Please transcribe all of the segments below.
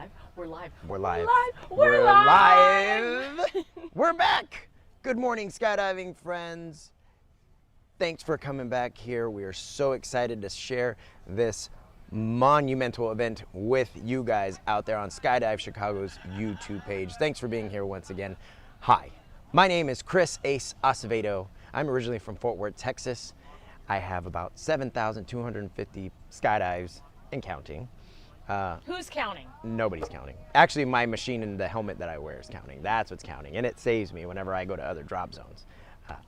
live. We're live. We're live. We're live. We're back. Good morning, skydiving friends. Thanks for coming back here. We are so excited to share this monumental event with you guys out there on Skydive Chicago's YouTube page. Thanks for being here once again. Hi, my name is Chris Ace Acevedo. I'm originally from Fort Worth, Texas. I have about 7,250 skydives and counting. Who's counting? Nobody's counting. Actually, my machine and the helmet that I wear is counting. That's what's counting, and it saves me whenever I go to other drop zones.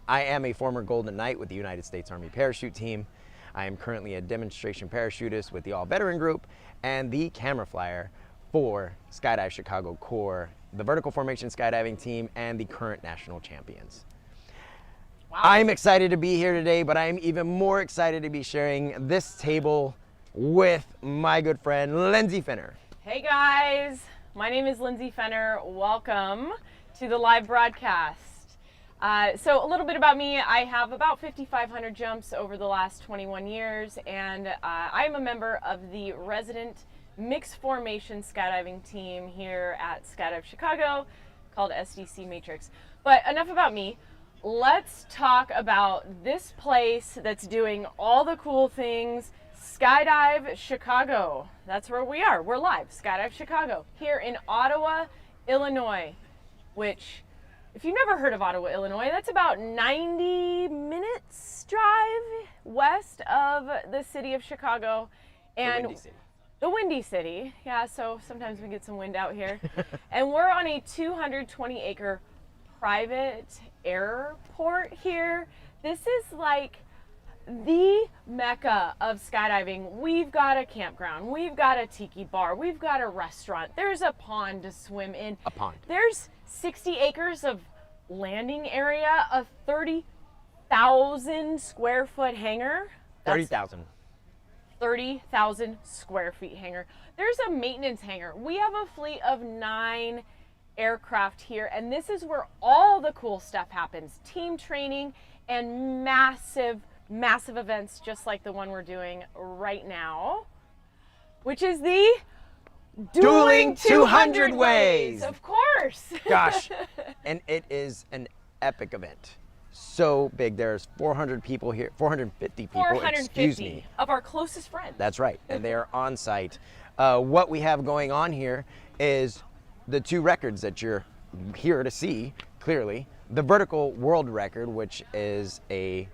I am a former Golden Knight with the United States Army Parachute Team. I am currently a demonstration parachutist with the All Veteran Group and the camera flyer for Skydive Chicago Corps, the vertical formation skydiving team, and the current national champions. Wow. I'm excited to be here today, but I'm even more excited to be sharing this table with my good friend, Lindsay Fener. Hey guys, my name is Lindsay Fener. Welcome to the live broadcast. So a little bit about me. I have about 5,500 jumps over the last 21 years, and I'm a member of the resident mixed formation skydiving team here at Skydive Chicago called SDC Matrix. But enough about me. Let's talk about this place that's doing all the cool things, Skydive Chicago. That's where we are. We're live, Skydive Chicago, here in Ottawa, Illinois, which, if you've never heard of Ottawa, Illinois, that's about 90 minutes drive west of the city of Chicago. And the Windy City. Yeah, so sometimes we get some wind out here. And we're on a 220-acre private airport here. This is like the mecca of skydiving. We've got a campground, we've got a tiki bar, we've got a restaurant, there's a pond to swim in. A pond. There's 60 acres of landing area, a 30,000 square foot hangar. 30,000. 30,000 square feet hangar. There's a maintenance hangar. We have a fleet of 9 aircraft here, and this is where all the cool stuff happens. Team training and massive events just like the one we're doing right now, which is the Dueling 200 ways. Of course. Gosh, and it is an epic event. So big. There's 400 people here, 450 people, 450 excuse me. Of our closest friends. That's right, and they are on site. What we have going on here is the 2 records that you're here to see clearly. The vertical world record, which is a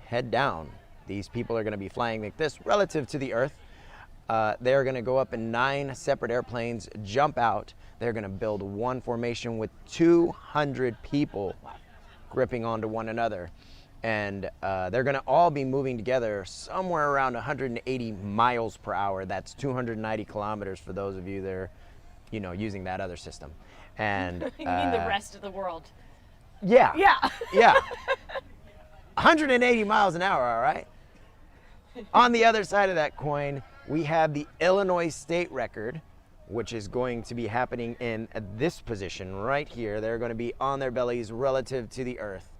head down. These people are going to be flying like this relative to the earth. They're going to go up in 9 separate airplanes, jump out. They're going to build one formation with 200 people gripping onto one another. And they're going to all be moving together somewhere around 180 miles per hour. That's 290 kilometers for those of you that are, using that other system. And you mean the rest of the world? Yeah. Yeah. Yeah. 180 miles an hour, all right? On the other side of that coin, we have the Illinois state record, which is going to be happening in this position right here. They're going to be on their bellies relative to the earth,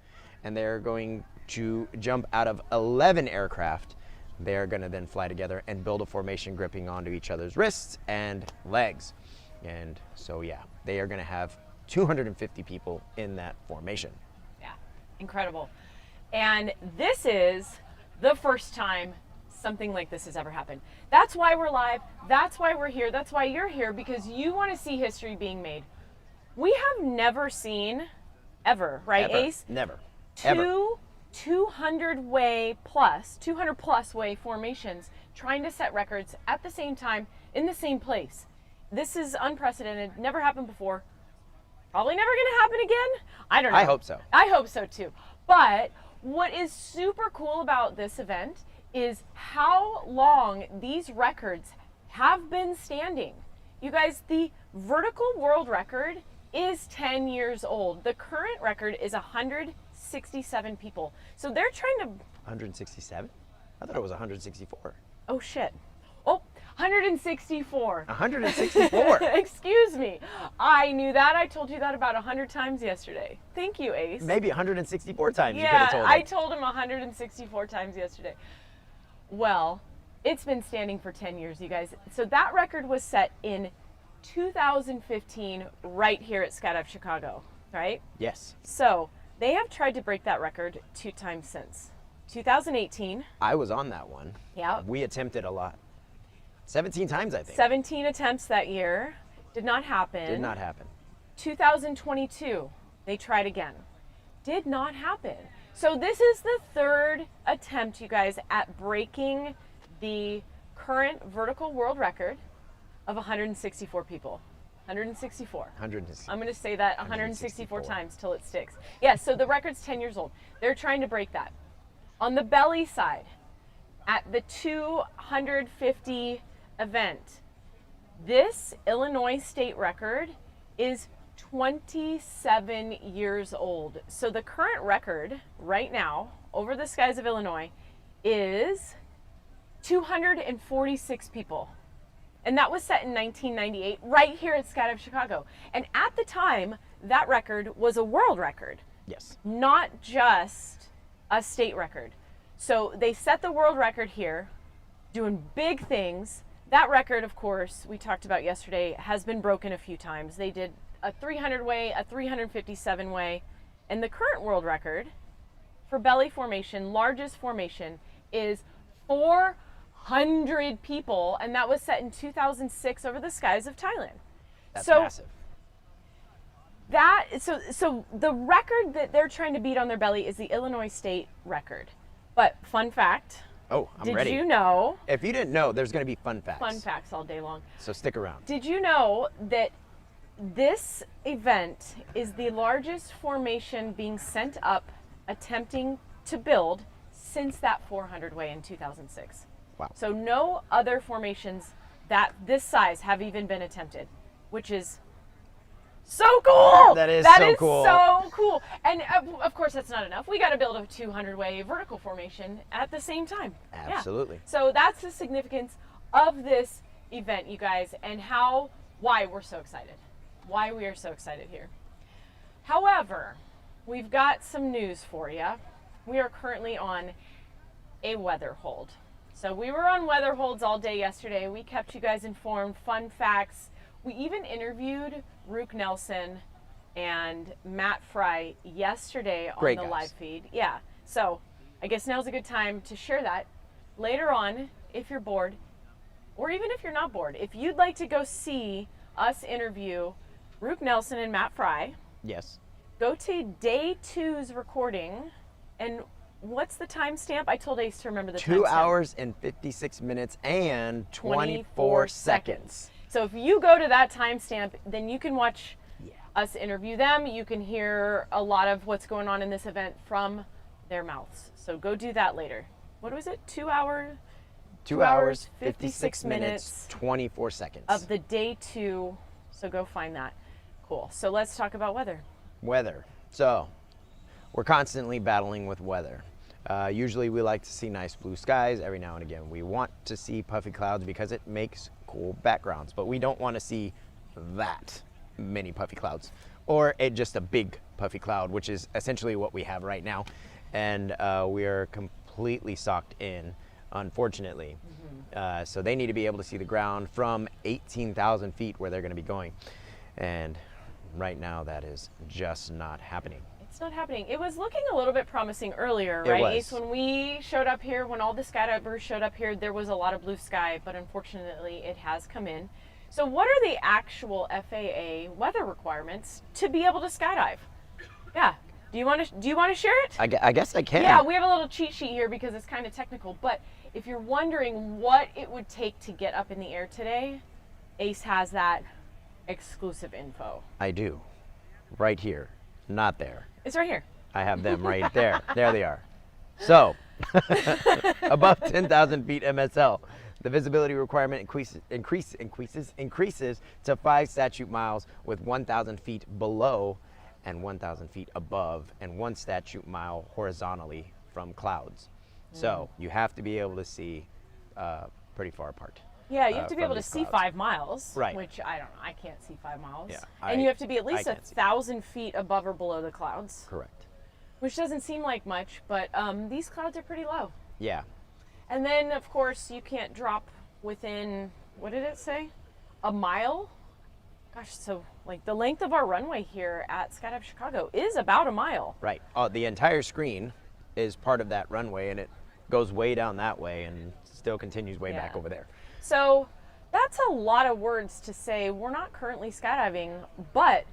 and they're going to jump out of 11 aircraft. They're going to then fly together and build a formation gripping onto each other's wrists and legs. And so, yeah, they are going to have 250 people in that formation. Yeah, incredible. And this is the first time something like this has ever happened. That's why we're live. That's why we're here. That's why you're here, because you want to see history being made. We have never seen, ever, right, Ever. Ace? Never. 200 plus way formations trying to set records at the same time in the same place. This is unprecedented, never happened before. Probably never gonna happen again. I don't know. I hope so. I hope so too. But what is super cool about this event is how long these records have been standing. You guys, the vertical world record is 10 years old. The current record is 167 people. So they're trying to... 167? I thought it was 164. Oh shit. Oh, 164. 164. Excuse me. I knew that. I told you that about 100 times yesterday. Thank you, Ace. Maybe 164 times you could Yeah, have told I him. told him 164 times yesterday. Well, it's been standing for 10 years, you guys. So that record was set in 2015 right here at Skydive Chicago, right? Yes. So they have tried to break that record 2 times since. 2018. I was on that one. Yeah. We attempted a lot. 17 times, I think. 17 attempts that year. Did not happen. Did not happen. 2022, they tried again. Did not happen. So this is the 3rd attempt, you guys, at breaking the current vertical world record of 164 people. 164. 100. I'm going to say that 164 times till it sticks. Yeah, so the record's 10 years old. They're trying to break that. On the belly side, at the 250 event, this Illinois state record is 27 years old. So the current record right now over the skies of Illinois is 246 people. And that was set in 1998 right here at Skydive Chicago. And at the time, that record was a world record. Yes. Not just a state record. So they set the world record here, doing big things. That record, of course, we talked about yesterday, has been broken a few times. They did a 300 way, a 357 way, and the current world record for belly formation, largest formation, is 400 people, and that was set in 2006 over the skies of Thailand. That's so massive. So the record that they're trying to beat on their belly is the Illinois state record. But fun fact. Oh, I'm ready. Did you know? If you didn't know, there's going to be fun facts. Fun facts all day long. So stick around. Did you know that this event is the largest formation being sent up attempting to build since that 400 way in 2006? Wow. So no other formations that this size have even been attempted, which is so cool. That is cool. So cool. And of course, that's not enough. We got to build a 200 way vertical formation at the same time. Absolutely. Yeah. So that's the significance of this event, you guys, and why we're so excited. Why we are so excited here. However, we've got some news for you. We are currently on a weather hold. So we were on weather holds all day yesterday. We kept you guys informed, fun facts. We even interviewed Rook Nelson and Matt Fry yesterday on Great the guys. live feed. Yeah. So I guess now's a good time to share that. Later on, if you're bored, or even if you're not bored, if you'd like to go see us interview Rook Nelson and Matt Fry, Yes. go to day 2's recording. And what's the timestamp? I told Ace to remember the timestamp. 2 hours and 56 minutes and 24 seconds. So if you go to that timestamp, then you can watch us interview them. You can hear a lot of what's going on in this event from their mouths. So go do that later. What was it? 2 hours? 2 hours, 56 minutes, 24 seconds. Of the day 2. So go find that. Cool. So let's talk about weather. Weather. So we're constantly battling with weather. Usually we like to see nice blue skies. Every now and again we want to see puffy clouds because it makes cool backgrounds, but we don't want to see that many puffy clouds or just a big puffy cloud, which is essentially what we have right now. And we are completely socked in, unfortunately. So they need to be able to see the ground from 18,000 feet where they're going to be going. And right now that is just not happening. It's not happening. It was looking a little bit promising earlier, It right? was. Ace, when we showed up here, when all the skydivers showed up here, there was a lot of blue sky, but unfortunately it has come in. So what are the actual FAA weather requirements to be able to skydive? Yeah. Do you want to share it? I guess I can. Yeah, we have a little cheat sheet here because it's kind of technical, but if you're wondering what it would take to get up in the air today, Ace has that exclusive info. I do. Right here. Not there. It's right here. I have them right there. There they are. So, above 10,000 feet MSL, the visibility requirement increases to 5 statute miles with 1,000 feet below and 1,000 feet above and 1 statute mile horizontally from clouds. So you have to be able to see pretty far apart. Yeah, you have to be from able to these see clouds. 5 miles, Right. which I don't know. I can't see 5 miles. Yeah, and you have to be at least I can't see. 1,000 feet above or below the clouds, Correct. which doesn't seem like much, but these clouds are pretty low. Yeah. And then, of course, you can't drop within, what did it say? A mile Gosh, so like the length of our runway here at Skydive Chicago is about a mile. Right. The entire screen is part of that runway, and it goes way down that way and still continues way back over there. So that's a lot of words to say. We're not currently skydiving, but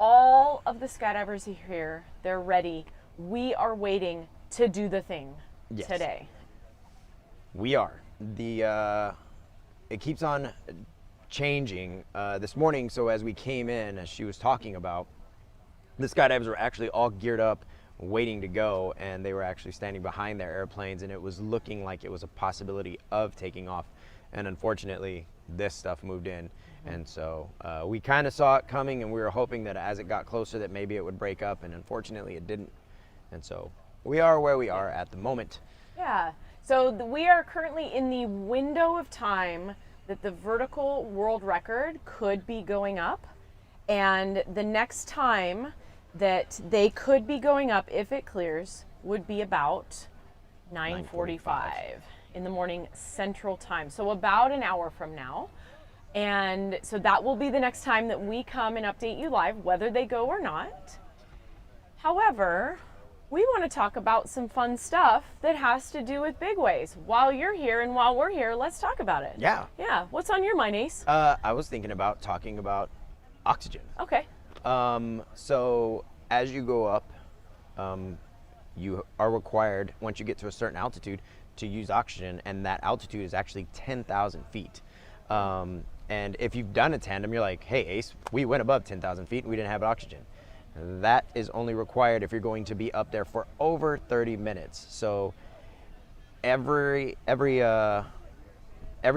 all of the skydivers here, they're ready. We are waiting to do the thing today. We are. It keeps on changing. This morning, so as we came in, as she was talking about, the skydivers were actually all geared up, waiting to go, and they were actually standing behind their airplanes, and it was looking like it was a possibility of taking off. And unfortunately, this stuff moved in. And so we kind of saw it coming, and we were hoping that as it got closer that maybe it would break up, and unfortunately it didn't. And so we are where we are at the moment. Yeah. So we are currently in the window of time that the vertical world record could be going up. And the next time that they could be going up, if it clears, would be about 9:45 in the morning Central Time. So about an hour from now. And so that will be the next time that we come and update you live, whether they go or not. However, we want to talk about some fun stuff that has to do with big waves. While you're here and while we're here, let's talk about it. Yeah. Yeah. What's on your mind, Ace? I was thinking about talking about oxygen. Okay. So as you go up, you are required, once you get to a certain altitude, to use oxygen, and that altitude is actually 10,000 feet. And if you've done a tandem, you're like, hey, Ace, we went above 10,000 feet and we didn't have oxygen. That is only required if you're going to be up there for over 30 minutes. So every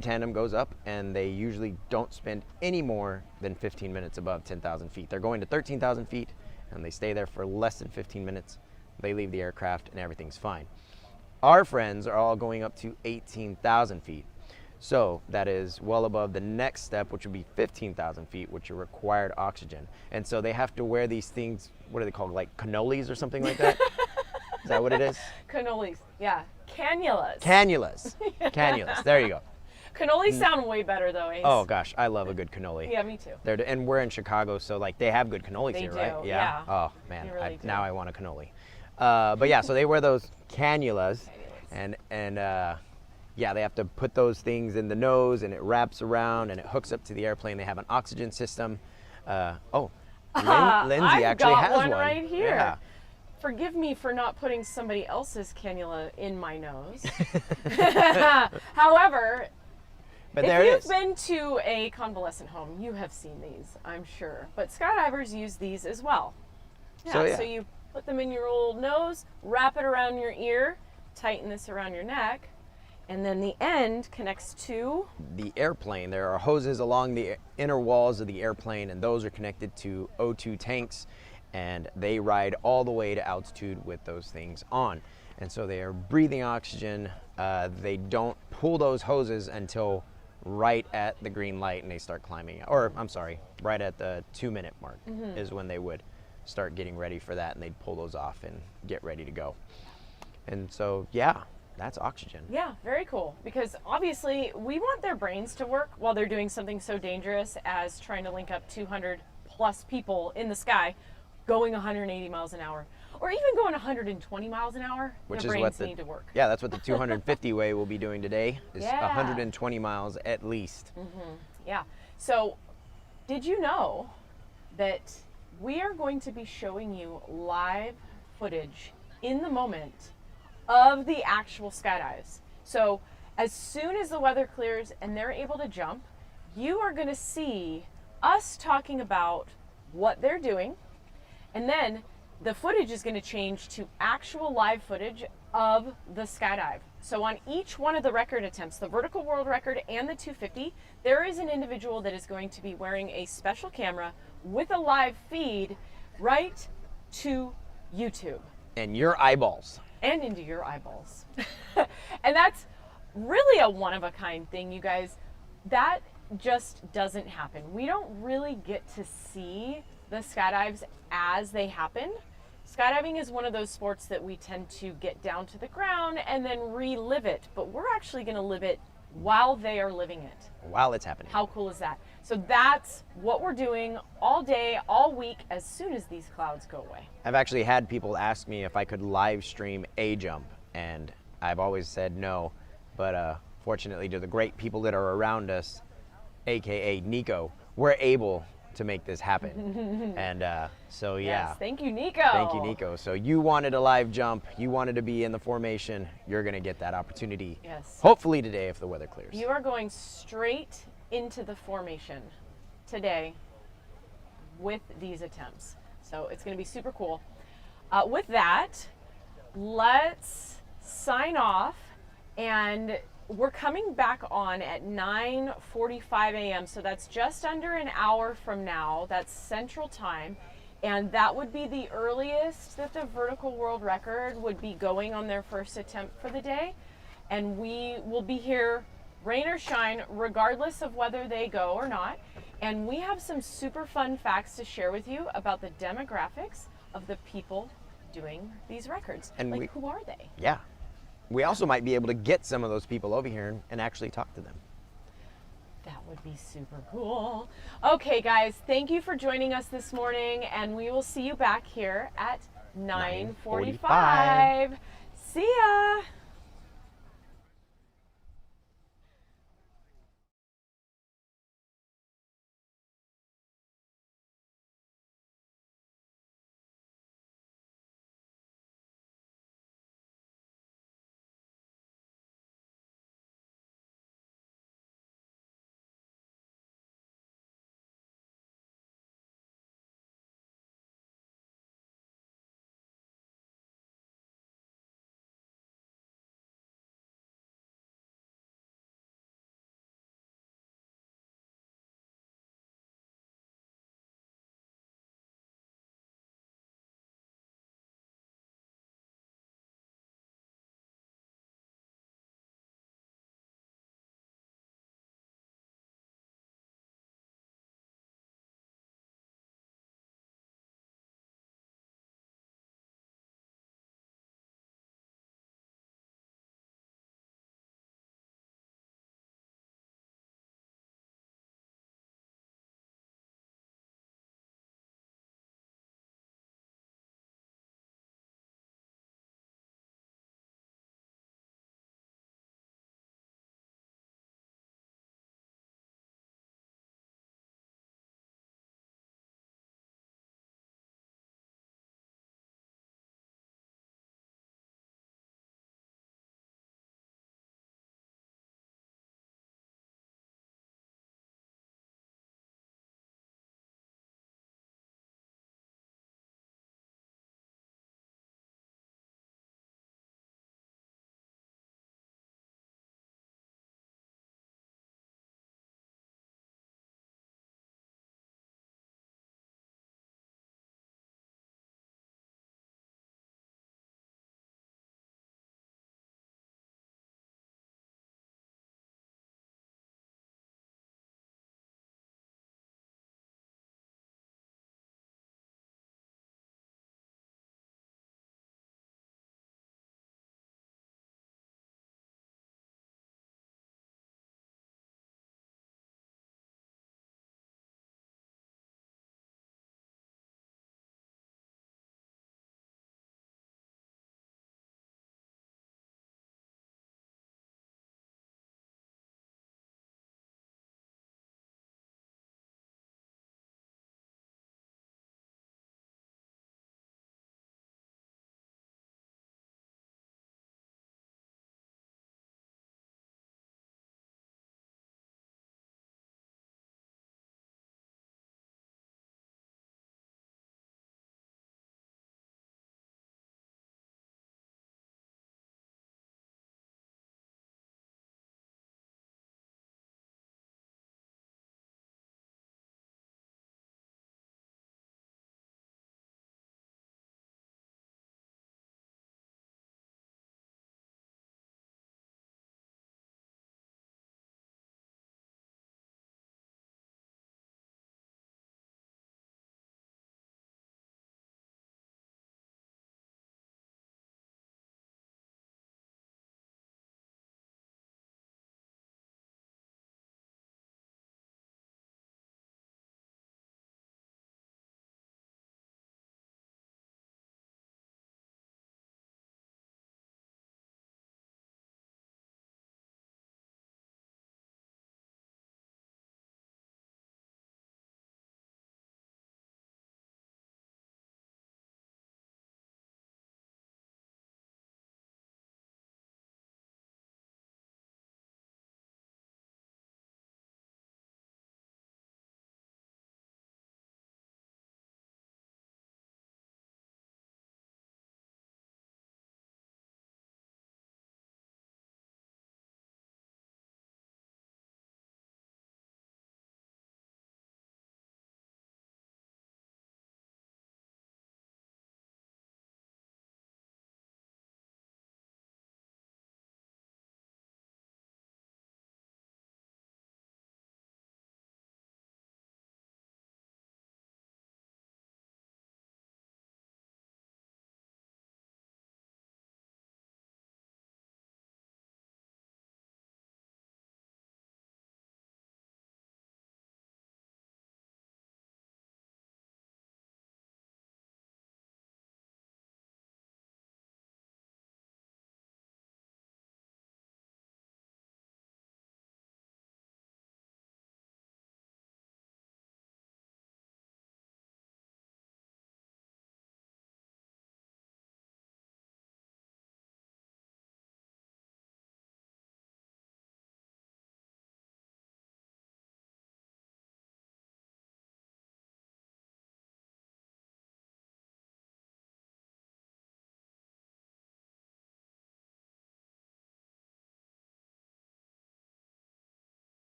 tandem goes up, and they usually don't spend any more than 15 minutes above 10,000 feet. They're going to 13,000 feet, and they stay there for less than 15 minutes. They leave the aircraft, and everything's fine. Our friends are all going up to 18,000 feet. So that is well above the next step, which would be 15,000 feet, which are required oxygen. And so they have to wear these things, what are they called, like cannolis or something like that? Is that what it is? Cannolis, yeah. Cannulas. Cannulas, there you go. Cannolis sound way better though, Ace. Oh gosh, I love a good cannoli. Yeah, me too. And we're in Chicago, so like they have good cannolis They here, do, right? yeah. Oh man, They really do. now I want a cannoli. But yeah, so they wear those cannulas, and yeah, they have to put those things in the nose, and it wraps around, and it hooks up to the airplane. They have an oxygen system. Lindsay I've actually got has one right here. Yeah. Forgive me for not putting somebody else's cannula in my nose. However, But if there it you've is. been to a convalescent home, you have seen these, I'm sure. But skydivers use these as well. So you put them in your old nose, wrap it around your ear, tighten this around your neck, and then the end connects to the airplane. There are hoses along the inner walls of the airplane, and those are connected to O2 tanks, and they ride all the way to altitude with those things on. And so they are breathing oxygen. They don't pull those hoses until right at the green light, and they start climbing, or I'm sorry, right at the 2-minute mark is when they would start getting ready for that, and they'd pull those off and get ready to go. And so, yeah, that's oxygen. Yeah, very cool. Because obviously we want their brains to work while they're doing something so dangerous as trying to link up 200 plus people in the sky going 180 miles an hour. Or even going 120 miles an hour, Which their is brains what need to work. Yeah, that's what the 250 way will be doing today, is Yeah. 120 miles at least. Yeah. So, did you know that we are going to be showing you live footage in the moment of the actual skydives? So, as soon as the weather clears and they're able to jump, you are going to see us talking about what they're doing, and then the footage is going to change to actual live footage of the skydive. So on each one of the record attempts, the vertical world record and the 250, there is an individual that is going to be wearing a special camera with a live feed right to YouTube. And your eyeballs. And into your eyeballs. And that's really a one-of-a-kind thing, you guys. That just doesn't happen. We don't really get to see the skydives as they happen. Skydiving is one of those sports that we tend to get down to the ground and then relive it, but we're actually going to live it while they are living it. while it's happening. How cool is that? So that's what we're doing all day, all week, as soon as these clouds go away. I've actually had people ask me if I could live stream a jump, and I've always said no, but fortunately to the great people that are around us, AKA Nico, we're able to make this happen. And so yeah. Yes, thank you, Nico. Thank you, Nico. So you wanted a live jump, you wanted to be in the formation, you're gonna get that opportunity. Yes. Hopefully today if the weather clears. You are going straight into the formation today with these attempts. So it's going to be super cool. With that, let's sign off, and we're coming back on at 9:45 a.m. So that's just under an hour from now. That's Central Time. And that would be the earliest that the vertical world record would be going on their first attempt for the day. And we will be here rain or shine, regardless of whether they go or not. And we have some super fun facts to share with you about the demographics of the people doing these records. And who are they? Yeah. We also might be able to get some of those people over here and actually talk to them. That would be super cool. Okay, guys, thank you for joining us this morning, and we will see you back here at 9:45. See ya.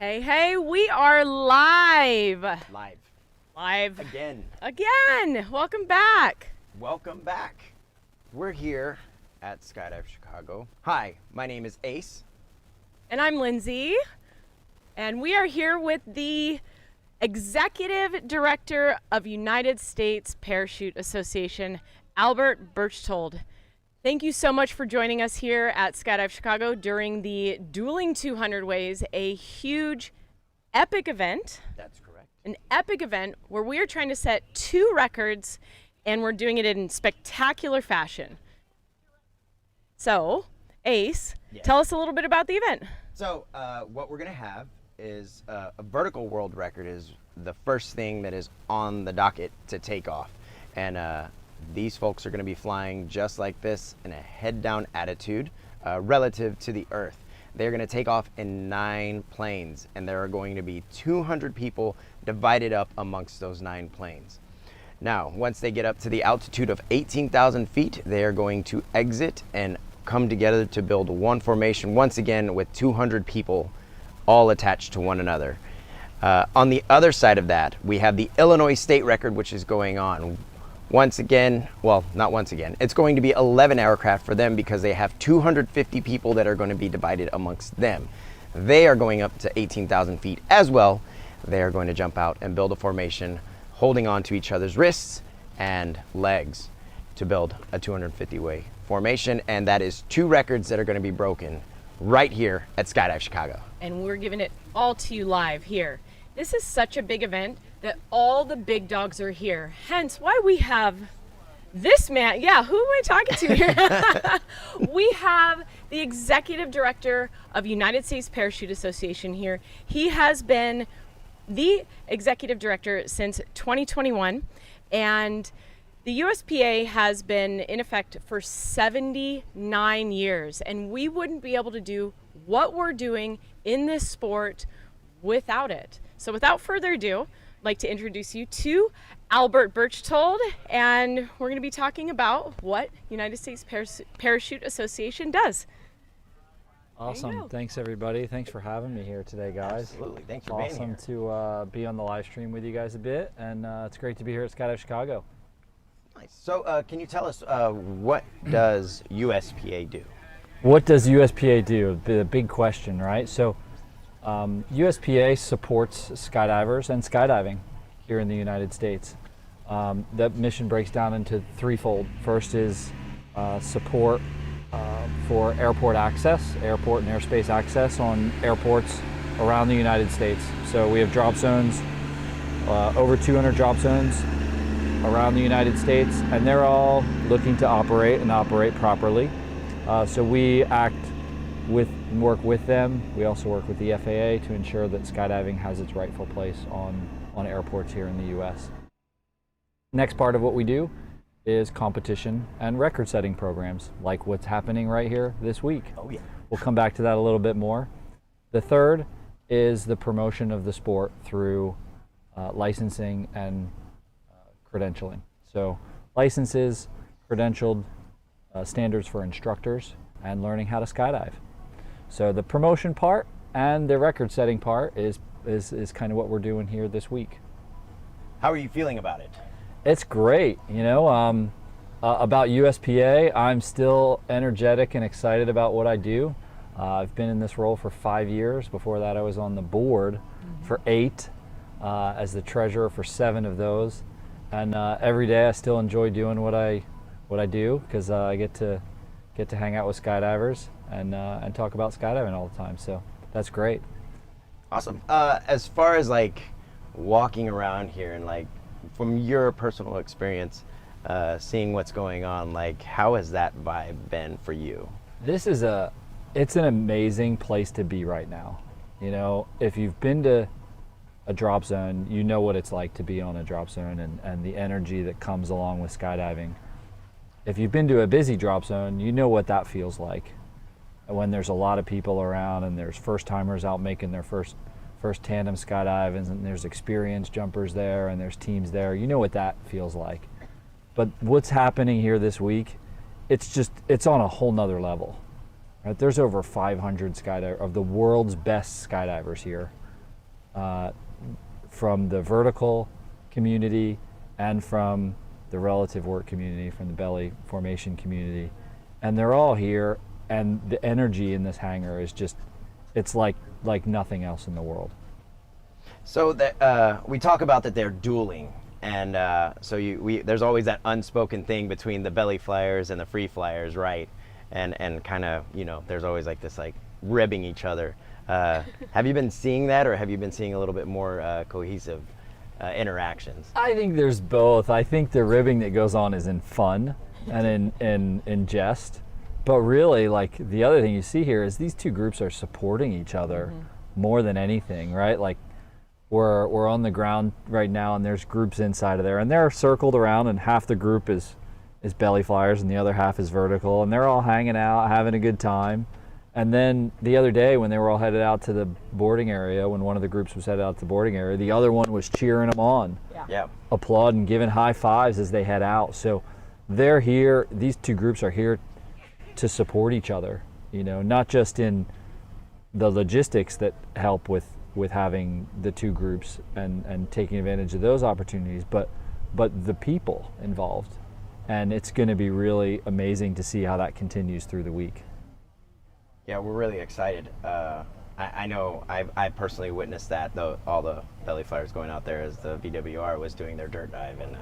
Hey, hey, we are live. Live. Again. Welcome back. Welcome back. We're here at Skydive Chicago. Hi, my name is Ace. And I'm Lindsay. And we are here with the Executive Director of United States Parachute Association, Albert Berchtold. Thank you so much for joining us here at Skydive Chicago during the Dueling 200 Ways, a huge, epic event. That's correct. An epic event where we are trying to set 2 records, and we're doing it in spectacular fashion. So, Ace, tell us a little bit about the event. So, what we're going to have is a vertical world record is the first thing that is on the docket to take off. And these folks are going to be flying just like this in a head-down attitude relative to the Earth. They're going to take off in 9 planes, and there are going to be 200 people divided up amongst those 9 planes. Now, once they get up to the altitude of 18,000 feet, they are going to exit and come together to build one formation, once again with 200 people all attached to one another. On the other side of that, we have the Illinois state record, which is going on. Once again, well, not once again, it's going to be 11 aircraft for them because they have 250 people that are going to be divided amongst them. They are going up to 18,000 feet as well. They are going to jump out and build a formation, holding on to each other's wrists and legs to build a 250-way formation. And that is 2 records that are going to be broken right here at Skydive Chicago. And we're giving it all to you live here. This is such a big event that all the big dogs are here. Hence why we have this man. Yeah, who am I talking to here? We have the Executive Director of United States Parachute Association here. He has been the Executive Director since 2021, and the USPA has been in effect for 79 years, and we wouldn't be able to do what we're doing in this sport without it. So without further ado, I'd like to introduce you to Albert Berchtold, and we're going to be talking about what United States Parachute Association does. Awesome. Thanks, everybody. Thanks for having me here today, guys. Absolutely. Thanks for being here. Awesome to be on the live stream with you guys a bit, and it's great to be here at Skydive Chicago. Nice. So can you tell us what does USPA do? What does USPA do? The big question, right? So USPA supports skydivers and skydiving here in the United States. That mission breaks down into threefold. First is support for airport access, airport and airspace access on airports around the United States. So we have drop zones, over 200 drop zones around the United States, and they're all looking to operate and operate properly. So we work with them. We also work with the FAA to ensure that skydiving has its rightful place on airports here in the US. Next part of what we do is competition and record-setting programs, like what's happening right here this week. Oh yeah. We'll come back to that a little bit more. The third is the promotion of the sport through licensing and credentialing. So licenses, credentialed standards for instructors, and learning how to skydive. So the promotion part and the record-setting part is kind of what we're doing here this week. How are you feeling about it? It's great, you know. About USPA, I'm still energetic and excited about what I do. I've been in this role for 5 years. Before that, I was on the board for 8, as the treasurer for 7 of those. And every day, I still enjoy doing what I do because I get to hang out with skydivers and talk about skydiving all the time. So that's great. Awesome. As far as like walking around here and like from your personal experience, seeing what's going on, like how has that vibe been for you? This is it's an amazing place to be right now. You know, if you've been to a drop zone, you know what it's like to be on a drop zone and the energy that comes along with skydiving. If you've been to a busy drop zone, you know what that feels like. When there's a lot of people around and there's first timers out making their first tandem skydive, and there's experienced jumpers there and there's teams there, you know what that feels like. But what's happening here this week, it's on a whole nother level. Right? There's over 500 skydivers of the world's best skydivers here from the vertical community and from the relative work community, from the belly formation community, and they're all here, and the energy in this hangar is just, it's like nothing else in the world. So that we talk about that they're dueling, and there's always that unspoken thing between the belly flyers and the free flyers, right? And kind of, there's always like this ribbing each other. Have you been seeing that, or have you been seeing a little bit more cohesive interactions? I think there's both. I think the ribbing that goes on is in fun and in jest. But really, the other thing you see here is these two groups are supporting each other more than anything, right? Like we're on the ground right now, and there's groups inside of there, and they're circled around, and half the group is belly flyers, and the other half is vertical, and they're all hanging out, having a good time. And then the other day, when they were all headed out to the boarding area, when one of the groups was headed out to the boarding area, the other one was cheering them on, applauding, giving high fives as they head out. So they're here. These two groups are here to support each other, not just in the logistics that help with having the two groups and taking advantage of those opportunities, but the people involved. And it's going to be really amazing to see how that continues through the week. Yeah, we're really excited. I know I personally witnessed that, though, all the belly flyers going out there as the VWR was doing their dirt dive, and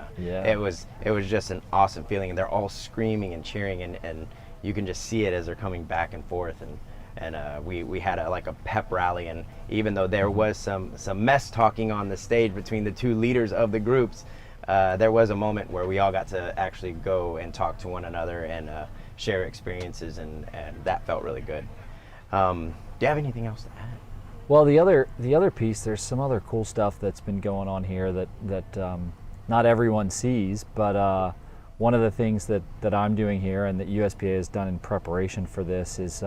it was just an awesome feeling. And they're all screaming and cheering, and you can just see it as they're coming back and forth. And we had a pep rally, and even though there was some mess talking on the stage between the two leaders of the groups, there was a moment where we all got to actually go and talk to one another and share experiences, and that felt really good. Do you have anything else to add? Well, the other piece, there's some other cool stuff that's been going on here that not everyone sees, but one of the things that I'm doing here and that USPA has done in preparation for this is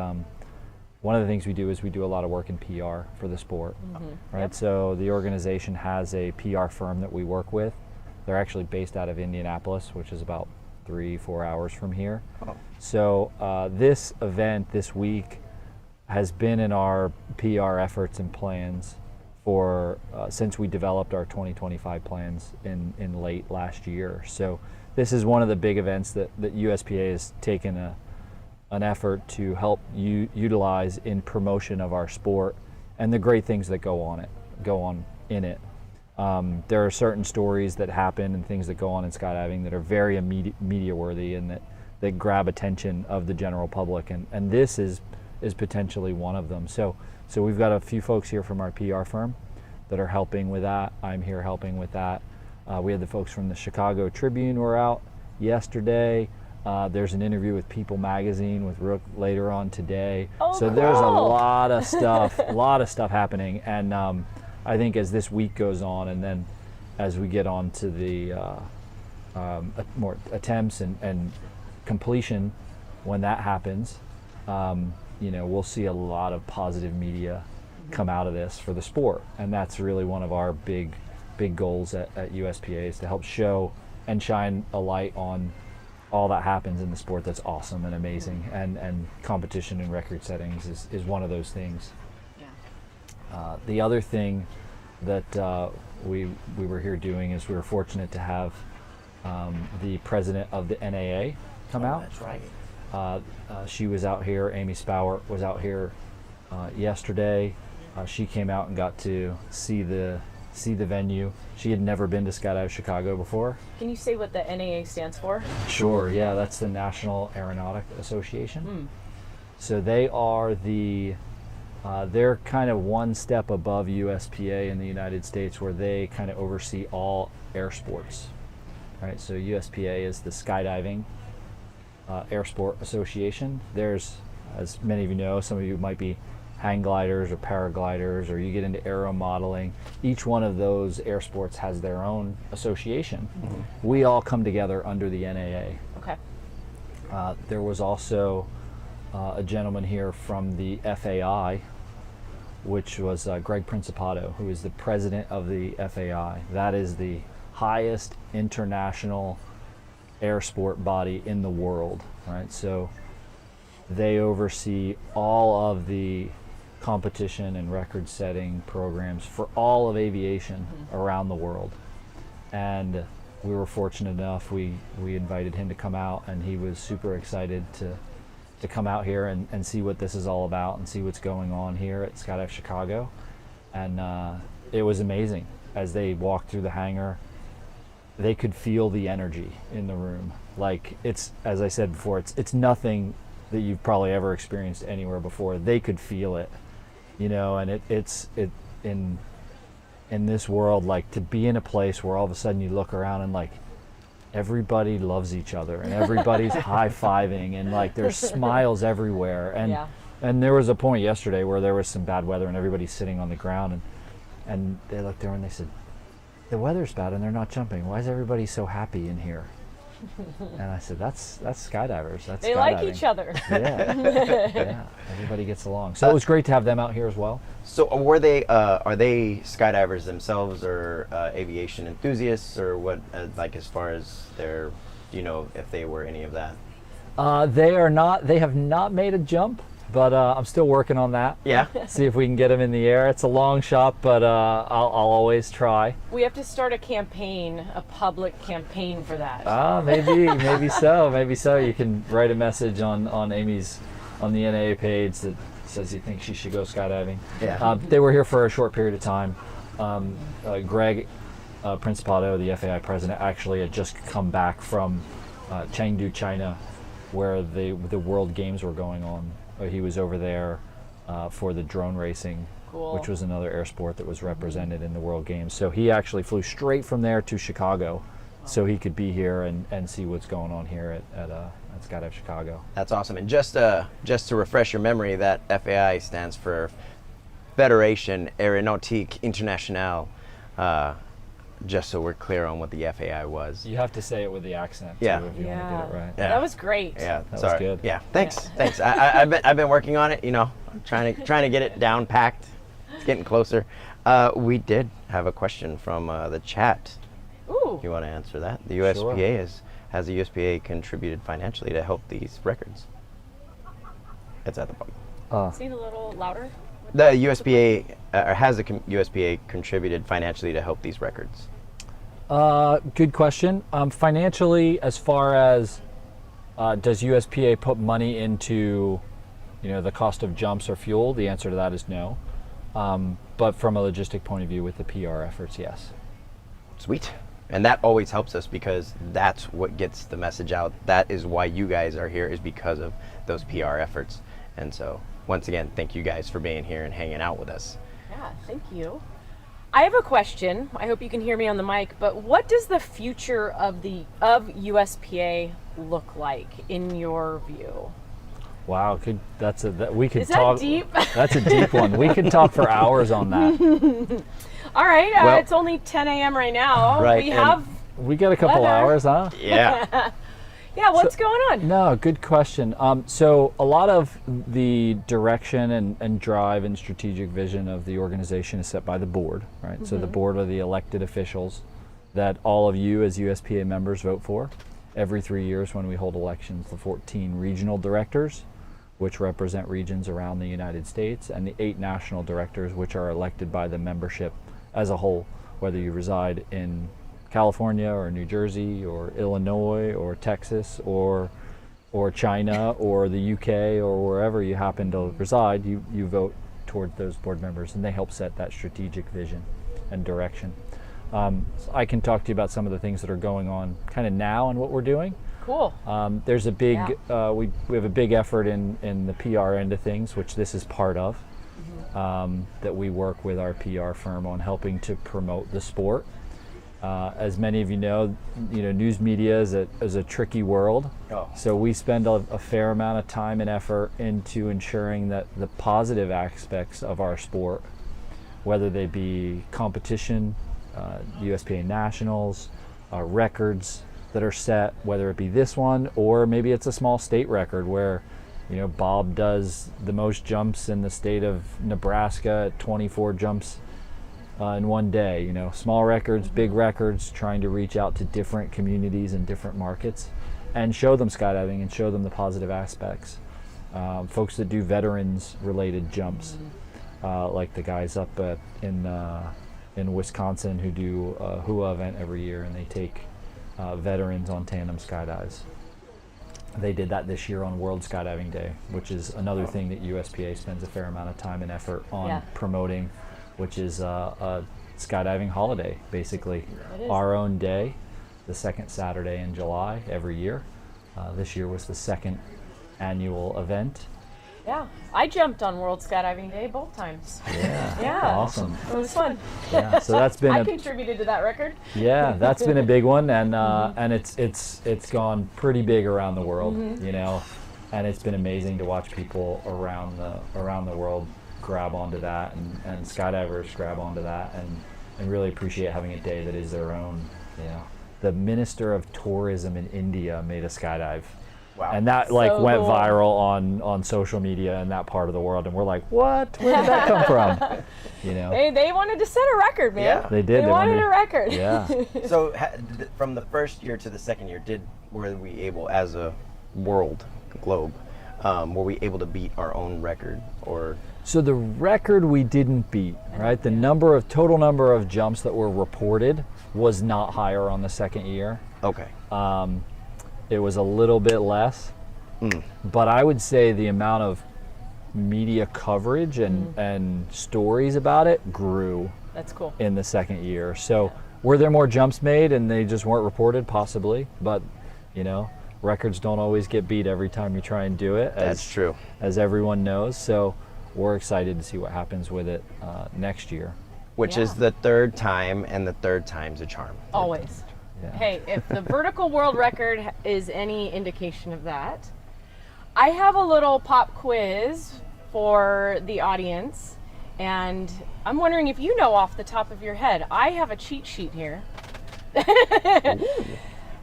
one of the things we do is we do a lot of work in PR for the sport, right? Yep. So the organization has a PR firm that we work with. They're actually based out of Indianapolis, which is about 3-4 hours from here. Oh. So this event this week has been in our PR efforts and plans for since we developed our 2025 plans in late last year. So this is one of the big events that USPA has taken an effort to help utilize in promotion of our sport and the great things that go on in it. There are certain stories that happen and things that go on in skydiving that are very media worthy and that grab attention of the general public, and this is potentially one of them. So we've got a few folks here from our PR firm that are helping with that. I'm here helping with that. We had the folks from the Chicago Tribune were out yesterday. There's an interview with People Magazine with Rook later on today. Oh, so cool. There's a lot of stuff, happening, and I think as this week goes on, and then as we get on to the more attempts and completion, when that happens, we'll see a lot of positive media come out of this for the sport, and that's really one of our big goals at USPA, is to help show and shine a light on all that happens in the sport that's awesome and amazing, and competition and record settings is one of those things. Yeah. The other thing that we were here doing is we were fortunate to have the president of the NAA come out. That's right. She was out here, Amy Spowert was out here yesterday. She came out and got to see the venue. She had never been to Skydive Chicago before. Can you say what the NAA stands for? Sure, yeah, that's the National Aeronautic Association. So they are they're kind of one step above USPA in the United States, where they kind of oversee all air sports. Right, so USPA is the Skydiving Air Sport Association. There's, as many of you know, some of you might be hang gliders or paragliders, or you get into aero modeling. Each one of those air sports has their own association. We all come together under the NAA. Okay. There was also a gentleman here from the FAI, which was Greg Principato, who is the president of the FAI. That is the highest international air sport body in the world, right? So they oversee all of the competition and record-setting programs for all of aviation around the world. And we were fortunate enough, we invited him to come out, and he was super excited to come out here and see what this is all about and see what's going on here at Skydive Chicago. And it was amazing. As they walked through the hangar, they could feel the energy in the room. Like, it's, as I said before, it's nothing that you've probably ever experienced anywhere before. They could feel it, you know, and it's in this world, like, to be in a place where all of a sudden you look around and like everybody loves each other and everybody's high-fiving and like there's smiles everywhere. And there was a point yesterday where there was some bad weather and everybody's sitting on the ground, and they looked there and they said, the weather's bad and they're not jumping. Why is everybody so happy in here? And I said, that's skydivers. They like each other. Yeah, everybody gets along. So it was great to have them out here as well. So are they skydivers themselves, or aviation enthusiasts, or what? Like, as far as their, do you know if they were any of that? They are not. They have not made a jump, but I'm still working on that. Yeah. See if we can get them in the air. It's a long shot, but I'll always try. We have to start a campaign, a public campaign for that. Maybe so. Maybe so. You can write a message on Amy's, on the NAA page that says you think she should go skydiving. Yeah. They were here for a short period of time. Greg Principato, the FAI president, actually had just come back from Chengdu, China, where the World Games were going on. He was over there for the drone racing, which was another air sport that was represented in the World Games. So he actually flew straight from there to Chicago, so he could be here and see what's going on here at Skydive Chicago. That's awesome. And just to refresh your memory, that FAI stands for Fédération Aéronautique Internationale. Just so we're clear on what the FAI was. You have to say it with the accent, too, Yeah. if you want to get it right. Yeah. That was great. Yeah, That sorry. was good. Yeah, thanks. I've been working on it. You know, I'm trying to get it down packed. It's getting closer. We did have a question from the chat. Ooh. You want to answer that? The USPA has the USPA contributed financially to help these records? It's at the bottom. Say it a little louder. The USPA has the USPA contributed financially to help these records? Good question. Financially, as far as does USPA put money into, the cost of jumps or fuel? The answer to that is no. But from a logistic point of view, with the PR efforts, yes. Sweet. And that always helps us, because that's what gets the message out. That is why you guys are here, is because of those PR efforts. And so, once again, thank you guys for being here and hanging out with us. Yeah, thank you. I have a question. I hope you can hear me on the mic, but what does the future of USPA look like in your view? Wow, we could Is talk. that deep? That's a deep one. We could talk for hours on that. All right, Well, it's only 10 a.m. right now. Right, We and have We got a couple weather. hours, huh? Yeah. Yeah, what's going on? No, good question. So a lot of the direction and drive and strategic vision of the organization is set by the board, right? So the board are the elected officials that all of you as USPA members vote for. Every 3 years when we hold elections, the 14 regional directors, which represent regions around the United States, and the 8 national directors, which are elected by the membership as a whole, whether you reside in California or New Jersey or Illinois or Texas or China or the UK or wherever you happen to reside, you vote toward those board members, and they help set that strategic vision and direction. So I can talk to you about some of the things that are going on kind of now and what we're doing. Cool. There's a big, we have a big effort in the PR end of things, which this is part of, that we work with our PR firm on helping to promote the sport. As many of you know, news media is a tricky world. Oh. So we spend a fair amount of time and effort into ensuring that the positive aspects of our sport, whether they be competition, USPA nationals, records that are set, whether it be this one or maybe it's a small state record where Bob does the most jumps in the state of Nebraska at 24 jumps in one day. Small records, big records, trying to reach out to different communities and different markets and show them skydiving and show them the positive aspects. Folks that do veterans related jumps. like the guys up in Wisconsin who do a HUA event every year, and they take veterans on tandem skydives. They did that this year on World Skydiving Day, which is another thing that USPA spends a fair amount of time and effort on promoting, which is a skydiving holiday, basically. It is. Our own day, the second Saturday in July every year. This year was the second annual event. Yeah, I jumped on World Skydiving Day both times. Yeah, Yeah. awesome. It was fun. Yeah, so that's been I contributed to that record. yeah, that's been a big one, and it's gone pretty big around the world, you know, and it's been amazing to watch people around the world grab onto that, and skydivers grab onto that, and really appreciate having a day that is their own. You know, the Minister of Tourism in India made a skydive. Wow. And that So went cool. viral on social media in that part of the world, and we're like, what? Where did that come from? You know, They wanted to set a record, man. Yeah. they did. They wanted a record. Yeah. So from the first year to the second year, were we able, as a world globe, were we able to beat our own record, or? So the record we didn't beat, right? The total number of jumps that were reported was not higher on the second year. Okay. It was a little bit less, but I would say the amount of media coverage and stories about it grew That's cool. in the second year. So were there more jumps made and they just weren't reported? Possibly, but you know, records don't always get beat every time you try and do it. That's true. As everyone knows. So we're excited to see what happens with it next year. Which is the third time, and the third time's a charm. Always. Yeah. Hey, if the vertical world record is any indication of that, I have a little pop quiz for the audience, and I'm wondering if you know off the top of your head. I have a cheat sheet here.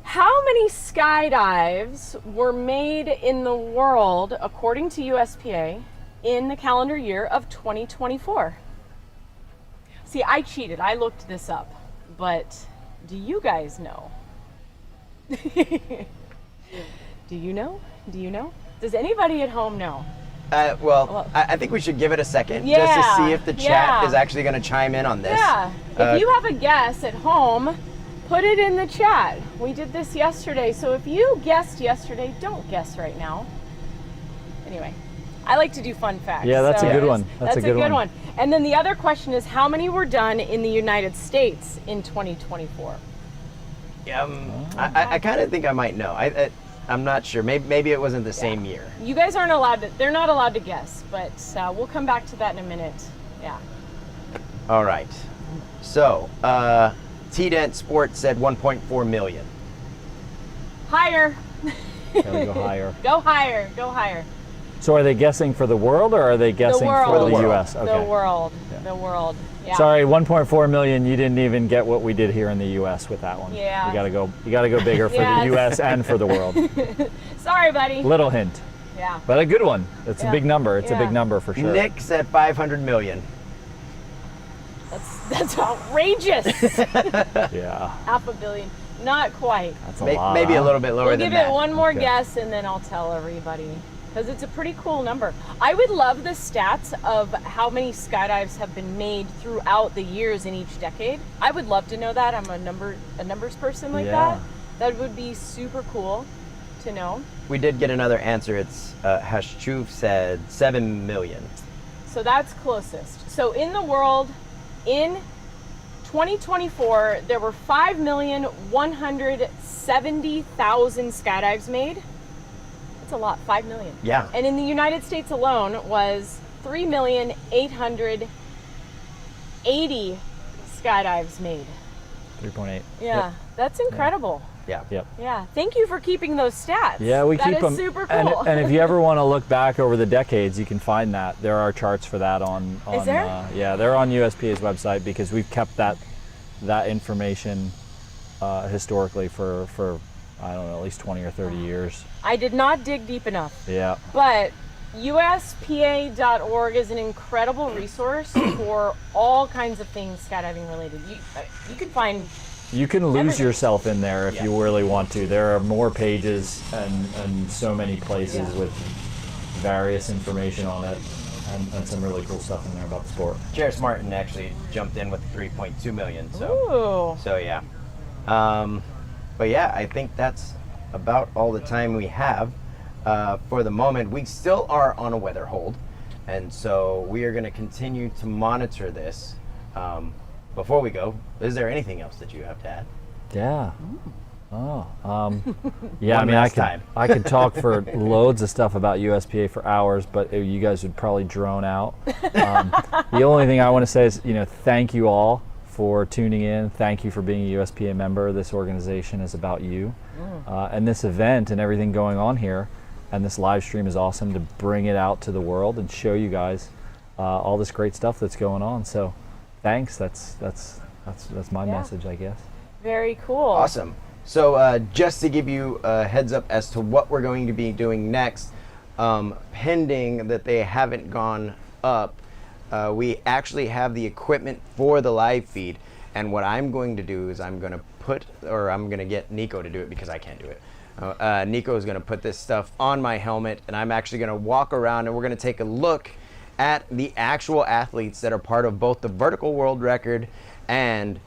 How many skydives were made in the world, according to USPA, in the calendar year of 2024? See, I cheated. I looked this up, but do you guys know? Do you know? Do you know? Does anybody at home know? Well, I think we should give it a second just to Yeah, see if the chat yeah. is actually going to chime in on this. Yeah. If you have a guess at home, put it in the chat. We did this yesterday, so if you guessed yesterday, don't guess right now. Anyway, I like to do fun facts. Yeah, that's a good one. That's a good one. And then the other question is, how many were done in the United States in 2024? I kind of think I might know. I'm not sure. Maybe it wasn't the same year. You guys aren't allowed to, they're not allowed to guess, but we'll come back to that in a minute. Yeah. All right. So, T-Dent Sports said 1.4 million. Higher. Gotta go higher. Go higher. Go higher. So are they guessing for the world, or are they guessing world. for the The world. U.S.? Okay. The world. The world. Yeah. Sorry, 1.4 million. You didn't even get what we did here in the U.S. with that one. Yeah. You gotta go bigger for Yes. the U.S. and for the world. Sorry, buddy. Little hint, Yeah. but a good one. It's Yeah. a big number. It's a Yeah. big number for sure. Nick said 500 million. That's outrageous. Yeah, Half a billion. Not quite. that's a lot. Maybe a huh? little bit lower We'll than give that. it one more Okay. guess and then I'll tell everybody. Because it's a pretty cool number. I would love the stats of how many skydives have been made throughout the years in each decade. I would love to know that. I'm a numbers person like Yeah. that. That would be super cool to know. We did get another answer. It's Hashchuv said 7 million. So that's closest. So in the world, in 2024, there were 5,170,000 skydives made. That's a lot, 5 million. Yeah. And in the United States alone was 3,880 skydives made. 3.8. Yeah, that's incredible. Yeah. Yep. Yeah, thank you for keeping those stats. Yeah, we keep That them. is super cool. And if you ever want to look back over the decades, you can find that. There are charts for that on Is there? Yeah, they're on USPA's website because we've kept that information historically for I don't know, at least 20 or 30 years. I did not dig deep enough. Yeah. But USPA.org is an incredible resource for all kinds of things skydiving related. You could find. You can lose Everything. yourself in there if you really want to. There are more pages and so many places with various information on it. and some really cool stuff in there about the sport. Cheris Martin actually jumped in with 3.2 million. So, Ooh. so yeah. But yeah, I think that's about all the time we have for the moment. We still are on a weather hold, and so we are going to continue to monitor this. Before we go, is there anything else that you have to add? Yeah. Oh, yeah. One last time. I could talk for loads of stuff about USPA for hours, but you guys would probably drone out. The only thing I want to say is, thank you all for tuning in. Thank you for being a USPA member. This organization is about you, and this event and everything going on here, and this live stream is awesome to bring it out to the world and show you guys all this great stuff that's going on. So, thanks. That's my message, I guess. Very cool. Awesome. So just to give you a heads up as to what we're going to be doing next, pending that they haven't gone up, we actually have the equipment for the live feed. And what I'm going to do is I'm going to get Nico to do it because I can't do it. Nico is going to put this stuff on my helmet, and I'm actually going to walk around and we're going to take a look at the actual athletes that are part of both the vertical world record and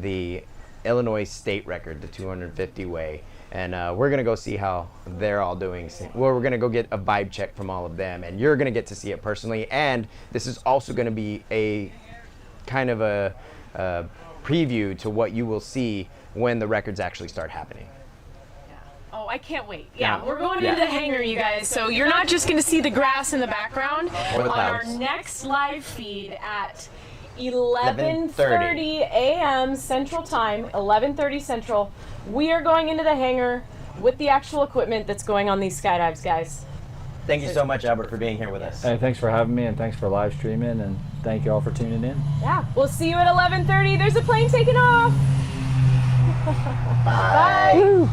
the Illinois state record, the 250 way, and we're gonna go see how they're all doing. Well, we're gonna go get a vibe check from all of them, and you're gonna get to see it personally. And this is also gonna be a kind of a preview to what you will see when the records actually start happening. Oh, I can't wait. Yeah, we're going into the hangar, you guys. So you're not just going to see the grass in the background. Or the on our clouds. next live feed at 11:30 a.m. Central Time, 11:30 Central, we are going into the hangar with the actual equipment that's going on these skydives, guys. Thank you so much, Albert, for being here with us. Hey, thanks for having me, and thanks for live streaming, and thank you all for tuning in. Yeah, we'll see you at 11:30. There's a plane taking off. Bye. Bye.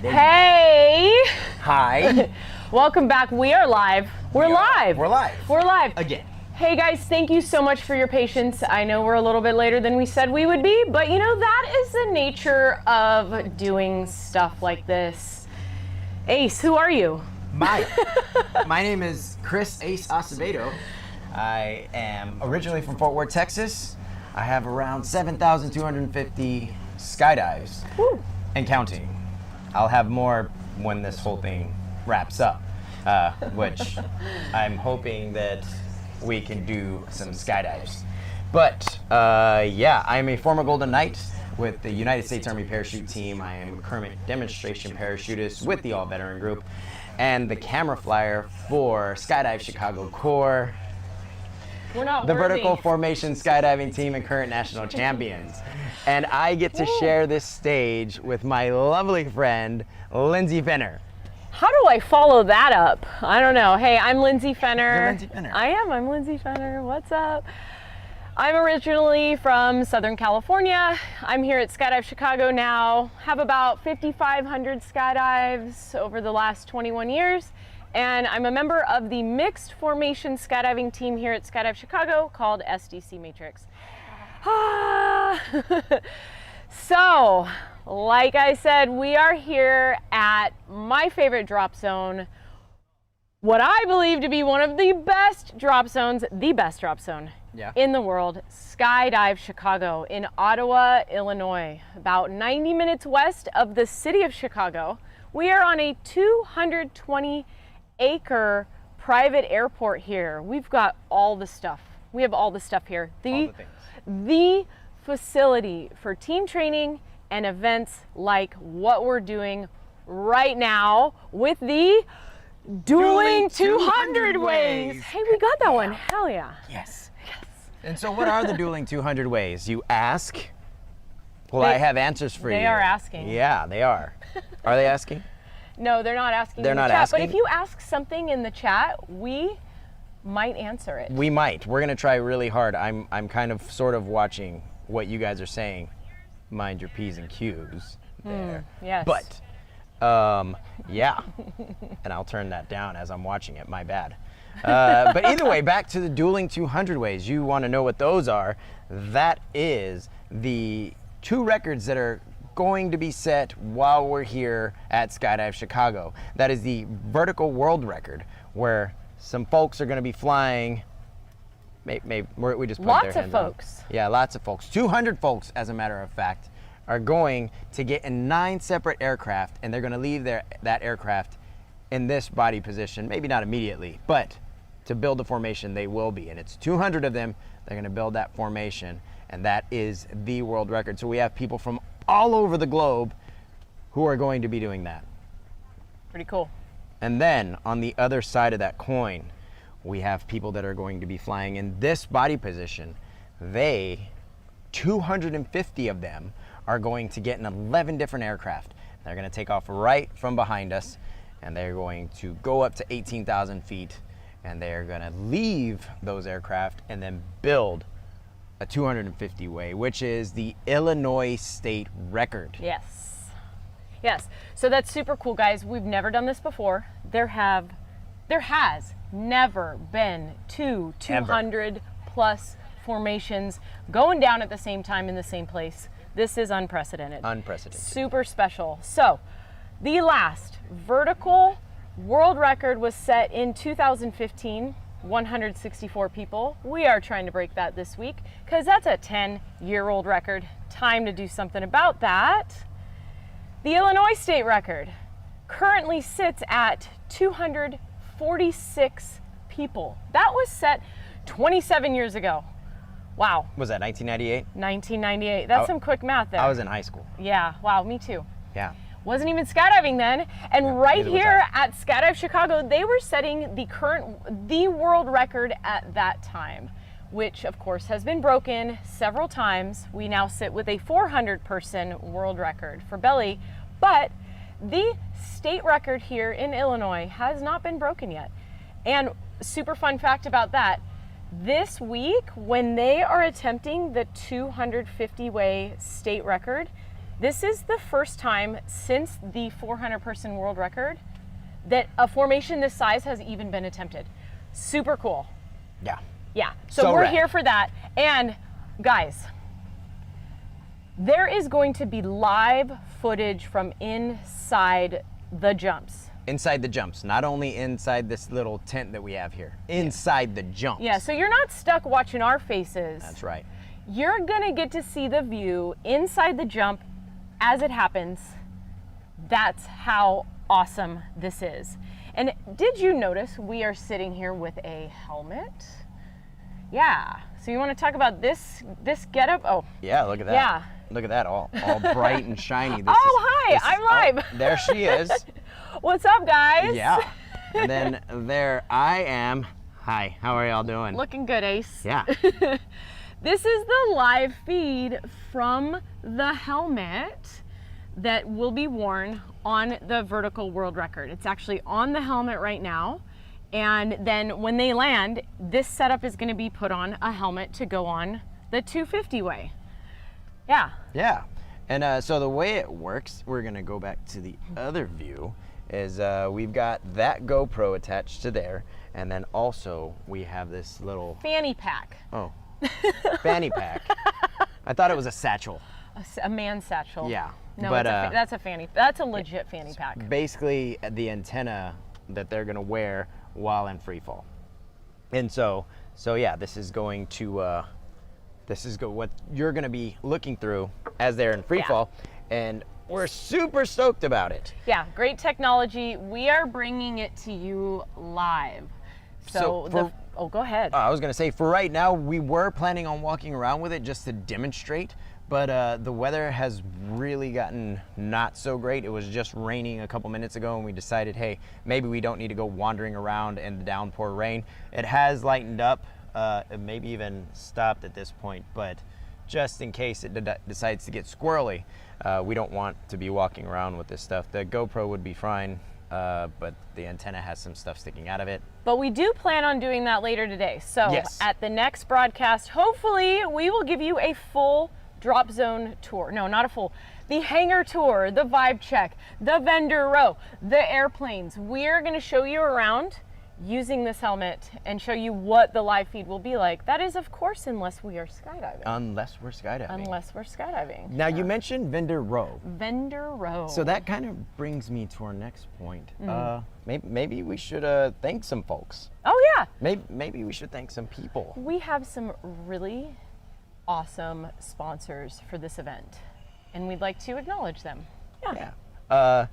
Hey! Hi. Welcome back. We are live. We're live. We're live. We're live. Again. Hey guys, thank you so much for your patience. I know we're a little bit later than we said we would be, but you know, that is the nature of doing stuff like this. Ace, who are you? My name is Chris Ace Acevedo. I am originally from Fort Worth, Texas. I have around 7,250 skydives and counting. I'll have more when this whole thing wraps up, which I'm hoping that we can do some skydives. But yeah, I'm a former Golden Knight with the United States Army Parachute Team. I am a current demonstration parachutist with the All Veteran Group and the camera flyer for Skydive Chicago Corps, We're not the worthy. vertical formation skydiving team and current national champions. And I get to share this stage with my lovely friend, Lindsay Fener. How do I follow that up? I don't know. Hey, I'm Lindsay Fener. You're Lindsay Fener. I'm Lindsay Fener. What's up? I'm originally from Southern California. I'm here at Skydive Chicago now. Have about 5,500 skydives over the last 21 years. And I'm a member of the mixed formation skydiving team here at Skydive Chicago called SDC Matrix. So, like I said, we are here at my favorite drop zone, what I believe to be one of the best drop zones, the best drop zone in the world, Skydive Chicago in Ottawa, Illinois, about 90 minutes west of the city of Chicago. We are on a 220-acre private airport here. We've got all the stuff. We have all the stuff here. The facility for team training and events like what we're doing right now with the Dueling 200 ways. Hey, we got that one. Hell yeah. Yes. And so what are the Dueling 200 ways, you ask? Well, I have answers for you. They are asking. Yeah, they are. Are they asking? No, they're not asking They're in the not chat. asking? But if you ask something in the chat, we might answer it. We might. We're gonna try really hard. I'm kind of sort of watching what you guys are saying. Mind your P's and Q's there. Yes. But yeah. And I'll turn that down as I'm watching it. My bad. But either way, back to the Dueling 200 ways. You want to know what those are? That is the two records that are going to be set while we're here at Skydive Chicago. That is the vertical world record, where some folks are going to be flying. Maybe we just put Lots their of hands on. folks. Yeah, lots of folks. 200 folks, as a matter of fact, are going to get in 9 separate aircraft, and they're going to leave that aircraft in this body position. Maybe not immediately, but to build the formation, they will be. And it's 200 of them. They're going to build that formation, and that is the world record. So we have people from all over the globe who are going to be doing that. Pretty cool. And then on the other side of that coin, we have people that are going to be flying in this body position. 250 of them are going to get in 11 different aircraft. They're going to take off right from behind us, and they're going to go up to 18,000 feet, and they're going to leave those aircraft and then build a 250 way, which is the Illinois state record. Yes. Yes. So that's super cool, guys. We've never done this before. There has never been 200 plus formations going down at the same time in the same place. This is unprecedented. Unprecedented. Super special. So the last vertical world record was set in 2015, 164 people. We are trying to break that this week because that's a 10-year-old record. Time to do something about that. The Illinois state record currently sits at 246 people. That was set 27 years ago. Wow. Was that 1998? 1998. That's some quick math there. I was in high school. Yeah. Wow. Me too. Yeah. Wasn't even skydiving then. And right neither was here at Skydive Chicago, they were setting the world record at that time, which of course has been broken several times. We now sit with a 400-person world record for belly, but the state record here in Illinois has not been broken yet. And super fun fact about that, this week when they are attempting the 250-way state record, This is the first time since the 400-person world record that a formation this size has even been attempted. Super cool. Yeah. Yeah, so we're here for that. And guys, there is going to be live footage from inside the jumps. Inside the jumps, not only inside this little tent that we have here, inside the jumps. Yeah, so you're not stuck watching our faces. That's right. You're gonna get to see the view inside the jump as it happens. That's how awesome this is. And did you notice we are sitting here with a helmet? Yeah, so you want to talk about this getup? Oh, Yeah, look at that. Yeah. Look at that, all bright and shiny. Hi, I'm live. Oh, there she is. What's up, guys? Yeah. And then there I am. Hi, how are y'all doing? Looking good, Ace. Yeah. This is the live feed from the helmet that will be worn on the vertical world record. It's actually on the helmet right now. And then when they land, this setup is going to be put on a helmet to go on the 250 way. Yeah. Yeah. And so the way it works, we're going to go back to the other view, is we've got that GoPro attached to there. And then also we have this little Fanny pack. Oh, fanny pack. I thought it was a satchel. A man satchel. Yeah. No, but, that's a fanny. That's a legit fanny pack. Basically, the antenna that they're going to wear while in free fall. And so yeah, this is going to what you're going to be looking through as they're in free fall, and we're super stoked about it. Yeah, great technology. We are bringing it to you live. Oh, go ahead. I was going to say, for right now, we were planning on walking around with it just to demonstrate, but the weather has really gotten not so great. It was just raining a couple minutes ago, and we decided, hey, maybe we don't need to go wandering around in the downpour rain. It has lightened up, it maybe even stopped at this point, but just in case it decides to get squirrely, we don't want to be walking around with this stuff. The GoPro would be fine, but the antenna has some stuff sticking out of it. But we do plan on doing that later today. So Yes. At the next broadcast, hopefully we will give you a full drop zone tour. No, not a full. The hangar tour, the vibe check, the vendor row, the airplanes. We're going to show you around using this helmet and show you what the live feed will be like. That is, of course, unless we are skydiving. Unless we're skydiving. Now, you mentioned vendor row. Vendor row. So that kind of brings me to our next point. Maybe we should thank some folks. Oh, yeah. Maybe we should thank some people. We have some really awesome sponsors for this event, and we'd like to acknowledge them. Yeah.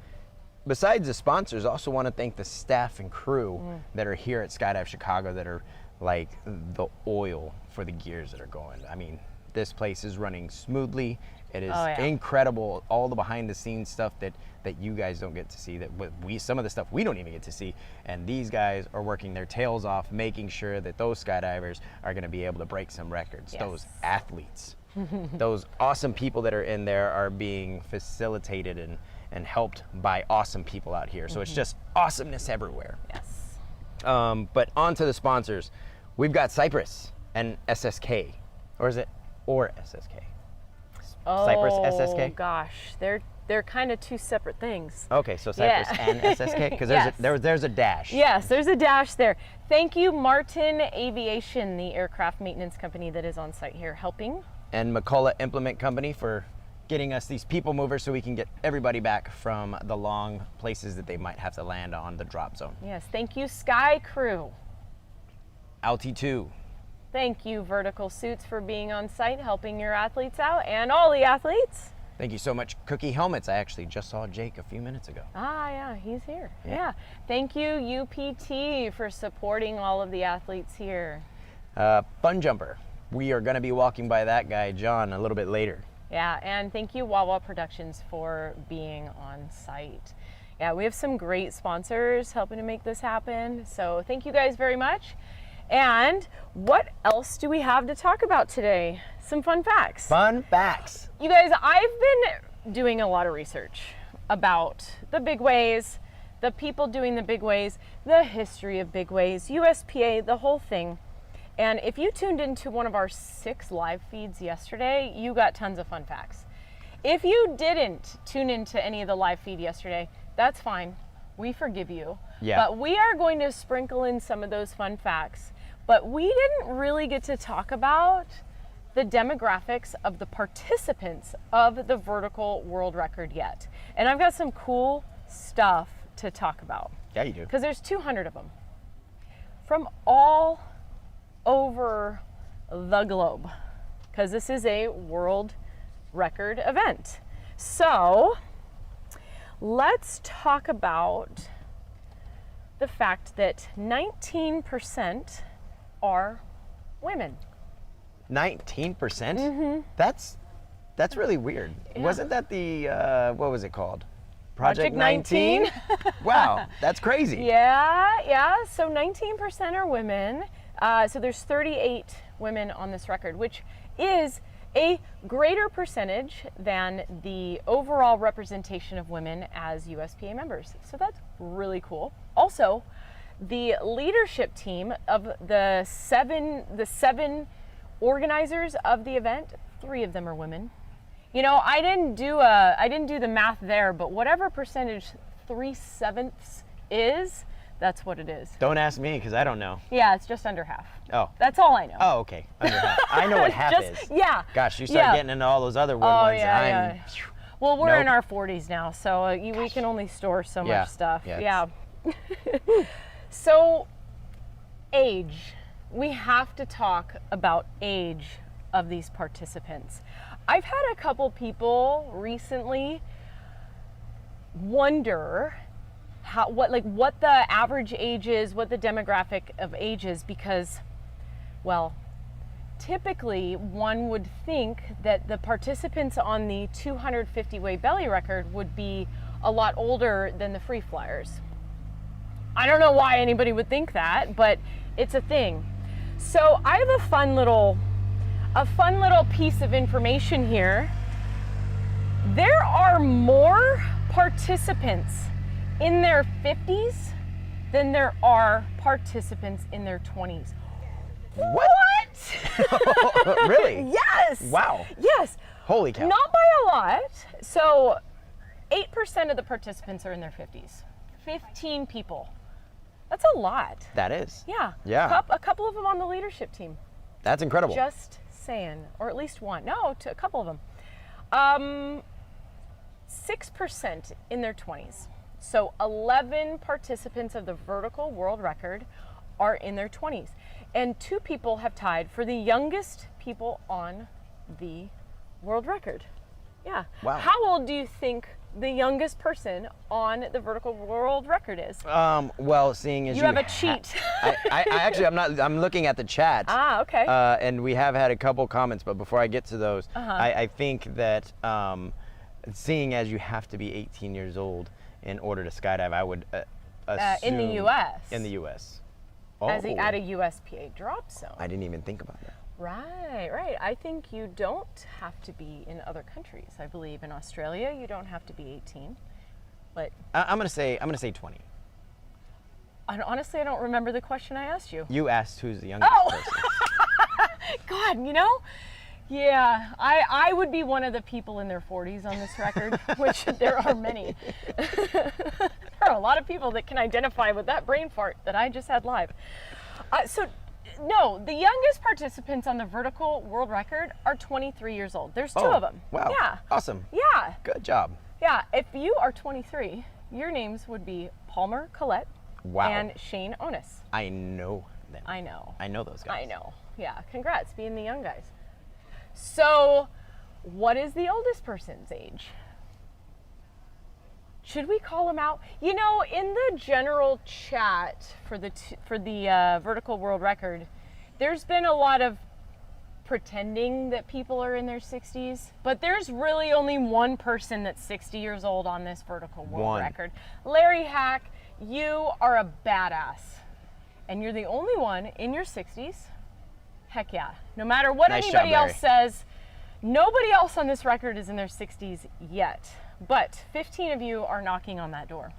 Besides the sponsors, I also want to thank the staff and crew that are here at Skydive Chicago that are like the oil for the gears that are going. I mean, this place is running smoothly. It is incredible, all the behind the scenes stuff that you guys don't get to see, that some of the stuff we don't even get to see. And these guys are working their tails off, making sure that those skydivers are going to be able to break some records. Yes. Those athletes, those awesome people that are in there are being facilitated and helped by awesome people out here. So it's just awesomeness everywhere. Yes. But on to the sponsors. We've got Cypress and SSK. Or SSK? Cypress SSK? Oh gosh, they're kind of two separate things. Okay, so Cypress and SSK? Because there's a dash. Yes, there's a dash there. Thank you, Martin Aviation, the aircraft maintenance company that is on site here helping. And McCullough Implement Company for getting us these people movers so we can get everybody back from the long places that they might have to land on the drop zone. Yes, thank you, Sky Crew. Altitude. Thank you, Vertical Suits, for being on site, helping your athletes out, and all the athletes. Thank you so much, Cookie Helmets. I actually just saw Jake a few minutes ago. Ah, yeah, he's here. Yeah. Yeah. Thank you, UPT, for supporting all of the athletes here. Fun Jumper. We are going to be walking by that guy, John, a little bit later. Yeah, and thank you, Wawa Productions, for being on site. Yeah, we have some great sponsors helping to make this happen. So thank you guys very much. And what else do we have to talk about today? Some fun facts. Fun facts. You guys, I've been doing a lot of research about the big ways, the people doing the big ways, the history of big ways, USPA, the whole thing. And if you tuned into one of our 6 live feeds yesterday, you got tons of fun facts. If you didn't tune into any of the live feed yesterday, that's fine. We forgive you. Yeah. But we are going to sprinkle in some of those fun facts. But we didn't really get to talk about the demographics of the participants of the vertical world record yet. And I've got some cool stuff to talk about. Yeah, you do. Because there's 200 of them from all over the globe. Because this is a world record event. So let's talk about the fact that 19% are women. 19%? Mm-hmm. That's really weird. Yeah. Wasn't that the what was it called? Project 19? Wow, that's crazy. Yeah. So 19% are women. So there's 38 women on this record, which is a greater percentage than the overall representation of women as USPA members. So that's really cool. Also, the leadership team of the seven organizers of the event, 3 of them are women. You know, I didn't do the math there, but whatever percentage 3/7 is, that's what it is. Don't ask me because I don't know. Yeah, it's just under half. Oh. That's all I know. Oh, okay. Under half. I know what half is. Yeah. Gosh, you start getting into all those other wood ones. Yeah. Well, we're Nope. in our 40s now, so we can only store so Yeah. much stuff. Yeah, So, age. We have to talk about age of these participants. I've had a couple people recently wonder what the average age is, what the demographic of age is, because, well, typically one would think that the participants on the 250-way belly record would be a lot older than the free flyers. I don't know why anybody would think that, but it's a thing. So I have a fun little piece of information here. There are more participants in their 50s than there are participants in their 20s. What? Really? Yes. Wow. Yes. Holy cow. Not by a lot. So 8% of the participants are in their 50s. 15 people. That's a lot. That is. Yeah. Yeah. A couple of them on the leadership team. That's incredible. Just saying. Or at least one. No, a couple of them. 6% in their 20s. So 11 participants of the vertical world record are in their 20s. And 2 people have tied for the youngest people on the world record. Yeah. Wow. How old do you think the youngest person on the vertical world record is? Well, seeing as You have a cheat. I actually, I'm looking at the chat. Ah, okay. And we have had a couple comments, but before I get to those, I think that seeing as you have to be 18 years old in order to skydive, I would assume... in the U.S. In the U.S. At a USPA drop zone. I didn't even think about that. Right. I think you don't have to be in other countries. I believe in Australia you don't have to be 18. But I'm gonna say 20. honestly, I don't remember the question I asked you. You asked who's the youngest person. God, you know? Yeah, I would be one of the people in their 40s on this record, which there are many. There are a lot of people that can identify with that brain fart that I just had live. No, the youngest participants on the vertical world record are 23 years old. There's 2 of them. Wow. Yeah. Awesome. Yeah. Good job. Yeah. If you are 23, your names would be Palmer Collette and Shane Onus. I know them. I know. I know those guys. I know. Yeah. Congrats being the young guys. So, what is the oldest person's age? Should we call them out? You know, in the general chat for the vertical world record, there's been a lot of pretending that people are in their 60s, but there's really only one person that's 60 years old on this vertical world record. Larry Hack, you are a badass, and you're the only one in your 60s. Heck yeah. No matter what anybody else says, nobody else on this record is in their 60s yet. But 15 of you are knocking on that door.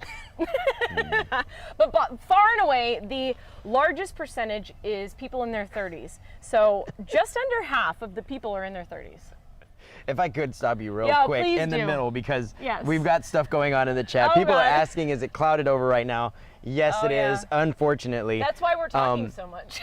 But far and away, the largest percentage is people in their 30s. So just under half of the people are in their 30s. If I could stop you real Yeah, quick please in the do. middle, because Yes. we've got stuff going on in the chat. Oh, People are God. asking, is it clouded over right now? Yes, Oh, it is, yeah. unfortunately. That's why we're talking so much.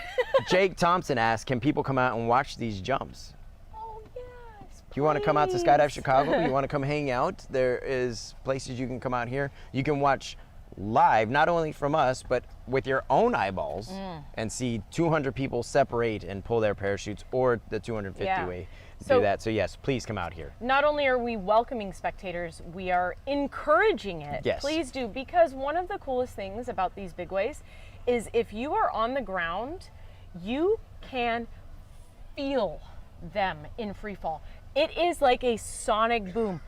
Jake Thompson asked, can people come out and watch these jumps? Oh, yes. You want to come out to Skydive please. Chicago? You want to come hang out? There is places you can come out here. You can watch live, not only from us, but with your own eyeballs, and see 200 people separate and pull their parachutes, or the 250 Yeah. way So- do that. So yes, please come out here. Not only are we welcoming spectators, we are encouraging it. Yes. Please do, because one of the coolest things about these big waves is if you are on the ground, you can feel them in free fall. It is like a sonic boom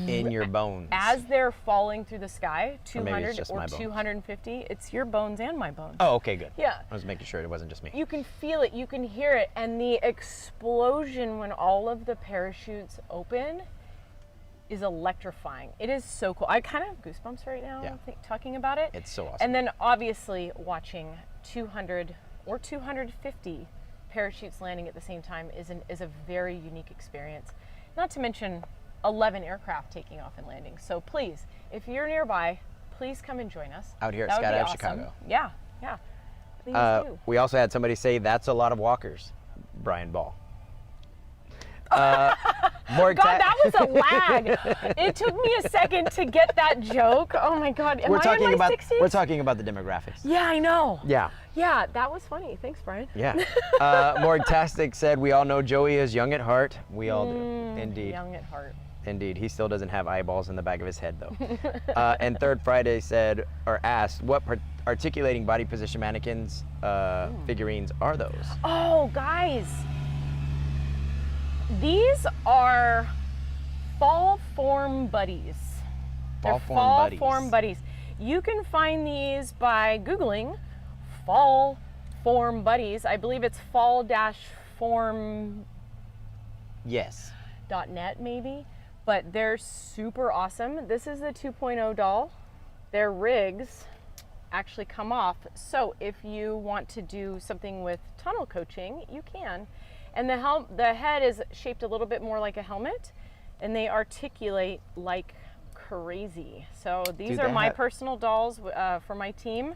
In your bones. as they're falling through the sky, Or maybe 200 it's just or my bones. 250. It's your bones and my bones. Oh, okay, good. Yeah. I was making sure it wasn't just me. You can feel it, you can hear it, and the explosion when all of the parachutes open is electrifying. It is so cool. I kind of have goosebumps right now, Yeah. talking about it. It's so awesome. And then obviously watching 200 or 250 parachutes landing at the same time is a very unique experience. Not to mention 11 aircraft taking off and landing. So please, if you're nearby, please come and join us. Out here at That would be Skydive awesome. Chicago. Yeah, yeah. Please do. We also had somebody say that's a lot of walkers, Brian Ball. More God, that was a lag. It took me a second to get that joke. Oh my God, am we're I talking in my about 60s? we're talking about the demographics. Yeah, I know. Yeah. Yeah, that was funny. Thanks, Brian. Yeah. Morgtastic said, we all know Joey is young at heart. We all do. Indeed. Young at heart. Indeed. He still doesn't have eyeballs in the back of his head, though. And Third Friday said, or asked, what articulating body position mannequins figurines are those? Oh, guys. These are fall form buddies. Fall They're form fall buddies. form buddies. You can find these by Googling fall form buddies. I believe it's fall-form.net Yes. maybe, but they're super awesome. This is the 2.0 doll. Their rigs actually come off. So if you want to do something with tunnel coaching, you can. And the head is shaped a little bit more like a helmet, and they articulate like crazy. So these Dude, are they my have- personal dolls for my team,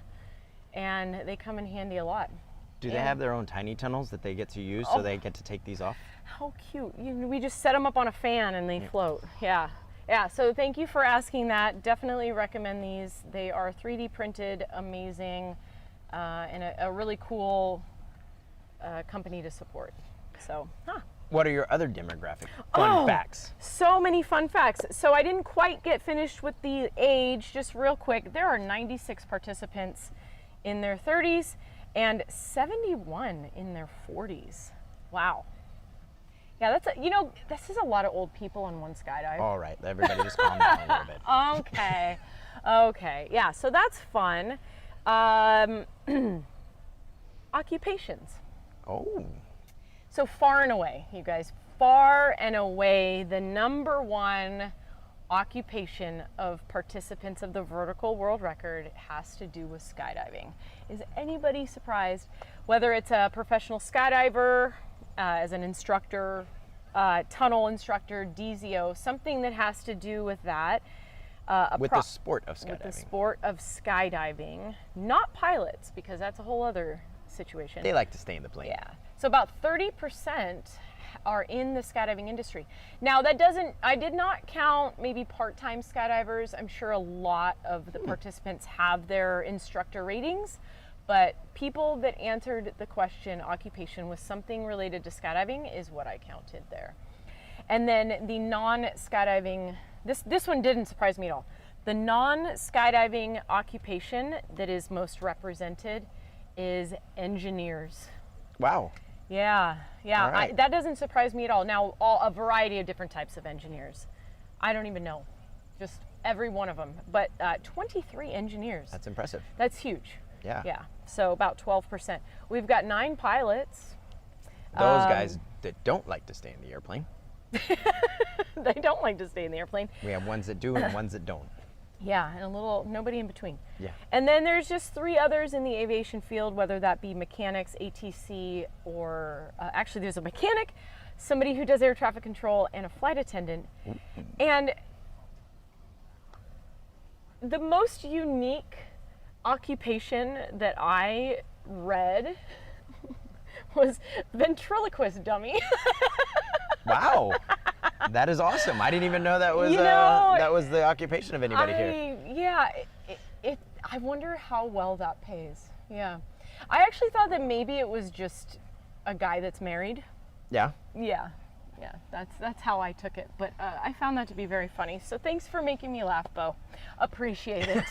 and they come in handy a lot. Do they Yeah. have their own tiny tunnels that they get to use, Oh. so they get to take these off? How cute. We just set them up on a fan and they float. Yeah. Yeah, so thank you for asking that. Definitely recommend these. They are 3D printed, amazing, and a really cool company to support. So, What are your other demographic fun Oh. facts? So many fun facts. So I didn't quite get finished with the age, just real quick. There are 96 participants in their 30s and 71 in their 40s. Wow. Yeah, this is a lot of old people on one skydive. All right, everybody just calm down a little bit. Okay. Okay. Yeah, so that's fun. Occupations. Oh. So far and away, you guys, far and away, the number one occupation of participants of the vertical world record has to do with skydiving. Is anybody surprised? Whether it's a professional skydiver, as an instructor, tunnel instructor, DZO, something that has to do with that. With the sport of With the skydiving. sport of skydiving, not pilots, because that's a whole other situation. They like to stay in the plane. Yeah. So about 30% are in the skydiving industry. Now that doesn't, I did not count maybe part-time skydivers. I'm sure a lot of the participants have their instructor ratings, but people that answered the question occupation with something related to skydiving is what I counted there. And then the non-skydiving, this one didn't surprise me at all. The non-skydiving occupation that is most represented is engineers. Wow. Yeah, yeah, All right. that doesn't surprise me at all. Now, a variety of different types of engineers. I don't even know, just every one of them. But 23 engineers. That's impressive. That's huge. Yeah. Yeah, so about 12%. We've got 9 pilots. Those guys that don't like to stay in the airplane. They don't like to stay in the airplane. We have ones that do and ones that don't. Yeah, and nobody in between. Yeah. And then there's just 3 others in the aviation field, whether that be mechanics, ATC, or actually there's a mechanic, somebody who does air traffic control, and a flight attendant. And the most unique occupation that I read was ventriloquist dummy. Wow, that is awesome. I didn't even know that was that was the occupation of anybody here. Yeah, I wonder how well that pays. Yeah, I actually thought that maybe it was just a guy that's married. Yeah. Yeah, that's how I took it. But I found that to be very funny. So thanks for making me laugh, Bo. Appreciate it.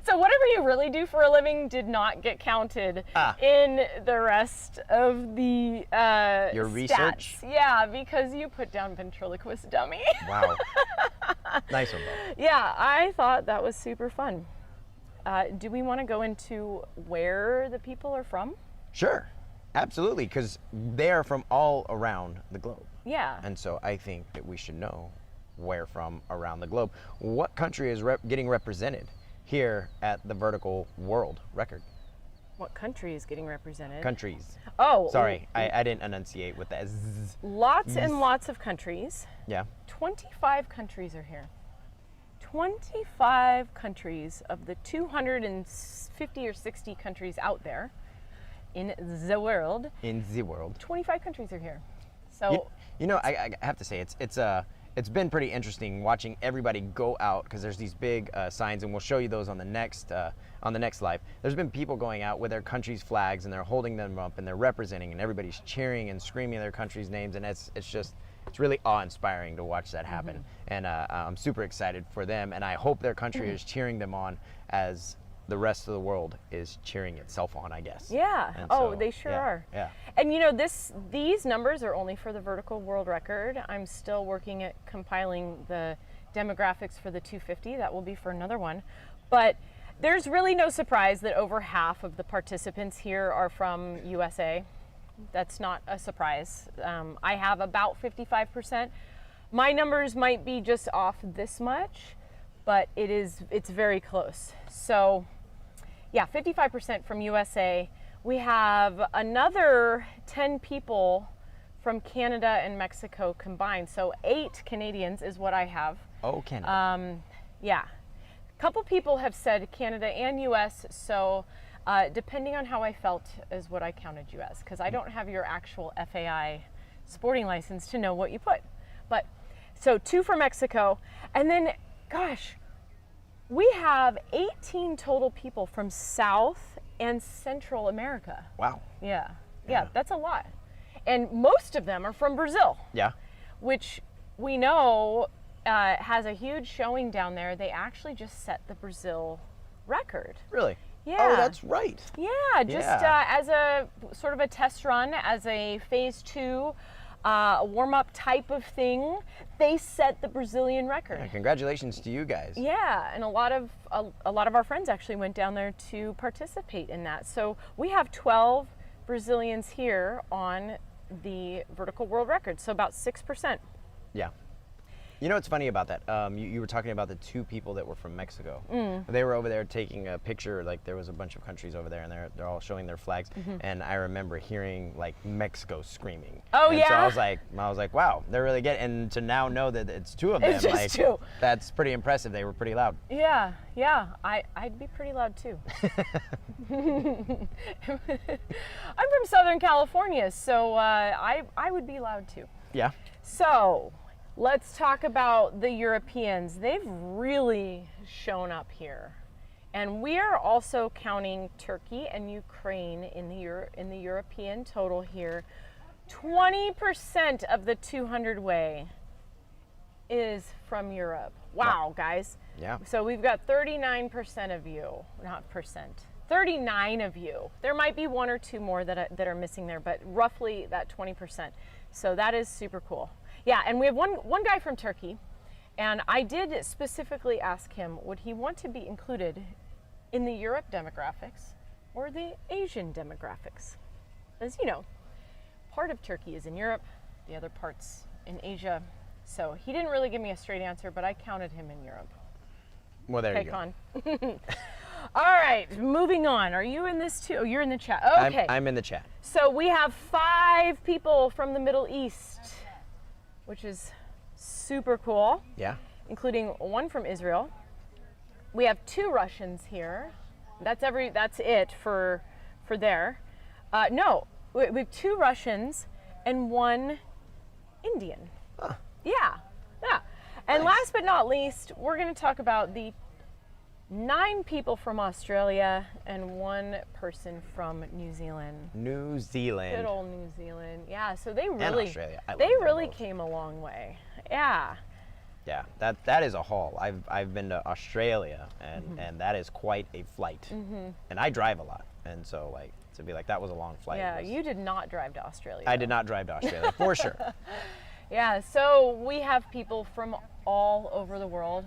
So whatever you really do for a living did not get counted in the rest of the your stats. research. Yeah, because you put down ventriloquist dummy. Wow. Nice one, Bo. Yeah, I thought that was super fun. Do we want to go into where the people are from? Sure, absolutely, because they are from all around the globe. Yeah. And so I think that we should know where from around the globe. What country is getting represented here at the Vertical World Record? What country is getting represented? Countries. Oh. Sorry, I didn't enunciate with that. Lots and lots of countries. Yeah. 25 countries are here. 25 countries of the 250 or 60 countries out there in the world. In the world. 25 countries are here. So you know, I have to say it's been pretty interesting watching everybody go out, because there's these big signs, and we'll show you those on the next live. There's been people going out with their country's flags, and they're holding them up, and they're representing, and everybody's cheering and screaming their country's names, and it's really awe-inspiring to watch that happen. And I'm super excited for them, and I hope their country is cheering them on as the rest of the world is cheering itself on, I guess. yeah. And Oh, so, they sure yeah, are. Yeah. And you know, these numbers are only for the Vertical World Record. I'm still working at compiling the demographics for the 250. That will be for another one. But there's really no surprise that over half of the participants here are from USA. That's not a surprise. I have about 55%. My numbers might be just off this much, but it's very close. So yeah, 55% from USA. We have another 10 people from Canada and Mexico combined. So 8 Canadians is what I have. Oh, Canada. Yeah. A couple people have said Canada and US, so depending on how I felt is what I counted you as, because I don't have your actual FAI sporting license to know what you put. But so 2 for Mexico, and then, gosh, we have 18 total people from South and Central America. Wow. Yeah, Yeah. that's a lot. And most of them are from Brazil, Yeah. which we know has a huge showing down there. They actually just set the Brazil record. Really? Yeah. Oh, that's right. Yeah, just Yeah. as a sort of a test run, as a phase 2, a warm-up type of thing, they set the Brazilian record. Yeah, congratulations to you guys. Yeah, and a lot of our friends actually went down there to participate in that. So we have 12 Brazilians here on the Vertical World Record, so about 6%. Yeah. You know what's funny about that? You were talking about the 2 people that were from Mexico. Mm. They were over there taking a picture. Like, there was a bunch of countries over there, and they're all showing their flags. And I remember hearing like Mexico screaming. Oh, and yeah. So I was like, wow, they're really getting. And to now know that it's 2 of them, It's just like 2. that's pretty impressive. They were pretty loud. Yeah, I'd be pretty loud too. I'm from Southern California, so I would be loud too. Yeah. So let's talk about the Europeans. They've really shown up here. And we are also counting Turkey and Ukraine in the European total here. 20% of the 200 way is from Europe. Wow, guys. Yeah. So we've got 39% of you, not percent, 39 of you. There might be 1 or 2 more that are missing there, but roughly that 20%. So that is super cool. Yeah, and we have one guy from Turkey, and I did specifically ask him, would he want to be included in the Europe demographics or the Asian demographics? As you know, part of Turkey is in Europe, the other part's in Asia. So he didn't really give me a straight answer, but I counted him in Europe. Well, there Okay, you go. Con. All right, moving on. Are you in this too? Oh, you're in the chat. Okay. I'm in the chat. So we have 5 people from the Middle East, which is super cool, Yeah. including one from Israel. We have 2 Russians here. That's it for there. No, we have 2 Russians and 1 Indian. Huh. Yeah. And Nice. last but not least, we're going to talk about the 9 people from Australia and 1 person from New Zealand. New Zealand. Good old New Zealand. Yeah, so they And really Australia. I love they them really both. came a long way. Yeah. Yeah, that is a haul. I've been to Australia, and that is quite a flight. And I drive a lot, and so like to be like that was a long flight. Yeah, was- you did not drive to Australia. I though. did not drive to Australia for sure. Yeah, so we have people from all over the world.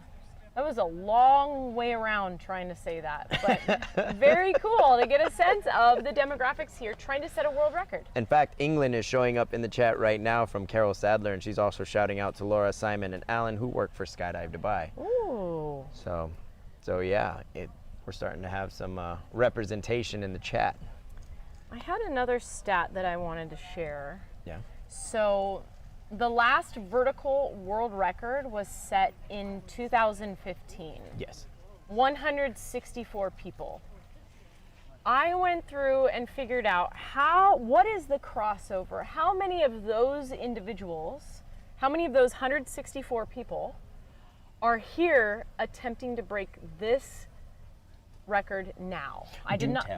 That was a long way around trying to say that, but very cool to get a sense of the demographics here, trying to set a world record. In fact, England is showing up in the chat right now from Carol Sadler, and she's also shouting out to Laura, Simon, and Alan, who work for Skydive Dubai. Ooh. So yeah, we're starting to have some representation in the chat. I had another stat that I wanted to share. Yeah. So the last vertical world record was set in 2015. Yes. 164 people. I went through and figured out what is the crossover? How many of those individuals, how many of those 164 people are here attempting to break this record now? I did not.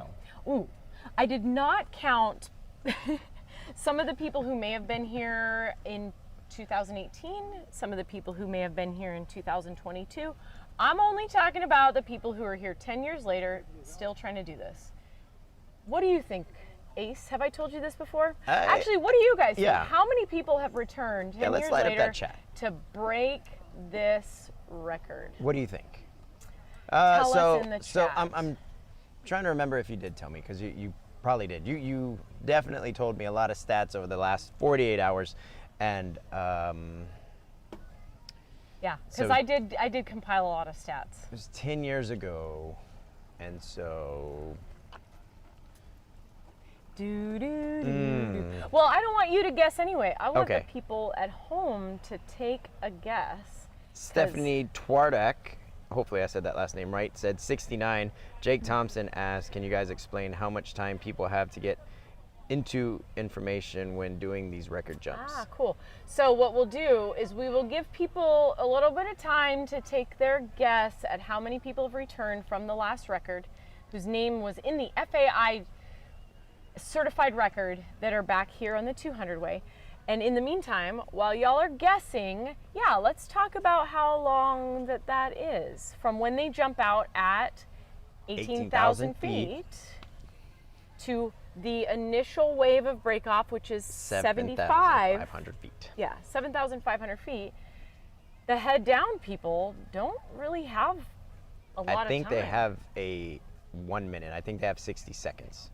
Ooh, I did not count some of the people who may have been here in 2018, some of the people who may have been here in 2022. I'm only talking about the people who are here 10 years later, still trying to do this. What do you think, Ace? Have I told you this before? Actually, what do you guys think? Yeah. How many people have returned 10 let's years light up later that chat. to break this record? What do you think? Tell us in the So chat. I'm trying to remember if you did tell me, because you probably did. You definitely told me a lot of stats over the last 48 hours, and Yeah, because So- I did compile a lot of stats. it was 10 years ago, and so Well, I don't want you to guess anyway. I want Okay. the people at home to take a guess. Stephanie Twardek, hopefully I said that last name right, said 69. Jake Thompson asked, can you guys explain how much time people have to get into information when doing these record jumps? Ah, cool. So what we'll do is we will give people a little bit of time to take their guess at how many people have returned from the last record, whose name was in the FAI certified record, that are back here on the 200 way. And in the meantime, while y'all are guessing, yeah, let's talk about how long that is from when they jump out at 18,000 feet to the initial wave of breakoff, which is 75. 7,500 feet. Yeah, 7,500 feet. The head down people don't really have a lot of time. I think they have a 1 minute. I think they have 60 seconds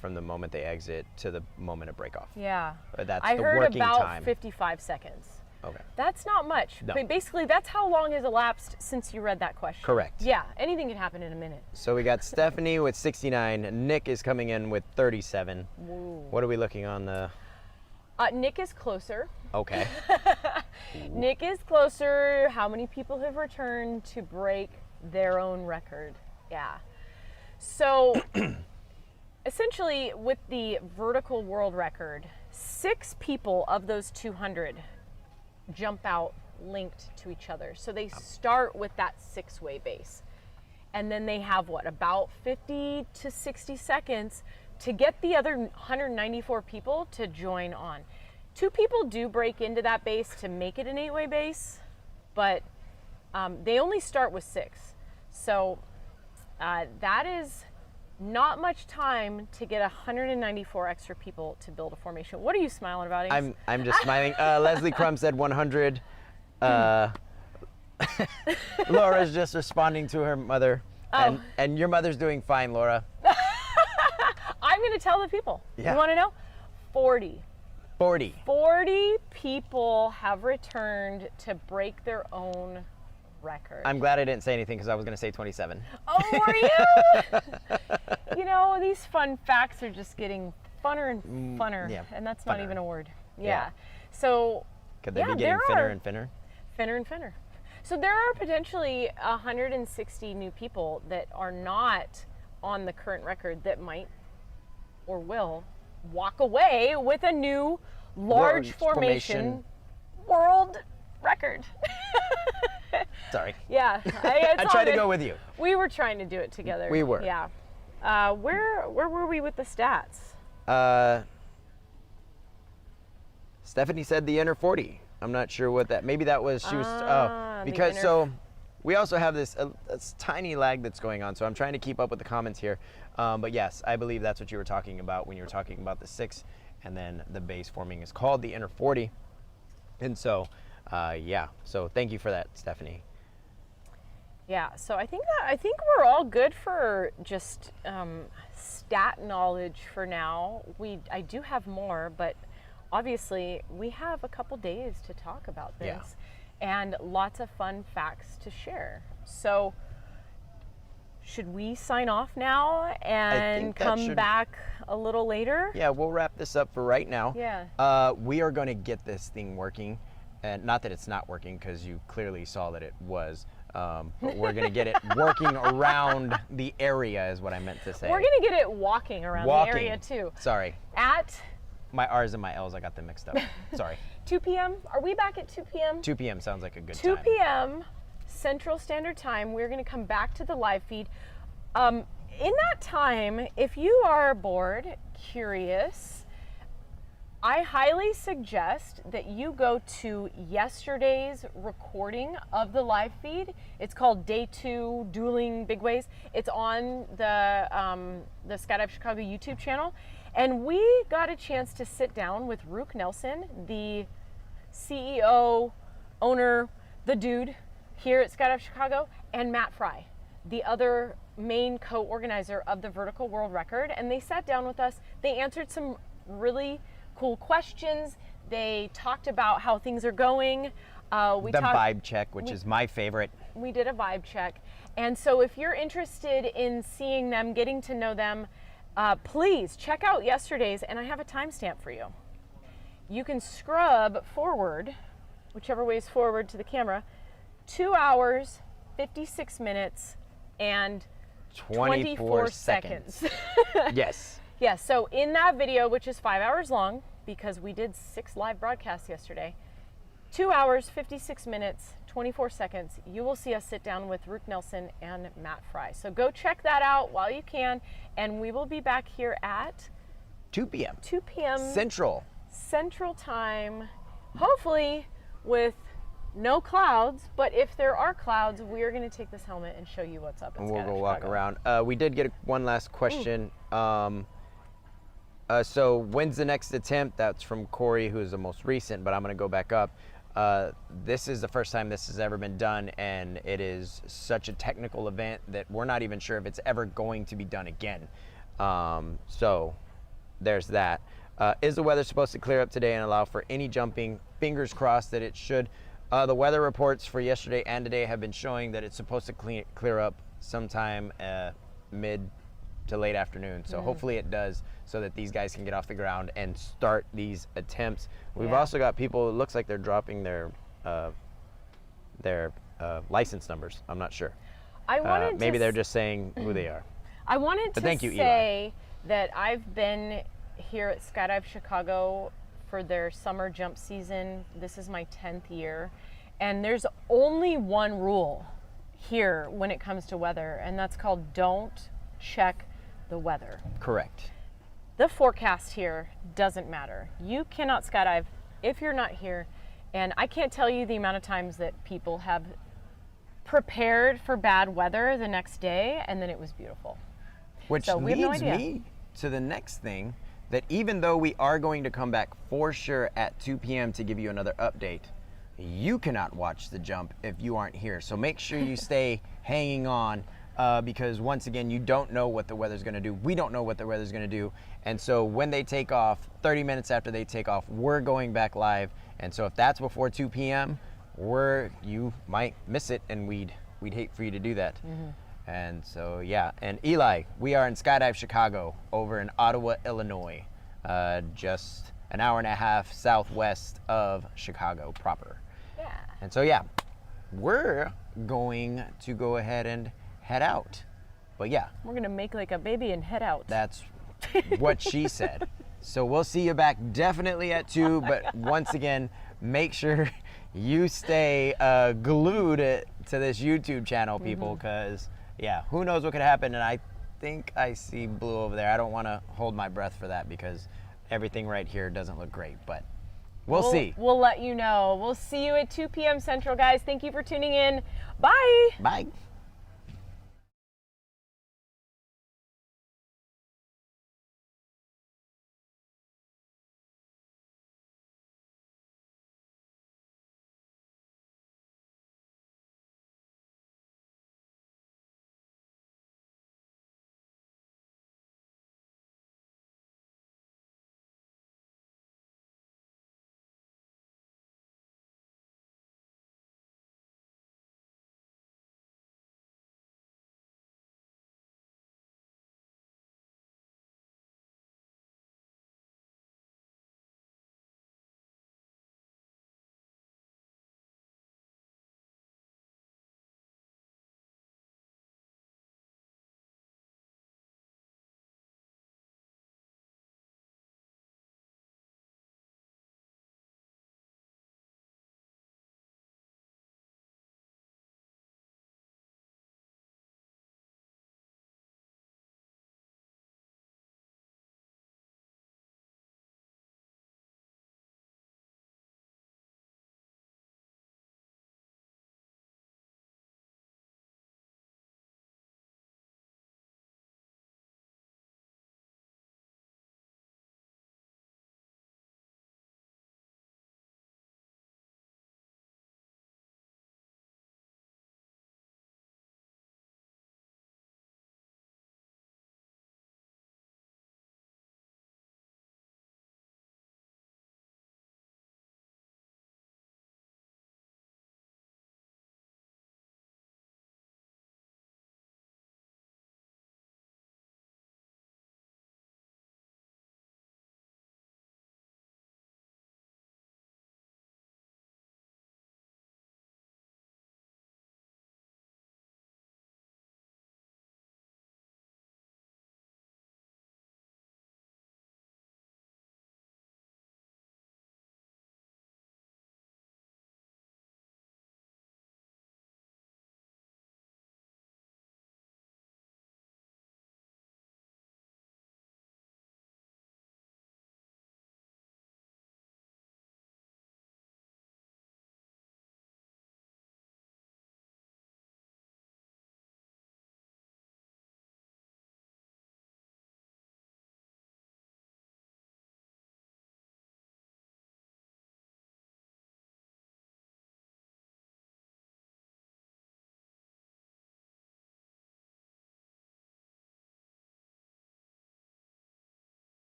from the moment they exit to the moment of breakoff. Yeah. That's I the heard working about time. 55 seconds. Okay. That's not much. No. But basically, that's how long has elapsed since you read that question. Correct. Yeah, anything can happen in a minute. So we got Stephanie with 69. Nick is coming in with 37. Whoa. What are we looking on the? Nick is closer. Okay. Nick is closer. How many people have returned to break their own record? Yeah. So essentially, with the vertical world record, 6 people of those 200 jump out linked to each other. So they start with that 6-way base. And then they have about 50 to 60 seconds to get the other 194 people to join on. 2 people do break into that base to make it an 8-way base, but they only start with 6. So that is not much time to get 194 extra people to build a formation. What are you smiling about, Ace? I'm just smiling. Leslie Crum said 100. Laura's just responding to her mother. Oh. And your mother's doing fine, Laura. I'm going to tell the people. Yeah. You want to know? 40. 40. 40 people have returned to break their own record. I'm glad I didn't say anything because I was going to say 27. Oh, were you? You know, these fun facts are just getting funner and funner, yeah, and that's funner. not even a word. Yeah. Yeah. So, Could they be getting thinner and thinner? Thinner and thinner. So there are potentially 160 new people that are not on the current record that might or will walk away with a new large formation world record. Sorry. Yeah, I tried to go with you. We were trying to do it together. We were. Yeah. Where were we with the stats? Stephanie said the inner 40. I'm not sure what that. Maybe that was she was. Because so we also have this tiny lag that's going on. So I'm trying to keep up with the comments here. But yes, I believe that's what you were talking about when you were talking about the 6, and then the base forming is called the inner 40. And so, yeah. So thank you for that, Stephanie. Yeah, so I think we're all good for just stat knowledge for now. I do have more, but obviously we have a couple days to talk about this, and lots of fun facts to share. So should we sign off now and come back a little later? Yeah, we'll wrap this up for right now. Yeah. We are going to get this thing working, and not that it's not working because you clearly saw that it was. But we're going to get it working around the area is what I meant to say. We're going to get it walking around the area too. Sorry. At my R's and my L's, I got them mixed up. Sorry. 2 p.m. Are we back at 2 p.m.? 2 p.m. sounds like a good 2 time. 2 p.m. Central Standard Time. We're going to come back to the live feed. In that time, if you are bored, curious, I highly suggest that you go to yesterday's recording of the live feed. It's called Day 2 Dueling Big Ways. It's on the Skydive Chicago YouTube channel. And we got a chance to sit down with Rook Nelson, the CEO, owner, the dude here at Skydive Chicago, and Matt Fry, the other main co-organizer of the Vertical World Record. And they sat down with us. They answered some really cool questions. They talked about how things are going. Vibe check, which is my favorite. We did a vibe check. And so if you're interested in seeing them, getting to know them, please check out yesterday's, and I have a timestamp for you. You can scrub forward, whichever way is forward to the camera, 2 hours, 56 minutes, and 24 seconds. Yes. Yes, so in that video, which is 5 hours long, because we did 6 live broadcasts yesterday, 2 hours, 56 minutes, 24 seconds, you will see us sit down with Rook Nelson and Matt Fry. So go check that out while you can, and we will be back here at 2 p.m. 2 p.m. Central Time, hopefully with no clouds, but if there are clouds, we are going to take this helmet and show you what's up in And we'll Skydive go walk Chicago. around. We did get one last question. So when's the next attempt? That's from Corey, who is the most recent, but I'm going to go back up. This is the first time this has ever been done, and it is such a technical event that we're not even sure if it's ever going to be done again. So there's that. Is the weather supposed to clear up today and allow for any jumping? Fingers crossed that it should. The weather reports for yesterday and today have been showing that it's supposed to clear up sometime mid to late afternoon. So hopefully it does, so that these guys can get off the ground and start these attempts. We've also got people, it looks like they're dropping their license numbers. I'm not sure. Maybe they're just saying who they are. I wanted to thank you, say that I've been here at Skydive Chicago for their summer jump season. This is my 10th year, and there's only one rule here when it comes to weather, and that's called don't check the weather. Correct. The forecast here doesn't matter. You cannot skydive if you're not here, and I can't tell you the amount of times that people have prepared for bad weather the next day, and then it was beautiful. Which So we have no leads idea. me to the next thing, that even though we are going to come back for sure at 2 p.m. to give you another update, you cannot watch the jump if you aren't here. So make sure you stay hanging on, because once again, you don't know what the weather's going to do. We don't know what the weather's going to do. And so when they take off, 30 minutes after they take off, we're going back live. And so if that's before 2 p.m., you might miss it, and we'd hate for you to do that. And so yeah, and Eli, we are in Skydive Chicago over in Ottawa, Illinois, just an hour and a half southwest of Chicago proper. Yeah. And so yeah, we're going to go ahead and head out. But yeah, We're gonna make like a baby and head out. that's what she said. So we'll see you back definitely at 2, but once again, make sure you stay glued to this YouTube channel, people, because yeah, who knows what could happen. And I think I see blue over there. I don't want to hold my breath for that because everything right here doesn't look great, but we'll see. We'll let you know. We'll see you at 2 p.m. Central, guys. Thank you for tuning in. Bye. Bye.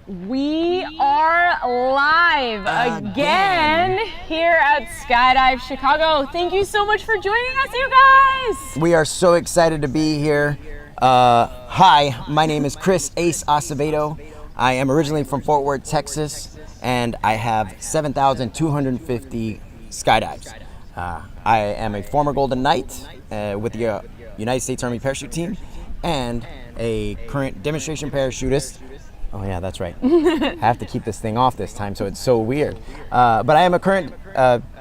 We are live again here at Skydive Chicago. Thank you so much for joining us, you guys. We are so excited to be here. Hi, my name is Chris Ace Acevedo. I am originally from Fort Worth, Texas, and I have 7,250 skydives. I am a former Golden Knight with the United States Army Parachute Team and a current demonstration parachutist. Oh yeah, that's right. I have to keep this thing off this time, so it's so weird. But I am a current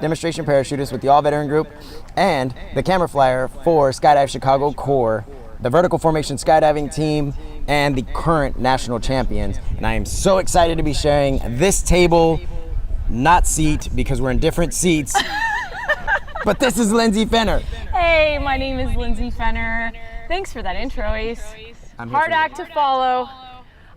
demonstration parachutist with the All Veteran Group and the camera flyer for Skydive Chicago Corps, the vertical formation skydiving team, and the current national champions. And I am so excited to be sharing this table, not seat, because we're in different seats. But this is Lindsay Fener. Hey, my name is Lindsay Fener. Thanks for that intro, Ace. Hard act to follow.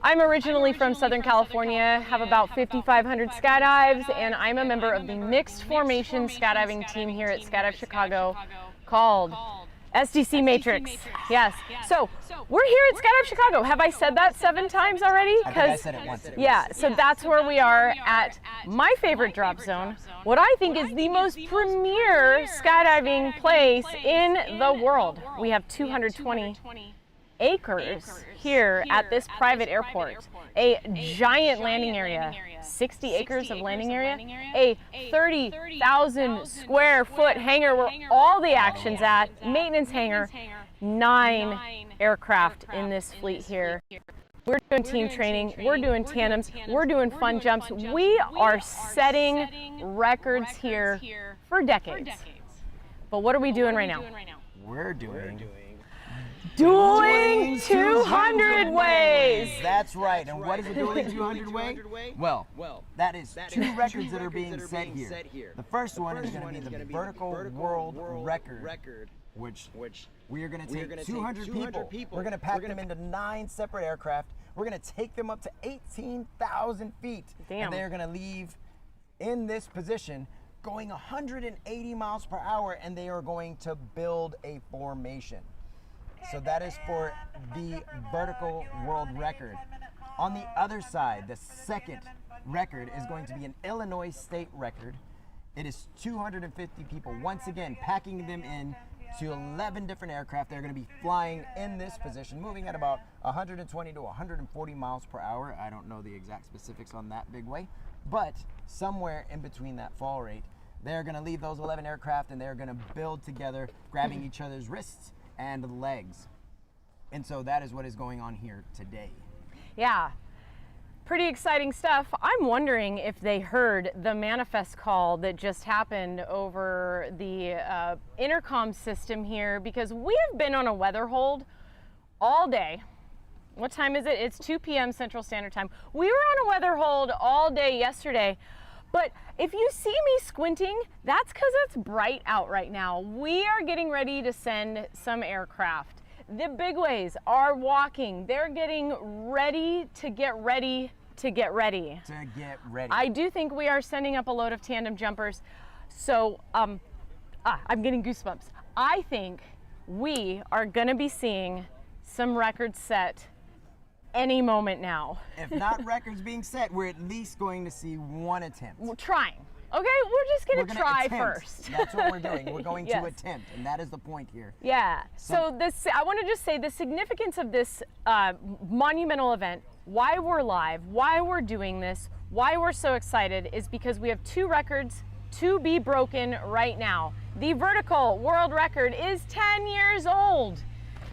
I'm originally from Southern California, have about 5,500 skydives, and I'm a member of the mixed formation skydiving team here at Skydive Chicago called SDC Matrix. Yes. So we're here at Skydive Chicago. Have I said that 7 times already? I think I said it once. Yeah, so that's where we are at my favorite drop zone, what I think is the most premier skydiving place in the world. We have 220 acres here at this private airport, a giant landing area, 60 acres of landing area, a 30,000 square foot hangar where all the action's at, maintenance hangar, 9 aircraft in this fleet here. We're doing team training, we're doing tandems, we're doing fun jumps. We are setting records here for decades. But what are we doing right now? We're doing Dueling 200 ways. That's right. And what is a dueling 200 way? Well, that is 2 records that are being set here. The first one is going to be the vertical world record, which we are going to take 200 people. We're going to pack them into 9 separate aircraft. We're going to take them up to 18,000 feet. Damn. And they're going to leave in this position going 180 miles per hour, and they are going to build a formation. So that is for the vertical world record. On the other side, the second record is going to be an Illinois state record. It is 250 people, once again, packing them in to 11 different aircraft. They're going to be flying in this position, moving at about 120 to 140 miles per hour. I don't know the exact specifics on that big way, but somewhere in between that fall rate, they're going to leave those 11 aircraft and they're going to build together, grabbing each other's wrists and legs. And so that is what is going on here today. Yeah, pretty exciting stuff. I'm wondering if they heard the manifest call that just happened over the intercom system here, because we have been on a weather hold all day. What time is it? It's 2 p.m. Central Standard Time. We were on a weather hold all day yesterday. But if you see me squinting, that's because it's bright out right now. We are getting ready to send some aircraft. The big ways are walking. They're getting ready to get ready to get ready. I do think we are sending up a load of tandem jumpers. So I'm getting goosebumps. I think we are gonna be seeing some records set any moment now. If not records being set, we're at least going to see one attempt. We're trying. Okay, we're just gonna try attempt. first. That's what we're doing. We're going Yes. to attempt, and that is the point here. Yeah. So this, I want to just say the significance of this monumental event, why we're live, why we're doing this, why we're so excited, is because we have 2 records to be broken right now. The vertical world record is 10 years old.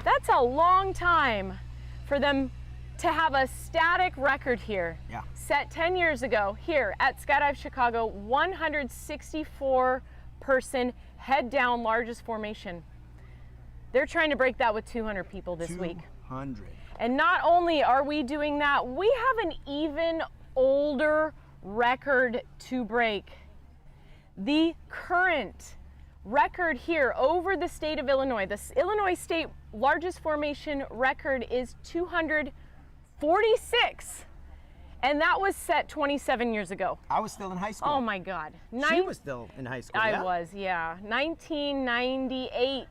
That's a long time for them to have a static record here. Yeah. Set 10 years ago here at Skydive Chicago, 164 person head down largest formation. They're trying to break that with 200 people this week. 200. And not only are we doing that, we have an even older record to break. The current record here over the state of Illinois, the Illinois state largest formation record is 246. And that was set 27 years ago. I was still in high school. Oh my God. She was still in high school. I was, yeah. 1998.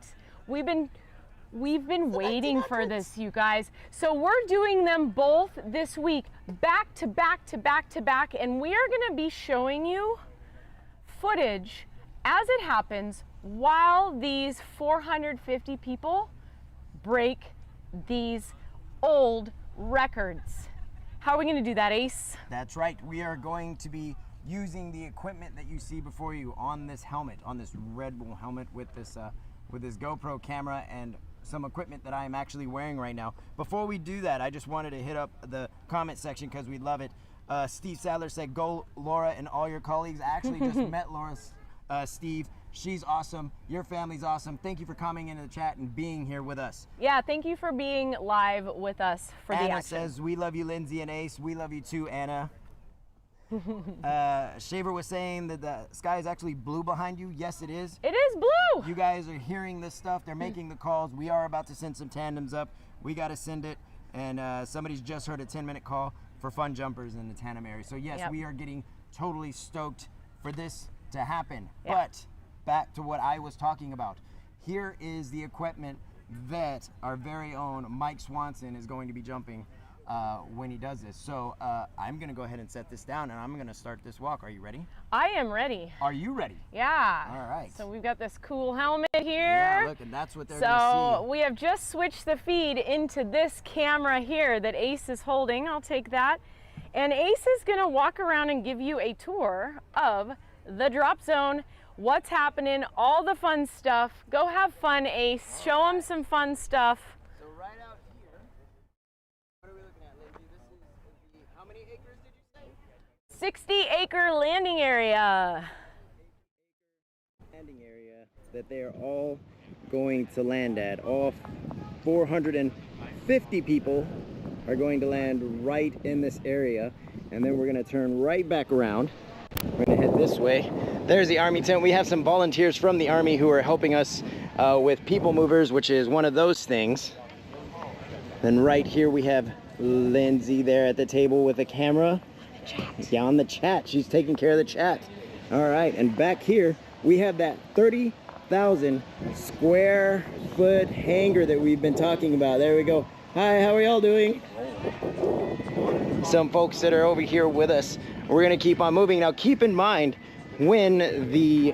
We've been waiting for this, you guys. So we're doing them both this week, back to back to back to back, and we are gonna be showing you footage as it happens while these 450 people break these old records. How are we gonna do that, Ace? That's right. We are going to be using the equipment that you see before you on this helmet, on this Red Bull helmet with this GoPro camera and some equipment that I am actually wearing right now. Before we do that, I just wanted to hit up the comment section because we love it. Steve Sadler said, "Go Laura and all your colleagues." I actually just met Laura, Steve. She's awesome. Your family's awesome. Thank you for coming into the chat and being here with us. Yeah, thank you for being live with us for the action. Anna says, "We love you, Lindsay and Ace." We love you too, Anna. Shaver was saying that the sky is actually blue behind you. Yes, it is. It is blue. You guys are hearing this stuff. They're making the calls. We are about to send some tandems up. We got to send it. And somebody's just heard a 10-minute call for fun jumpers in the tandem area. So yes, Yep. we are getting totally stoked for this to happen. Yep. But back to what I was talking about. Here is the equipment that our very own Mike Swanson is going to be jumping when he does this. So I'm gonna go ahead and set this down and I'm gonna start this walk. Are you ready? I am ready. Are you ready? Yeah. All right. So we've got this cool helmet here. Yeah, look, and that's what they're gonna So see. we have just switched the feed into this camera here that Ace is holding. I'll take that. And Ace is gonna walk around and give you a tour of the drop zone, what's happening, all the fun stuff. Go have fun, Ace. Show them some fun stuff. So right out here, what are we looking at, Lindsay? This is how many acres did you say? 60-acre landing area. Landing area that they are all going to land at. All 450 people are going to land right in this area, and then we're going to turn right back around. We're going to head this way. There's the Army tent. We have some volunteers from the Army who are helping us with people movers, which is one of those things. Then right here we have Lindsay there at the table with a camera. Yeah, on the chat. She's taking care of the chat. All right, and back here we have that 30,000 square foot hangar that we've been talking about. There we go. Hi, how are y'all doing? Some folks that are over here with us. We're gonna keep on moving. Now keep in mind, when the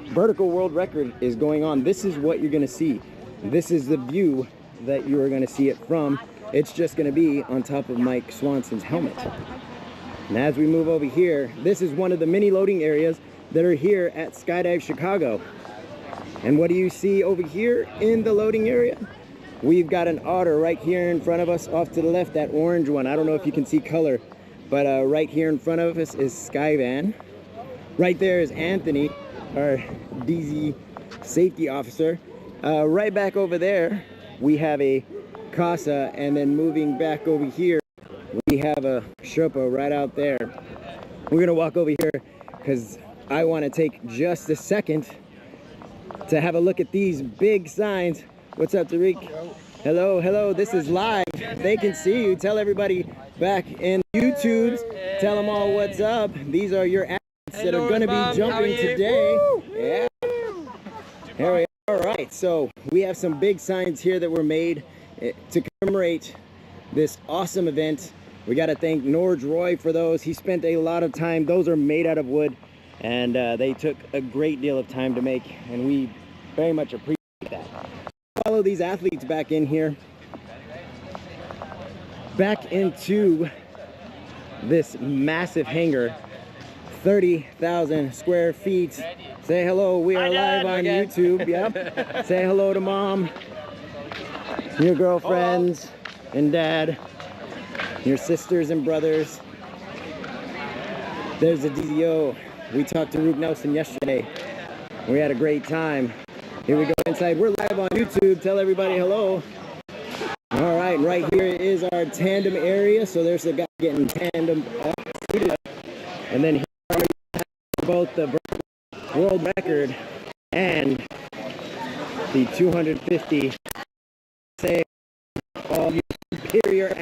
vertical world record is going on, this is what you're gonna see. This is the view that you are gonna see it from. It's just gonna be on top of Mike Swanson's helmet. And as we move over here, this is one of the many loading areas that are here at Skydive Chicago. And what do you see over here in the loading area? We've got an otter right here in front of us, off to the left, that orange one. I don't know if you can see color, but right here in front of us is Skyvan. Right there is Anthony, our DZ safety officer. Right back over there, we have a Casa, and then moving back over here, we have a Sherpa right out there. We're gonna walk over here because I want to take just a second to have a look at these big signs. What's up, Tariq? Hello, hello, this is live. They can see you. Tell everybody back in YouTube, tell them all what's up. These are your athletes that are gonna be jumping today. Yeah. Here we are. All right, so we have some big signs here that were made to commemorate this awesome event. We got to thank Norge Roy for those. He spent a lot of time. Those are made out of wood, and they took a great deal of time to make, and we very much appreciate that. Follow these athletes back in here, back into this massive hangar, 30,000 square feet. Say hello. We are live on YouTube. Yep. Say hello to mom, your girlfriends, and dad, your sisters and brothers. There's the DZO. We talked to Roop Nelson yesterday. We had a great time. Here we go inside. We're live on YouTube. Tell everybody hello. All right, right here is our tandem area. So there's a guy getting tandem seated up. And then here are both the world record and the 250. Say all you superior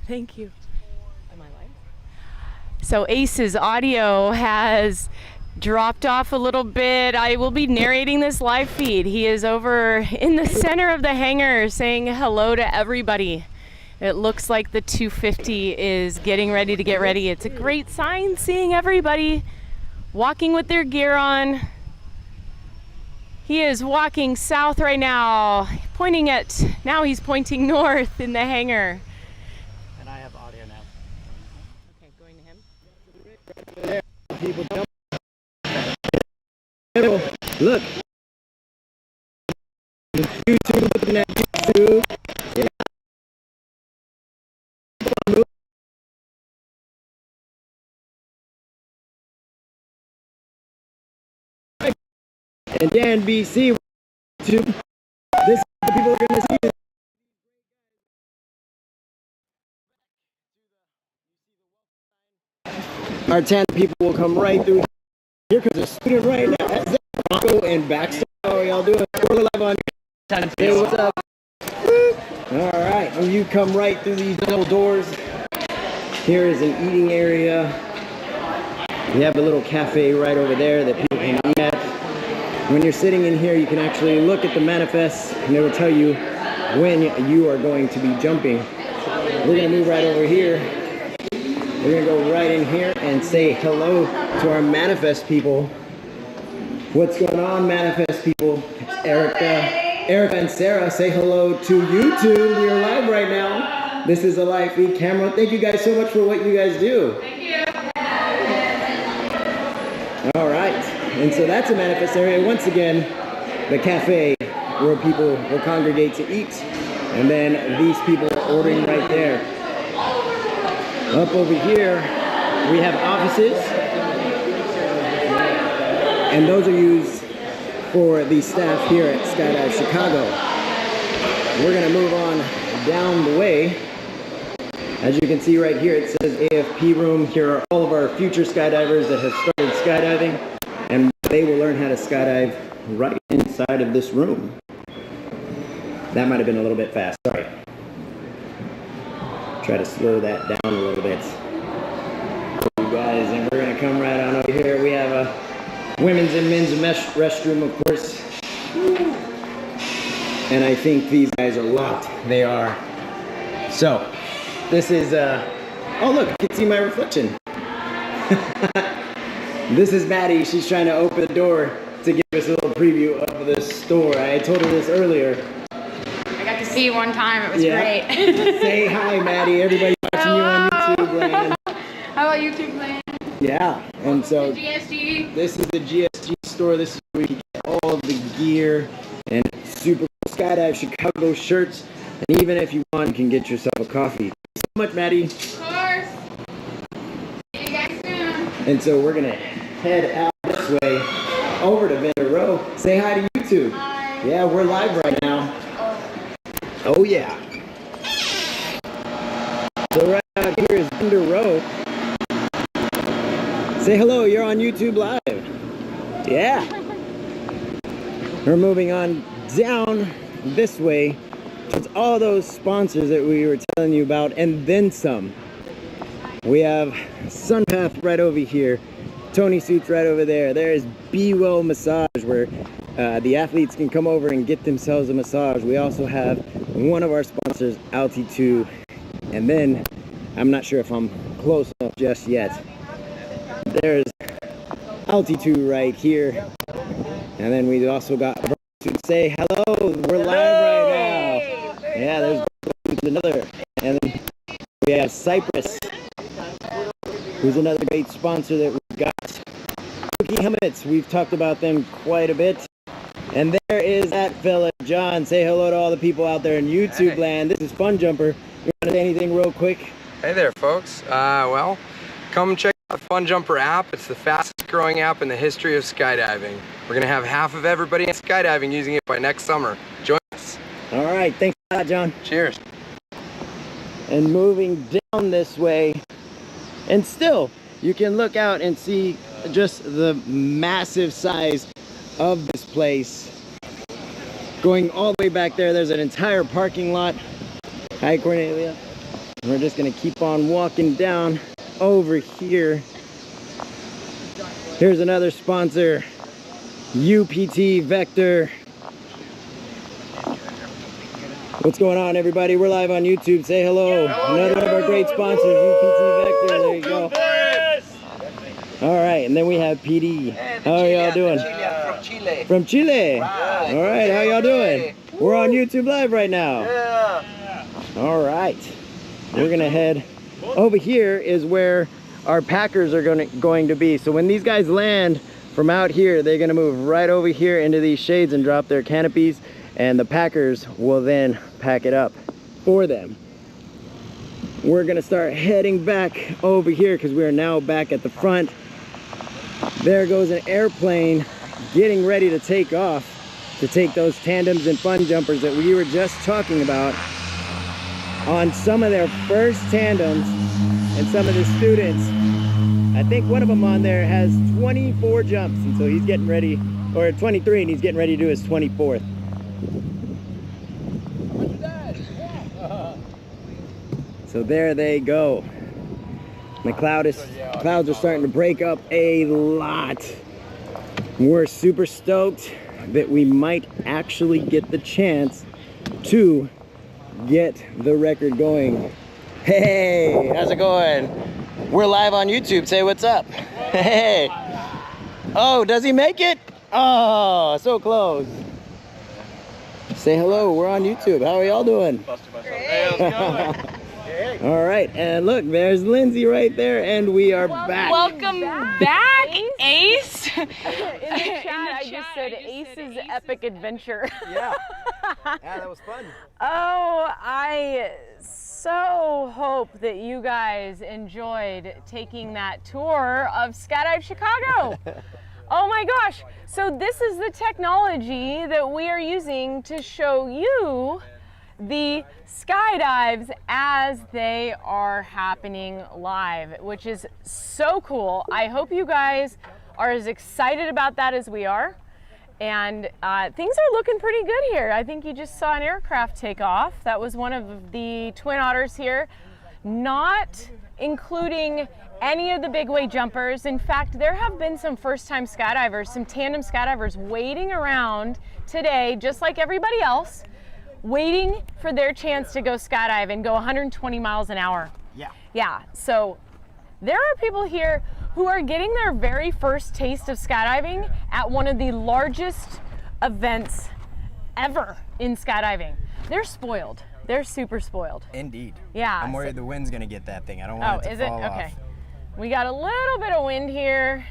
Thank you. Am I live? So Ace's audio has dropped off a little bit. I will be narrating this live feed. He is over in the center of the hangar saying hello to everybody. It looks like the 250 is getting ready to get ready. It's a great sign seeing everybody walking with their gear on. He is walking south right now, he's pointing north in the hangar. And I have audio now. Okay, going to him. People jump. Look. YouTube, looking at YouTube. Yeah. And Dan BC, YouTube. This is what people are going to see. Our 10 people will come right through. Here comes a student right now. That's Rocco and Baxter. How are y'all doing? We're live on. Hey, what's up? All right, and you come right through these double doors. Here is an eating area. We have a little cafe right over there that people can eat at. When you're sitting in here, you can actually look at the manifests, and they will tell you when you are going to be jumping. We're gonna move right over here. We're gonna go right in here and say hello to our manifest people. What's going on, manifest people? It's Erica and Sarah. Say hello to YouTube. We are live right now. This is a live feed camera. Thank you guys so much for what you guys do. Thank you. All right, and so that's a manifest area. Once again, the cafe where people will congregate to eat, and then these people are ordering right there. Up over here, we have offices, and those are used for the staff here at Skydive Chicago. We're gonna move on down the way. As you can see right here, it says AFP room. Here are all of our future skydivers that have started skydiving, and they will learn how to skydive right inside of this room. That might have been a little bit fast, sorry. Try to slow that down a little bit. You guys, and we're gonna come right on over here. We have a women's and men's restroom, of course. And I think these guys are locked. They are. So, this is, oh look, you can see my reflection. This is Maddie. She's trying to open the door to give us a little preview of the store. I told her this earlier. I got to see you one time. It was great. Say hi, Maddie. Everybody watching you on YouTube land. How about YouTube land? Yeah, and so The GSG. this is the GSG store. This is where you can get all of the gear and super cool Skydive Chicago shirts. And even if you want, you can get yourself a coffee. Thank you so much, Maddie. Of course. See you guys soon. And so we're gonna head out this way over to Fener Row. Say hi to YouTube. Hi. Yeah, we're live right now. Oh yeah. So right out here is Fener Row. Say hello, you're on YouTube Live. Yeah. We're moving on down this way towards all those sponsors that we were telling you about, and then some. We have Sunpath right over here. Tony Suits right over there. There is Be Well Massage, where the athletes can come over and get themselves a massage. We also have one of our sponsors, Altitude. And then, I'm not sure if I'm close enough just yet. There's Altitude right here. And then we also got Altitude. Say hello, we're live right now. Yeah, there's another. And then we have Cypress, who's another great sponsor that we've got. Cookie Helmets, we've talked about them quite a bit. And there is that fella, John. Say hello to all the people out there in YouTube land. This is Fun Jumper. You want to say anything real quick? Hey there, folks. Well, come check out the Fun Jumper app. It's the fastest growing app in the history of skydiving. We're going to have half of everybody in skydiving using it by next summer. Join us. All right, thanks a lot, John. Cheers. And moving down this way, and still, you can look out and see just the massive size of this place. Going all the way back there, there's an entire parking lot. Hi, Cornelia. We're just gonna keep on walking down over here. Here's another sponsor, UPT Vector. What's going on, everybody? We're live on YouTube. Say hello. Another one of our great sponsors, UPT Vector. There you go. All right, and then we have PD. How are y'all doing? From Chile. From Chile. All right, how y'all doing? We're on YouTube Live right now. Yeah. All right, we're gonna head over here is where our packers are going to be. So when these guys land from out here, they're gonna move right over here into these shades and drop their canopies, and the packers will then pack it up for them. We're gonna start heading back over here because we are now back at the front. There goes an airplane getting ready to take off to take those tandems and fun jumpers that we were just talking about on some of their first tandems. And some of the students, I think one of them on there has 24 jumps, and so he's getting ready, or 23, and he's getting ready to do his 24th. So there they go. The clouds are starting to break up a lot. We're super stoked that we might actually get the chance to get the record going. Hey, how's it going? We're live on YouTube. Say what's up. Hey. Oh, does he make it? Oh, so close. Say hello. We're on YouTube. How are y'all doing? All right, and look, there's Lindsay right there, and we are back. Welcome back, Ace. In the chat, I just said Ace's epic adventure. Yeah. Yeah, that was fun. Oh, I so hope that you guys enjoyed taking that tour of Skydive Chicago. Oh my gosh. So this is the technology that we are using to show you the skydives as they are happening live, which is so cool. I hope you guys are as excited about that as we are. And things are looking pretty good here. I think you just saw an aircraft take off. That was one of the Twin Otters here, not including any of the big wave jumpers. In fact, there have been some first-time skydivers, some tandem skydivers waiting around today, just like everybody else, waiting for their chance to go skydive and go 120 miles an hour. Yeah. Yeah, so there are people here who are getting their very first taste of skydiving at one of the largest events ever in skydiving. They're spoiled. They're super spoiled. Indeed. Yeah. I'm worried the wind's gonna get that thing. I don't want it to fall off. Okay. We got a little bit of wind here.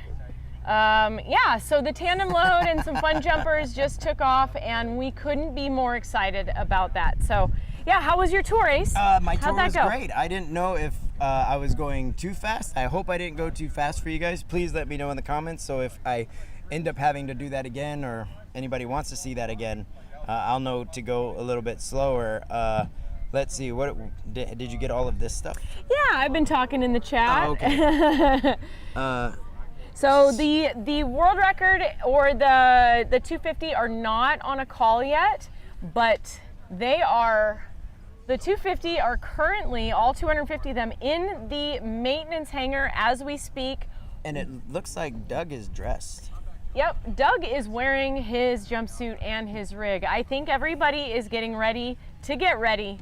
Yeah, so the tandem load and some fun jumpers just took off, and we couldn't be more excited about that. So yeah, how was your tour, Ace? My tour How'd that was go? great. I didn't know if I was going too fast. I hope I didn't go too fast for you guys. Please let me know in the comments. So if I end up having to do that again, or anybody wants to see that again, I'll know to go a little bit slower. Let's see, what did you get all of this stuff? Yeah, I've been talking in the chat. Oh, okay. So the world record or the 250 are not on a call yet, but they are. The 250 are currently, all 250 of them, in the maintenance hangar as we speak. And it looks like Doug is dressed. Yep, Doug is wearing his jumpsuit and his rig. I think everybody is getting ready to get ready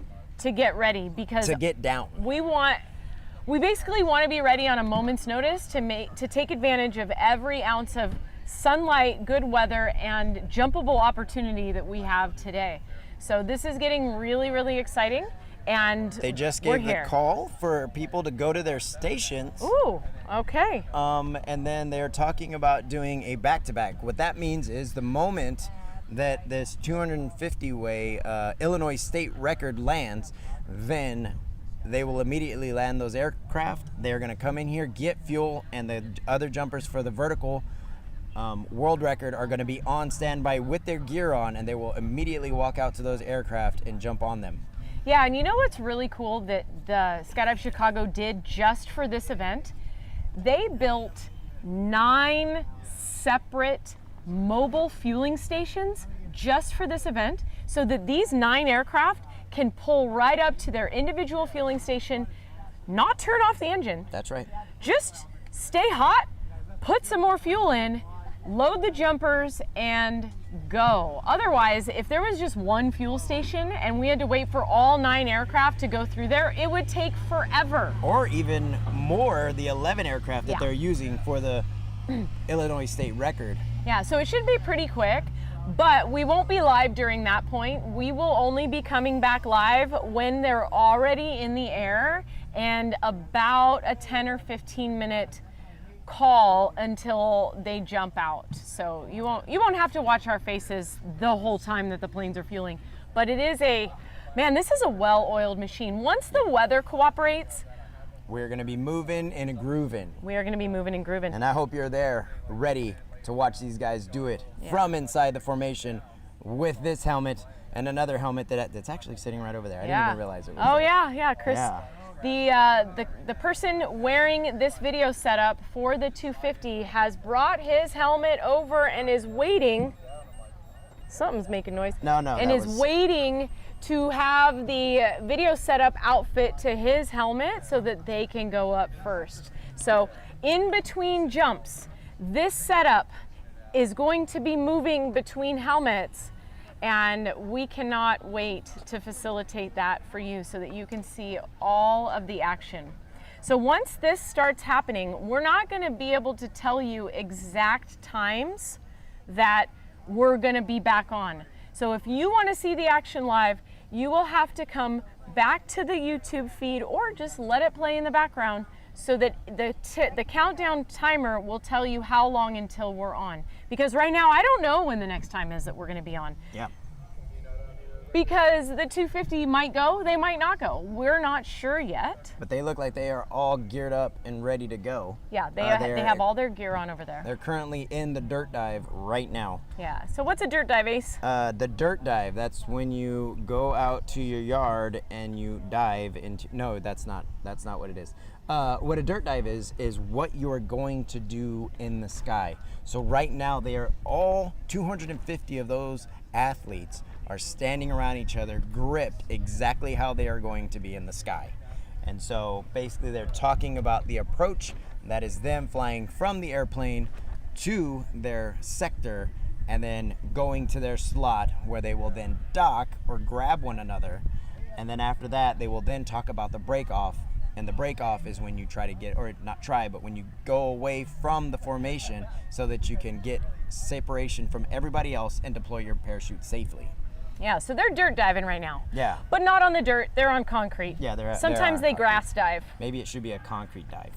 because To get down. we basically want to be ready on a moment's notice to take advantage of every ounce of sunlight, good weather, and jumpable opportunity that we have today. So this is getting really, really exciting, and They just we're gave the here. call for people to go to their stations. Ooh, okay. And then they're talking about doing a back-to-back. What that means is the moment that this 250-way Illinois state record lands, then they will immediately land those aircraft. They're going to come in here, get fuel, and the other jumpers for the vertical world record are going to be on standby with their gear on, and they will immediately walk out to those aircraft and jump on them. Yeah, and you know what's really cool that the Skydive Chicago did just for this event? They built 9 separate mobile fueling stations just for this event, so that these 9 aircraft can pull right up to their individual fueling station, not turn off the engine. That's right. Just stay hot, put some more fuel in, load the jumpers, and go. Otherwise, if there was just one fuel station and we had to wait for all 9 aircraft to go through there, it would take forever. Or even more, the 11 aircraft that Yeah. they're using for the Illinois state record. Yeah, so it should be pretty quick, but we won't be live during that point. We will only be coming back live when they're already in the air and about a 10 or 15 minute call until they jump out. So you won't have to watch our faces the whole time that the planes are fueling. But it is this is a well-oiled machine. Once the weather cooperates, We're gonna be moving and grooving. we are gonna be moving and grooving. And I hope you're there, ready to watch these guys do it from inside the formation with this helmet and another helmet that's actually sitting right over there. I didn't even realize it was Oh there. yeah, Chris. Yeah. The person wearing this video setup for the 250 has brought his helmet over and is waiting. Something's making noise. No, And that is was- waiting to have the video setup outfit to his helmet so that they can go up first. So in between jumps, this setup is going to be moving between helmets, and we cannot wait to facilitate that for you so that you can see all of the action. So once this starts happening, we're not going to be able to tell you exact times that we're going to be back on. So if you want to see the action live, you will have to come back to the YouTube feed or just let it play in the background so that the countdown timer will tell you how long until we're on. Because right now, I don't know when the next time is that we're going to be on. Yeah. Because the 250 might go, they might not go. We're not sure yet. But they look like they are all geared up and ready to go. Yeah, they have all their gear on over there. They're currently in the dirt dive right now. Yeah, so what's a dirt dive, Ace? The dirt dive, that's when you go out to your yard and you dive into, no, that's not what it is. What a dirt dive is what you're going to do in the sky. So right now they are all 250 of those athletes are standing around each other, gripped exactly how they are going to be in the sky. And so basically they're talking about the approach, that is them flying from the airplane to their sector and then going to their slot where they will then dock or grab one another. And then after that, they will then talk about the break off. And the break off is when you try to get, or not try, but when you go away from the formation so that you can get separation from everybody else and deploy your parachute safely. Yeah, so they're dirt diving right now. Yeah. But not on the dirt, they're on concrete. Yeah, they're Sometimes they're they on grass dive, Maybe it should be a concrete dive.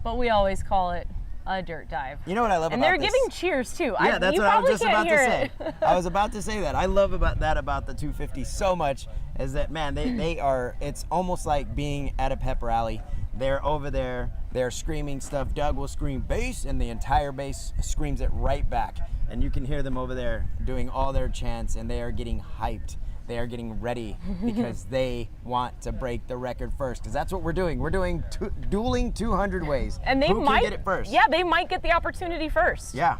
but we always call it a dirt dive. You know what I love And about they're this? giving cheers too. Yeah, that's you what I was probably just can't about to hear say. it. I was about to say that. I love about the 250 so much is that, man, they are, it's almost like being at a pep rally. They're over there, they're screaming stuff. Doug will scream bass and the entire base screams it right back. And you can hear them over there doing all their chants and they are getting hyped. They are getting ready because they want to break the record first. Because that's what we're doing. We're doing dueling 200 ways. And they Who might can get it first? Yeah, they might get the opportunity first. Yeah.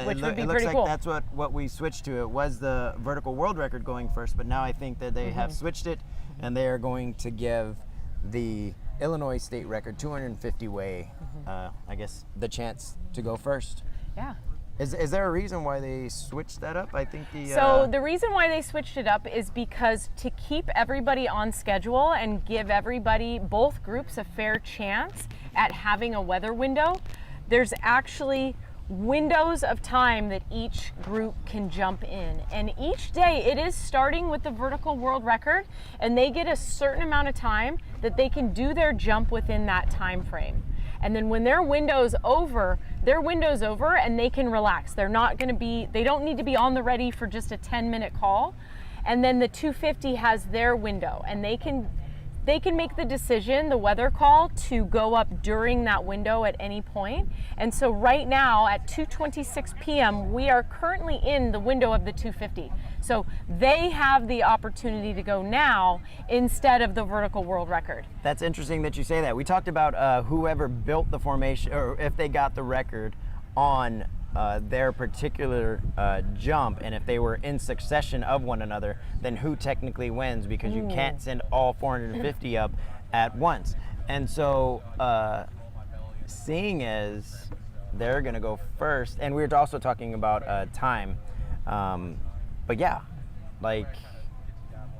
Which would be it looks pretty like cool. that's what we switched to. It was the vertical world record going first, but now I think that they have switched it and they are going to give the Illinois state record 250 way, I guess, the chance to go first. Yeah. Is there a reason why they switched that up? I think So the reason why they switched it up is because to keep everybody on schedule and give everybody, both groups, a fair chance at having a weather window, there's actually windows of time that each group can jump in. And each day it is starting with the vertical world record, and they get a certain amount of time that they can do their jump within that time frame. And then when their window's over and they can relax. They don't need to be on the ready for just a 10-minute call. And then the 250 has their window and they can make the decision, the weather call, to go up during that window at any point. And so right now at 2:26 p.m., we are currently in the window of the 250. So they have the opportunity to go now instead of the vertical world record. That's interesting that you say that. We talked about whoever built the formation, or if they got the record on their particular jump, and if they were in succession of one another, then who technically wins, because you can't send all 450 up at once. And so seeing as they're gonna go first, and we were also talking about time, but yeah, like,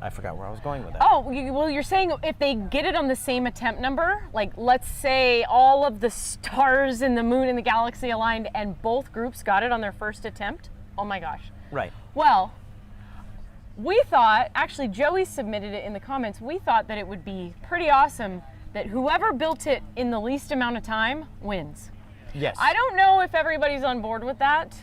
I forgot where I was going with that. Oh, well, you're saying if they get it on the same attempt number, like let's say all of the stars and the moon and the galaxy aligned and both groups got it on their first attempt? Oh my gosh. Right. Well, we thought, actually Joey submitted it in the comments, we thought that it would be pretty awesome that whoever built it in the least amount of time wins. Yes. I don't know if everybody's on board with that,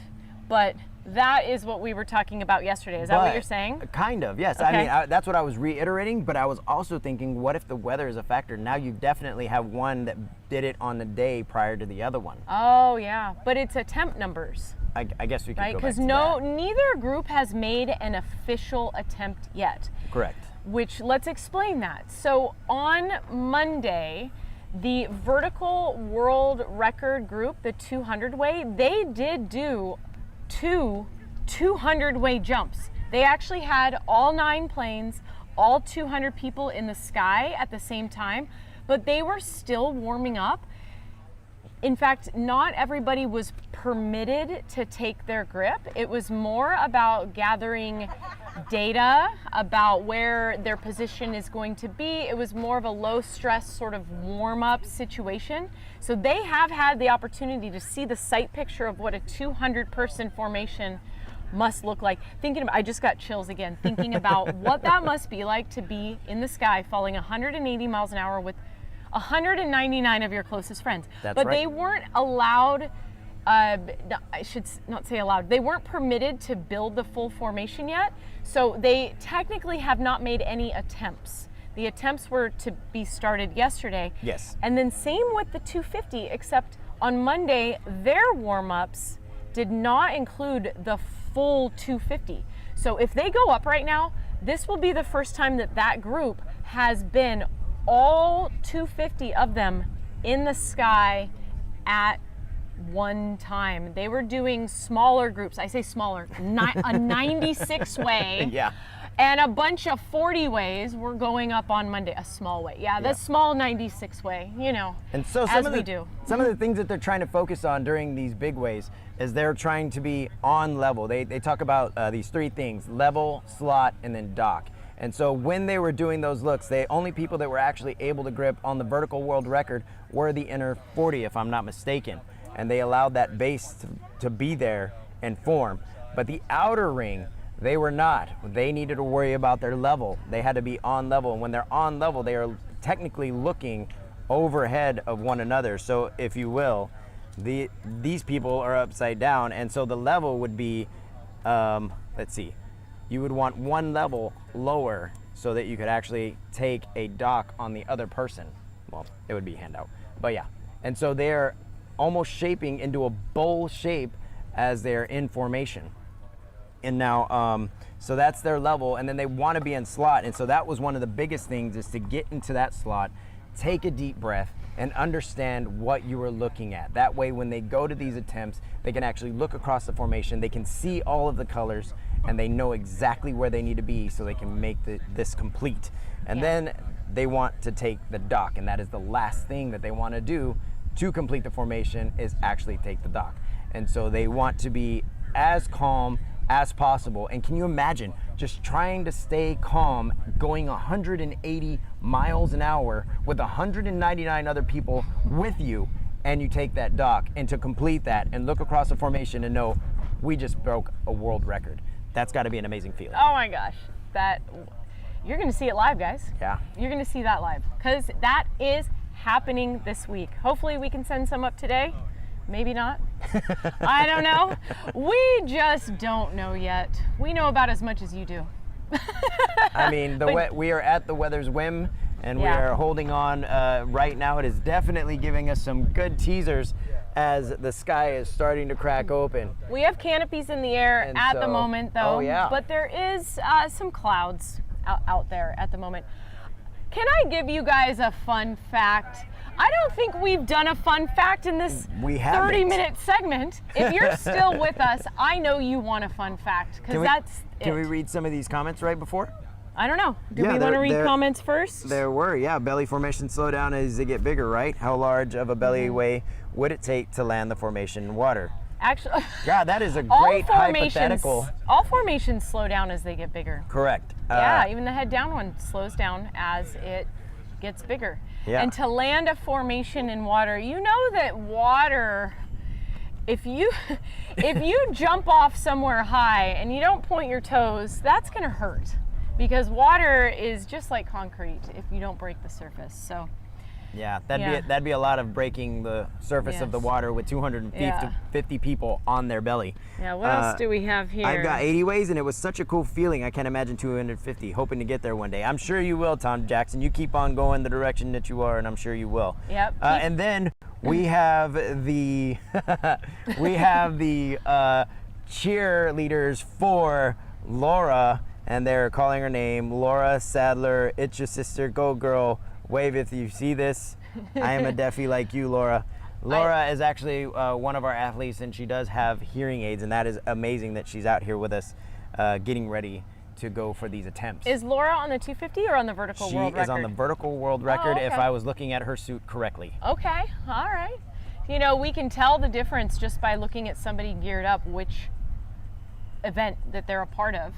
but that is what we were talking about yesterday. Is that what you're saying? Kind of, yes. Okay. I mean, that's what I was reiterating, but I was also thinking, what if the weather is a factor? Now you definitely have one that did it on the day prior to the other one. Oh, yeah. But it's attempt numbers, I guess we could right? go back Because to that. neither group has made an official attempt yet. Correct. Which, let's explain that. So on Monday, the vertical world record group, the 200-way, they did do 2 200-way jumps. They actually had all 9 planes, all 200 people in the sky at the same time, but they were still warming up. In fact, not everybody was permitted to take their grip. It was more about gathering data about where their position is going to be. It was more of a low stress sort of warm up situation. So they have had the opportunity to see the sight picture of what a 200 person formation must look like. I just got chills again, thinking about what that must be like to be in the sky falling 180 miles an hour with 199 of your closest friends. That's but right. They weren't allowed, I should not say allowed, they weren't permitted to build the full formation yet. So they technically have not made any attempts. The attempts were to be started yesterday. Yes. And then same with the 250, except on Monday, their warm-ups did not include the full 250. So if they go up right now, this will be the first time that that group has been all 250 of them in the sky at one time. They were doing smaller groups. I say smaller, a 96 way. Yeah. And a bunch of 40 ways were going up on Monday. A small way. Yeah, the small 96 way, you know, and so as we do. Some of the things that they're trying to focus on during these big ways is they're trying to be on level. They talk about these 3 things: level, slot, and then dock. And so when they were doing those looks, the only people that were actually able to grip on the vertical world record were the inner 40, if I'm not mistaken. And they allowed that base to be there and form. But the outer ring, they were not. They needed to worry about their level. They had to be on level. And when they're on level, they are technically looking overhead of one another. So if you will, these people are upside down. And so the level would be, let's see, you would want one level lower so that you could actually take a dock on the other person. Well, it would be a handout, but yeah. And so they're almost shaping into a bowl shape as they're in formation. And now, so that's their level, and then they want to be in slot. And so that was one of the biggest things, is to get into that slot, take a deep breath, and understand what you are looking at. That way, when they go to these attempts, they can actually look across the formation, they can see all of the colors, and they know exactly where they need to be so they can make this complete. And then they want to take the dock, and that is the last thing that they want to do to complete the formation, is actually take the dock. And so they want to be as calm as possible. And can you imagine just trying to stay calm going 180 miles an hour with 199 other people with you, and you take that dock, and to complete that and look across the formation and know we just broke a world record. That's got to be an amazing feeling. Oh my gosh, you're going to see it live, guys. Yeah. You're going to see that live, because that is happening this week. Hopefully we can send some up today. Maybe not. I don't know. We just don't know yet. We know about as much as you do. I mean, we are at the weather's whim, and we Yeah. are holding on right now. It is definitely giving us some good teasers as the sky is starting to crack open. We have canopies in the air And at the so- moment, though. oh, yeah. But there is some clouds out there at the moment. Can I give you guys a fun fact I don't think we've done a fun fact in this We haven't. 30-minute segment. If you're still with us, I know you want a fun fact, because that's Can we it. read some of these comments right before? I don't know. Do Yeah, we want to read they're- comments first? There were, yeah. Belly formation slow down as they get bigger, right? How large of a belly way would it take to land the formation in water? Actually, God, that is a all great hypothetical. formations slow down as they get bigger. Correct. Yeah, even the head down one slows down as it gets bigger. Yeah. And to land a formation in water, you know that water, if you jump off somewhere high and you don't point your toes, that's gonna hurt, because water is just like concrete if you don't break the surface. So Yeah, Yeah. that'd be a lot of breaking the surface of the Yes. water with 250 people on their belly. yeah, what else do we have here? I've got 80 ways, and it was such a cool feeling. I can't imagine 250. Hoping to get there one day. I'm sure you will, Tom Jackson. You keep on going the direction that you are, and I'm sure you will. Yep. And then we have the cheerleaders for Laura, and they're calling her name Laura Sadler. It's your sister. Go girl. Wave if you see this. I am a deafie like you, Laura. Laura is actually one of our athletes, and she does have hearing aids, and that is amazing that she's out here with us getting ready to go for these attempts. Is Laura on the 250 or on the vertical She world record? is on the vertical world record, if okay. I was looking at her suit correctly. Okay, all right. You know, we can tell the difference just by looking at somebody geared up, which event that they're a part of.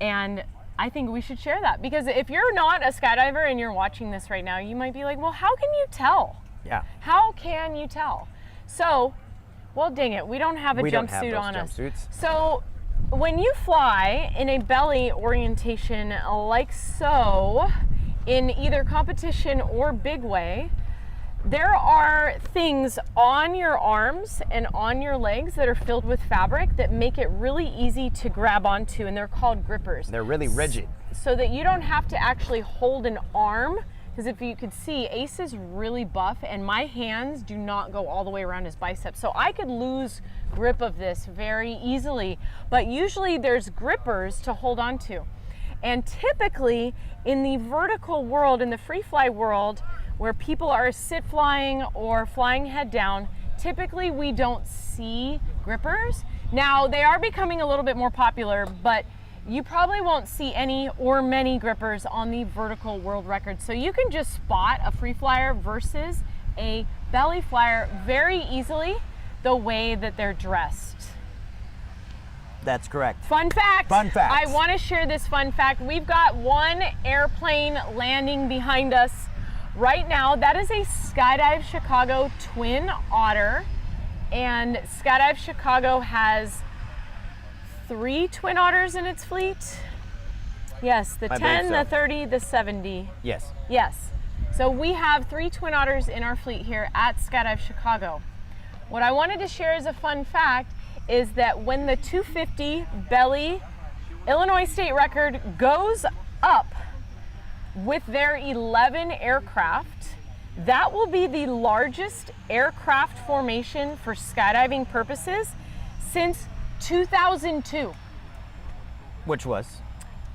And I think we should share that, because if you're not a skydiver and you're watching this right now, you might be like, well, how can you tell? Yeah. How can you tell? So, well, dang it, we don't have a We don't have jumpsuit those on us. jumpsuits. So, when you fly in a belly orientation like so, in either competition or big way, there are things on your arms and on your legs that are filled with fabric that make it really easy to grab onto, and they're called grippers. They're really rigid. So that you don't have to actually hold an arm, because if you could see, Ace is really buff and my hands do not go all the way around his biceps. So I could lose grip of this very easily, but usually there's grippers to hold on to. And typically in the vertical world, in the free fly world, where people are sit flying or flying head down, typically we don't see grippers. Now they are becoming a little bit more popular, but you probably won't see any or many grippers on the vertical world record. So you can just spot a free flyer versus a belly flyer very easily the way that they're dressed. That's correct. Fun fact. Fun fact. I want to share this fun fact. We've got one airplane landing behind us right now. That is a Skydive Chicago Twin Otter, and Skydive Chicago has 3 Twin Otters in its fleet. Yes, the I 10, believe so. the 30, the 70. Yes. Yes. So we have 3 Twin Otters in our fleet here at Skydive Chicago. What I wanted to share as a fun fact is that when the 250 belly Illinois state record goes up with their 11 aircraft, that will be the largest aircraft formation for skydiving purposes since 2002. Which was?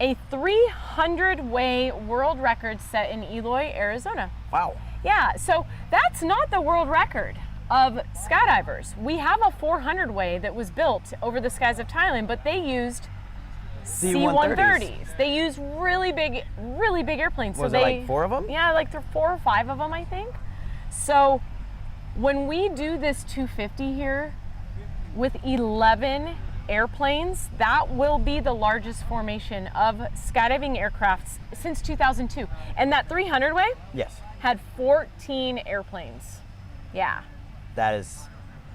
A 300-way world record set in Eloy, Arizona. Wow. Yeah, so that's not the world record of skydivers. We have a 400-way that was built over the skies of Thailand, but they used C-130s. They used really big airplanes. Was so it they, like 4 of them? Yeah, like 4 or 5 of them, I think. So when we do this 250 here with 11 airplanes, that will be the largest formation of skydiving aircrafts since 2002. And that 300-way Yes. had 14 airplanes. Yeah. That is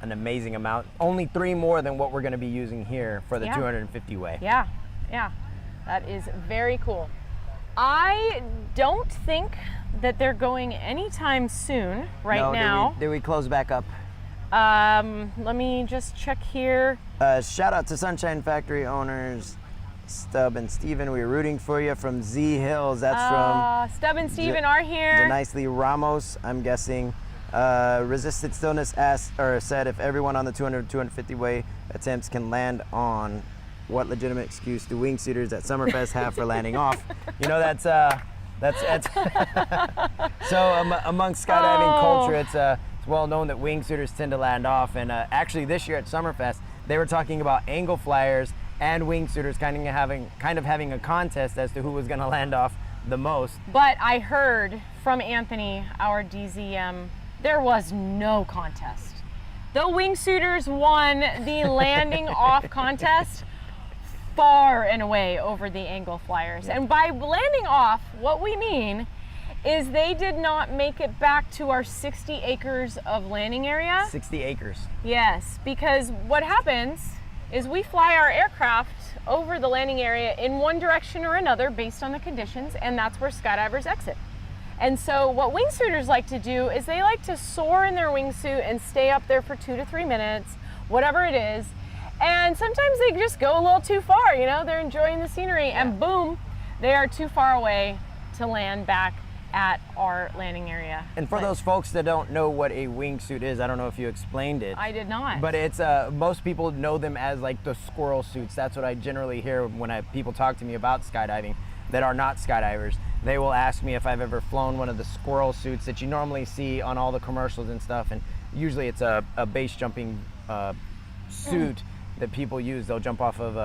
an amazing amount. Only 3 more than what we're going to be using here for the Yeah. 250 way. Yeah, yeah, that is very cool. I don't think that they're going anytime soon right No, now. Did we close back up? Let me just check here. Shout out to Sunshine Factory owners, Stub and Steven. We're rooting for you from Z Hills. That's from Stub and Steven are here. Nicely Ramos, I'm guessing. Resisted Stillness asked or said if everyone on the 250 way attempts can land on, what legitimate excuse do wingsuiters at Summerfest have for landing off? You know, that's That's so amongst skydiving culture, it's well known that wingsuiters tend to land off. And actually, this year at Summerfest, they were talking about angle flyers and wingsuiters kind of having a contest as to who was going to land off the most. But I heard from Anthony, our DZM, there was no contest. The wingsuiters won the landing off contest far and away over the angle flyers. And by landing off, what we mean is they did not make it back to our 60 acres of landing area. 60 acres. Yes, because what happens is we fly our aircraft over the landing area in one direction or another based on the conditions, and that's where skydivers exit. And so what wingsuiters like to do is they like to soar in their wingsuit and stay up there for 2 to 3 minutes, whatever it is. And sometimes they just go a little too far, you know, they're enjoying the scenery, and boom, they are too far away to land back at our landing area. And for those folks that don't know what a wingsuit is, I don't know if you explained it. I did not. But it's most people know them as like the squirrel suits. That's what I generally hear when people talk to me about skydiving that are not skydivers. They will ask me if I've ever flown one of the squirrel suits that you normally see on all the commercials and stuff. And usually it's a base jumping suit that people use. They'll jump off of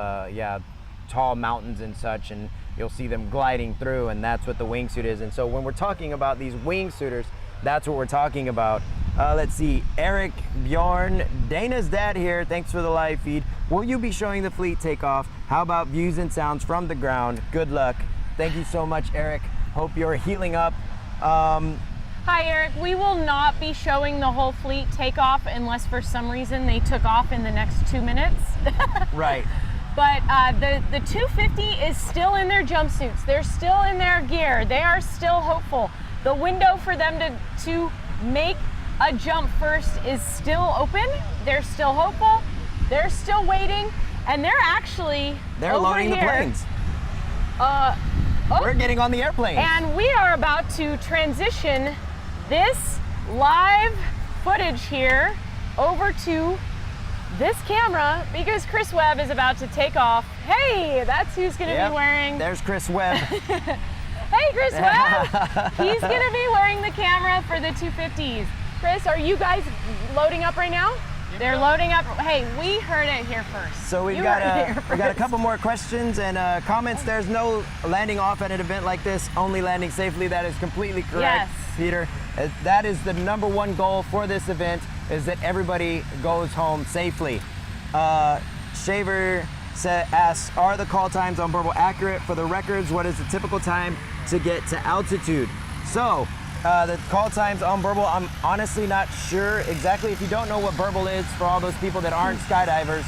tall mountains and such, and you'll see them gliding through, and that's what the wingsuit is. And so when we're talking about these wingsuiters, that's what we're talking about. Let's see, Eric, Bjorn, Dana's dad here, thanks for the live feed. Will you be showing the fleet takeoff? How about views and sounds from the ground? Good luck. Thank you so much, Eric. Hope you're healing up. Hi, Eric. We will not be showing the whole fleet takeoff unless for some reason they took off in the next 2 minutes. Right. But the 250 is still in their jumpsuits. They're still in their gear. They are still hopeful. The window for them to make a jump first is still open. They're still hopeful. They're still waiting. And they're over loading here. the planes. We're getting on the airplane. And we are about to transition this live footage here over to this camera because Chris Webb is about to take off. Hey, that's who's going to be wearing. There's Chris Webb. Hey, Chris Webb. He's going to be wearing the camera for the 250s. Chris, are you guys loading up right now? They're loading up. Hey, we heard it here first. So we got a couple more questions and comments. There's no landing off at an event like this, only landing safely. That is completely correct, Peter. That is the #1 goal for this event, is that everybody goes home safely. Shaver asks, are the call times on Burble accurate for the records? What is the typical time to get to altitude? So, the call times on Burble, I'm honestly not sure exactly. If you don't know what Burble is, for all those people that aren't skydivers,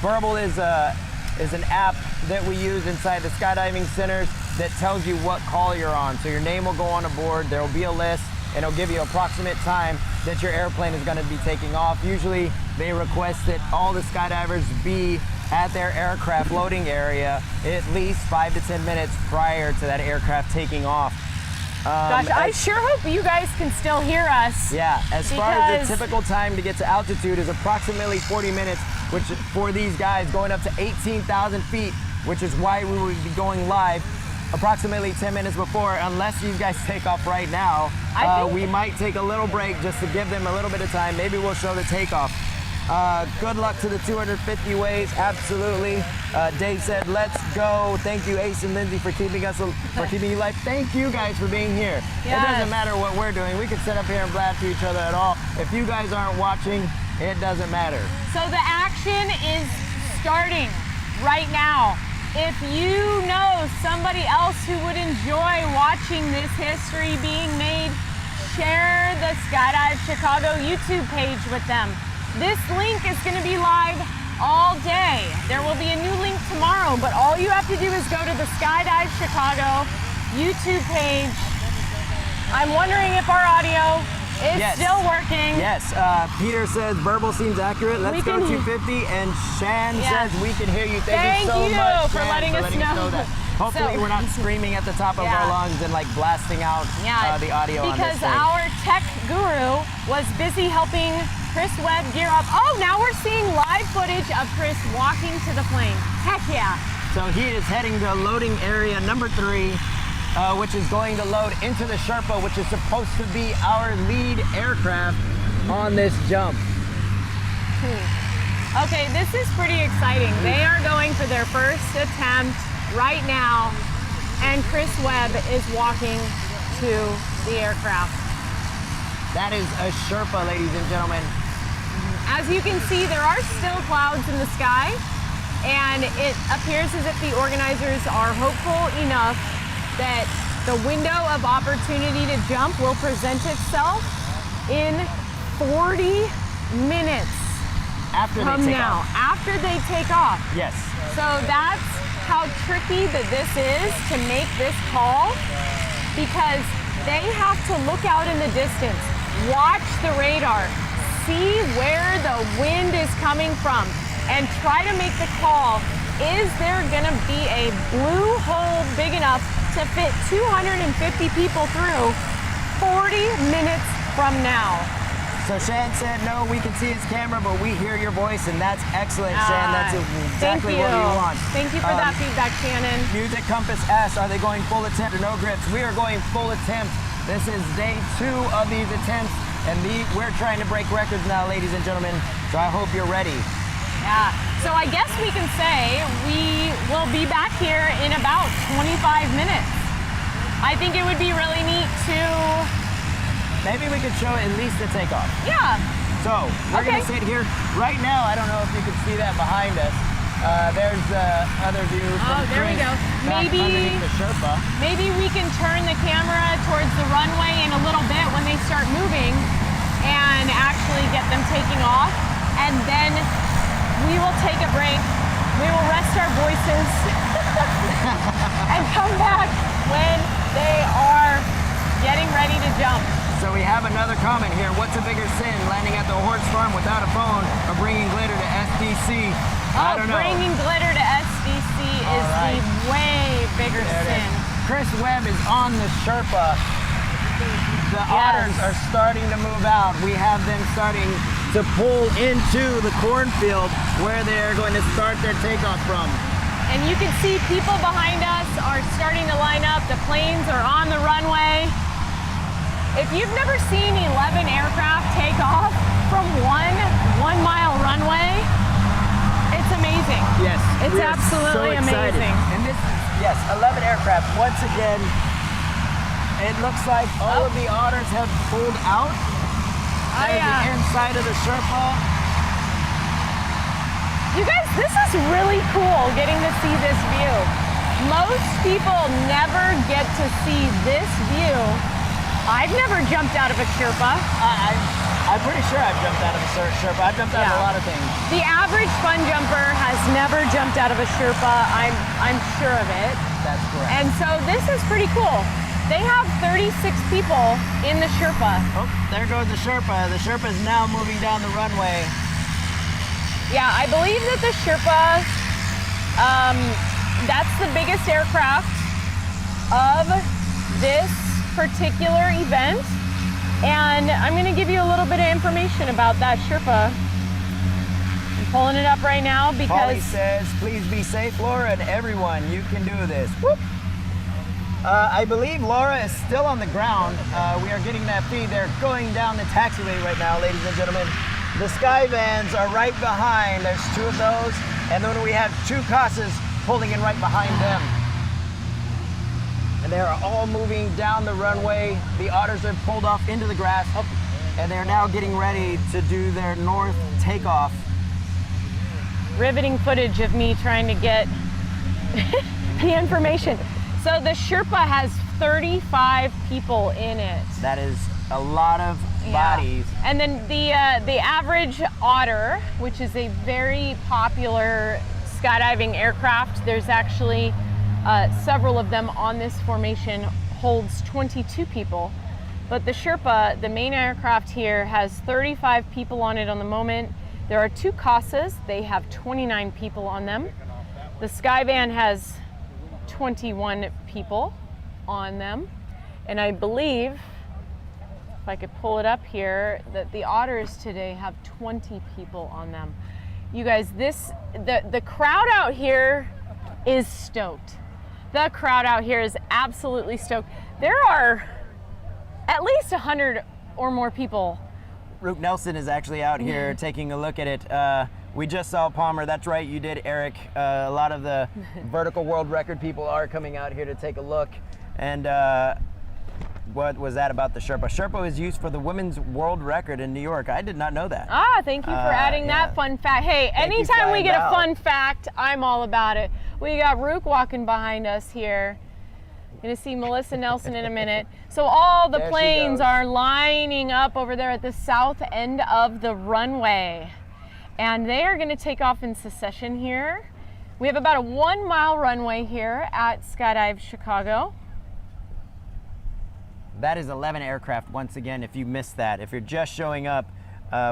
Burble is an app that we use inside the skydiving centers that tells you what call you're on. So your name will go on a board, there will be a list, and it'll give you approximate time that your airplane is going to be taking off. Usually they request that all the skydivers be at their aircraft loading area at least 5 to 10 minutes prior to that aircraft taking off. Gosh, I sure hope you guys can still hear us. Yeah, as far as the typical time to get to altitude is approximately 40 minutes, which for these guys going up to 18,000 feet, which is why we would be going live approximately 10 minutes before, unless you guys take off right now. We might take a little break just to give them a little bit of time. Maybe we'll show the takeoff. Good luck to the 250 ways, absolutely. Dave said, let's go. Thank you, Ace and Lindsay, for keeping you live. Thank you guys for being here. Yes. It doesn't matter what we're doing. We can sit up here and blab to each other at all. If you guys aren't watching, it doesn't matter. So the action is starting right now. If you know somebody else who would enjoy watching this history being made, share the Skydive Chicago YouTube page with them. This link is going to be live all day. There will be a new link tomorrow, but all you have to do is go to the Skydive Chicago YouTube page. I'm wondering if our audio is still working. Yes, Peter says Burble seems accurate. Let's go 250. And Shan says we can hear you. Thank you so much, for letting us know that. Hopefully we're not screaming at the top of our lungs and like blasting out the audio on this because thing. Our tech guru was busy helping Chris Webb gear up. Oh, now we're seeing live footage of Chris walking to the plane. Heck yeah. So he is heading to loading area #3. which is going to load into the Sherpa, which is supposed to be our lead aircraft on this jump. Okay, this is pretty exciting. They are going for their first attempt right now, and Chris Webb is walking to the aircraft. That is a Sherpa, ladies and gentlemen. As you can see, there are still clouds in the sky, and it appears as if the organizers are hopeful enough that the window of opportunity to jump will present itself in 40 minutes from now, after they take off. Yes. So that's how tricky that this is to make this call, because they have to look out in the distance, watch the radar, see where the wind is coming from, and try to make the call. Is there gonna be a blue hole big enough to fit 250 people through 40 minutes from now? So Shan said, no, we can see his camera, but we hear your voice, and that's excellent, Shan. That's exactly what we want. Thank you for that feedback, Shannon. Music Compass asks, are they going full attempt or no grips? We are going full attempt. This is day 2 of these attempts, and we're trying to break records now, ladies and gentlemen, so I hope you're ready. Yeah, so I guess we can say we will be back here in about 25 minutes. I think it would be really neat to... Maybe we could show at least the takeoff. Yeah. So, we're gonna sit here. Right now, I don't know if you can see that behind us. There's the other view from there we go. underneath the Sherpa. Maybe we can turn the camera towards the runway in a little bit when they start moving and actually get them taking off. And then we will take a break. We will rest our voices and come back when they are getting ready to jump. So we have another comment here. What's a bigger sin, landing at the horse farm without a phone or bringing glitter to SDC? I don't know. Bringing glitter to SDC is the way bigger sin. Chris Webb is on the Sherpa. The otters are starting to move out. We have them starting to pull into the cornfield where they're going to start their takeoff from. And you can see people behind us are starting to line up. The planes are on the runway. If you've never seen 11 aircraft take off from one mile runway, it's amazing. Yes. It's absolutely amazing. And this is, yes, 11 aircraft. Once again, it looks like all of the otters have pulled out. There's the inside of the Sherpa. You guys, this is really cool getting to see this view. Most people never get to see this view. I've never jumped out of a Sherpa. I'm pretty sure I've jumped out of a Sherpa. I've jumped out of a lot of things. The average fun jumper has never jumped out of a Sherpa. I'm sure of it. That's correct. And so this is pretty cool. They have 36 people in the Sherpa. Oh, there goes the Sherpa. The Sherpa is now moving down the runway. Yeah, I believe that the Sherpa, that's the biggest aircraft of this particular event. And I'm going to give you a little bit of information about that Sherpa. I'm pulling it up right now because... Polly says, please be safe, Laura, and everyone, you can do this. Whoop. I believe Laura is still on the ground. We are getting that feed. They're going down the taxiway right now, ladies and gentlemen. The Sky Vans are right behind. There's 2 of those. And then we have 2 Casas pulling in right behind them. And they are all moving down the runway. The otters have pulled off into the grass, and they're now getting ready to do their north takeoff. Riveting footage of me trying to get the information. So the Sherpa has 35 people in it. That is a lot of bodies. And then the average otter, which is a very popular skydiving aircraft, there's actually several of them on this formation, holds 22 people. But the Sherpa, the main aircraft here, has 35 people on it on the moment. There are 2 Casas. They have 29 people on them. The Skyvan has 21 people on them. And I believe, if I could pull it up here, that the otters today have 20 people on them. You guys, the crowd out here is stoked. The crowd out here is absolutely stoked. There are at least 100 or more people. Rook Nelson is actually out here taking a look at it. We just saw Palmer. That's right, you did, Eric. A lot of the vertical world record people are coming out here to take a look. And what was that about the Sherpa? Sherpa is used for the women's world record in New York. I did not know that. Ah, thank you for adding that fun fact. Hey, anytime we get a fun fact, I'm all about it. We got Rook walking behind us here. Gonna see Melissa Nelson in a minute. So all the planes are lining up over there at the south end of the runway. And they are gonna take off in succession here. We have about a 1 mile runway here at Skydive Chicago. That is 11 aircraft once again, if you missed that. If you're just showing up,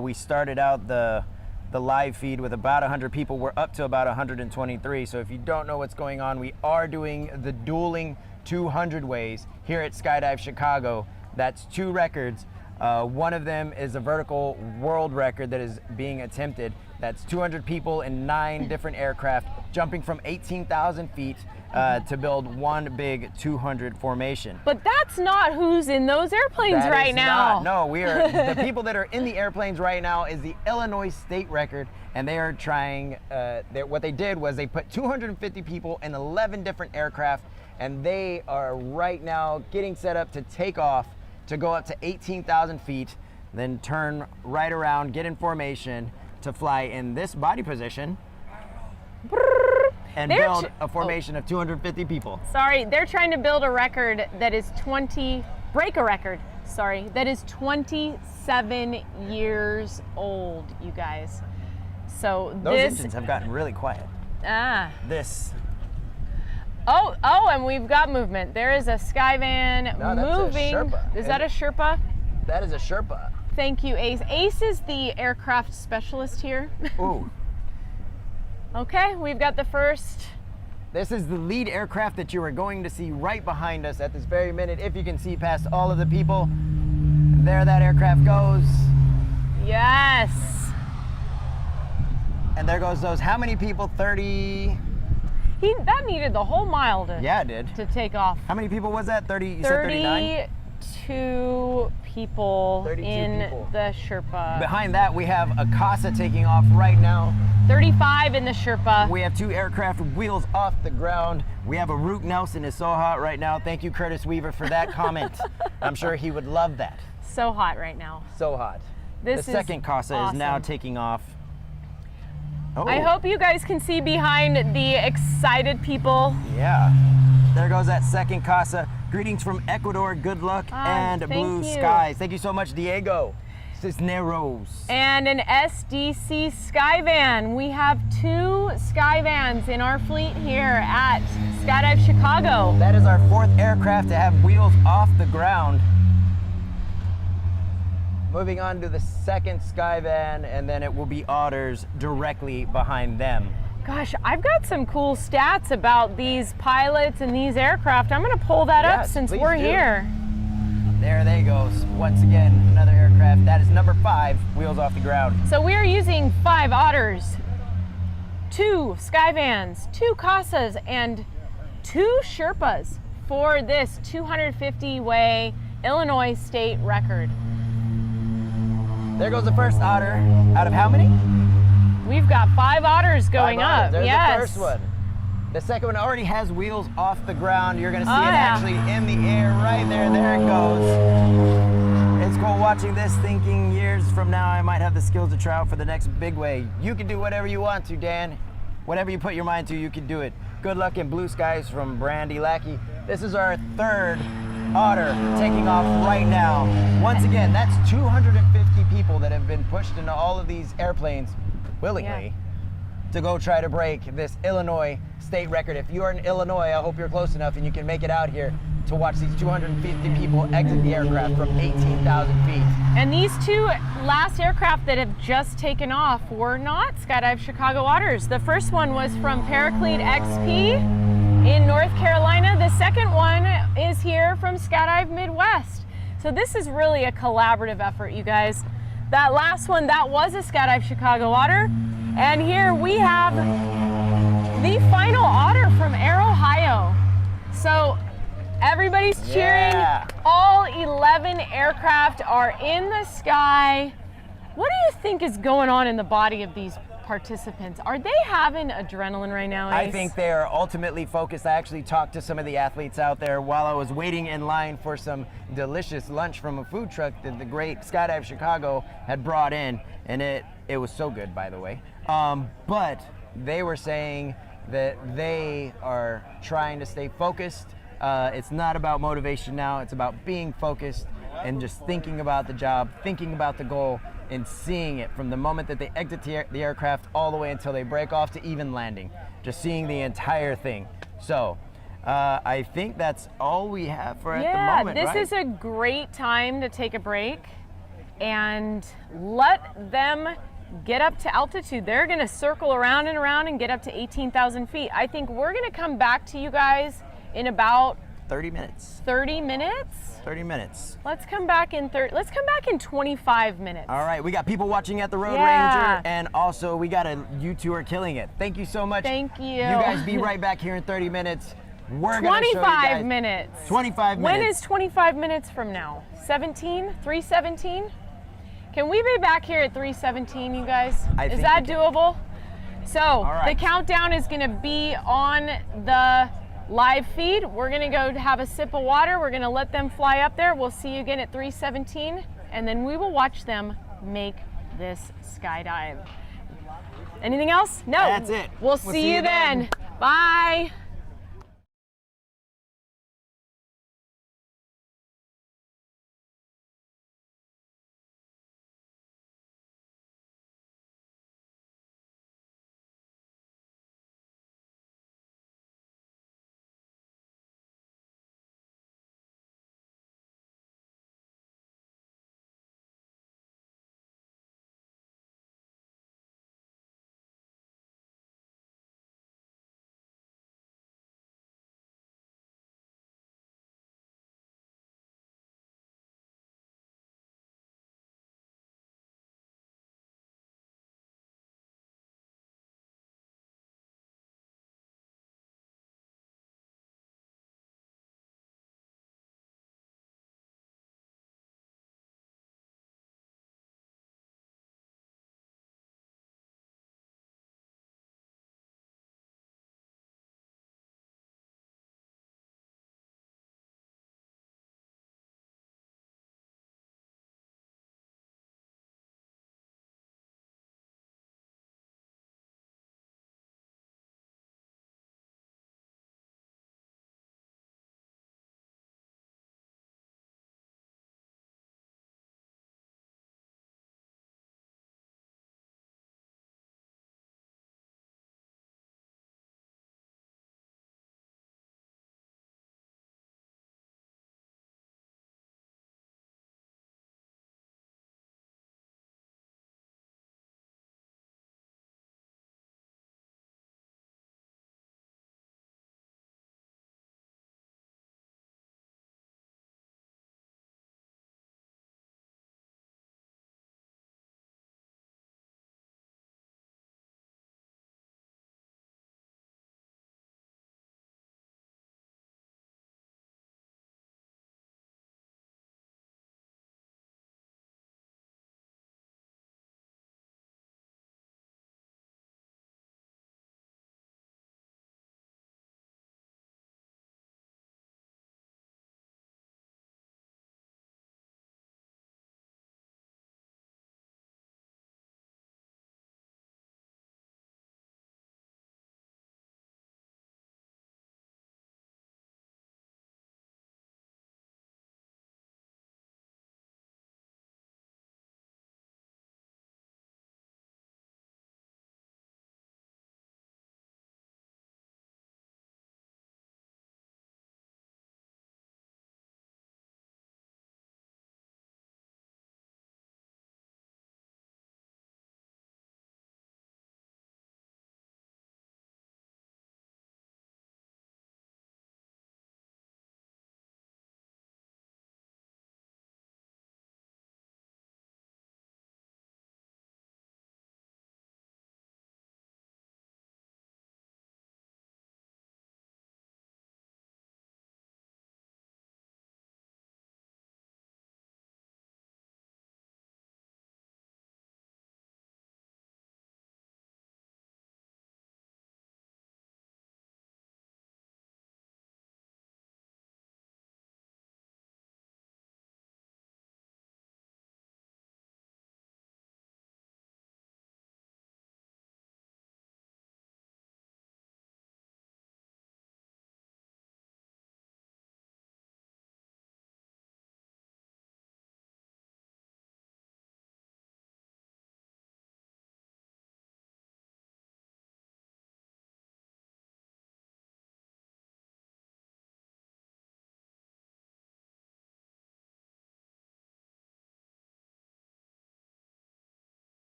we started out the live feed with about 100 people. We're up to about 123. So if you don't know what's going on, we are doing the Dueling 200 ways here at Skydive Chicago. That's 2 records. One of them is a vertical world record that is being attempted. That's 200 people in 9 different aircraft jumping from 18,000 feet to build one big 200 formation. But that's not who's in those airplanes right now. No, we are the people that are in the airplanes right now is the Illinois state record, and they are trying. What they did was they put 250 people in 11 different aircraft, and they are right now getting set up to take off to go up to 18,000 feet, then turn right around, get in formation to fly in this body position and build a formation of 250 people. Sorry, they're trying to build a record that is break a record, that is 27 years old, you guys. So those engines have gotten really quiet. Oh, and we've got movement. There is a Skyvan moving. A Sherpa. Is that a Sherpa? That is a Sherpa. Thank you, Ace. Ace is the aircraft specialist here. Ooh. Okay, we've got the first. This is the lead aircraft that you are going to see right behind us at this very minute. If you can see past all of the people, there that aircraft goes. Yes. And there goes those, how many people? 30? That needed the whole mile to, yeah, it did. To take off. How many people was that? 30, you said 39? 32 people in the Sherpa. Behind that, we have a Casa taking off right now. 35 in the Sherpa. We have 2 aircraft with wheels off the ground. We have a Rook Nelson. It's so hot right now. Thank you, Curtis Weaver, for that comment. I'm sure he would love that. So hot right now. So hot. The second Casa is now taking off. Oh. I hope you guys can see behind the excited people. Yeah. There goes that second Casa. Greetings from Ecuador. Good luck and blue skies. Thank you so much, Diego Cisneros. And an SDC Skyvan. We have 2 Skyvans in our fleet here at Skydive Chicago. That is our 4th aircraft to have wheels off the ground. Moving on to the second Skyvan, and then it will be Otters directly behind them. Gosh, I've got some cool stats about these pilots and these aircraft. I'm going to pull that up since we're here. There they go. Once again, another aircraft. That is number 5, wheels off the ground. So we are using 5 Otters, 2 Skyvans, 2 Casas, and 2 Sherpas for this 250-way Illinois state record. There goes the first Otter. Out of how many? We've got 5 Otters going up. There's the first one. The second one already has wheels off the ground. You're going to see it actually in the air right there. There it goes. It's cool watching this, thinking years from now I might have the skills to try out for the next big way. You can do whatever you want to, Dan. Whatever you put your mind to, you can do it. Good luck in blue skies from Brandy Lackey. This is our 3rd Otter taking off right now. Once again, that's 250 people that have been pushed into all of these airplanes willingly to go try to break this Illinois state record. If you are in Illinois, I hope you're close enough and you can make it out here to watch these 250 people exit the aircraft from 18,000 feet. And these 2 last aircraft that have just taken off were not Skydive Chicago Otters. The first one was from Paraclete XP in North Carolina. The second one is here from Skydive Midwest. So this is really a collaborative effort, you guys. That last one, that was a Skydive Chicago Otter. And here we have the final Otter from Air Ohio. So everybody's cheering. Yeah. All 11 aircraft are in the sky. What do you think is going on in the body of these participants? Are they having adrenaline right now, Ace? I think they are ultimately focused. I actually talked to some of the athletes out there while I was waiting in line for some delicious lunch from a food truck that the great Skydive Chicago had brought in, and it was so good, by the way. But they were saying that they are trying to stay focused. It's not about motivation now, it's about being focused and just thinking about the job, thinking about the goal, and seeing it from the moment that they exit the aircraft all the way until they break off to even landing. Just seeing the entire thing. So I think that's all we have for at the moment, this right? is a great time to take a break and let them get up to altitude. They're gonna circle around and around and get up to 18,000 feet. I think we're gonna come back to you guys in about 30 minutes. 30 minutes? 30 minutes. Let's come back in 25 minutes. All right, we got people watching at the Road Yeah. Ranger, and also we got you two are killing it. Thank you so much. Thank you. You guys be right back here in 30 minutes. We're gonna show you 25 guys minutes. 25 When minutes. is 25 minutes from now? 17? 3:17? Can we be back here at 3:17, you guys? I Is think that we can. doable? So right. the countdown is gonna be on the live feed. We're gonna go have a sip of water. We're gonna let them fly up there. We'll see you again at 3:17, and then we will watch them make this skydive. Anything else? No. That's it. We'll see you then. Bye.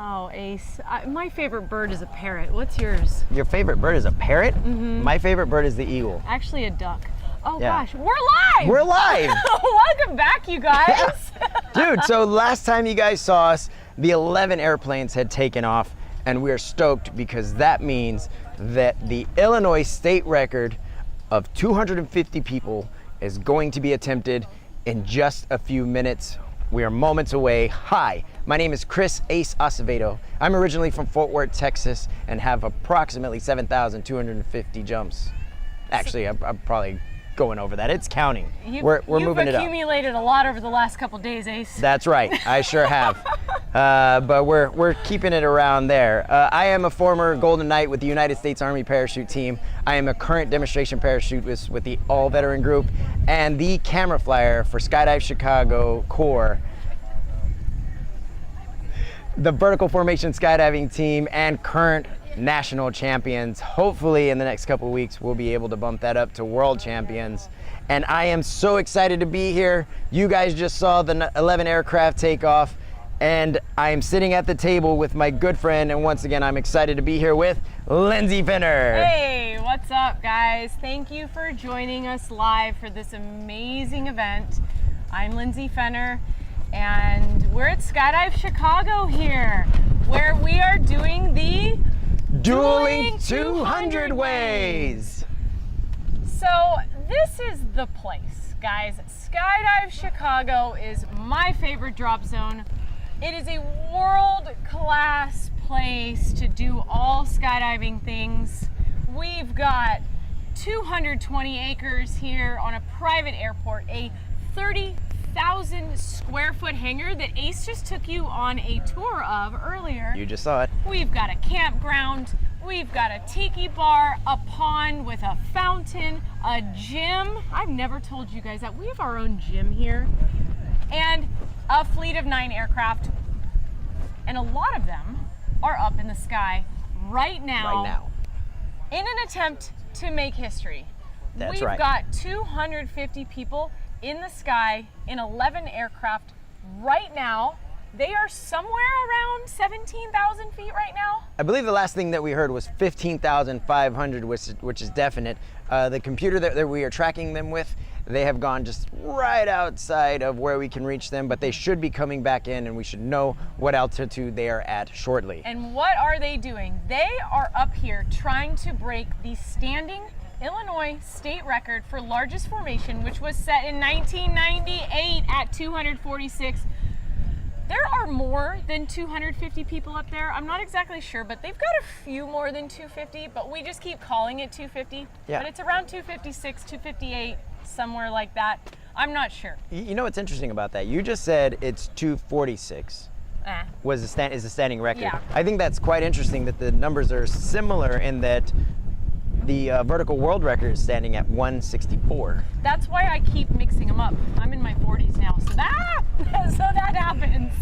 Oh, Ace. My favorite bird is a parrot. What's yours? Your favorite bird is a parrot? Mm-hmm. My favorite bird is the eagle. Actually, a duck. Oh Yeah. gosh, we're live! We're live! Welcome back, you guys. Dude, so last time you guys saw us, the 11 airplanes had taken off, and we are stoked because that means that the Illinois state record of 250 people is going to be attempted in just a few minutes. We are moments away. Hi, my name is Chris Ace Acevedo. I'm originally from Fort Worth, Texas, and have approximately 7,250 jumps. Actually, I'm probably going over that. It's counting. We're moving it up. You've accumulated a lot over the last couple days, Ace. That's right, I sure have. But we're keeping it around there. I am a former Golden Knight with the United States Army Parachute Team. I am a current demonstration parachutist with the All Veteran Group and the camera flyer for Skydive Chicago Corps, the vertical formation skydiving team, and current national champions. Hopefully in the next couple of weeks we'll be able to bump that up to world champions. And I am so excited to be here. You guys just saw the 11 aircraft take off, and I am sitting at the table with my good friend, and once again I'm excited to be here with Lindsay Fener. Hey, what's up, guys? Thank you for joining us live for this amazing event. I'm Lindsay Fener, and we're at Skydive Chicago here, where we are doing the Dueling 200 ways. So this is the place, guys. Skydive Chicago is my favorite drop zone. It is a world-class place to do all skydiving things. We've got 220 acres here on a private airport, a 30,000 square foot hangar that Ace just took you on a tour of earlier. You just saw it. We've got a campground, we've got a tiki bar, a pond with a fountain, a gym. I've never told you guys that. We have our own gym here. And a fleet of 9 aircraft. And a lot of them are up in the sky right now. In an attempt to make history. That's We've right. got 250 people in the sky in 11 aircraft right now. They are somewhere around 17,000 feet right now. I believe the last thing that we heard was 15,500, which is definite. The computer that we are tracking them with, they have gone just right outside of where we can reach them, but they should be coming back in, and we should know what altitude they are at shortly. And what are they doing? They are up here trying to break the standing Illinois state record for largest formation, which was set in 1998 at 246. There are more than 250 people up there. I'm not exactly sure, but they've got a few more than 250, but we just keep calling it 250. Yeah. But it's around 256, 258, somewhere like that. I'm not sure. You know what's interesting about that? You just said it's 246 is the standing record. Yeah. I think that's quite interesting that the numbers are similar in that the vertical world record is standing at 164. That's why I keep mixing them up. I'm in my 40s now, so that happens.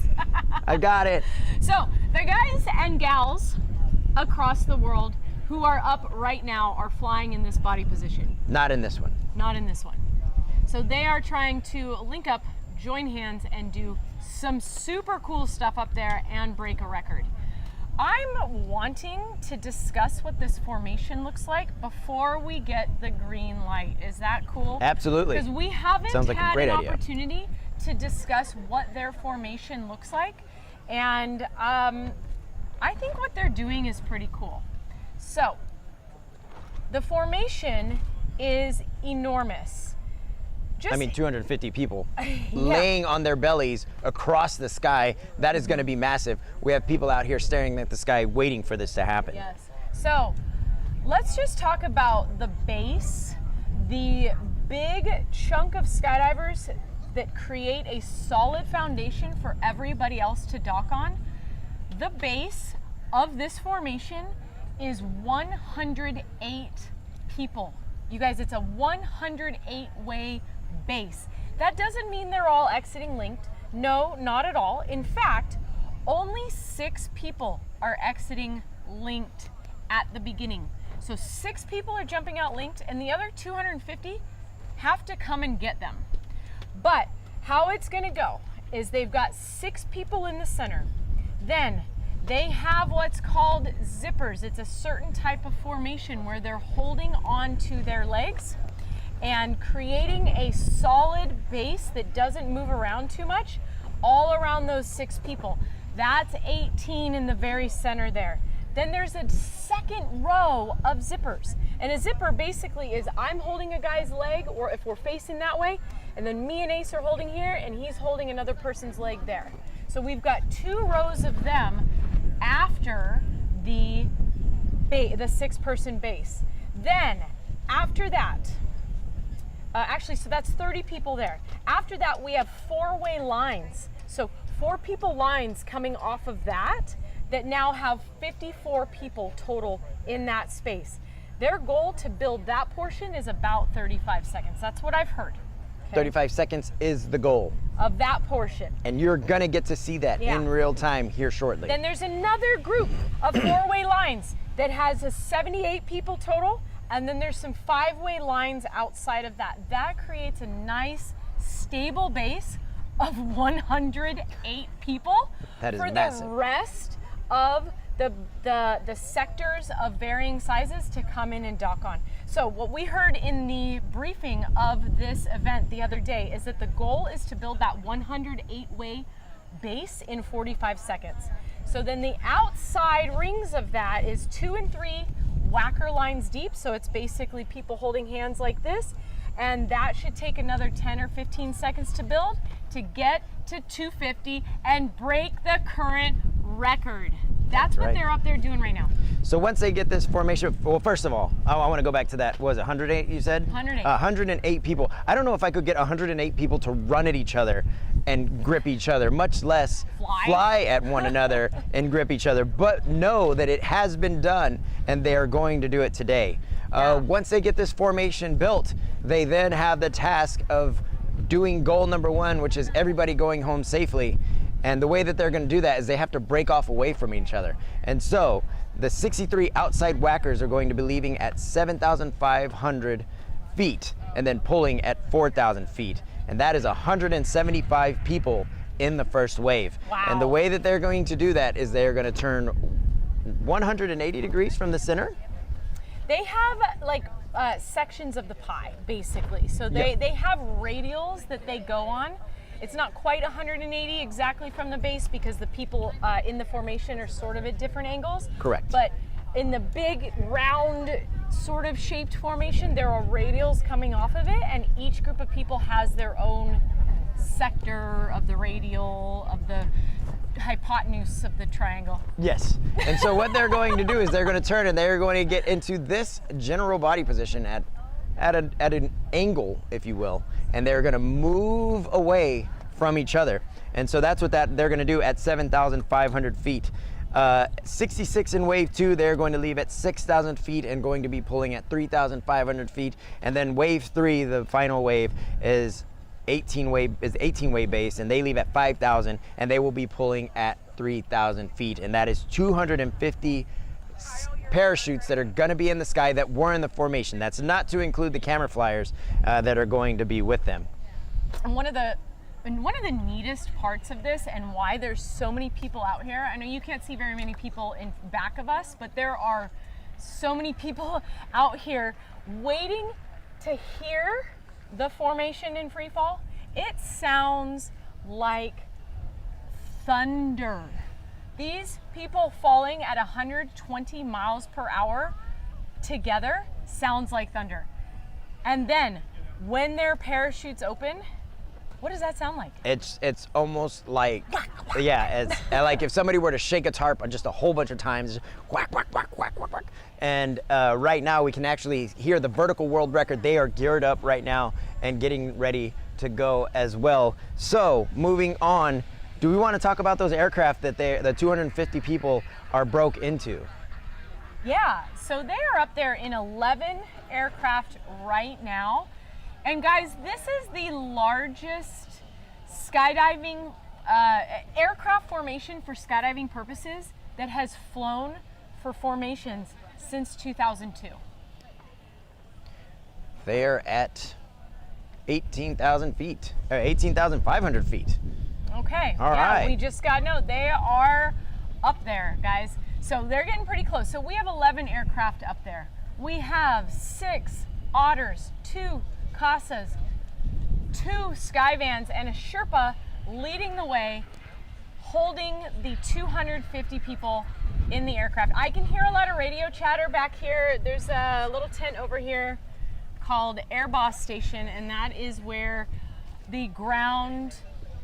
I got it. So the guys and gals across the world who are up right now are flying in this body position. Not in this one. Not in this one. So they are trying to link up, join hands, and do some super cool stuff up there and break a record. I'm wanting to discuss what this formation looks like before we get the green light. Is that cool? Absolutely. Because we haven't Sounds like a had great an idea. opportunity to discuss what their formation looks like. And I think what they're doing is pretty cool. So, the formation is enormous. I mean, 250 people laying on their bellies across the sky. That is going to be massive. We have people out here staring at the sky waiting for this to happen. Yes. So let's just talk about the base, the big chunk of skydivers that create a solid foundation for everybody else to dock on. The base of this formation is 108 people. You guys, it's a 108-way base. That doesn't mean they're all exiting linked. No, not at all. In fact, only 6 people are exiting linked at the beginning. So 6 people are jumping out linked, and the other 250 have to come and get them. But how it's gonna go is they've got 6 people in the center. Then They have what's called zippers. It's a certain type of formation where they're holding onto their legs and creating a solid base that doesn't move around too much all around those 6 people. That's 18 in the very center there. Then there's a second row of zippers. And a zipper basically is I'm holding a guy's leg, or if we're facing that way, and then me and Ace are holding here and he's holding another person's leg there. So we've got 2 rows of them after the 6-person base. Then after that, actually, so that's 30 people there. After that, we have 4-way lines. So 4 people lines coming off of that now have 54 people total in that space. Their goal to build that portion is about 35 seconds. That's what I've heard. Okay? 35 seconds is the goal. Of that portion. And you're gonna get to see that in real time here shortly. Then there's another group of 4-way lines that has a 78 people total, and then there's some 5-way lines outside of that. That creates a nice, stable base of 108 people. That is for massive. The rest of the sectors of varying sizes to come in and dock on. So what we heard in the briefing of this event the other day is that the goal is to build that 108-way base in 45 seconds. So then the outside rings of that is 2 and 3 whacker lines deep. So it's basically people holding hands like this. And that should take another 10 or 15 seconds to build to get to 250 and break the current record. That's what right. they're up there doing right now. So once they get this formation, well, first of all, I want to go back to that. What was it 108 you said? 108. 108 people. I don't know if I could get 108 people to run at each other and grip each other, much less fly at one another and grip each other. But know that it has been done and they are going to do it today. Once they get this formation built, they then have the task of doing goal number 1, which is everybody going home safely. And the way that they're going to do that is they have to break off away from each other. And so the 63 outside whackers are going to be leaving at 7,500 feet and then pulling at 4,000 feet. And that is 175 people in the first wave. Wow. And the way that they're going to do that is they're going to turn 180 degrees from the center. They have like sections of the pie, basically. So they have radials that they go on. It's not quite 180 exactly from the base because the people in the formation are sort of at different angles. Correct. But in the big round sort of shaped formation, there are radials coming off of it, and each group of people has their own sector of the radial, of the hypotenuse of the triangle. Yes. And so what they're going to do is they're going to turn and they're going to get into this general body position at an angle, if you will, and they're going to move away from each other. And so that's what they're going to do at 7,500 feet. 66 in wave 2, they're going to leave at 6,000 feet and going to be pulling at 3,500 feet. And then wave 3, the final wave, is 18-way base, and they leave at 5,000 and they will be pulling at 3,000 feet. And that is 250 parachutes that are going to be in the sky that were in the formation. That's not to include the camera flyers that are going to be with them. And one of the neatest parts of this, and why there's so many people out here, I know you can't see very many people in back of us, but there are so many people out here waiting to hear the formation in free fall. It sounds like thunder. These people falling at 120 miles per hour together sounds like thunder. And then when their parachutes open, what does that sound like? It's almost like, it's like if somebody were to shake a tarp just a whole bunch of times, whack, whack, whack, whack, whack, whack. And right now we can actually hear the vertical world record. They are geared up right now and getting ready to go as well. So moving on, do we want to talk about those aircraft that the 250 people are broke into? Yeah, so they are up there in 11 aircraft right now. And guys, this is the largest skydiving aircraft formation for skydiving purposes that has flown for formations since 2002. They are at 18,000 feet, or 18,500 feet. Okay. All right. We just got note. They are up there, guys. So they're getting pretty close. So we have 11 aircraft up there. We have 6 Otters, 2 Casas, 2 Skyvans, and a Sherpa leading the way, holding the 250 people in the aircraft. I can hear a lot of radio chatter back here. There's a little tent over here called Air Boss Station, and that is where the ground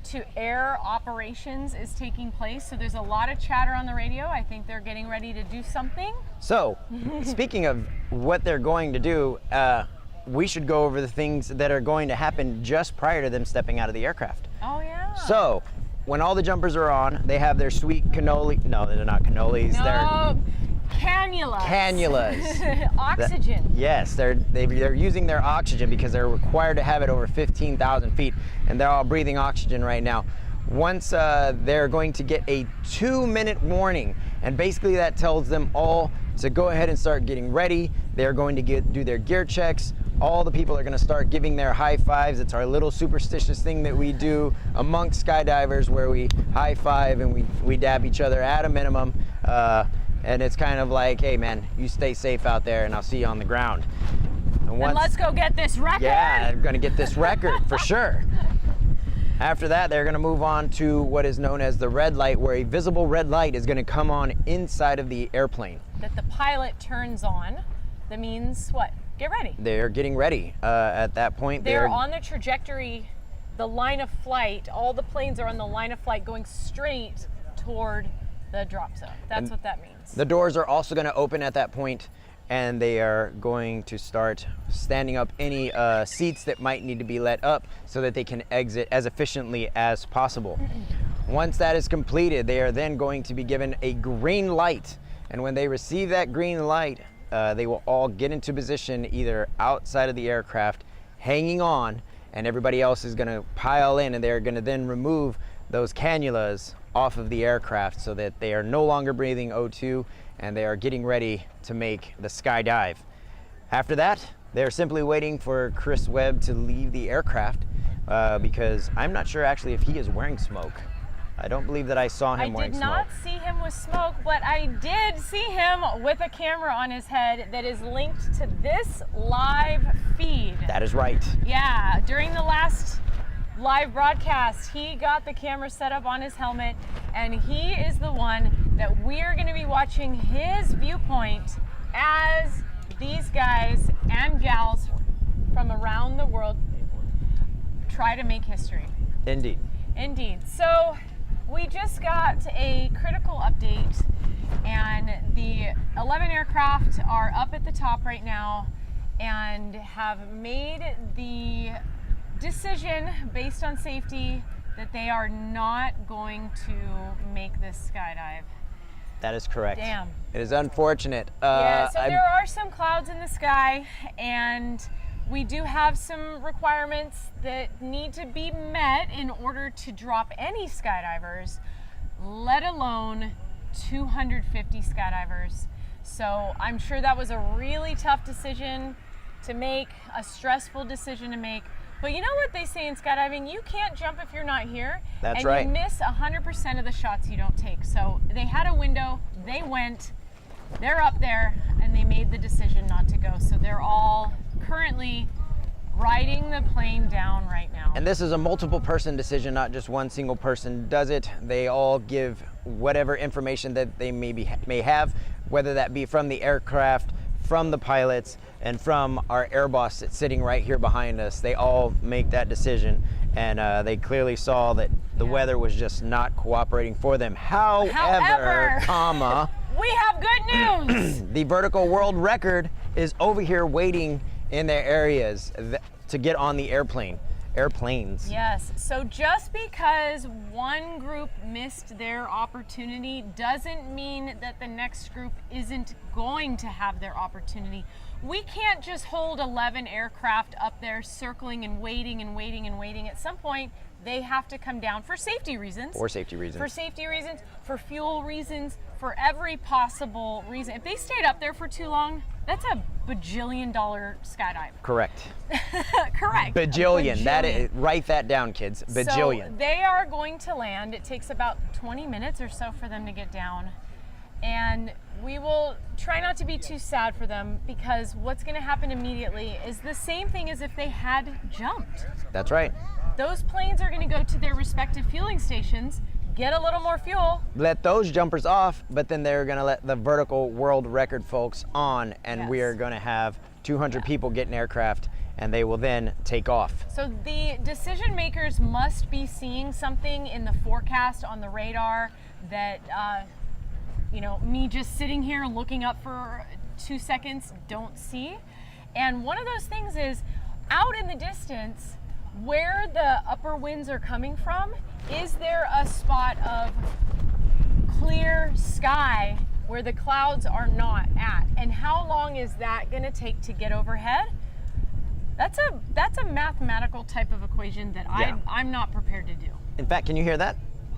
to air operations is taking place. So there's a lot of chatter on the radio. I think they're getting ready to do something. So, speaking of what they're going to do, we should go over the things that are going to happen just prior to them stepping out of the aircraft. Oh yeah. So, when all the jumpers are on, they have their sweet cannoli. No, they're not cannolis. No, They're cannulas. cannulas. Oxygen. Yes, they're using their oxygen because they're required to have it over 15,000 feet, and they're all breathing oxygen right now. Once they're going to get a 2-minute warning, and basically that tells them all to go ahead and start getting ready. They're going to do their gear checks. All the people are going to start giving their high fives. It's our little superstitious thing that we do amongst skydivers, where we high five and we dab each other at a minimum. And it's kind of like, hey man, you stay safe out there, and I'll see you on the ground. And let's go get this record. Yeah, I'm gonna get this record for sure. After that, they're gonna move on to what is known as the red light, where a visible red light is gonna come on inside of the airplane. That the pilot turns on. That means what? Get ready. They're getting ready. At that point, They're on the trajectory, the line of flight. All the planes are on the line of flight going straight toward the drop zone. That's what that means. The doors are also going to open at that point, and they are going to start standing up any seats that might need to be let up so that they can exit as efficiently as possible. Once that is completed, they are then going to be given a green light, and when they receive that green light, they will all get into position either outside of the aircraft, hanging on, and everybody else is going to pile in, and they're going to then remove those cannulas off of the aircraft so that they are no longer breathing O2, and they are getting ready to make the skydive. After that, they're simply waiting for Chris Webb to leave the aircraft because I'm not sure actually if he is wearing smoke. I don't believe that I saw him wearing smoke. I did not see him with smoke, but I did see him with a camera on his head that is linked to this live feed. That is right. Yeah, during the last live broadcast, he got the camera set up on his helmet, and he is the one that we are going to be watching his viewpoint as these guys and gals from around the world try to make history. Indeed. Indeed. So we just got a critical update, and the 11 aircraft are up at the top right now and have made the decision based on safety that they are not going to make this skydive. That is correct. Damn. It is unfortunate. Yeah, so there are some clouds in the sky, and we do have some requirements that need to be met in order to drop any skydivers, let alone 250 skydivers. So I'm sure that was a really tough decision to make, a stressful decision to make. But you know what they say in skydiving? You can't jump if you're not here. That's right. And you miss 100% of the shots you don't take. So they had a window, they went, they're up there, and they made the decision not to go. So they're all currently riding the plane down right now. And this is a multiple person decision, not just one single person does it. They all give whatever information that they may have, whether that be from the aircraft, from the pilots, and from our air boss that's sitting right here behind us. They all make that decision, and they clearly saw that the weather was just not cooperating for them. However, comma, we have good news. the vertical world record is over here waiting in their areas to get on the airplanes. Yes, so just because one group missed their opportunity doesn't mean that the next group isn't going to have their opportunity. We can't just hold 11 aircraft up there circling and waiting and waiting and waiting. At some point, they have to come down for safety reasons. For safety reasons. For safety reasons, for fuel reasons, for every possible reason. If they stayed up there for too long, that's a bajillion-dollar skydive. Correct. Correct. Bajillion. That is, write that down, kids. Bajillion. So they are going to land. It takes about 20 minutes or so for them to get down. And we will try not to be too sad for them, because what's going to happen immediately is the same thing as if they had jumped. That's right. Those planes are going to go to their respective fueling stations, get a little more fuel. Let those jumpers off, but then they're going to let the vertical world record folks on, and we are going to have 200 people get in aircraft, and they will then take off. So the decision makers must be seeing something in the forecast on the radar that, you know, me just sitting here looking up for 2 seconds don't see. And one of those things is, out in the distance, where the upper winds are coming from, is there a spot of clear sky where the clouds are not at? And how long is that going to take to get overhead? That's a mathematical type of equation that I'm not prepared to do. In fact, can you hear that?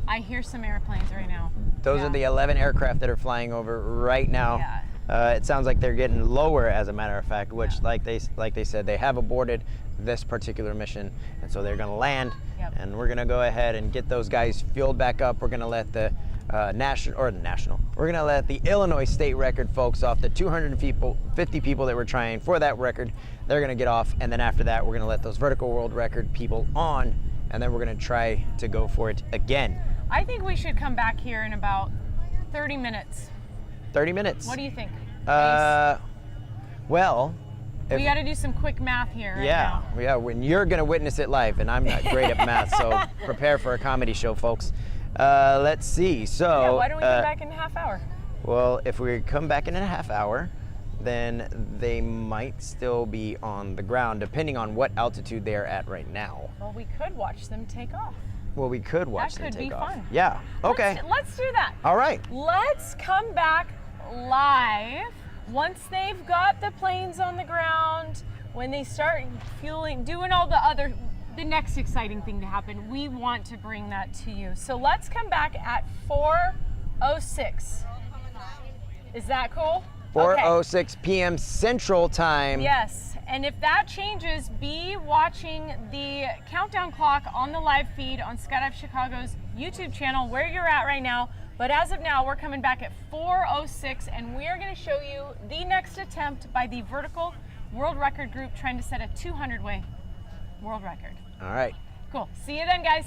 I hear some airplanes right now. Those are the 11 aircraft that are flying over right now. Yeah. It sounds like they're getting lower, as a matter of fact, which, like they said, they have aborted this particular mission, and so they're going to land. Yep. And we're going to go ahead and get those guys fueled back up. We're going to let the We're going to let the Illinois state record folks off. The 250 people that were trying for that record, they're going to get off, and then after that, we're going to let those vertical world record people on, and then we're going to try to go for it again. I think we should come back here in about 30 minutes. 30 minutes. What do you think? Well, we got to do some quick math here. Yeah. When you're gonna witness it live, and I'm not great at math, so prepare for a comedy show, folks. Let's see. So. Yeah, why don't we come back in a half hour? Well, if we come back in a half hour, then they might still be on the ground, depending on what altitude they are at right now. Well, we could watch them take off. Well, we could watch them take off. That could be fun. Yeah. Okay. Let's do that. All right. Let's come back live once they've got the planes on the ground, when they start fueling, doing all the next exciting thing to happen. We want to bring that to you. So let's come back at 4:06. Is that cool? 4:06 p.m. Central Time. Yes, and if that changes, be watching the countdown clock on the live feed on Skydive Chicago's YouTube channel, where you're at right now. But as of now, we're coming back at 4:06, and we are going to show you the next attempt by the vertical world record group trying to set a 200-way world record. All right. Cool. See you then, guys.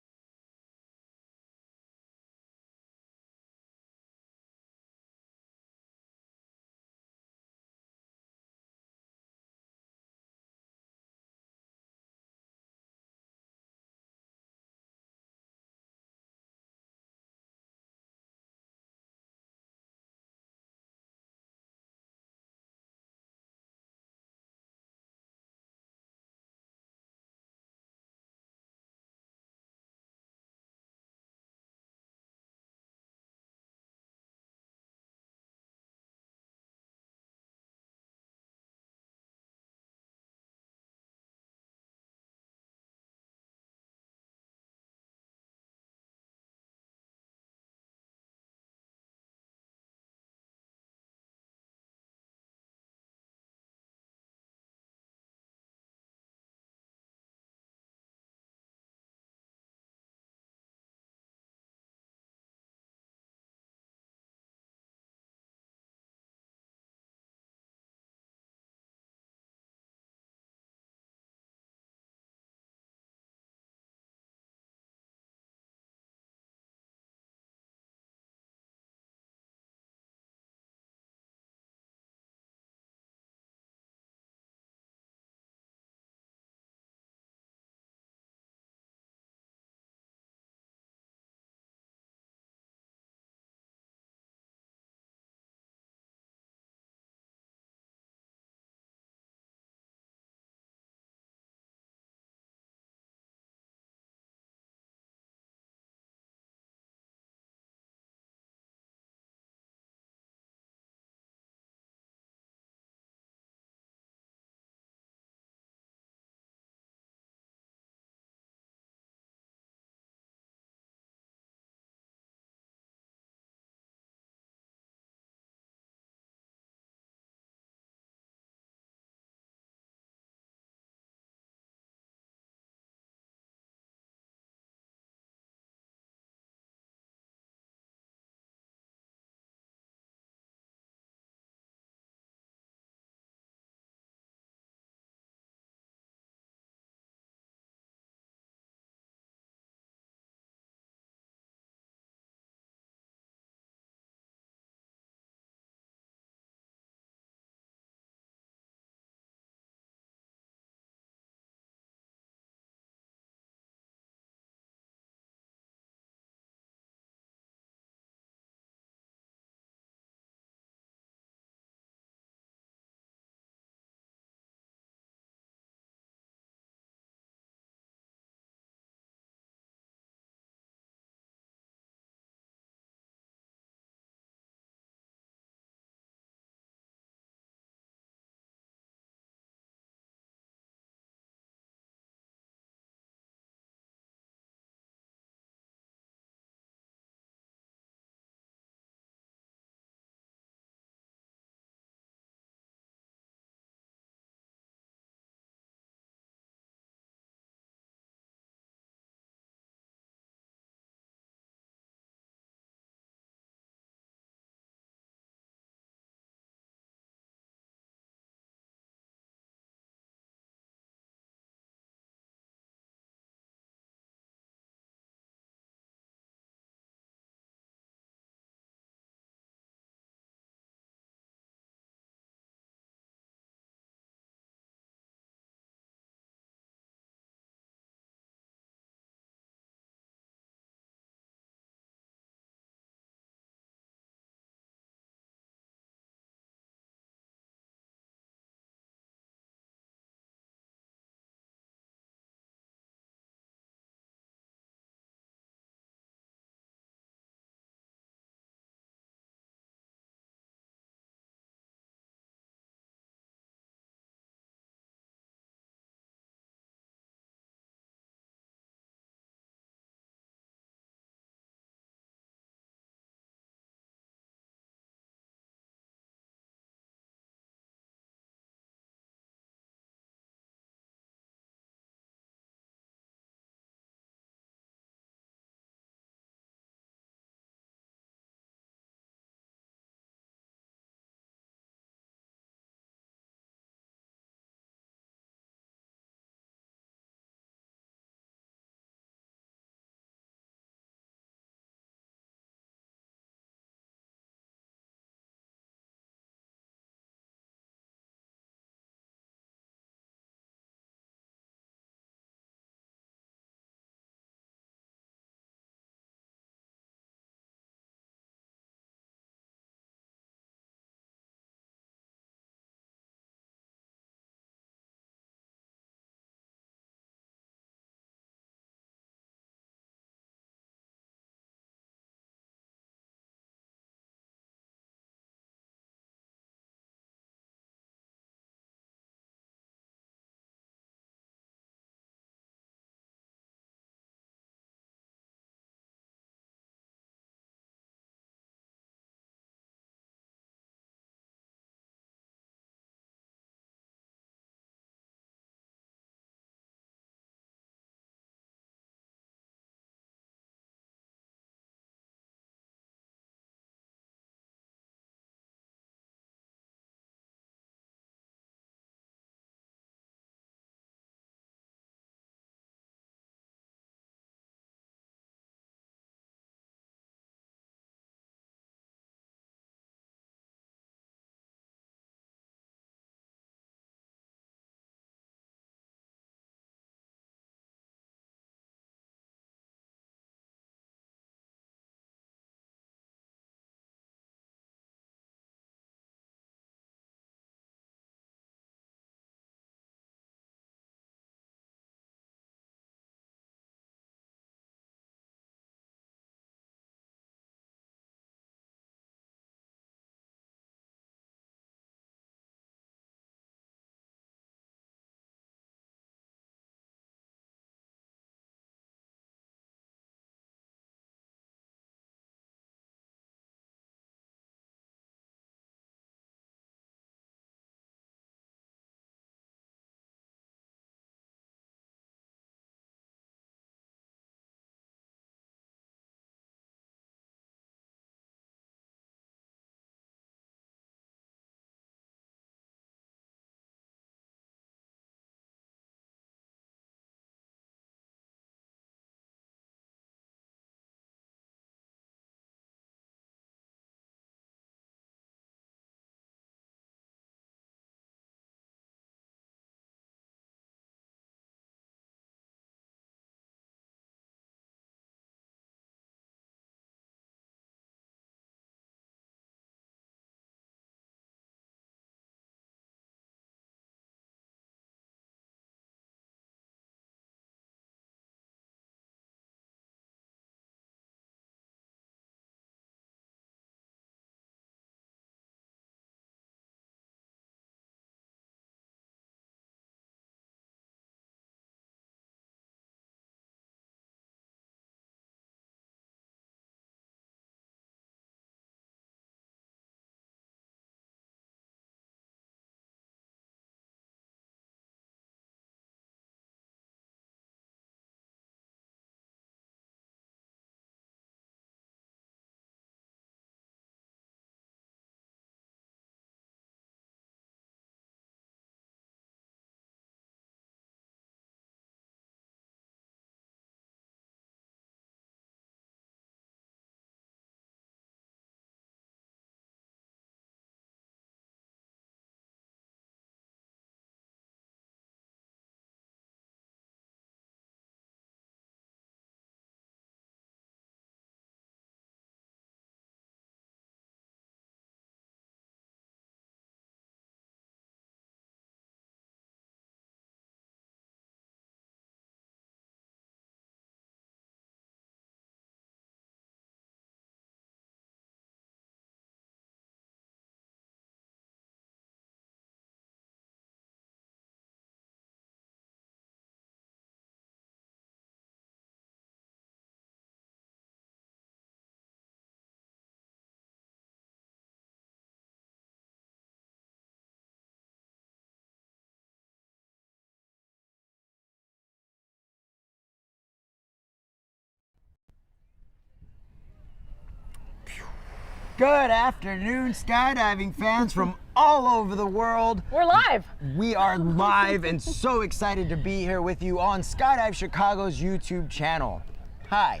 Good afternoon, skydiving fans from all over the world. We're live. We are live and so excited to be here with you on Skydive Chicago's YouTube channel. Hi,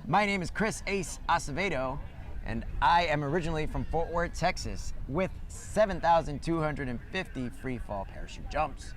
my name is Chris Ace Acevedo, and I am originally from Fort Worth, Texas, with 7,250 free fall parachute jumps.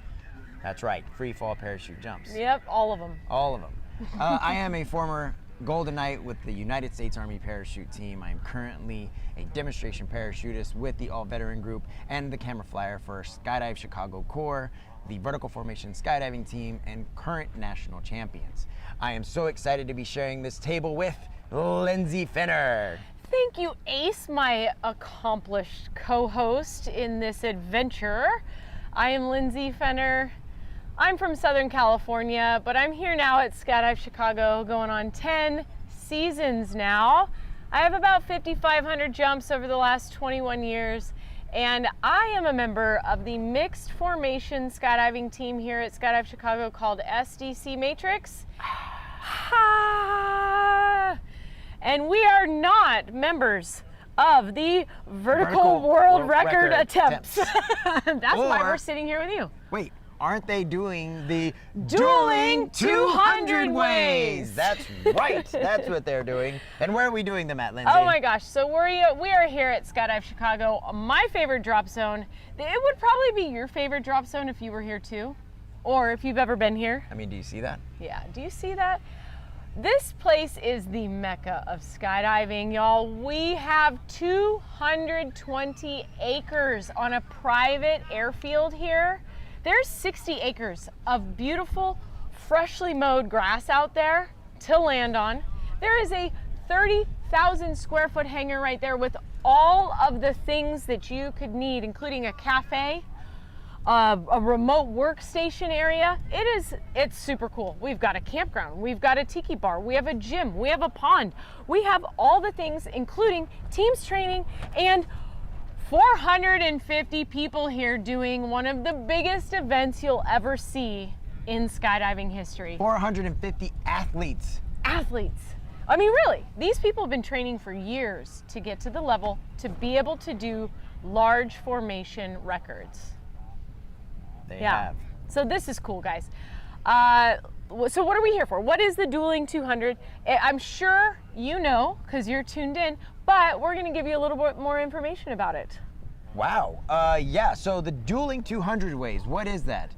That's right, free fall parachute jumps. Yep, all of them. All of them. I am a former Golden Knight with the United States Army parachute team. I am currently a demonstration parachutist with the all-veteran group and the camera flyer for Skydive Chicago Corps, the vertical formation skydiving team, and current national champions. I am so excited to be sharing this table with Lindsay Fener. Thank you, Ace, my accomplished co-host in this adventure. I am Lindsay Fener. I'm from Southern California, but I'm here now at Skydive Chicago, going on 10 seasons now. I have about 5,500 jumps over the last 21 years, and I am a member of the mixed formation skydiving team here at Skydive Chicago called SDC Matrix. And we are not members of the vertical world record attempts. That's why we're sitting here with you. Wait, aren't they doing the Dueling 200 ways? That's right. That's what they're doing. And where are we doing them at, Lindsay? Oh my gosh. So we are here at Skydive Chicago. My favorite drop zone. It would probably be your favorite drop zone if you were here too, or if you've ever been here. I mean, do you see that? Yeah. Do you see that? This place is the mecca of skydiving, y'all. We have 220 acres on a private airfield here. There's 60 acres of beautiful, freshly mowed grass out there to land on. There is a 30,000 square foot hangar right there with all of the things that you could need, including a cafe, a remote workstation area. It's super cool. We've got a campground, we've got a tiki bar, we have a gym, we have a pond. We have all the things, including teams training and 450 people here doing one of the biggest events you'll ever see in skydiving history. 450 athletes. Athletes. I mean, really, these people have been training for years to get to the level to be able to do large formation records. They have. So this is cool, guys. So what are we here for? What is the Dueling 200? I'm sure you know because you're tuned in, but we're going to give you a little bit more information about it. Wow. Yeah, so the Dueling 200 ways, what is that?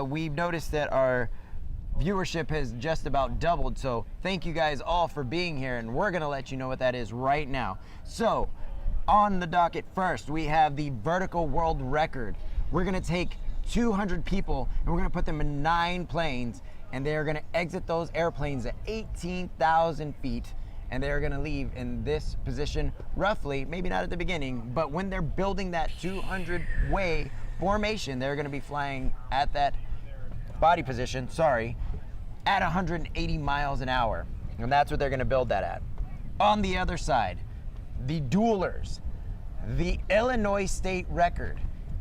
We've noticed that our viewership has just about doubled, so thank you guys all for being here, and we're going to let you know what that is right now. So, on the docket first, we have the vertical world record. We're going to take 200 people, and we're going to put them in 9 planes, and they're going to exit those airplanes at 18,000 feet, and they're going to leave in this position roughly, maybe not at the beginning, but when they're building that 200-way formation, they're going to be flying at that body position, at 180 miles an hour, and that's what they're going to build that at. On the other side, the duelers, the Illinois state record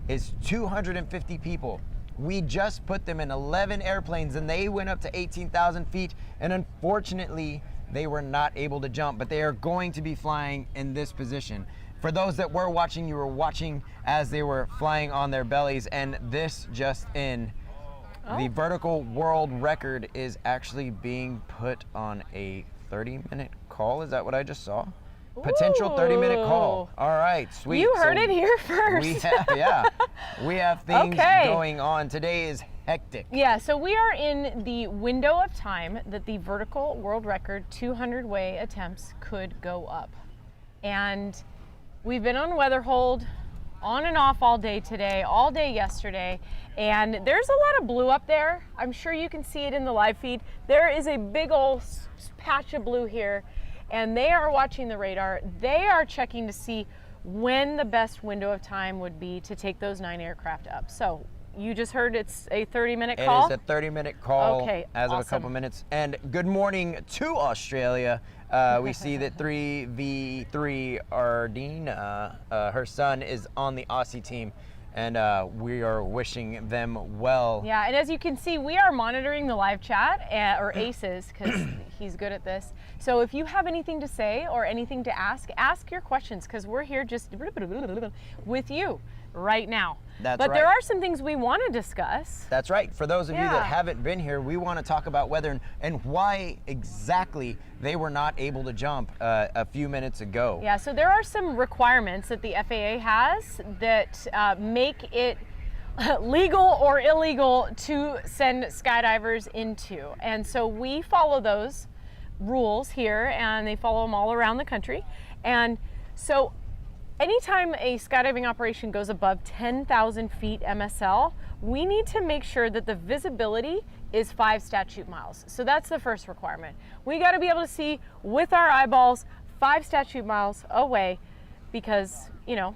is 250 people. We just put them in 11 airplanes and they went up to 18,000 feet, and unfortunately they were not able to jump, but they are going to be flying in this position. For those that were watching, you were watching as they were flying on their bellies, and this just in. The vertical world record is actually being put on a 30-minute call. Is that what I just saw? Potential 30-minute call. All right, sweet. You heard it here first. We have things going on. Today is hectic. Yeah, so we are in the window of time that the vertical world record 200-way attempts could go up. And we've been on weather hold on and off all day today, all day yesterday, and there's a lot of blue up there. I'm sure you can see it in the live feed. There is a big old patch of blue here, and they are watching the radar. They are checking to see when the best window of time would be to take those 9 aircraft up. So you just heard it's a 30-minute call? It is a 30-minute call as of a couple minutes. And good morning to Australia. We see that 3v3 Ardeen, her son, is on the Aussie team and we are wishing them well. Yeah, and as you can see, we are monitoring the live chat, or Aces, because he's good at this. So if you have anything to say or anything to ask your questions, because we're here just with you right now. That's but right. there are some things we want to discuss. That's right. For those of you Yeah. that haven't been here, we want to talk about whether and why exactly they were not able to jump a few minutes ago. Yeah, so there are some requirements that the FAA has that make it legal or illegal to send skydivers into. And so we follow those rules here, and they follow them all around the country. And so anytime a skydiving operation goes above 10,000 feet MSL, we need to make sure that the visibility is 5 statute miles. So that's the first requirement. We got to be able to see with our eyeballs 5 statute miles away, because, you know,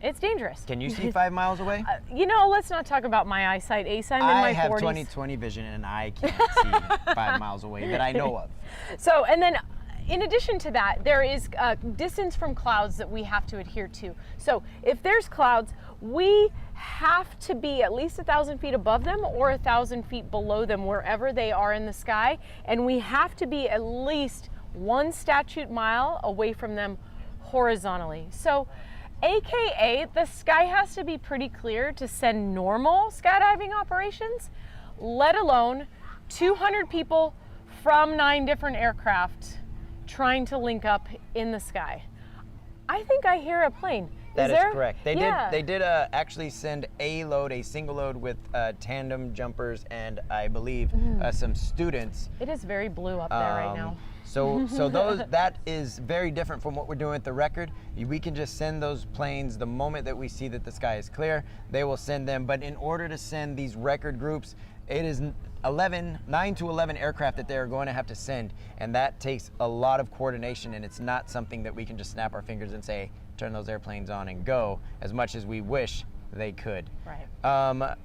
it's dangerous. Can you see 5 miles away? You know, let's not talk about my eyesight, Ace. I'm in my 40s. I have 20/20 vision, and I can't see 5 miles away that I know of. So, and then in addition to that, there is distance from clouds that we have to adhere to. So if there's clouds, we have to be at least 1,000 feet above them or 1,000 feet below them, wherever they are in the sky. And we have to be at least 1 statute mile away from them horizontally. So AKA, the sky has to be pretty clear to send normal skydiving operations, let alone 200 people from 9 different aircraft trying to link up in the sky. I think I hear a plane. That is there? correct. They Yeah. did actually send a single load with tandem jumpers and I believe some students. It is very blue up there right now. So that is very different from what we're doing at the record. We can just send those planes the moment that we see that the sky is clear. They will send them. But in order to send these record groups, it is 9 to 11 aircraft that they're going to have to send, and that takes a lot of coordination, and it's not something that we can just snap our fingers and say, turn those airplanes on and go, as much as we wish they could. Right.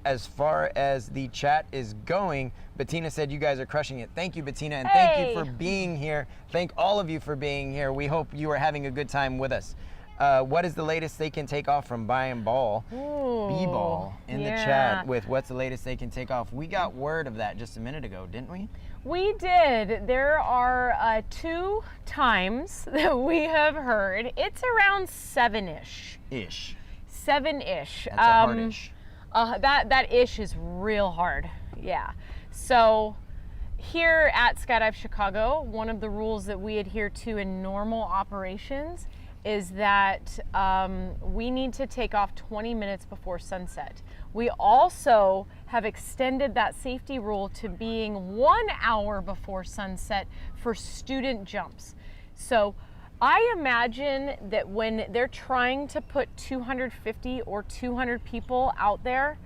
As far as the chat is going, Bettina said you guys are crushing it. Thank you, Bettina, and thank you for being here. Thank all of you for being here. We hope you are having a good time with us. What is the latest they can take off from B-Ball in the chat with what's the latest they can take off? We got word of that just a minute ago, didn't we? We did. There are 2 times that we have heard. It's around 7-ish. 7-ish. That's a hard-ish. That ish is real hard. Yeah. So here at Skydive Chicago, one of the rules that we adhere to in normal operations is that we need to take off 20 minutes before sunset. We also have extended that safety rule to being 1 hour before sunset for student jumps. So I imagine that when they're trying to put 250 or 200 people out there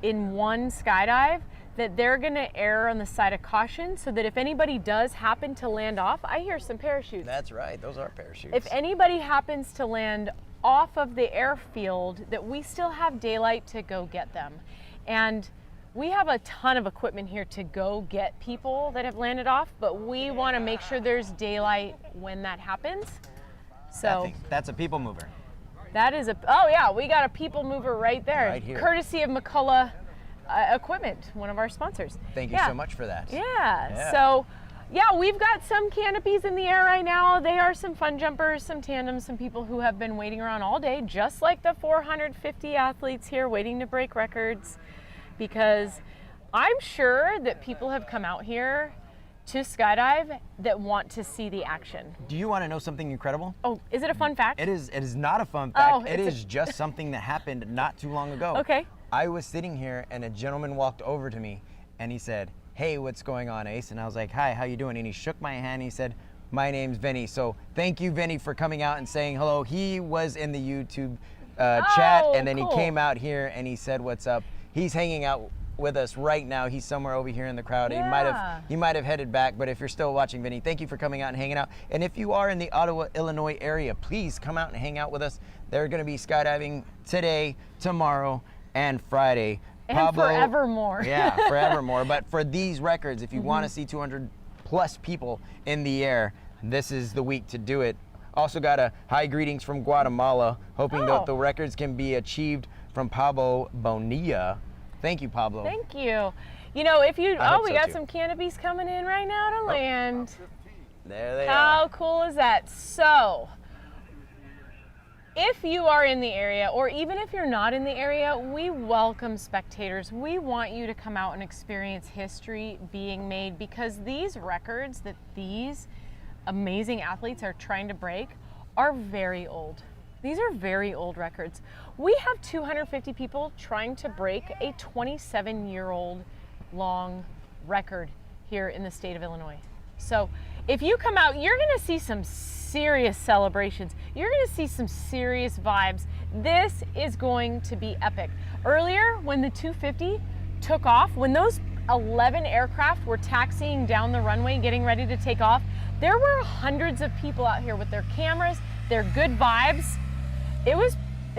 in one skydive, that they're gonna err on the side of caution, so that if anybody does happen to land off, I hear some parachutes. That's right, those are parachutes. If anybody happens to land off of the airfield, that we still have daylight to go get them. And we have a ton of equipment here to go get people that have landed off, but we wanna make sure there's daylight when that happens. So that's a people mover. that is oh yeah, we got a people mover right there. Right here. Courtesy of McCullough Equipment, one of our sponsors. Thank you so much for that. Yeah. So, yeah, we've got some canopies in the air right now. They are some fun jumpers, some tandems, some people who have been waiting around all day, just like the 450 athletes here waiting to break records, because I'm sure that people have come out here to skydive that want to see the action. Do you want to know something incredible? Oh, is it a fun fact? It is not a fun fact. Oh, it is just something that happened not too long ago. Okay. I was sitting here and a gentleman walked over to me and he said, "Hey, what's going on, Ace?" And I was like, "Hi, how you doing?" And he shook my hand. He said, "My name's Vinny." So thank you, Vinny, for coming out and saying hello. He was in the YouTube chat, and then cool. he came out here and he said, "What's up?" He's hanging out with us right now. He's somewhere over here in the crowd. Yeah. He might have headed back, but if you're still watching, Vinny, thank you for coming out and hanging out. And if you are in the Ottawa, Illinois area, please come out and hang out with us. They're going to be skydiving today, tomorrow, and Friday. And forevermore. Yeah, forevermore. But for these records, if you want to see 200 plus people in the air, this is the week to do it. Also got a high greetings from Guatemala, hoping that the records can be achieved from Pablo Bonilla. Thank you, Pablo. Thank you. You know, if you, I hope we so, got too. some canopies coming in right now to land. There they How are. cool is that? So, if you are in the area, or even if you're not in the area, we welcome spectators. We want you to come out and experience history being made, because these records that these amazing athletes are trying to break are very old. These are very old records. We have 250 people trying to break a 27-year-old long record here in the state of Illinois. So if you come out, you're gonna see some serious celebrations. You're gonna see some serious vibes. This is going to be epic. Earlier, when the 250 took off, when those 11 aircraft were taxiing down the runway, getting ready to take off, there were hundreds of people out here with their cameras, their good vibes. It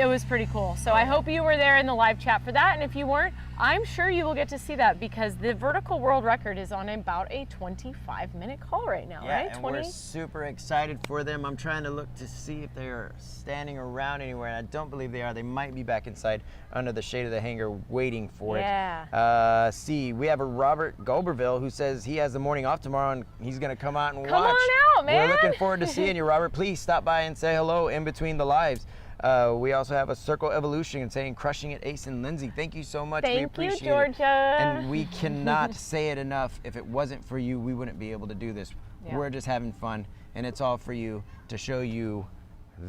was pretty cool. So I hope you were there in the live chat for that. And if you weren't, I'm sure you will get to see that, because the vertical world record is on about a 25-minute call right now, Yeah, right? and we're super excited for them. I'm trying to look to see if they're standing around anywhere, and I don't believe they are. They might be back inside under the shade of the hangar waiting for it. See, we have a Robert Goberville who says he has the morning off tomorrow and he's going to come out and watch. Come on out, man. We're looking forward to seeing you, Robert. Please stop by and say hello in between the lives. We also have a Circle Evolution saying, crushing it, Ace and Lindsay. Thank you so much. We appreciate you, Georgia. it. And we cannot say it enough. If it wasn't for you, we wouldn't be able to do this. Yeah. We're just having fun, and it's all for you to show you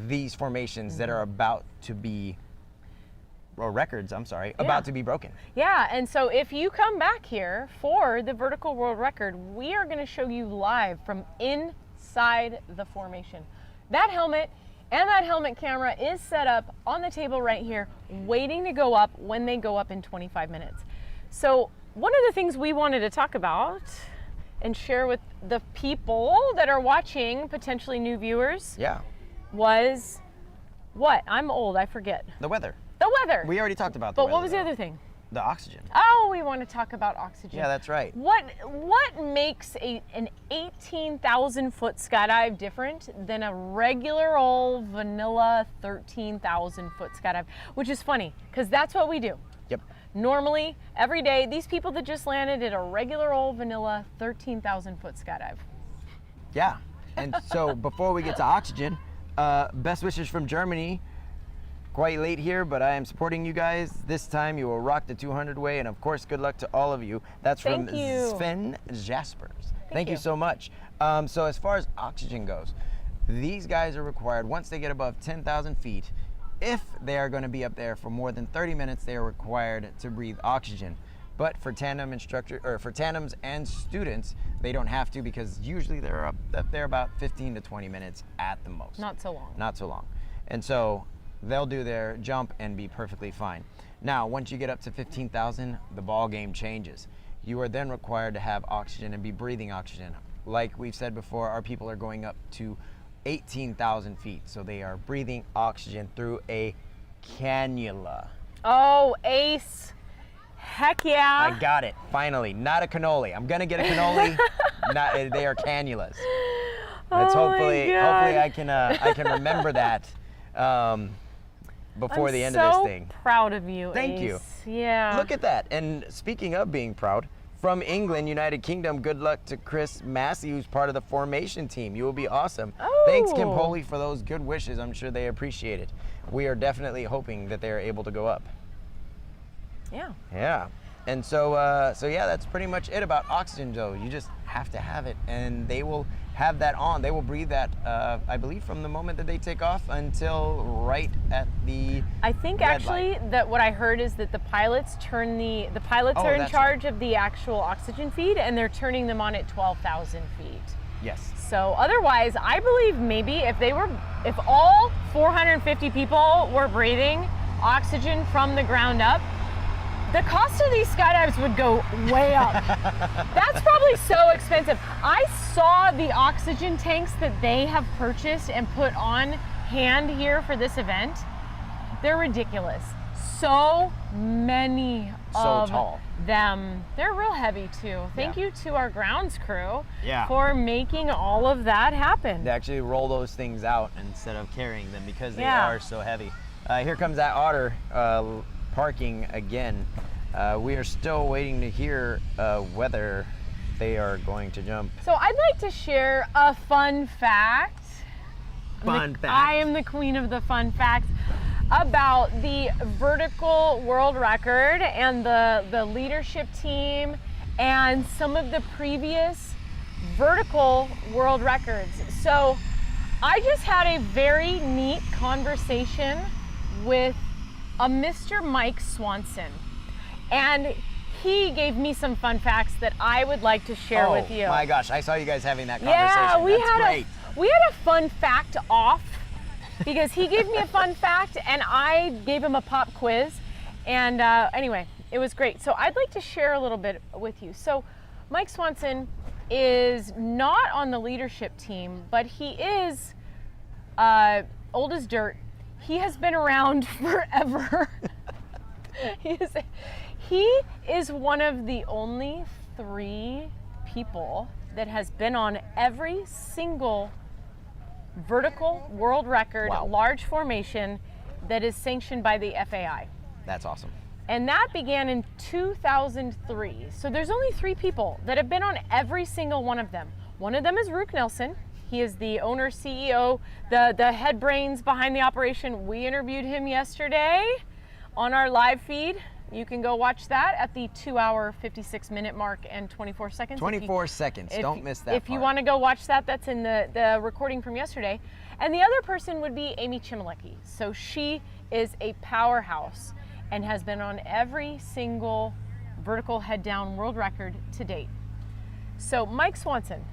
these formations that are about to be, or records, I'm sorry, about to be broken. Yeah, and so if you come back here for the vertical world record, we are going to show you live from inside the formation. That helmet and that helmet camera is set up on the table right here, waiting to go up when they go up in 25 minutes. So one of the things we wanted to talk about and share with the people that are watching, potentially new viewers, was what? I'm old, I forget. The weather. The weather. We already talked about the But weather. what was the other thing? The oxygen. Oh, we want to talk about oxygen. Yeah, that's right. What makes an 18,000 foot skydive different than a regular old vanilla 13,000 foot skydive? Which is funny, because that's what we do. Yep. Normally, every day, these people that just landed did a regular old vanilla 13,000 foot skydive. Yeah. And so before we get to oxygen, best wishes from Germany. Quite late here, but I am supporting you guys. This time you will rock the 200 way, and of course, good luck to all of you. That's from Sven Jaspers. Thank you so much. So as far as oxygen goes, these guys are required, once they get above 10,000 feet, if they are going to be up there for more than 30 minutes, they are required to breathe oxygen. But for tandem for tandems and students, they don't have to, because usually they're up there about 15 to 20 minutes at the most. Not so long. Not so long. And so they'll do their jump and be perfectly fine. Now, once you get up to 15,000, the ball game changes. You are then required to have oxygen and be breathing oxygen. Like we've said before, our people are going up to 18,000 feet, so they are breathing oxygen through a cannula. Oh, Ace. Heck yeah. I got it, finally. Not a cannoli. I'm gonna get a cannoli. They are cannulas. That's hopefully I can remember that before the end of this thing. I'm so proud of you, Thank Ace. you. Yeah. Look at that. And speaking of being proud, from England, United Kingdom, good luck to Chris Massey, who's part of the formation team. You will be awesome. Oh. Thanks, Kim Poley, for those good wishes. I'm sure they appreciate it. We are definitely hoping that they are able to go up. Yeah. Yeah. And so yeah, that's pretty much it about oxygen, Joe. You just have to have it, and they will have that on. They will breathe that, I believe, from the moment that they take off until right at the I think red actually light. that what I heard is that the pilots turn the pilots are in that's charge of the actual oxygen feed, and they're turning them on at 12,000 feet. Yes. So otherwise, I believe maybe if all 450 people were breathing oxygen from the ground up, the cost of these skydives would go way up. That's probably so expensive. I saw the oxygen tanks that they have purchased and put on hand here for this event. They're ridiculous. So many of them. They're real heavy too. Thank you to our grounds crew for making all of that happen. They actually roll those things out instead of carrying them because they are so heavy. Here comes that otter parking again. We are still waiting to hear whether they are going to jump. So I'd like to share a fun fact. I am the queen of the fun facts about the vertical world record and the leadership team and some of the previous vertical world records. So I just had a very neat conversation with a Mr. Mike Swanson, and he gave me some fun facts that I would like to share with you. Oh my gosh, I saw you guys having that conversation. Yeah, That's we had a fun fact off because he gave me a fun fact and I gave him a pop quiz. And anyway, it was great. So I'd like to share a little bit with you. So Mike Swanson is not on the leadership team, but he is old as dirt. He has been around forever. He is one of the only 3 people that has been on every single vertical world record large formation that is sanctioned by the FAI. That's awesome. And that began in 2003. So there's only 3 people that have been on every single one of them. One of them is Rook Nelson. He is the owner, CEO, the head brains behind the operation. We interviewed him yesterday on our live feed. You can go watch that at the 2-hour, 56-minute mark and 24 seconds. 24 seconds. Don't miss that If you want to go watch that, that's in the recording from yesterday. And the other person would be Amy Chmielewski. So she is a powerhouse and has been on every single vertical head-down world record to date. So Mike Swanson,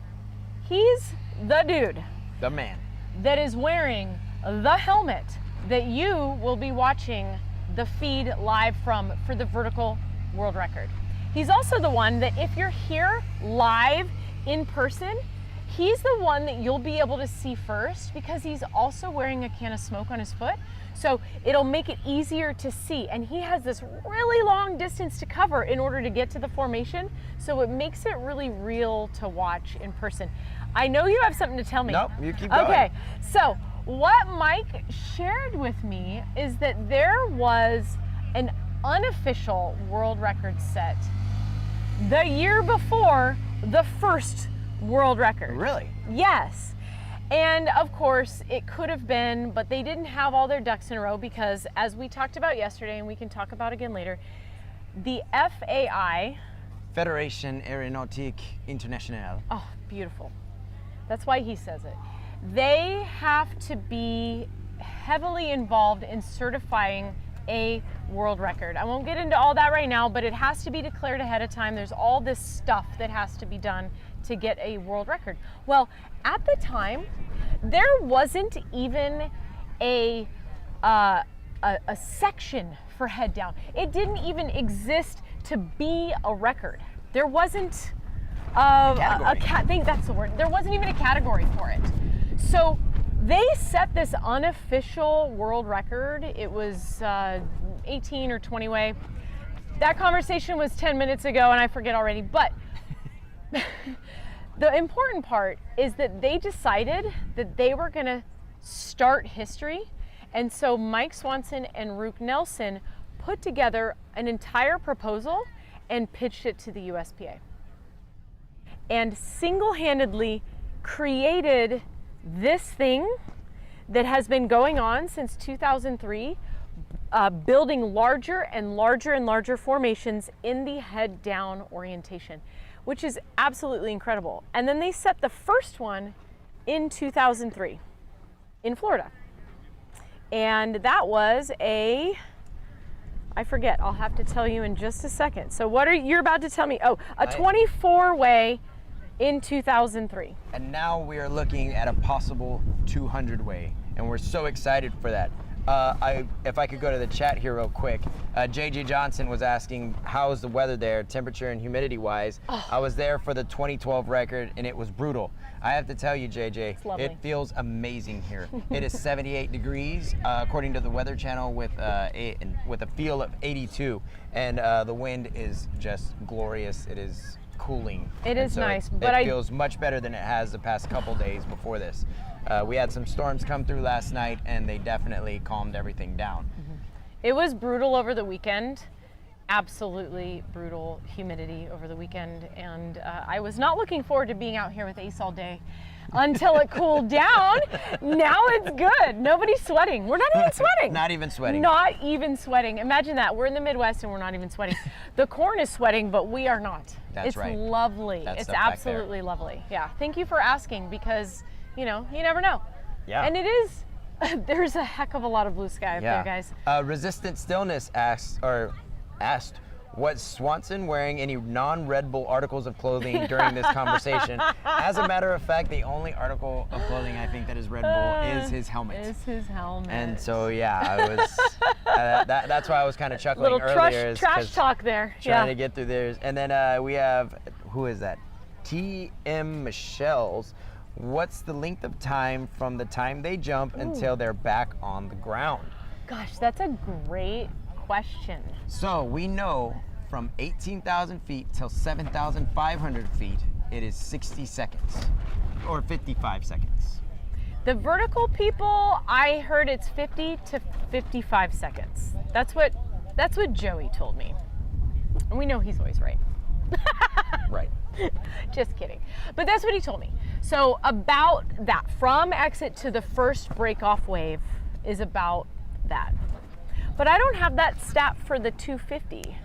he's the dude. The man. That is wearing the helmet that you will be watching the feed live from for the vertical world record. He's also the one that if you're here live in person, he's the one that you'll be able to see first because he's also wearing a can of smoke on his foot. So it'll make it easier to see. And he has this really long distance to cover in order to get to the formation. So it makes it really real to watch in person. I know you have something to tell me. Nope, you keep going. Okay, so what Mike shared with me is that there was an unofficial world record set the year before the first world record. Really? Yes. And of course it could have been, but they didn't have all their ducks in a row because as we talked about yesterday and we can talk about again later, the FAI, Fédération Aéronautique Internationale. oh, beautiful. That's why he says it. They have to be heavily involved in certifying a world record. I won't get into all that right now, but it has to be declared ahead of time. There's all this stuff that has to be done to get a world record. Well, at the time, there wasn't even a section for head down. It didn't even exist to be a record. There wasn't I think that's the word. There wasn't even a category for it. So they set this unofficial world record. It was 18 or 20 way. That conversation was 10 minutes ago and I forget already, but the important part is that they decided that they were gonna start history. And so Mike Swanson and Rook Nelson put together an entire proposal and pitched it to the USPA. And single-handedly created this thing that has been going on since 2003, building larger and larger and larger formations in the head-down orientation, which is absolutely incredible. And then they set the first one in 2003 in Florida. And that was I forget, I'll have to tell you in just a second. So what are you're about to tell me? Oh, a 24-way in 2003. And now we are looking at a possible 200-way, and we're so excited for that. If I could go to the chat here real quick, JJ Johnson was asking, how's the weather there, temperature and humidity wise? I was there for the 2012 record and it was brutal. I have to tell you, JJ, it feels amazing here. It is 78 degrees, according to the Weather Channel, with a feel of 82, and the wind is just glorious. It is cooling. It And is so nice, it but I- feels much better than it has the past couple days before this. We had some storms come through last night, and they definitely calmed everything down. It was brutal over the weekend. Absolutely brutal humidity over the weekend, and I was not looking forward to being out here with Ace all day until it cooled down. Now it's good. Nobody's sweating. We're not even sweating. Not even sweating. Not even sweating. Imagine that. We're in the Midwest and we're not even sweating. The corn is sweating, but we are not. That's it's right. lovely. That's It's the fact there. absolutely lovely. Yeah. Thank you for asking, because you never know. Yeah. And it is. There's a heck of a lot of blue sky up there, guys. Resistant Stillness asked, was Swanson wearing any non-Red Bull articles of clothing during this conversation? As a matter of fact, the only article of clothing I think that is Red Bull is his helmet. Is his helmet. And so, yeah, I was, that's why I was kind of chuckling Little earlier. is trash 'cause talk there. Trying to get through theirs. And then we have, who is that? TM Michelle's. What's the length of time from the time they jump until they're back on the ground? Gosh, that's a great question. So we know from 18,000 feet till 7,500 feet, it is 60 seconds or 55 seconds. The vertical people, I heard it's 50 to 55 seconds. That's what Joey told me. And we know he's always right. Right. Just kidding. But that's what he told me. So about that, from exit to the first break-off wave is about that. But I don't have that stat for the 250.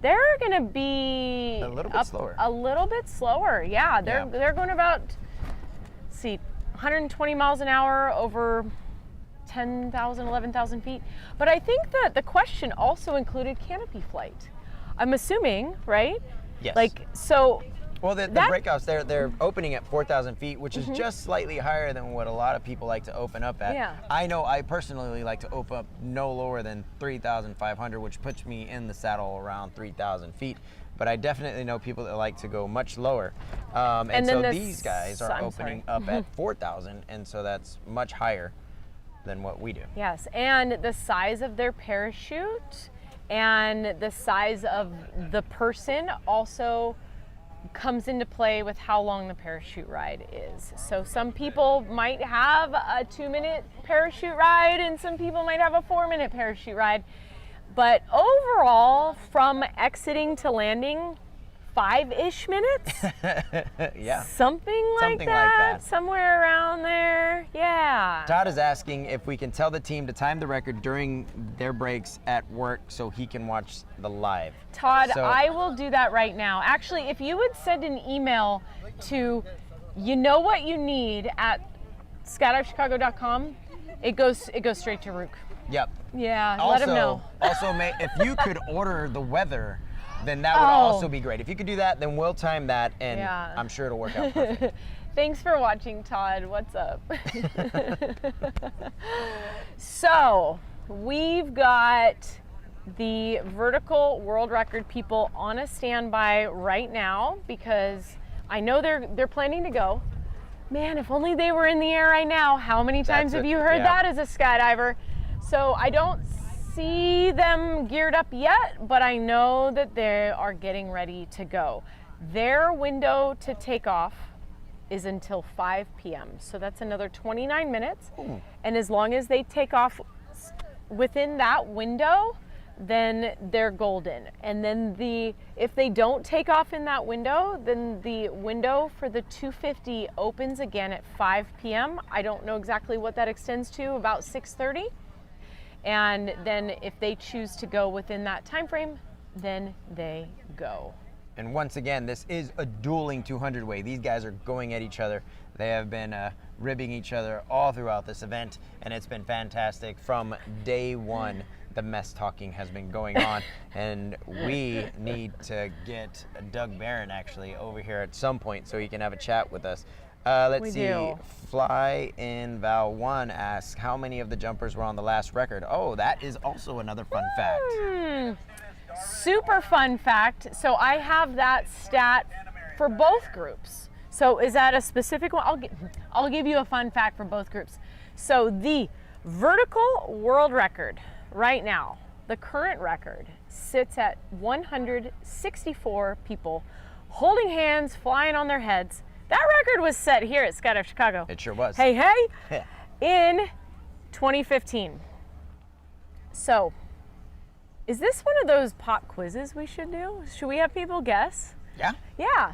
They're going to be A little bit slower. A little bit slower. Yeah, they're going about 120 miles an hour over 10,000, 11,000 feet. But I think that the question also included canopy flight. I'm assuming, right? Yes. Well, the breakouts, they're opening at 4,000 feet, which is just slightly higher than what a lot of people like to open up at. Yeah. I know I personally like to open up no lower than 3,500, which puts me in the saddle around 3,000 feet. But I definitely know people that like to go much lower. And so these guys are opening up at 4,000, and so that's much higher than what we do. Yes, and the size of their parachute and the size of the person also comes into play with how long the parachute ride is. So some people might have a 2-minute parachute ride and some people might have a 4-minute parachute ride. But overall, from exiting to landing, 5-ish minutes? Yeah. Something like that. Somewhere around there. Yeah. Todd is asking if we can tell the team to time the record during their breaks at work so he can watch the live. Todd, I will do that right now. Actually, if you would send an email to skydivecicago@skydivechicago.com, it goes straight to Rook. Yep. Yeah, Also, let him know. If you could order the weather, then that would also be great. If you could do that, then we'll time that, and I'm sure it'll work out perfect. Thanks for watching, Todd. What's up? So, we've got the vertical world record people on a standby right now because I know they're planning to go. Man, if only they were in the air right now. How many times have you heard that as a skydiver? So I don't see them geared up yet, but I know that they are getting ready to go. Their window to take off is until 5 p.m. So that's another 29 minutes. Ooh. And as long as they take off within that window, then they're golden. And then if they don't take off in that window, then the window for the 250 opens again at 5 p.m. I don't know exactly what that extends to, about 6:30. And then if they choose to go within that time frame, then they go. And once again, this is a dueling 200 way. These guys are going at each other. They have been ribbing each other all throughout this event, and it's been fantastic. From day one, the mess talking has been going on, and we need to get Doug Barron actually over here at some point so he can have a chat with us. Let's see. Fly in Val 1 asks, how many of the jumpers were on the last record? Oh, that is also another fun fact. Super fun fact. So I have that stat for both groups. So is that a specific one? I'll give you a fun fact for both groups. So the vertical world record right now, the current record sits at 164 people holding hands, flying on their heads. That record was set here at Skydive Chicago. It sure was. Hey, in 2015. So, is this one of those pop quizzes we should do? Should we have people guess? Yeah. Yeah.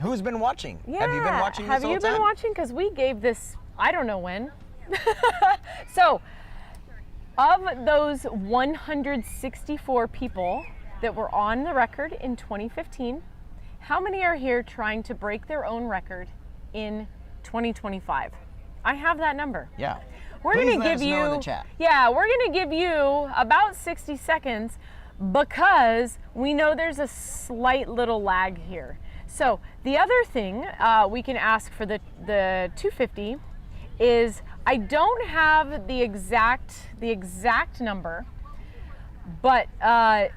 Who's been watching? Yeah. Have you been watching this Have whole you been time? watching? Because we gave this, I don't know when. So, of those 164 people that were on the record in 2015, how many are here trying to break their own record in 2025? I have that number. Yeah. We're Please going to let give us you, know in the chat. yeah, we're going to give you about 60 seconds because we know there's a slight little lag here. So the other thing we can ask for the 250 is, I don't have the exact number, but I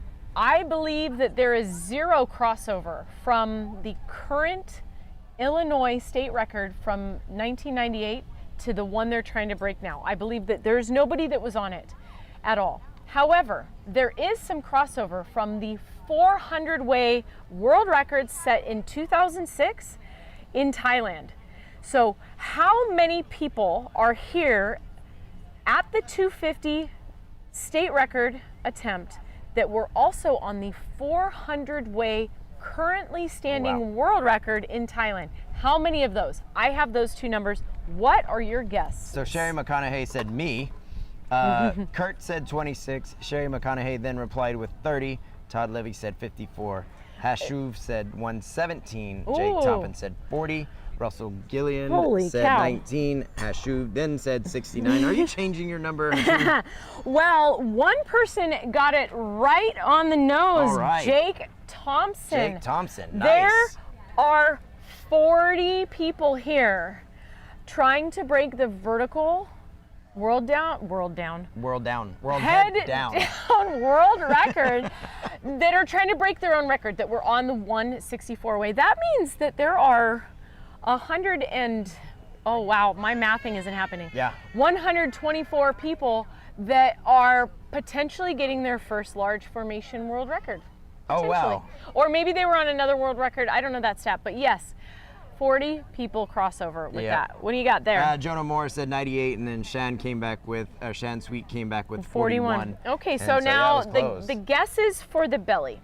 believe that there is 0 crossover from the current Illinois state record from 1998 to the one they're trying to break now. I believe that there's nobody that was on it at all. However, there is some crossover from the 400-way world record set in 2006 in Thailand. So how many people are here at the 250 state record attempt that were also on the 400-way currently standing world record in Thailand? How many of those? I have those two numbers. What are your guesses? So Sherry McConaughey said me. Kurt said 26. Sherry McConaughey then replied with 30. Todd Levy said 54. Hashuv said 117. Jake Ooh. Toppin said 40. Russell Gillian Holy said cow. 19. Hashuv then said 69. Are you changing your number, Hashuv? Well, one person got it right on the nose. All right. Jake Thompson. Jake Thompson. Nice. There are 40 people here trying to break the vertical world down head down world record that are trying to break their own record, that were on the 164 way. That means that there are 100 and, oh wow, my mathing isn't happening. Yeah. 124 people that are potentially getting their first large formation world record. Oh, wow. Potentially. Or maybe they were on another world record. I don't know that stat, but yes, 40 people crossover with Yeah. that. What do you got there? Jonah Moore said 98, and then Shan Sweet came back with 41. Okay, And so yeah, now it was close. the guesses for the belly.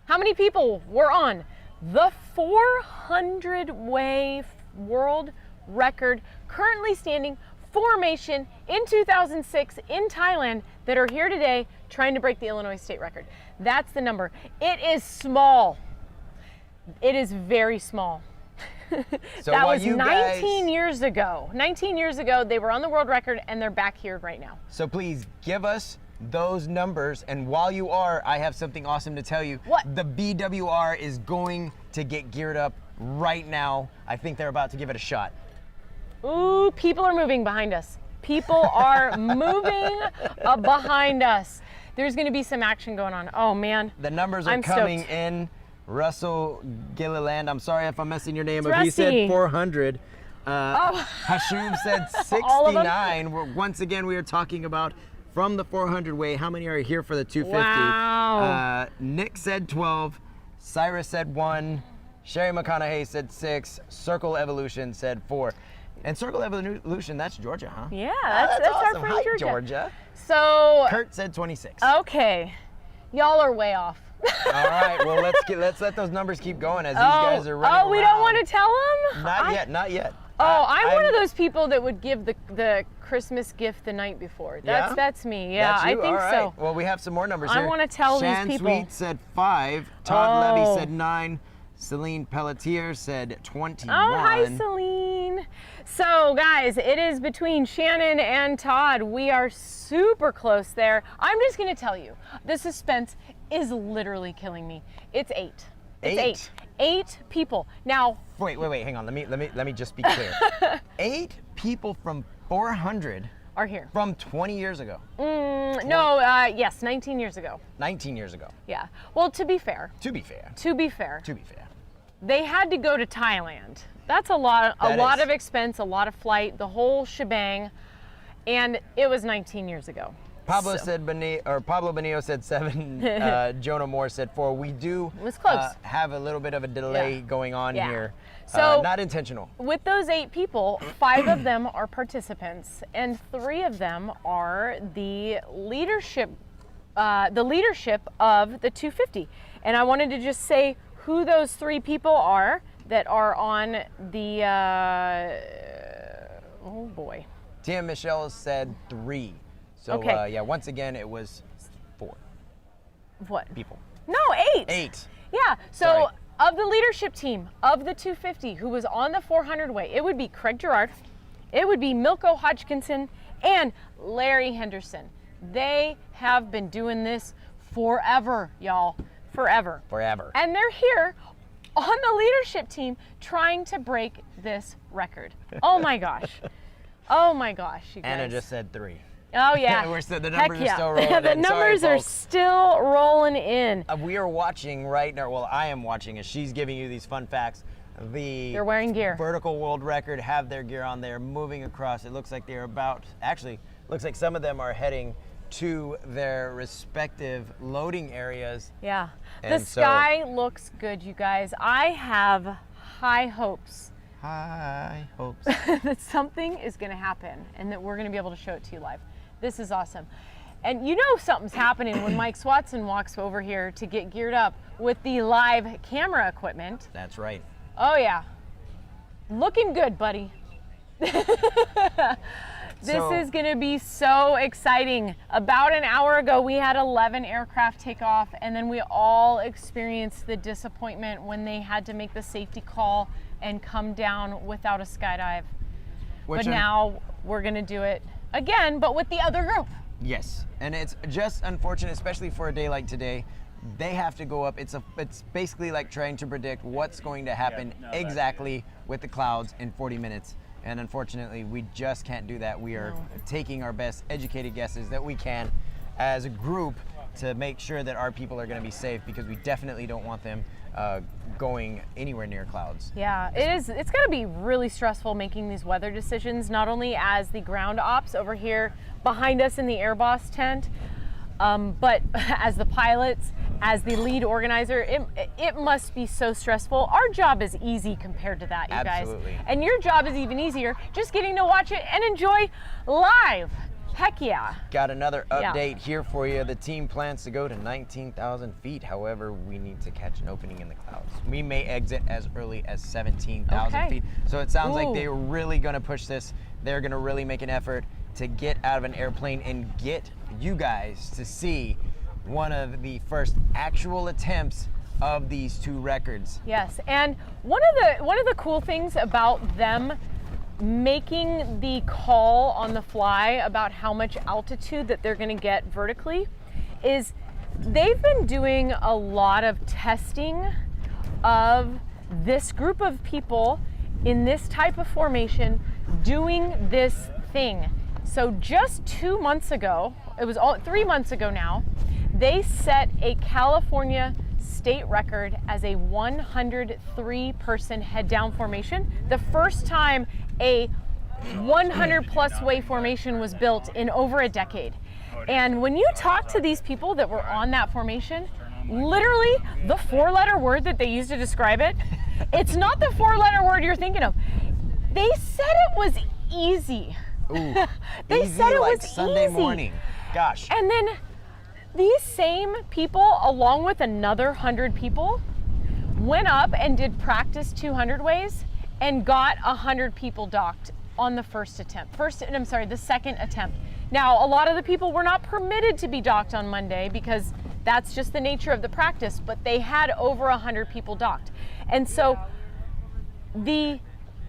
How many people were on the 400-way world record, currently standing formation in 2006 in Thailand, that are here today trying to break the Illinois state record? That's the number. It is small. It is very small. So that while was you 19 guys- years ago. 19 years ago, they were on the world record, and they're back here right now. So please give us those numbers, and while you are, I have something awesome to tell you. What? The BWR is going to get geared up right now. I think they're about to give it a shot. Ooh, people are moving behind us. People are moving behind us. There's going to be some action going on. Oh man. The numbers are I'm coming stoked. in. Russell Gilliland, I'm sorry if I'm messing your name It's up. He said Rusty. 400. Hashum said All of them? 69. Once again, we are talking about from the 400 way. How many are here for the 250? Wow. Nick said 12. Cyrus said 1. Sherry McConaughey said 6. Circle Evolution said 4. And Circle Evolution, that's Georgia, huh? Yeah, That's that's awesome. our friend Hi, Georgia. So, Kurt said 26. okay, y'all are way off. All right, well let's let those numbers keep going as these guys are running. Oh, we don't around. want to tell them? Not yet. Oh, I'm one of those people that would give the Christmas gift the night before. Yeah? That's me. Yeah, That's I you? think All right. so. Well, we have some more numbers I here. wanna tell these Shan people. Sweet said 5. Todd Oh. Levy said 9. Celine Pelletier said 21. Oh, hi, Celine. So, guys, it is between Shannon and Todd. We are super close there. I'm just going to tell you, the suspense is literally killing me. It's 8. It's 8 people. Now, Wait, hang on. Let me just be clear. 8 people from 400 are here. from 20 years ago. Yes, 19 years ago. 19 years ago. Yeah. Well, to be fair, To be fair. they had to go to Thailand. That's a lot That is. of expense, a lot of flight, the whole shebang. And it was 19 years ago. Pablo Bonillo said 7. Jonah Moore said 4. We do It was close. have a little bit of a delay going on here. So not intentional. with those 8 people, 5 of them are participants, and 3 of them are the leadership of the 250. And I wanted to just say who those 3 people are that are on the. Oh boy. Tia Michelle said 3. So Okay. yeah, once again it was 4 What? people. No, 8. 8. Yeah. So Sorry. of the leadership team of the 250 who was on the 400 way, it would be Craig Gerard, it would be Milko Hodgkinson, and Larry Henderson. They have been doing this forever, y'all. Forever. Forever. And they're here on the leadership team trying to break this record. Oh my gosh. Oh my gosh, you guys. Anna just said 3. Oh yeah. The Heck numbers yeah. are still rolling The in. Sorry, numbers are folks. still rolling in. We are watching right now. Well, I am watching as she's giving you these fun facts. They're wearing gear. Vertical world record have their gear on there, moving across. It looks like they're about. Actually, looks like some of them are heading to their respective loading areas. Yeah. The And so- sky looks good, you guys. I have high hopes High hopes. that something is going to happen and that we're going to be able to show it to you live. This is awesome. And you know something's happening when Mike Swatson walks over here to get geared up with the live camera equipment. That's right. Oh yeah. Looking good, buddy. This So- is going to be so exciting. About an hour ago, we had 11 aircraft take off, and then we all experienced the disappointment when they had to make the safety call and come down without a skydive. Which But I'm- now we're going to do it again, but with the other group. Yes, and it's just unfortunate, especially for a day like today. They have to go up. It's basically like trying to predict what's going to happen exactly with the clouds in 40 minutes. And unfortunately, we just can't do that. We are taking our best educated guesses that we can as a group to make sure that our people are going to be safe, because we definitely don't want them going anywhere near clouds. Yeah, it is. It's got to be really stressful making these weather decisions, not only as the ground ops over here behind us in the Air Boss tent, but as the pilots, as the lead organizer. It must be so stressful. Our job is easy compared to that, you Absolutely. guys. And your job is even easier, just getting to watch it and enjoy live. Heck yeah. Got another Yeah. update here for you. The team plans to go to 19,000 feet. However, we need to catch an opening in the clouds. We may exit as early as 17,000 Okay. feet. So it sounds like Ooh. they're really going to push this. They're going to really make an effort to get out of an airplane and get you guys to see one of the first actual attempts of these 2 records. Yes, and one of the cool things about them making the call on the fly about how much altitude that they're going to get vertically is they've been doing a lot of testing of this group of people in this type of formation doing this thing. So just 2 months ago, it was 3 months ago now, they set a California state record as a 103 person head down formation. The first time a 100 plus way formation was built in over a decade. And when you talk to these people that were on that formation, literally the 4-letter word that they use to describe it, it's not the 4-letter word you're thinking of. They said it was easy. Ooh, They easy said it like was Sunday easy. morning. Gosh. And then these same people, along with another 100 people, went up and did practice 200 ways and got 100 people docked on the first attempt. The second attempt. Now, a lot of the people were not permitted to be docked on Monday because that's just the nature of the practice, but they had over 100 people docked. And so the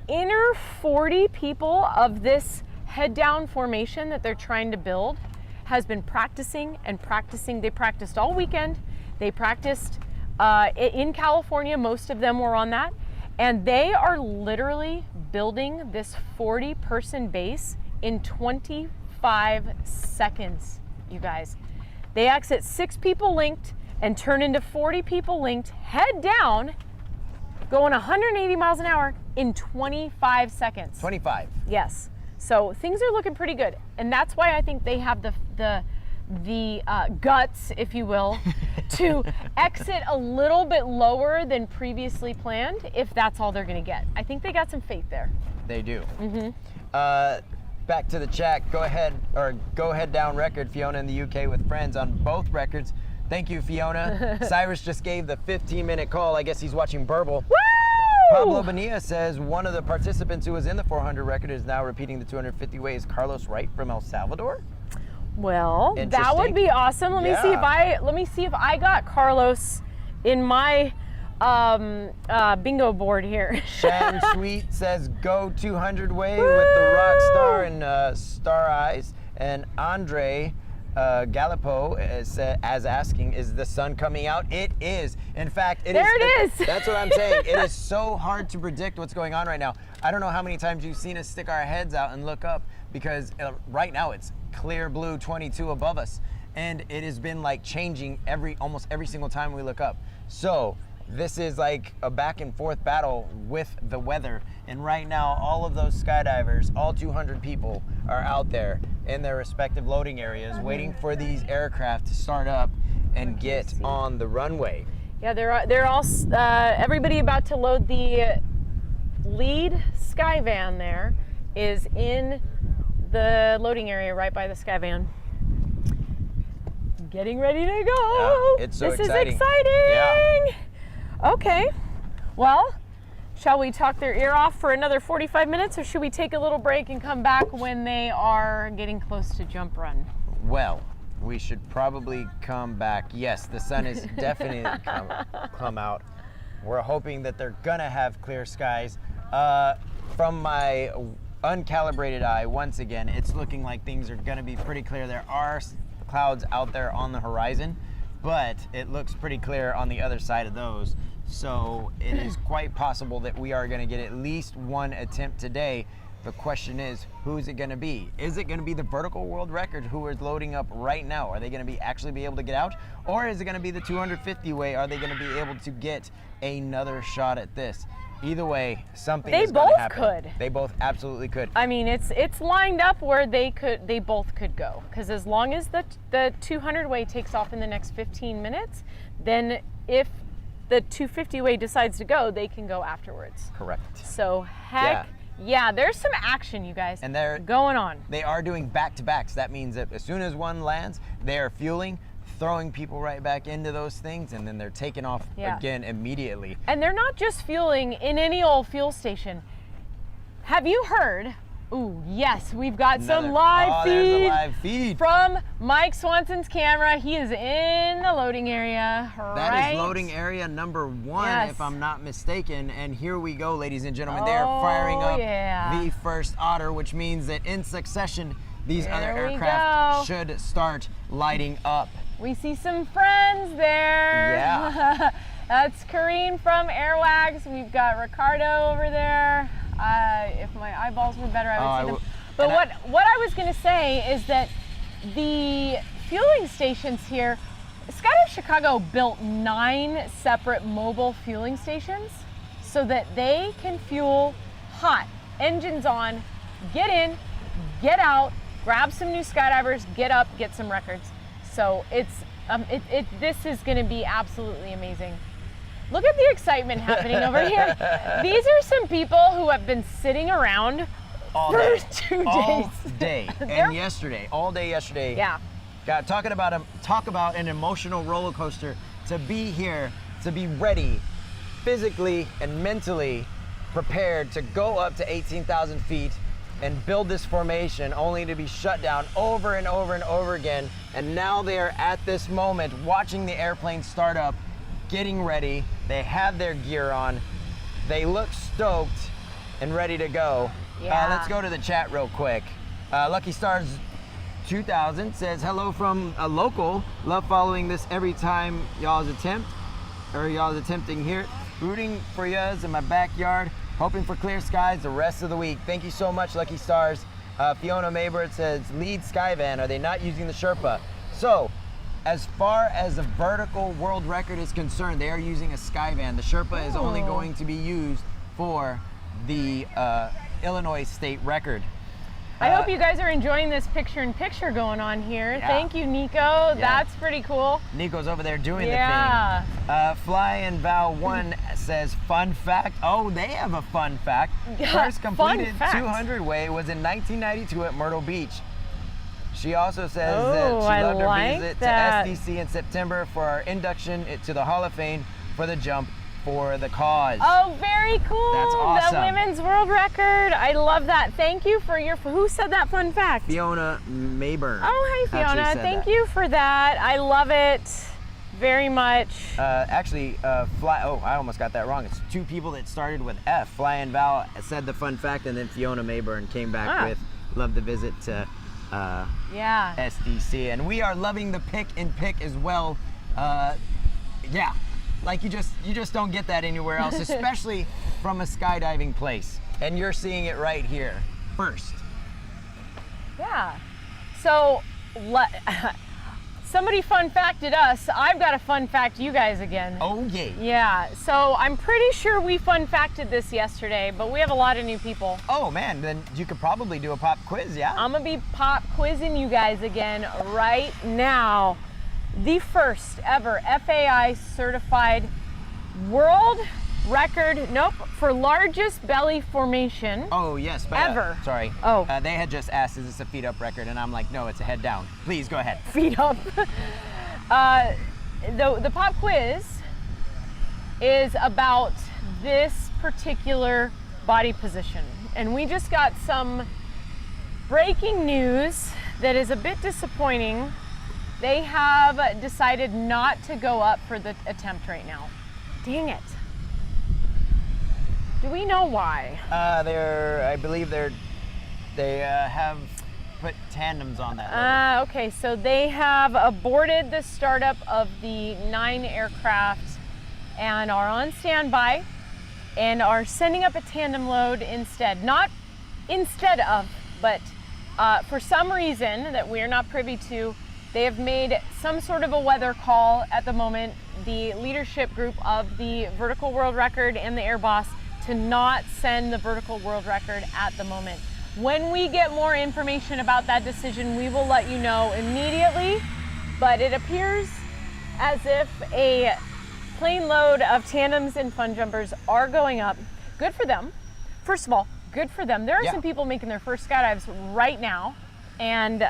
inner 40 people of this head down formation that they're trying to build has been practicing and practicing. They practiced all weekend. They practiced in California. Most of them were on that. And they are literally building this 40-person base in 25 seconds, you guys. They exit 6 people linked and turn into 40 people linked, head down, going 180 miles an hour in 25 seconds. 25. Yes. So things are looking pretty good. And that's why I think they have the the guts, if you will, to exit a little bit lower than previously planned, if that's all they're going to get. I think they got some faith there. They do. Back to the chat. Go ahead down record. Fiona in the UK with friends on both records. Thank you, Fiona. Cyrus just gave the 15-minute call. I guess he's watching Burble. Woo! Pablo Bonilla says one of the participants who was in the 400 record is now repeating the 250 way. Is Carlos Wright from El Salvador? Well, that would be awesome. Let me see if I got Carlos in my bingo board here. Shan Sweet says go 200 way with the rock star and Star Eyes. And Andre Gallipo as asking, is the sun coming out? It is. In fact, it is. That's what I'm saying. It is so hard to predict what's going on right now. I don't know how many times you've seen us stick our heads out and look up, because right now it's clear blue 22 above us, and it has been like changing almost every single time we look up. So this is like a back and forth battle with the weather, and right now all of those skydivers, all 200 people, are out there in their respective loading areas waiting for these aircraft to start up and get on the runway. Yeah, they're all everybody about to load. The lead Skyvan there is in the loading area right by the Skyvan. Getting ready to go. Yeah, it's so exciting. This is exciting. Yeah. Okay. Well, shall we talk their ear off for another 45 minutes, or should we take a little break and come back when they are getting close to jump run? Well, we should probably come back. Yes, the sun is definitely come out. We're hoping that they're gonna have clear skies. From my uncalibrated eye, once again, it's looking like things are gonna be pretty clear. There are clouds out there on the horizon, but it looks pretty clear on the other side of those. So it is quite possible that we are gonna get at least one attempt today. The question is, who's it gonna be? Is it gonna be the vertical world record who is loading up right now? Are they gonna actually be able to get out? Or is it gonna be the 250 way? Are they gonna be able to get another shot at this? Either way, something is gonna happen. They both could. They both absolutely could. I mean, it's lined up where they both could go. Because as long as the 200 way takes off in the next 15 minutes, then if the 250 way decides to go, they can go afterwards. Correct. So yeah, there's some action, you guys, and they're going on. They are doing back-to-backs. That means that as soon as one lands, they are fueling, throwing people right back into those things, and then they're taking off again immediately. And they're not just fueling in any old fuel station. Have you heard? Ooh, yes, we've got some live feed from Mike Swanson's camera. He is in the loading area, right? That is loading area number 1, if I'm not mistaken. And here we go, ladies and gentlemen. They are firing up the first Otter, which means that in succession, these other aircraft should start lighting up. We see some friends there. Yeah. That's Karine from Airwags. We've got Ricardo over there. If my eyeballs were better, I would see them. But what I was going to say is that the fueling stations here, Skydive Chicago built 9 separate mobile fueling stations so that they can fuel hot, engines on, get in, get out, grab some new skydivers, get up, get some records. So this is going to be absolutely amazing. Look at the excitement happening over here. These are some people who have been sitting around for 2 days. All day. And yesterday, all day yesterday. Yeah. Talk about an emotional roller coaster. To be here, to be ready, physically and mentally prepared to go up to 18,000 feet and build this formation, only to be shut down over and over and over again. And now they are at this moment watching the airplane start up, getting ready. They have their gear on. They look stoked and ready to go. Yeah. Let's go to the chat real quick. Lucky Stars 2000 says, hello from a local. Love following this every time y'all's attempting here. Rooting for yous in my backyard. Hoping for clear skies the rest of the week. Thank you so much, Lucky Stars. Fiona Maybird says, lead Skyvan, are they not using the Sherpa? So, as far as the vertical world record is concerned, they are using a Skyvan. The Sherpa is only going to be used for the Illinois state record. I hope you guys are enjoying this picture-in-picture going on here. Yeah. Thank you, Nico. That's pretty cool. Nico's over there doing Yeah. the thing. Fly and Val 1 says, fun fact. Oh, they have a fun fact. First completed fact. 200 way was in 1992 at Myrtle Beach. She also says Oh, that she I loved like her visit that. to SDC in September for our induction to the Hall of Fame for the jump for the cause. Oh, very cool. That's awesome. The women's world record. I love that. Thank you for your, who said that fun fact? Fiona Mayburn. Oh, hey, Fiona. actually said Thank that. you for that. I love it very much. Fly, oh, I almost got that wrong. It's two people that started with F. Fly and Val said the fun fact, and then Fiona Mayburn came back with, love the visit to Yeah. SDC. And we are loving the pick and pick as well. Yeah, like you just don't get that anywhere else, especially from a skydiving place. And you're seeing it right here first. Yeah. So, somebody fun facted us. I've got a fun fact you guys again. Oh, yeah. Yeah. So I'm pretty sure we fun facted this yesterday, but we have a lot of new people. Oh, man, then you could probably do a pop quiz, yeah? I'm gonna be pop quizzing you guys again right now. The first ever FAI certified world record, for largest belly formation. Oh, yes, but Ever. Sorry. Oh. They had just asked, is this a feet up record? And I'm like, no, it's a head down. Please go ahead. Feet up. The pop quiz is about this particular body position. And we just got some breaking news that is a bit disappointing. They have decided not to go up for the attempt right now. Dang it. Do we know why? I believe they have put tandems on that. Okay, so they have aborted the startup of the 9 aircraft and are on standby and are sending up a tandem load instead. Not instead of, but for some reason that we are not privy to, they have made some sort of a weather call at the moment, the leadership group of the vertical world record and the air boss, to not send the vertical world record at the moment. When we get more information about that decision, we will let you know immediately, but it appears as if a plane load of tandems and fun jumpers are going up. Good for them. First of all, good for them. There are some people making their first skydives right now, and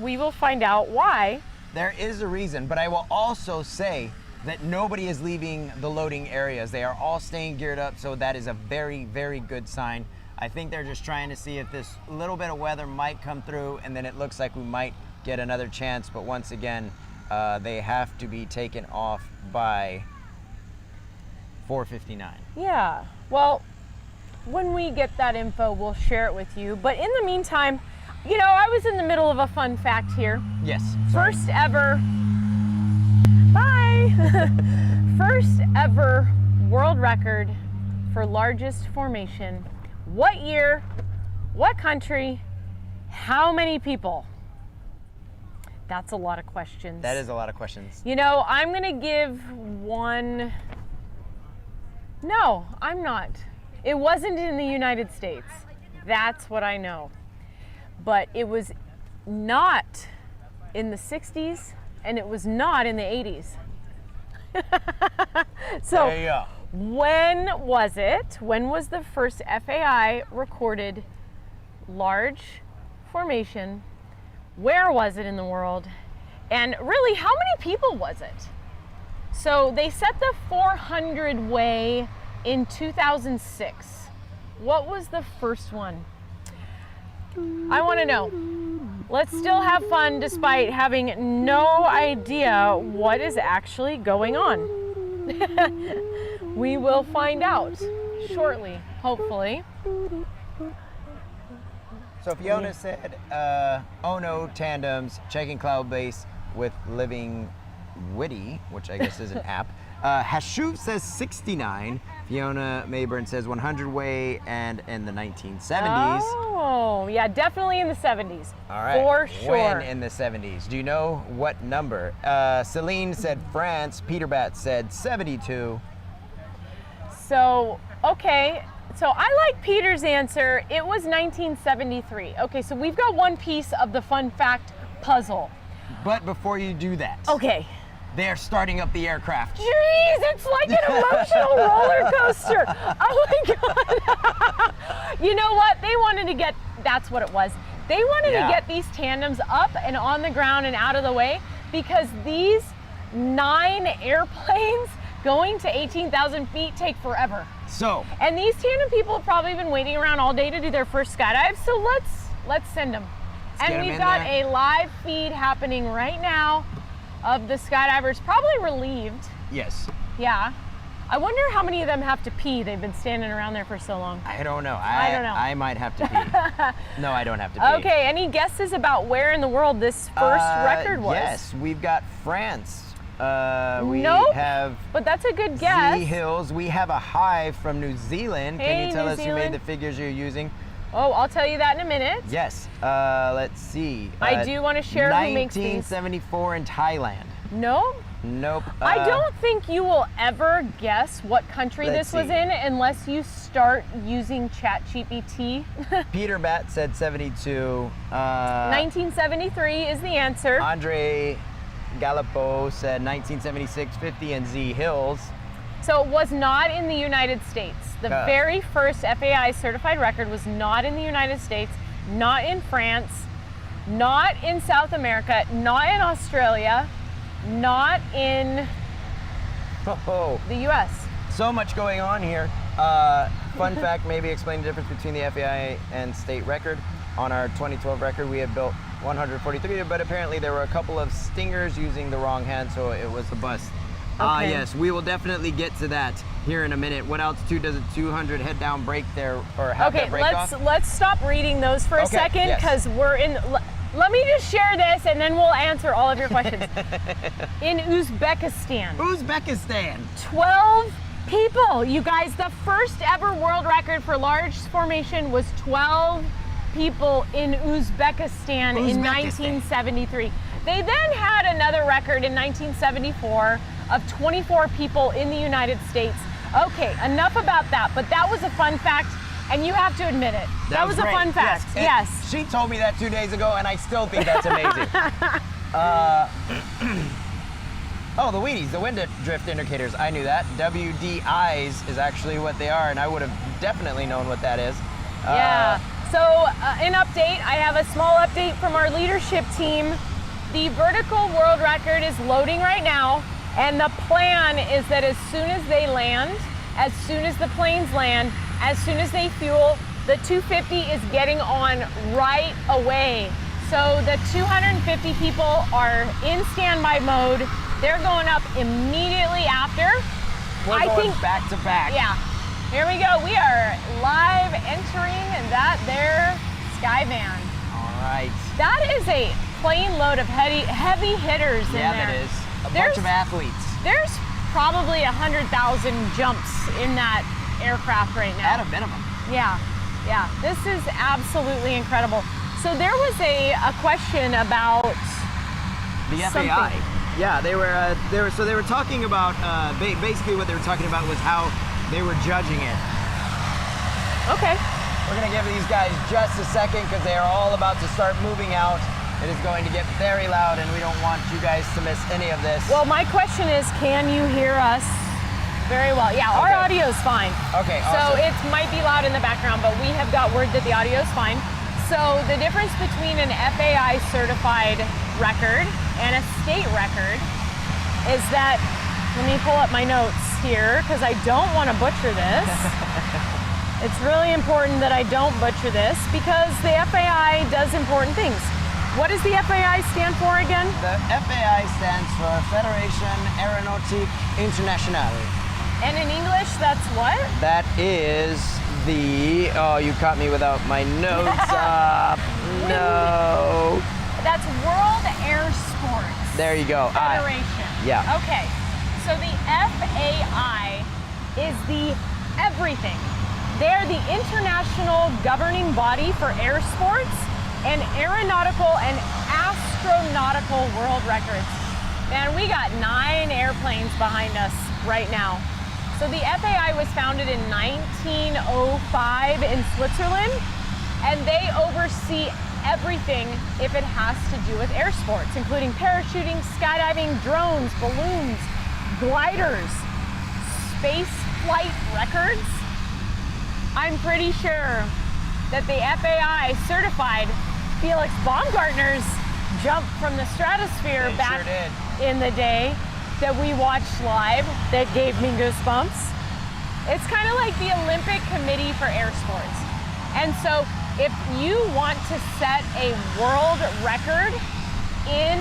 we will find out why. There is a reason, but I will also say that nobody is leaving the loading areas. They are all staying geared up, so that is a very, very good sign. I think they're just trying to see if this little bit of weather might come through, and then it looks like we might get another chance, but once again, they have to be taken off by 4:59. Yeah, well, when we get that info, we'll share it with you. But in the meantime, you know, I was in the middle of a fun fact here. Yes. Sorry. First ever, first ever world record for largest formation. What year, what country, how many people? That's a lot of questions. That is a lot of questions. You know, I'm gonna give one. No, I'm not. It wasn't in the United States. That's what I know. But it was not in the 60s, and it was not in the 80s. So, There you go. when was it? When was the first FAI recorded large formation? Where was it in the world? And really, how many people was it? So they set the 400 way in 2006. What was the first one? I want to know. Let's still have fun despite having no idea what is actually going on. We will find out shortly, hopefully. So Fiona said, oh no, tandems, checking cloud base with Living Witty, which I guess is an app. Hashuv says 69. Fiona Mayburn says 100 way and in the 1970s. Oh, yeah, definitely in the 70s. All right. For sure. When in the 70s? Do you know what number? Celine said France. Peter Bat said 72. So, okay, So I like Peter's answer. It was 1973. Okay, so we've got one piece of the fun fact puzzle. But before you do that, Okay. they're starting up the aircraft. Jeez, it's like an emotional roller coaster. Oh my God. You know what? They wanted to get, that's what it was. They wanted to get these tandems up and on the ground and out of the way because these 9 airplanes going to 18,000 feet take forever. So, And these tandem people have probably been waiting around all day to do their first skydive, so let's send them. get And 'em we've in got there. a live feed happening right now of the skydivers, probably relieved. yes. Yeah. I wonder how many of them have to pee. They've been standing around there for so long. I don't know. I don't know. I might have to pee. No, I don't have to pee. Okay, any guesses about where in the world this first record was? Yes, we've got France. We Nope. have But that's a good guess. Z Hills. We have a hive from New Zealand. Can Hey, you tell New us who Zealand. made the figures you're using? Oh, I'll tell you that in a minute. Yes. Let's see. I do wanna share who makes these. 1974 in Thailand. No? Nope. I don't think you will ever guess what country let's this was see. in unless you start using ChatGPT. Peter Bat said 72. 1973 is the answer. Andre Galipo said 1976, 50 in Z Hills. So it was not in the United States. The very first FAI certified record was not in the United States, not in France, not in South America, not in Australia, not in Oh, the US. so much going on here. Fun fact, maybe explain the difference between the FAI and state record. On our 2012 record, we had built 143, but apparently there were a couple of stingers using the wrong hand, so it was a bust. Okay. Yes, we will definitely get to that here in a minute. What altitude does a 200 head down break there, or have Okay, that break off? let's stop reading those for a Okay, second yes. because we're in. Let me just share this and then we'll answer all of your questions. In Uzbekistan, Uzbekistan. 12 people. You guys, the first ever world record for large formation was 12 people in Uzbekistan in 1973. They then had another record in 1974 of 24 people in the United States. Okay, enough about that, but that was a fun fact, and you have to admit it. That was a great. fun fact, yes. She told me that 2 days ago, and I still think that's amazing. Oh, the Wheaties, the wind drift indicators. I knew that. WDIs is actually what they are, and I would have definitely known what that is. Yeah. So, an update. I have a small update from our leadership team. The vertical world record is loading right now, and the plan is that as soon as they land, as soon as the planes land, as soon as they fuel, the 250 is getting on right away. So the 250 people are in standby mode. They're going up immediately after. We're going back to back. Yeah. Here we go. We are live entering that there Sky Van. All right. That is a plane load of heavy hitters in there. Yeah, that is. A bunch of athletes. There's probably 100,000 jumps in that aircraft right now. At a minimum. Yeah, yeah. This is absolutely incredible. So there was a question about The something. FAI. Yeah, they were talking about basically what they were talking about was how they were judging it. Okay. We're gonna give these guys just a second because they are all about to start moving out. It is going to get very loud, and we don't want you guys to miss any of this. Well, my question is, can you hear us very well? Yeah, our Okay. audio is fine. Okay, So awesome. it might be loud in the background, but we have got word that the audio is fine. So the difference between an FAI certified record and a state record is that, let me pull up my notes here because I don't want to butcher this. It's really important that I don't butcher this because the FAI does important things. What does the FAI stand for again? The FAI stands for Fédération Aéronautique Internationale. And in English, that's what? That is the, oh, you caught me without my notes. No. That's World Air Sports There you go. Federation. Yeah. Okay. So the FAI is the everything. They're the international governing body for air sports and aeronautical and astronautical world records. And we got 9 airplanes behind us right now. So the FAI was founded in 1905 in Switzerland, and they oversee everything if it has to do with air sports, including parachuting, skydiving, drones, balloons, gliders, space flight records. I'm pretty sure that the FAI certified Felix Baumgartner's jump from the stratosphere back in the day that we watched live that gave me goosebumps. It's kind of like the Olympic Committee for air sports. And so if you want to set a world record in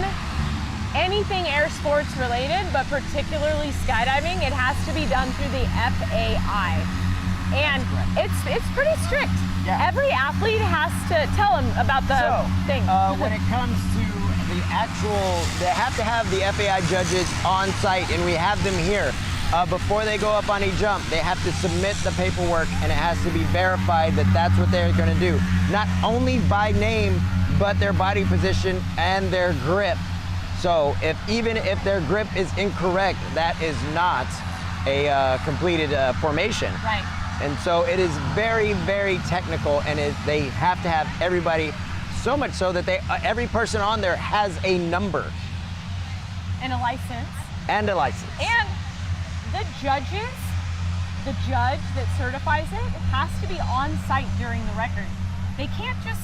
anything air sports related, but particularly skydiving, it has to be done through the FAI. And it's pretty strict. Yeah. Every athlete has to tell them about the thing. When it comes to the actual, they have to have the FAI judges on site, and we have them here. Before they go up on a jump, they have to submit the paperwork, and it has to be verified that that's what they're going to do. Not only by name, but their body position and their grip. So even if their grip is incorrect, that is not a completed formation. Right. And so it is very, very technical, and they have to have everybody, so much so that every person on there has a number. And a license. And a license. And the judge that certifies it has to be on site during the record. They can't just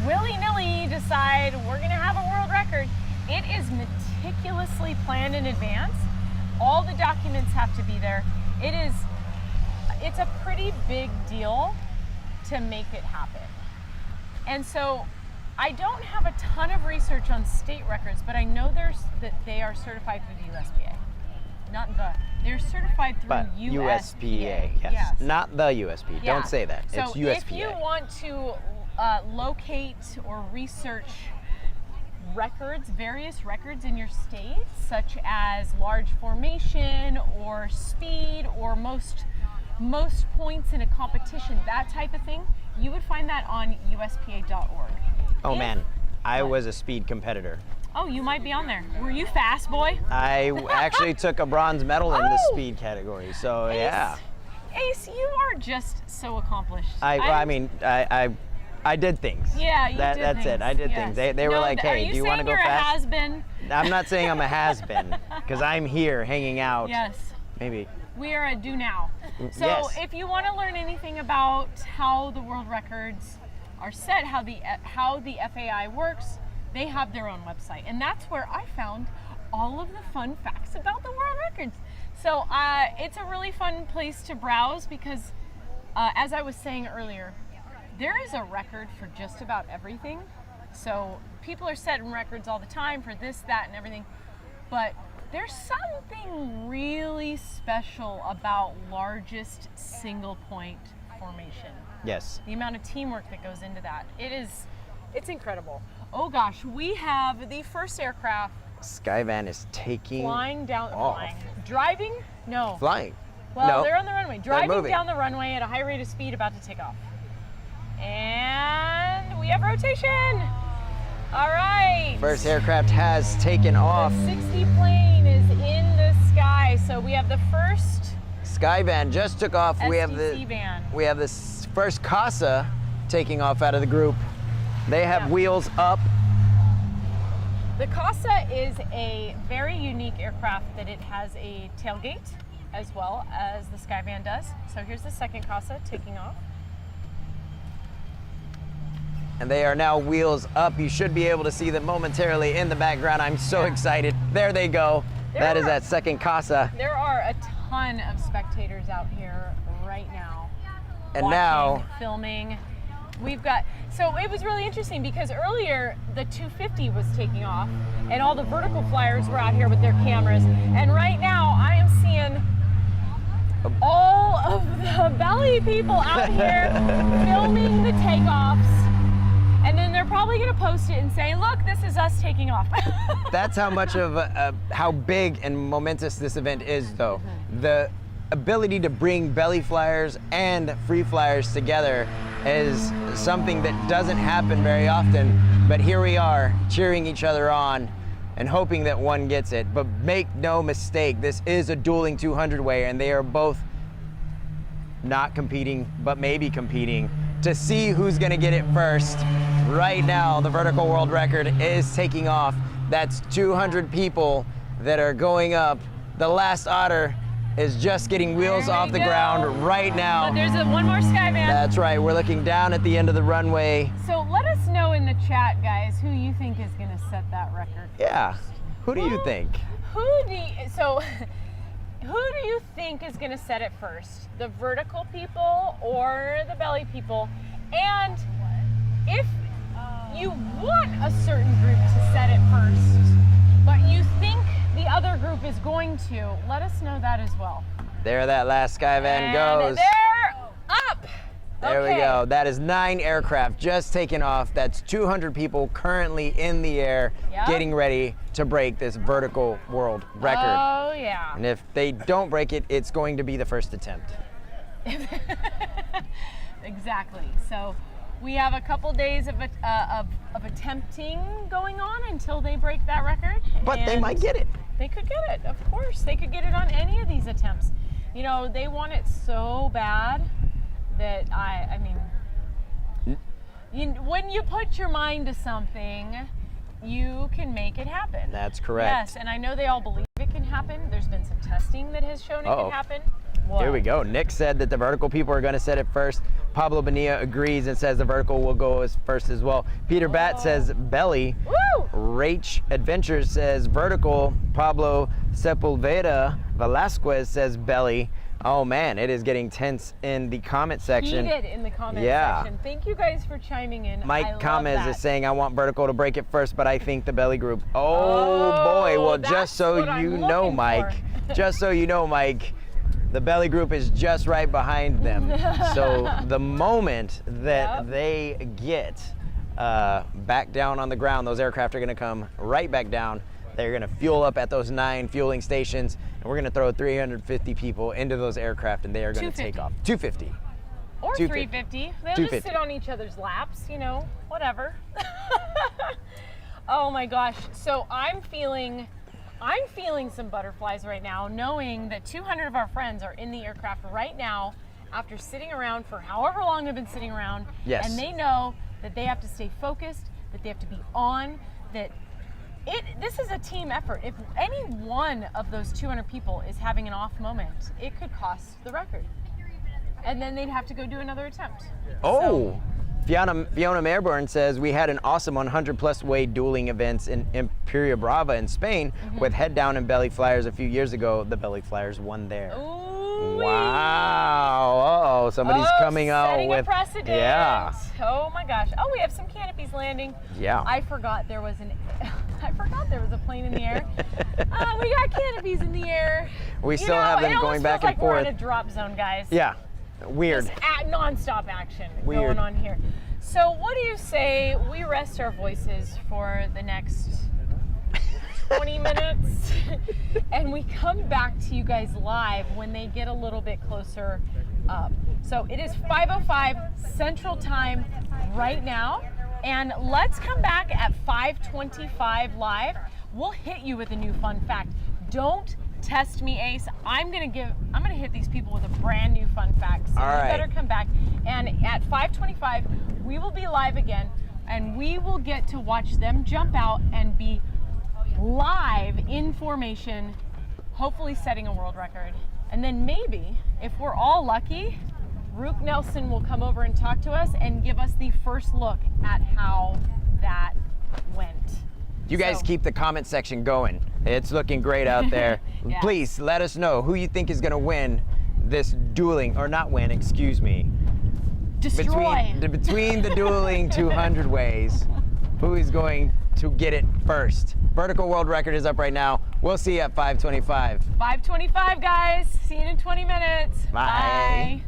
willy-nilly decide we're gonna have a world record. It is meticulously planned in advance. All the documents have to be there. It's a pretty big deal to make it happen. And so I don't have a ton of research on state records, but I know that they are certified through the USPA. They're certified through USPA, yes. Not the USP. Yeah. Don't say that. So it's USPA. if you want to locate or research records, various records in your state, such as large formation or speed or most points in a competition, that type of thing, you would find that on USPA.org. Oh man, I was a speed competitor. Oh, you might be on there. Were you fast, boy? I actually took a bronze medal in the speed category, so yeah. Ace, you are just so accomplished. I did things. Yeah, you did That's things. it. I did Yes. things. They were like, hey, do you want to go Are you saying you're a fast? has-been? I'm not saying I'm a has-been, because I'm here hanging out. Yes. Maybe. We are a do now. So Yes. if you want to learn anything about how the world records are set, how the FAI works, they have their own website. And that's where I found all of the fun facts about the world records. So it's a really fun place to browse because, as I was saying earlier, there is a record for just about everything. So people are setting records all the time for this, that, and everything. But there's something really special about largest single point formation. Yes. The amount of teamwork that goes into that. It's incredible. Oh gosh, we have the first aircraft Skyvan is taking flying down, off. driving? No. Flying. Well, No. they're on the runway. Driving moving. down the runway at a high rate of speed, about to take off. And we have rotation. All right. First aircraft has taken off. The 60 plane is in the sky. So we have the first Skyvan just took off. STC van. We have this first Casa taking off out of the group. They have Yeah. wheels up. The Casa is a very unique aircraft that it has a tailgate as well as the Skyvan does. So here's the second Casa taking off. And they are now wheels up. You should be able to see them momentarily in the background. I'm so excited. There they go. That is that second Casa. There are a ton of spectators out here right now. And watching, now filming. We've got, so it was really interesting because earlier the 250 was taking off and all the vertical flyers were out here with their cameras. And right now I am seeing all of the belly people out here filming the takeoffs. And then they're probably going to post it and say, look, this is us taking off. that's how much of how big and momentous this event is, though. The ability to bring belly flyers and free flyers together is something that doesn't happen very often. But here we are, cheering each other on and hoping that one gets it. But make no mistake, this is a dueling 200 way, and they are both not competing, but maybe competing to see who's gonna get it first. Right now, the vertical world record is taking off. That's 200 people that are going up. The last otter is just getting wheels off the ground right now. But there's one more Skyman. That's right, we're looking down at the end of the runway. So let us know in the chat, guys, who you think is gonna set that record. Yeah, who do you think? Who do you think is gonna set it first? The vertical people or the belly people? And if you want a certain group to set it first, but you think the other group is going to, let us know that as well. There that last Skyvan goes. They're up. There we go. That is 9 aircraft just taken off. That's 200 people currently in the air, getting ready to break this vertical world record. Oh yeah. And if they don't break it, it's going to be the first attempt. Exactly. So we have a couple days of attempting going on until they break that record. But they might get it. They could get it, of course. They could get it on any of these attempts. You know, they want it so bad that I mean, when you put your mind to something, you can make it happen. That's correct. Yes, and I know they all believe it can happen. There's been some testing that has shown it can happen. What? Here we go. Nick said that the vertical people are going to set it first. Pablo Bonilla agrees and says the vertical will go as first as well. Peter Bat says belly. Woo! Rach Adventures says vertical. Pablo Sepulveda Velasquez says belly. Oh man, it is getting tense in the comment section. Heated in the comment section. Thank you guys for chiming in. Mike Kamez is saying, I want vertical to break it first, but I think the belly group. Oh boy, well just so you know, Mike, just so you know, Mike, the belly group is just right behind them. So the moment that they get back down on the ground, those aircraft are gonna come right back down. They're gonna fuel up at those 9 fueling stations, and we're gonna throw 350 people into those aircraft, and they are gonna take off. 250. Or 350. They'll just sit on each other's laps, you know, whatever. Oh my gosh. So I'm feeling some butterflies right now, knowing that 200 of our friends are in the aircraft right now after sitting around for however long they've been sitting around. Yes. And they know that they have to stay focused, that they have to be on, that this is a team effort. If any one of those 200 people is having an off moment, it could cost the record. And then they'd have to go do another attempt. Oh, Fiona Mayerborn says, we had an awesome 100+ way dueling events in Imperia Brava in Spain with head down and belly flyers a few years ago. The belly flyers won there. Ooh. Wow. Uh-oh, somebody's coming out with. Setting a precedent. Yeah. Oh my gosh. Oh, we have some canopies landing. Yeah. I forgot there was a plane in the air. We got canopies in the air. We still have them going back and forth. We're in a drop zone, guys. Yeah. Weird. Just non-stop action Weird. going on here. So what do you say we rest our voices for the next 20 minutes and we come back to you guys live when they get a little bit closer up. So it is 5:05 Central Time right now, and let's come back at 5:25 live. We'll hit you with a new fun fact. Don't test me, Ace. I'm gonna hit these people with a brand new fun fact. So you better come back. And at 5:25, we will be live again, and we will get to watch them jump out and be live in formation, hopefully setting a world record. And then maybe, if we're all lucky, Rook Nelson will come over and talk to us and give us the first look at how that went. You guys keep the comment section going. It's looking great out there. Yeah. Please let us know who you think is going to win this dueling, or not win, excuse me. Destroy. Between the dueling 200 ways, who is going to get it first? Vertical world record is up right now. We'll see you at 5:25. 5:25, guys. See you in 20 minutes. Bye. Bye.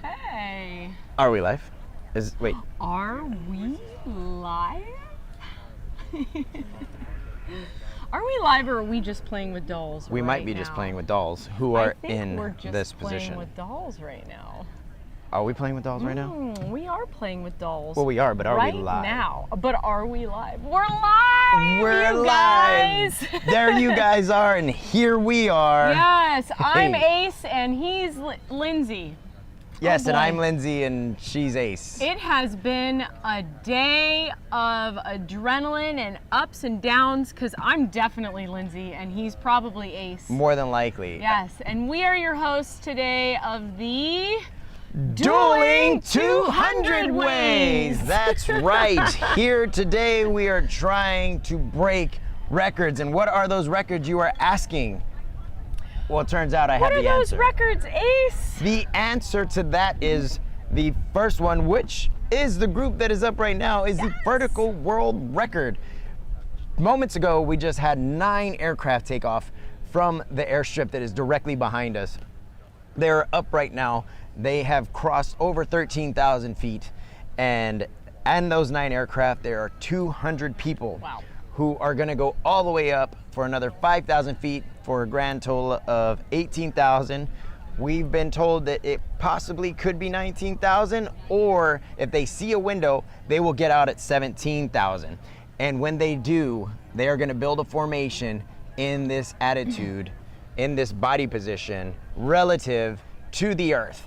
Hey. Are we live? Wait. Are we live? Are we live or are we just playing with dolls? We might be just playing with dolls who are in we're just this playing position. with dolls right now. Are we playing with dolls right now? We are playing with dolls. Well, we are, but are right we live? now? But are we live? We're live! We're you live! guys! There you guys are, and here we are. Yes, I'm Hey. Ace and he's Lindsay. Yes, Oh, and boy. I'm Lindsay, and she's Ace. It has been a day of adrenaline and ups and downs because I'm definitely Lindsay and he's probably Ace. More than likely. Yes, and we are your hosts today of the Dueling 200 Ways! That's right. Here today we are trying to break records. And what are those records, you are asking? Well, it turns out I have What are the those answer. records, Ace? The answer to that is the first one, which is the group that is up right now, is the vertical world record. Moments ago, we just had 9 aircraft take off from the airstrip that is directly behind us. They're up right now. They have crossed over 13,000 feet, and those 9 aircraft, there are 200 people. Wow. Who are gonna go all the way up for another 5,000 feet for a grand total of 18,000. We've been told that it possibly could be 19,000, or if they see a window, they will get out at 17,000. And when they do, they are gonna build a formation in this attitude, in this body position, relative to the Earth.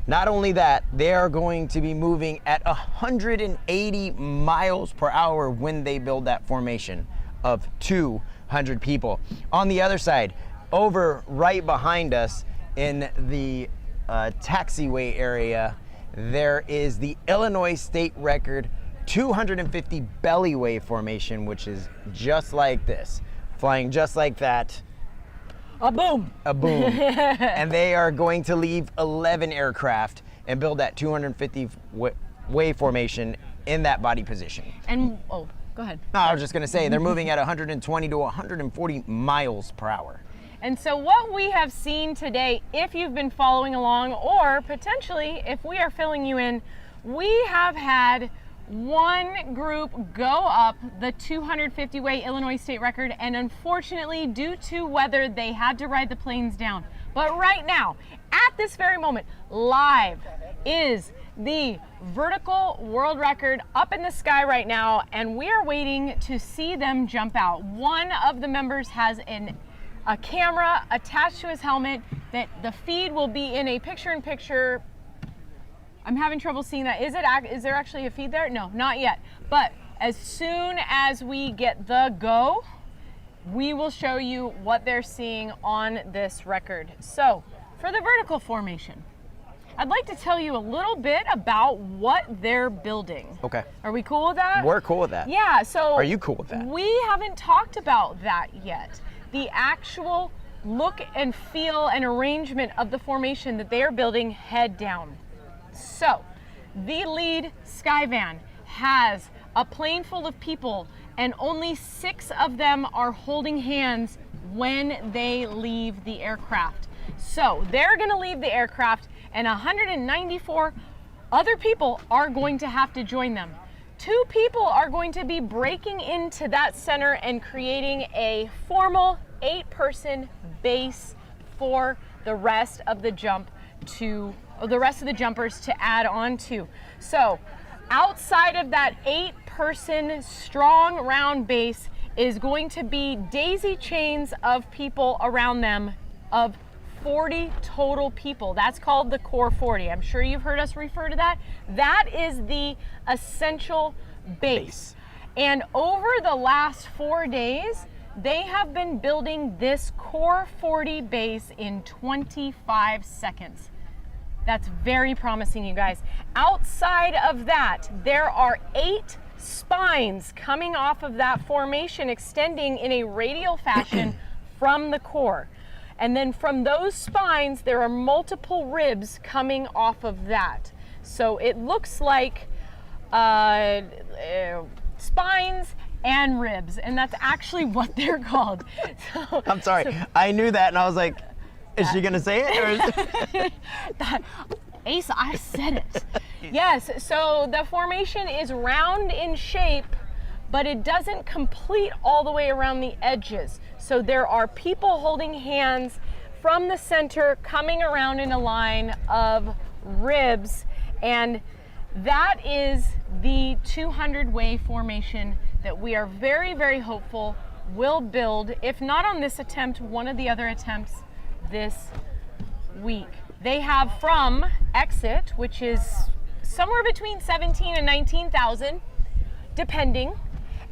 Not only that, they are going to be moving at 180 miles per hour when they build that formation of 200 people. On the other side, over right behind us in the taxiway area, there is the Illinois state record 250 bellyway formation, which is just like this, flying just like that. A boom. A boom. And they are going to leave 11 aircraft and build that 250 way formation in that body position. And, oh, go ahead. No, I was just going to say, they're moving at 120 to 140 miles per hour. And so what we have seen today, if you've been following along, or potentially if we are filling you in, we have had one group go up the 250-way Illinois state record, and unfortunately, due to weather, they had to ride the planes down. But right now, at this very moment, live is the vertical world record up in the sky right now, and we are waiting to see them jump out. One of the members has a camera attached to his helmet that the feed will be in a picture-in-picture. I'm having trouble seeing that. Is there actually a feed there? No, not yet. But as soon as we get the go, we will show you what they're seeing on this record. So, for the vertical formation, I'd like to tell you a little bit about what they're building. Okay. Are we cool with that? We're cool with that. Yeah, so Are you cool with that? We haven't talked about that yet. The actual look and feel and arrangement of the formation that they are building head down. So, the lead Skyvan has a plane full of people, and only 6 of them are holding hands when they leave the aircraft. So, they're going to leave the aircraft, and 194 other people are going to have to join them. 2 people are going to be breaking into that center and creating a formal 8-person base for the rest of the jumpers to add on to. So outside of that 8-person strong round base is going to be daisy chains of people around them of 40 total people. That's called the core 40. I'm sure you've heard us refer to that. That is the essential base. And over the last 4 days, they have been building this core 40 base in 25 seconds. That's very promising, you guys. Outside of that, there are 8 spines coming off of that formation, extending in a radial fashion from the core. And then from those spines, there are multiple ribs coming off of that. So it looks like spines and ribs, and that's actually what they're called. So, I'm sorry. I knew that, and I was like, is she gonna say it? Or is Ace, I said it. Yes, so the formation is round in shape, but it doesn't complete all the way around the edges. So there are people holding hands from the center coming around in a line of ribs, and that is the 200-way formation that we are very, very hopeful will build, if not on this attempt, one of the other attempts this week. They have from exit, which is somewhere between 17 and 19,000, depending,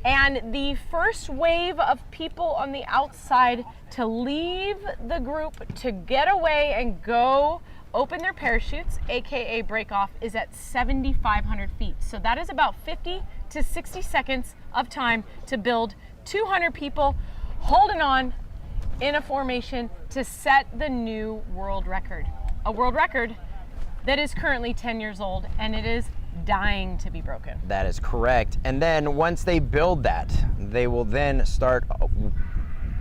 and the first wave of people on the outside to leave the group to get away and go open their parachutes, aka break off, is at 7,500 feet. So that is about 50 to 60 seconds of time to build 200 people holding on in a formation to set the new world record. A world record that is currently 10 years old, and it is dying to be broken. That is correct. And then once they build that, they will then start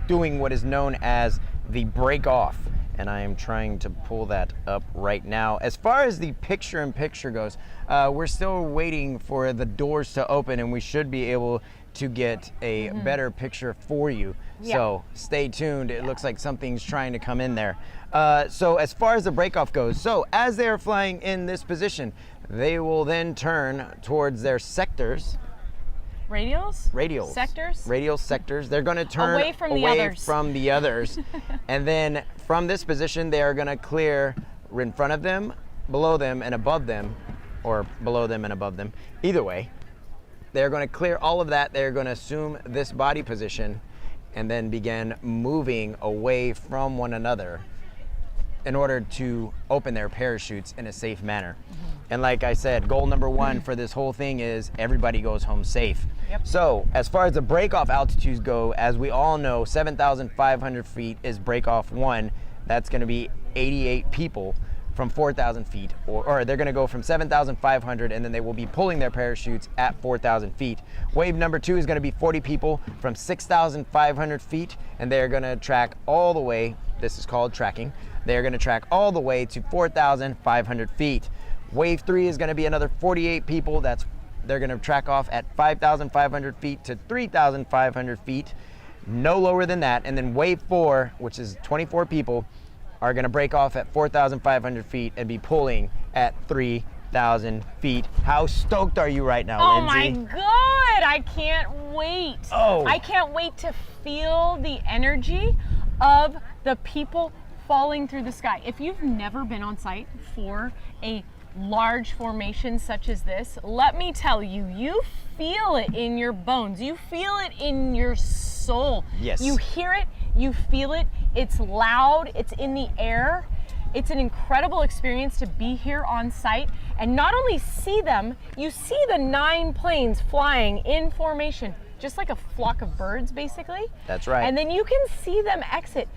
doing what is known as the break off. And I am trying to pull that up right now. As far as the picture-in-picture goes, we're still waiting for the doors to open, and we should be able to get a better picture for you. Yeah. So stay tuned. It looks like something's trying to come in there. So as far as the break-off goes, so as they are flying in this position, they will then turn towards their sectors. Radials? Sectors? Radial sectors. They're going to turn Away from the others. And then from this position, they are going to clear in front of them, below them, and above them, or below them and above them. Either way, they're going to clear all of that. They're going to assume this body position and then begin moving away from one another in order to open their parachutes in a safe manner. And like I said, goal number one for this whole thing is everybody goes home safe. Yep. So as far as the break-off altitudes go, as we all know, 7,500 feet is break-off one. That's gonna be 88 people from 4,000 feet, or they're gonna go from 7,500 and then they will be pulling their parachutes at 4,000 feet. Wave number two is gonna be 40 people from 6,500 feet, and they're gonna track all the way, this is called tracking, they're gonna track all the way to 4,500 feet. Wave three is gonna be another 48 people, they're gonna track off at 5,500 feet to 3,500 feet, no lower than that. And then wave four, which is 24 people, are gonna break off at 4,500 feet and be pulling at 3,000 feet. How stoked are you right now, Oh Lindsay? my God, I can't wait. Oh. I can't wait to feel the energy of the people falling through the sky. If you've never been on site for a large formation such as this, let me tell you, you feel it in your bones. You feel it in your soul. Yes. You hear it, you feel it, it's loud, it's in the air. It's an incredible experience to be here on site and not only see them, you see the 9 planes flying in formation, just like a flock of birds basically. That's right. And then you can see them exit.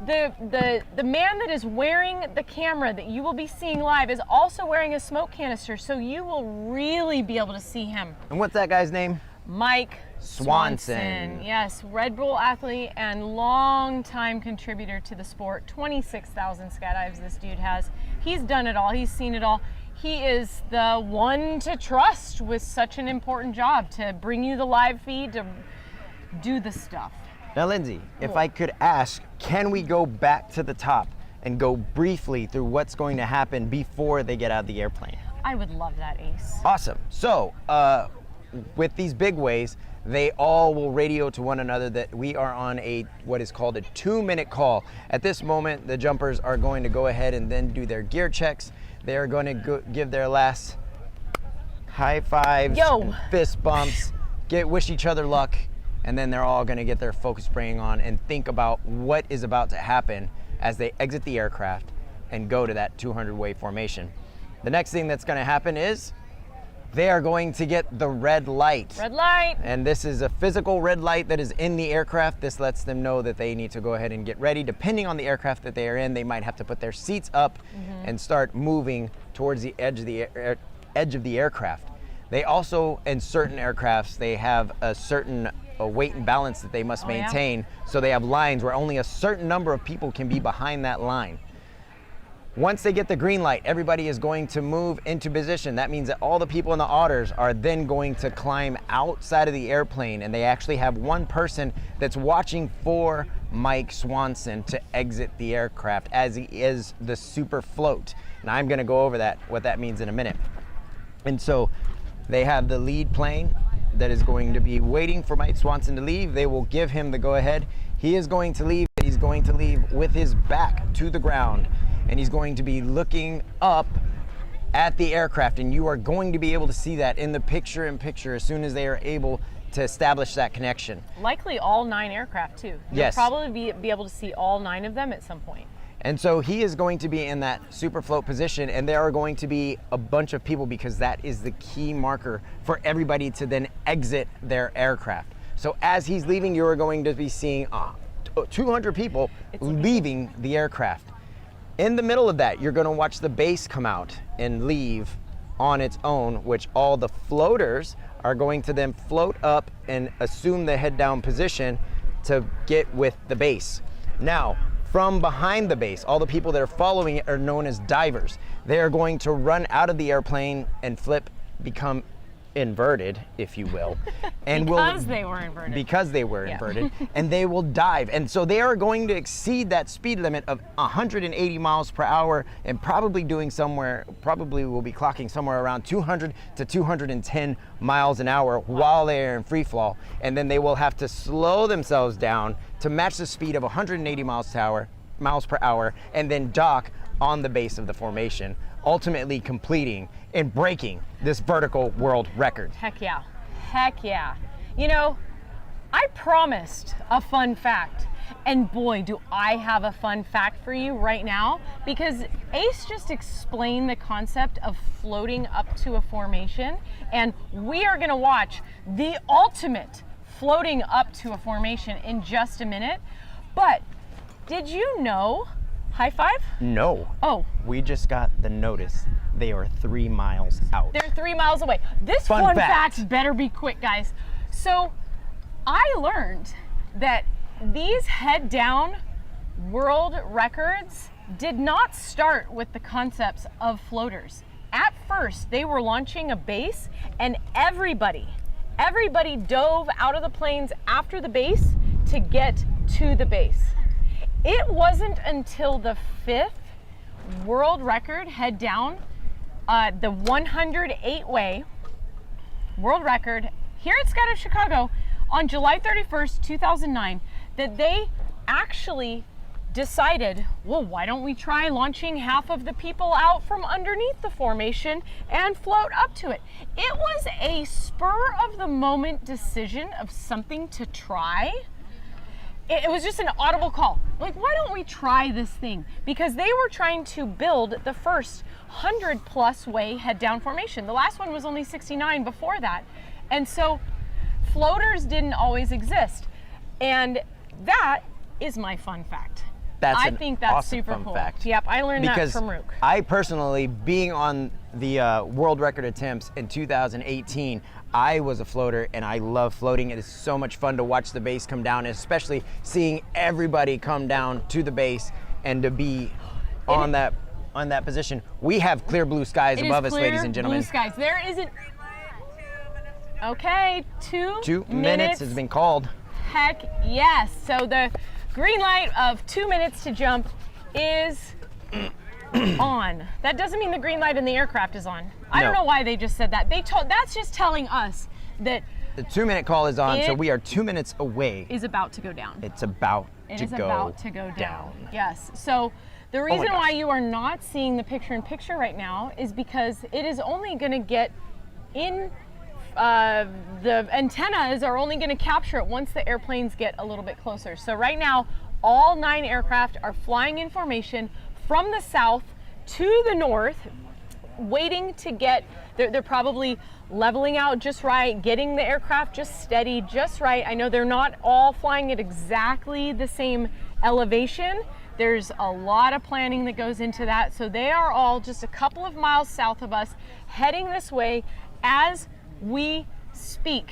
The man that is wearing the camera that you will be seeing live is also wearing a smoke canister, so you will really be able to see him. And what's that guy's name? Mike Swanson. Yes, Red Bull athlete and long-time contributor to the sport. 26,000 skydives this dude has. He's done it all, he's seen it all. He is the one to trust with such an important job to bring you the live feed, to do the stuff. Now, Lindsay, if I could ask, can we go back to the top and go briefly through what's going to happen before they get out of the airplane? I would love that, Ace. Awesome. So, with these big ways, they all will radio to one another that we are on what is called a 2-minute call. At this moment, the jumpers are going to go ahead and then do their gear checks. They are going to give their last high fives, and fist bumps, wish each other luck, and then they're all going to get their focus spraying on and think about what is about to happen as they exit the aircraft and go to that 200-way formation. The next thing that's going to happen is they are going to get the red light. Red light. And this is a physical red light that is in the aircraft. This lets them know that they need to go ahead and get ready. Depending on the aircraft that they are in, they might have to put their seats up and start moving towards the edge of the aircraft. They also, in certain aircrafts, they have a certain weight and balance that they must maintain. So they have lines where only a certain number of people can be behind that line. Once they get the green light, everybody is going to move into position. That means that all the people in the otters are then going to climb outside of the airplane, and they actually have one person that's watching for Mike Swanson to exit the aircraft as he is the super float. And I'm gonna go over what that means in a minute. And so they have the lead plane that is going to be waiting for Mike Swanson to leave. They will give him the go ahead. He is going to leave. He's going to leave with his back to the ground, and he's going to be looking up at the aircraft, and you are going to be able to see that in the picture-in-picture as soon as they are able to establish that connection. Likely all 9 aircraft too. Yes. You'll probably be able to see all 9 of them at some point. And so he is going to be in that super float position, and there are going to be a bunch of people because that is the key marker for everybody to then exit their aircraft. So as he's leaving, you are going to be seeing 200 people leaving the aircraft. In the middle of that, you're going to watch the base come out and leave on its own, which all the floaters are going to then float up and assume the head down position to get with the base. Now, from behind the base, all the people that are following it are known as divers. They are going to run out of the airplane and become inverted, if you will. And Because they were inverted. Because they were inverted, and they will dive. And so they are going to exceed that speed limit of 180 miles per hour and probably will be clocking somewhere around 200 to 210 miles an hour while they are in free fall. And then they will have to slow themselves down to match the speed of 180 miles per hour and then dock on the base of the formation, ultimately completing and breaking this vertical world record. Heck yeah. Heck yeah. You know, I promised a fun fact, and boy, do I have a fun fact for you right now, because Ace just explained the concept of floating up to a formation, and we are gonna watch the ultimate floating up to a formation in just a minute. But did you know, high five? No. Oh. We just got the notice. They are 3 miles out. They're 3 miles away. This Fun fun fact. fact better be quick, guys. So I learned that these head down world records did not start with the concepts of floaters. At first, they were launching a base, and everybody dove out of the planes after the base to get to the base. It wasn't until the 5th world record head down, the 108-way world record here at Skydive Chicago on July 31st, 2009, that they actually decided, well, why don't we try launching half of the people out from underneath the formation and float up to it? It was a spur of the moment decision of something to try. It was just an audible call. Like, why don't we try this thing? Because they were trying to build the first 100+ way head down formation. The last one was only 69 before that. And so floaters didn't always exist. And that is my fun fact. I think that's awesome super fun cool. fact. Yep, I learned Because that from Rook. I personally, being on the world record attempts in 2018, I was a floater and I love floating. It is so much fun to watch the base come down, especially seeing everybody come down to the base and to be on that position. We have clear blue skies above us, ladies and gentlemen. Blue skies. There isn't. Okay, 2 minutes has been called. Heck yes. So the green light of 2 minutes to jump is on. That doesn't mean the green light in the aircraft is on. I don't know why they just said that. That's just telling us that the 2 minute call is on, so we are 2 minutes away. Is about to go down. It's about to go down. Yes. So the reason why you are not seeing the picture-in-picture right now is because it is only going to get in. The antennas are only going to capture it once the airplanes get a little bit closer. So right now, all 9 aircraft are flying in formation from the south to the north, waiting to get, they're probably leveling out just right, getting the aircraft just steady, just right. I know they're not all flying at exactly the same elevation. There's a lot of planning that goes into that. So they are all just a couple of miles south of us, heading this way as we speak.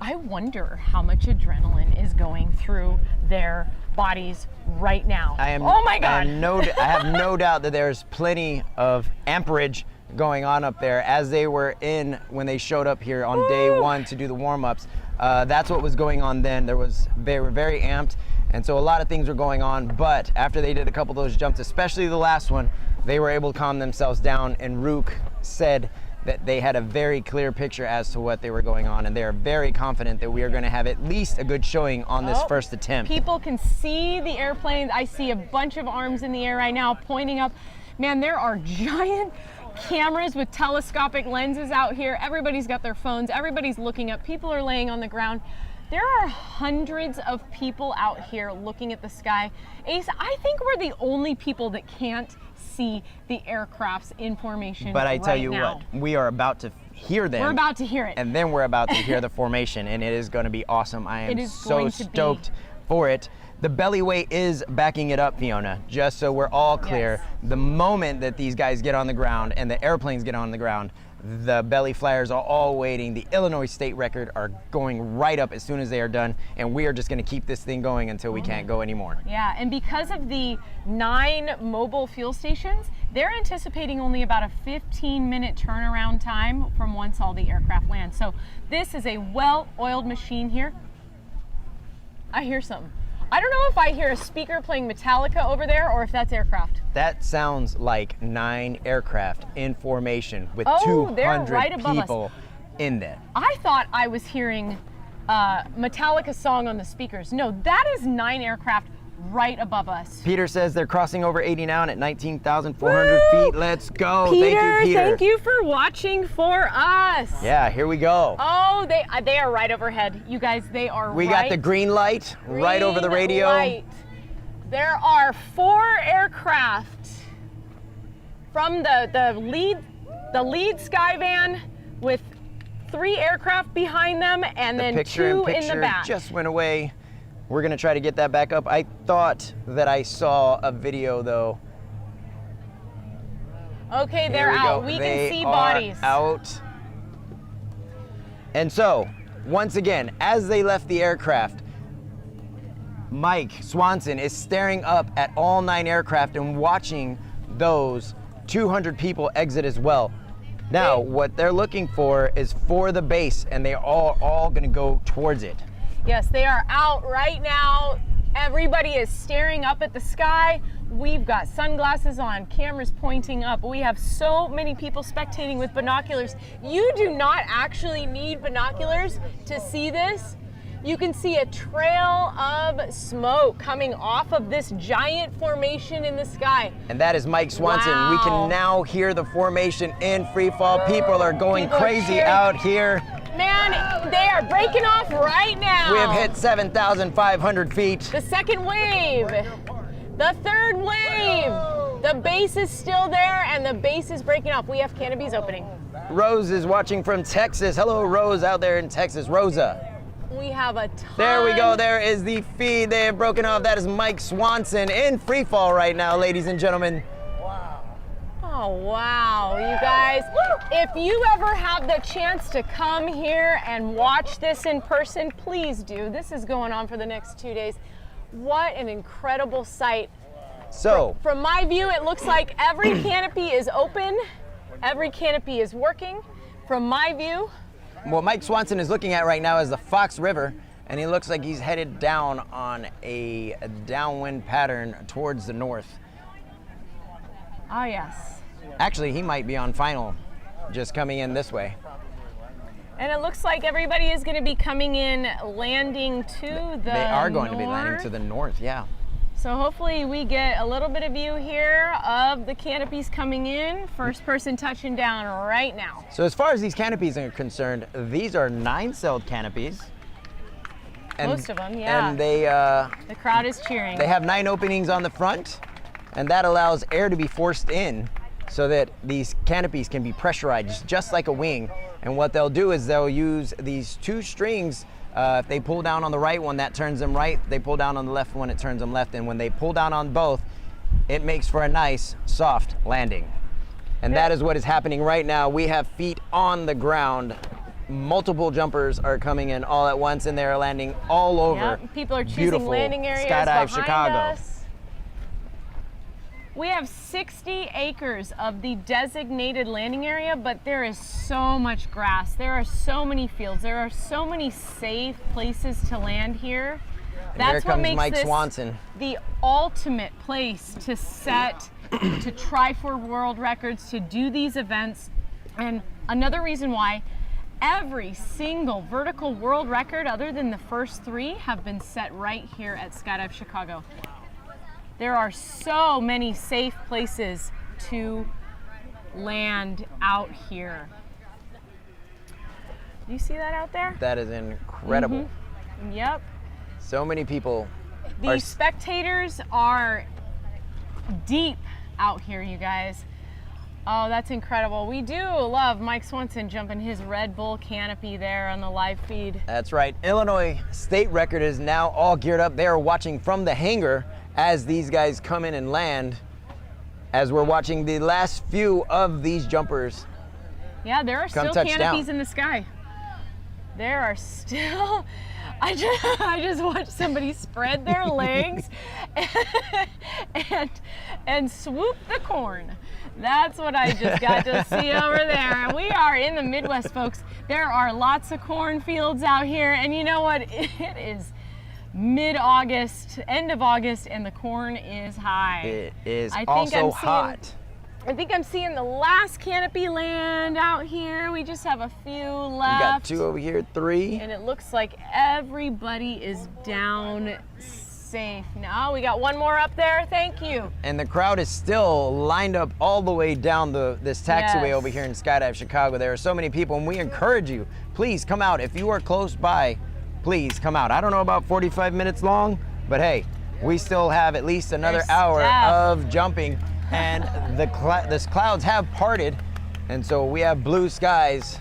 I wonder how much adrenaline is going through their bodies right now. Oh my God. I have no doubt that there's plenty of amperage going on up there as they were in when they showed up here on day one to do the warm-ups. That's what was going on then. They were very amped, and so a lot of things were going on, but after they did a couple of those jumps, especially the last one, they were able to calm themselves down, and Rook said that they had a very clear picture as to what they were going on, and they are very confident that we are going to have at least a good showing on this first attempt. People can see the airplanes. I see a bunch of arms in the air right now pointing up. Man, there are giant cameras with telescopic lenses out here. Everybody's got their phones. Everybody's looking up. People are laying on the ground. There are hundreds of people out here looking at the sky. Ace, I think we're the only people that can't see the aircrafts in formation. But I tell you now. what, we are about to hear them. We're about to hear it. And then we're about to hear the formation, and it is going to be awesome. I am so stoked for it. The belly is backing it up, Fiona, just so we're all clear. Yes. The moment that these guys get on the ground and the airplanes get on the ground, the belly flyers are all waiting. The Illinois state record are going right up as soon as they are done, and we are just going to keep this thing going until we can't go anymore. Yeah, and because of the 9 mobile fuel stations, they're anticipating only about a 15-minute turnaround time from once all the aircraft land. So this is a well-oiled machine here. I hear something. I don't know if I hear a speaker playing Metallica over there or if that's aircraft. That sounds like 9 aircraft in formation with they're 200 right above people in there. I thought I was hearing Metallica song on the speakers. No, that is 9 aircraft right above us. Peter says they're crossing over 80 now and at 19,400 feet. Let's go. Peter, thank you, Peter. Thank you for watching for us. Yeah, here we go. Oh, they are right overhead. You guys, they are We got the green light right over the radio. Light. There are 4 aircraft from the lead Skyvan with 3 aircraft behind them and then 2 in the back. Just went away. We're gonna try to get that back up. I thought that I saw a video though. Okay, they're out. We can see bodies. Out. And so, once again, as they left the aircraft, Mike Swanson is staring up at all 9 aircraft and watching those 200 people exit as well. Now, what they're looking for is for the base, and they are all gonna go towards it. Yes, they are out right now. Everybody is staring up at the sky. We've got sunglasses on, cameras pointing up. We have so many people spectating with binoculars. You do not actually need binoculars to see this. You can see a trail of smoke coming off of this giant formation in the sky. And that is Mike Swanson. Wow. We can now hear the formation in free fall. People are going crazy out here. Man, they are breaking off right now. We have hit 7,500 feet. The second wave, the third wave. The base is still there and the base is breaking off. We have canopies opening. Rose is watching from Texas. Hello, Rose, out there in Texas. Rosa. We have a ton. There we go. There is the feed. They have broken off. That is Mike Swanson in free fall right now, ladies and gentlemen. Oh, wow, you guys. If you ever have the chance to come here and watch this in person, please do. This is going on for the next 2 days. What an incredible sight. So, from my view, it looks like every canopy is open. Every canopy is working. From my view, what Mike Swanson is looking at right now is the Fox River, and he looks like he's headed down on a downwind pattern towards the north. Oh, yes. Actually, he might be on final, just coming in this way. And it looks like everybody is going to be coming in, landing to the north. They are going to be landing to the north, yeah. So hopefully we get a little bit of view here of the canopies coming in. First person touching down right now. So as far as these canopies are concerned, these are 9-celled canopies. And, most of them, yeah. And they, the crowd is cheering. They have 9 openings on the front, and that allows air to be forced in so that these canopies can be pressurized just like a wing. And what they'll do is they'll use these 2 strings. If they pull down on the right one, that turns them right. They pull down on the left one, it turns them left. And when they pull down on both, it makes for a nice, soft landing. And that is what is happening right now. We have feet on the ground. Multiple jumpers are coming in all at once, and they're landing all over. Yep. People are choosing beautiful landing areas Skydive behind Chicago. us. We have 60 acres of the designated landing area, but there is so much grass. There are so many fields. There are so many safe places to land here. And That's here what comes makes Mike this Swanson. the ultimate place to set, to try for world records, to do these events. And another reason why every single vertical world record, other than the first 3, have been set right here at Skydive Chicago. There are so many safe places to land out here. Do you see that out there? That is incredible. Yep. So many people. The spectators are deep out here, you guys. Oh, that's incredible. We do love Mike Swanson jumping his Red Bull canopy there on the live feed. That's right. Illinois state record is now all geared up. They are watching from the hangar as these guys come in and land, as we're watching the last few of these jumpers. Yeah, there are still touch canopies down. in the sky. There are still, I just watched somebody spread their legs and swoop the corn. That's what I just got to see over there. And we are in the Midwest, folks. There are lots of cornfields out here, and you know what? It is mid-August, end of August, and the corn is high. It is I think also hot. I think I'm seeing the last canopy land out here. We just have a few left. We got 2 over here, 3. And it looks like everybody is down safe. Now we got one more up there. Thank you. And the crowd is still lined up all the way down this taxiway Yes. over here in Skydive Chicago. There are so many people, and we encourage you, please come out. If you are close by, please come out. I don't know about 45 minutes long, but hey, we still have at least another There's hour stuff. of jumping, and the clouds have parted, and so we have blue skies.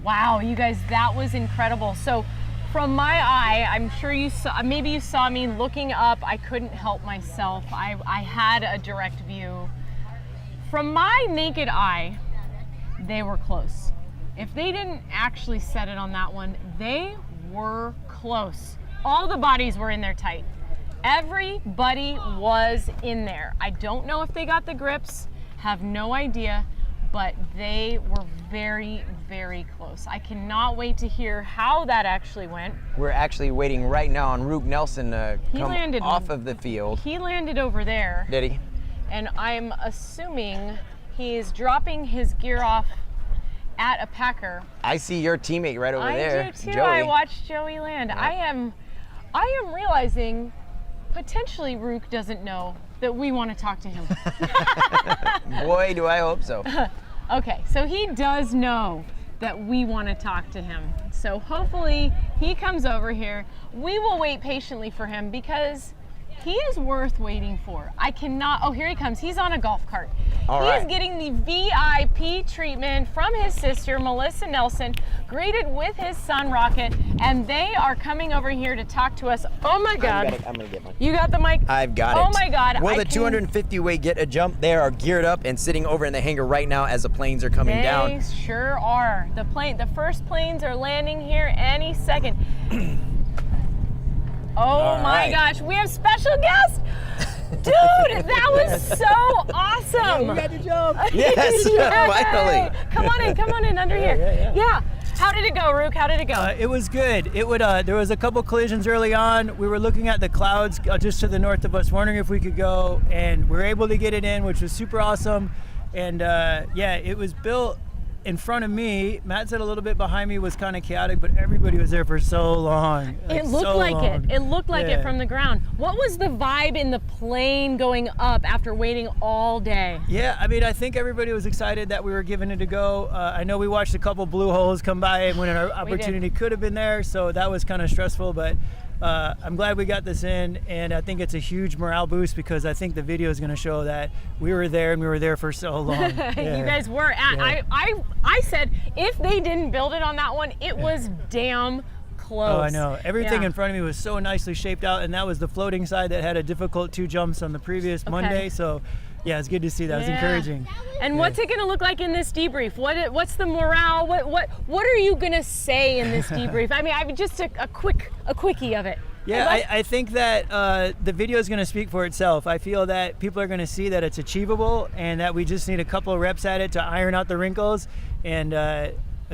Wow, you guys, that was incredible. So from my eye, I'm sure you saw, maybe you saw me looking up. I couldn't help myself. I had a direct view. From my naked eye, they were close. If they didn't actually set it on that one, they were close. All the bodies were in there tight. Everybody was in there. I don't know if they got the grips, have no idea, but they were very, very close. I cannot wait to hear how that actually went. We're actually waiting right now on Rook Nelson to come landed- off of the field. He landed over there, Did he? and I'm assuming he is dropping his gear off at a packer. I see your teammate right over there, I do too. Joey. I watched Joey land. I am realizing potentially Rook doesn't know that we want to talk to him. Boy, do I hope so. Okay, so he does know that we want to talk to him. So hopefully he comes over here. We will wait patiently for him because he is worth waiting for. I cannot, oh, here he comes. He's on a golf cart. All He right. is getting the VIP treatment from his sister, Melissa Nelson, greeted with his son, Rocket, and they are coming over here to talk to us. Oh my God. I'm gonna get one. You got the mic? I've got it. Oh my God. Will I the can- 250 weight get a jump? They are geared up and sitting over in the hangar right now as the planes are coming They down. sure are. The first planes are landing here any second. Oh All my right. gosh, we have special guests. Dude, that was so awesome. to jump. Yes, Yay. finally. Come on in under here. Yeah. How did it go, Rook? How did it go? It was good. It would. There was a couple collisions early on. We were looking at the clouds just to the north of us, wondering if we could go, and we were able to get it in, which was super awesome. And yeah, it was built in front of me. Matt said a little bit behind me was kind of chaotic, but everybody was there for so long. It looked so like long. it. It looked like it Yeah. from the ground. What was the vibe in the plane going up after waiting all day? Yeah, I mean, I think everybody was excited that we were giving it a go. I know we watched a couple blue holes come by when our opportunity could have been there, so that was kind of stressful, but I'm glad we got this in, and I think it's a huge morale boost because I think the video is going to show that we were there and we were there for so long. Yeah. You guys were at, Yeah. I said if they didn't build it on that one, it was damn close. Oh, I know. Everything Yeah. in front of me was so nicely shaped out, and that was the floating side that had a difficult 2 jumps on the previous Monday. So Yeah, it's good to see that. It was encouraging. And what's it going to look like in this debrief? What's the morale? What are you going to say in this debrief? I mean, just a quickie of it. Yeah, I think that the video is going to speak for itself. I feel that people are going to see that it's achievable and that we just need a couple of reps at it to iron out the wrinkles, and a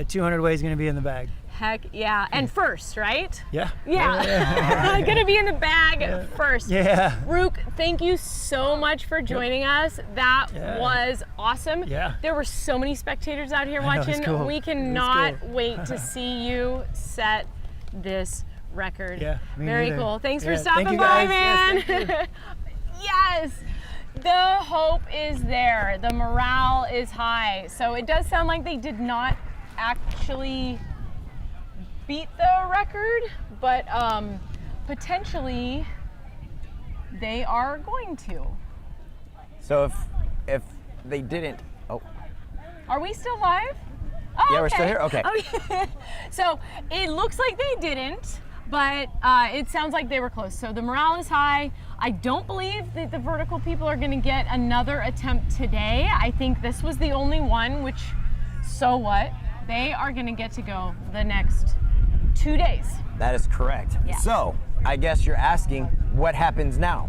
200 way is going to be in the bag. Heck yeah. And first, right? Yeah. Yeah. Gonna be in the bag first. Yeah. Rook, thank you so much for joining us. That was awesome. Yeah. There were so many spectators out here I know, watching. it's cool. We cannot wait to see you set this record. Yeah. Very neither. cool. Thanks for Yeah, stopping thank you by, guys. man. Yes, thank you. Yes. The hope is there. The morale is high. So it does sound like they did not actually beat the record, but potentially they are going to. So if they didn't, Are we still live? Oh, yeah, we're still here? Okay. Okay. So it looks like they didn't, but it sounds like they were close. So the morale is high. I don't believe that the vertical people are going to get another attempt today. I think this was the only one, which, so what? They are going to get to go the next 2 days. That is correct. Yeah. So I guess you're asking what happens now.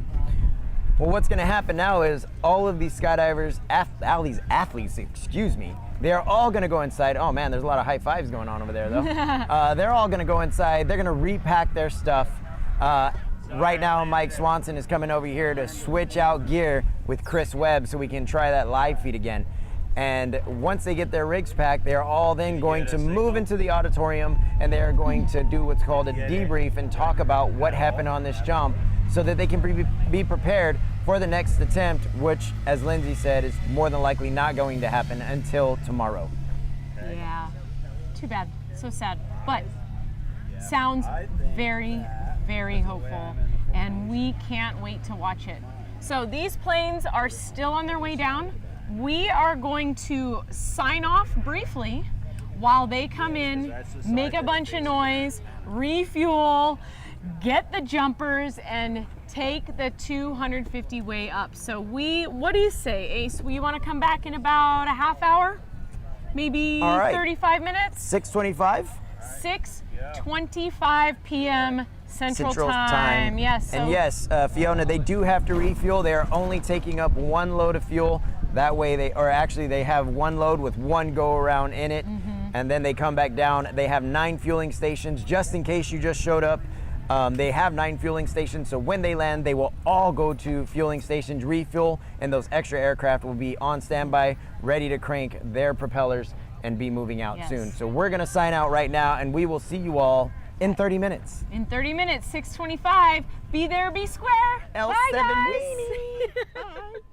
Well, what's going to happen now is all of these skydivers, all these athletes, they're all going to go inside. Oh man, there's a lot of high fives going on over there though. They're all going to go inside. They're going to repack their stuff. Right now, Mike Swanson is coming over here to switch out gear with Chris Webb so we can try that live feed again. And once they get their rigs packed, they are all then going to move into the auditorium, and they are going to do what's called a debrief and talk about what happened on this jump so that they can be prepared for the next attempt, which, as Lindsay said, is more than likely not going to happen until tomorrow. Yeah. Too bad. So sad. But sounds very, very hopeful, and we can't wait to watch it. So these planes are still on their way down. We are going to sign off briefly while they come in, make a bunch of noise, refuel, get the jumpers, and take the 250 way up. So what do you say, Ace? You want to come back in about a half hour? Maybe All right. 35 minutes? 6:25? 6:25 p.m. Central Time. Yes. And yes, Fiona, they do have to refuel. They are only taking up one load of fuel. That way they have one load with one go around in it, and then they come back down. They have 9 fueling stations, just in case you just showed up. They have 9 fueling stations, so when they land, they will all go to fueling stations, refuel, and those extra aircraft will be on standby, ready to crank their propellers and be moving out soon. So we're gonna sign out right now, and we will see you all in 30 minutes. In 30 minutes, 6:25. Be there, be square. L7 Bye, guys. weenie.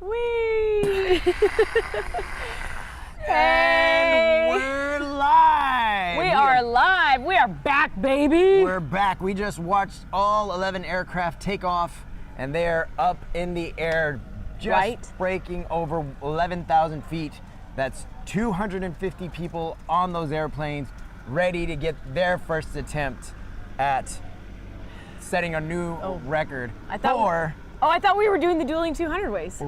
Whee! And we're live! We are live. We are back, baby. We're back. We just watched all 11 aircraft take off, and they're up in the air, just Right. breaking over 11,000 feet. That's 250 people on those airplanes, ready to get their first attempt at setting a new record. I thought we were doing the Dueling 200 ways.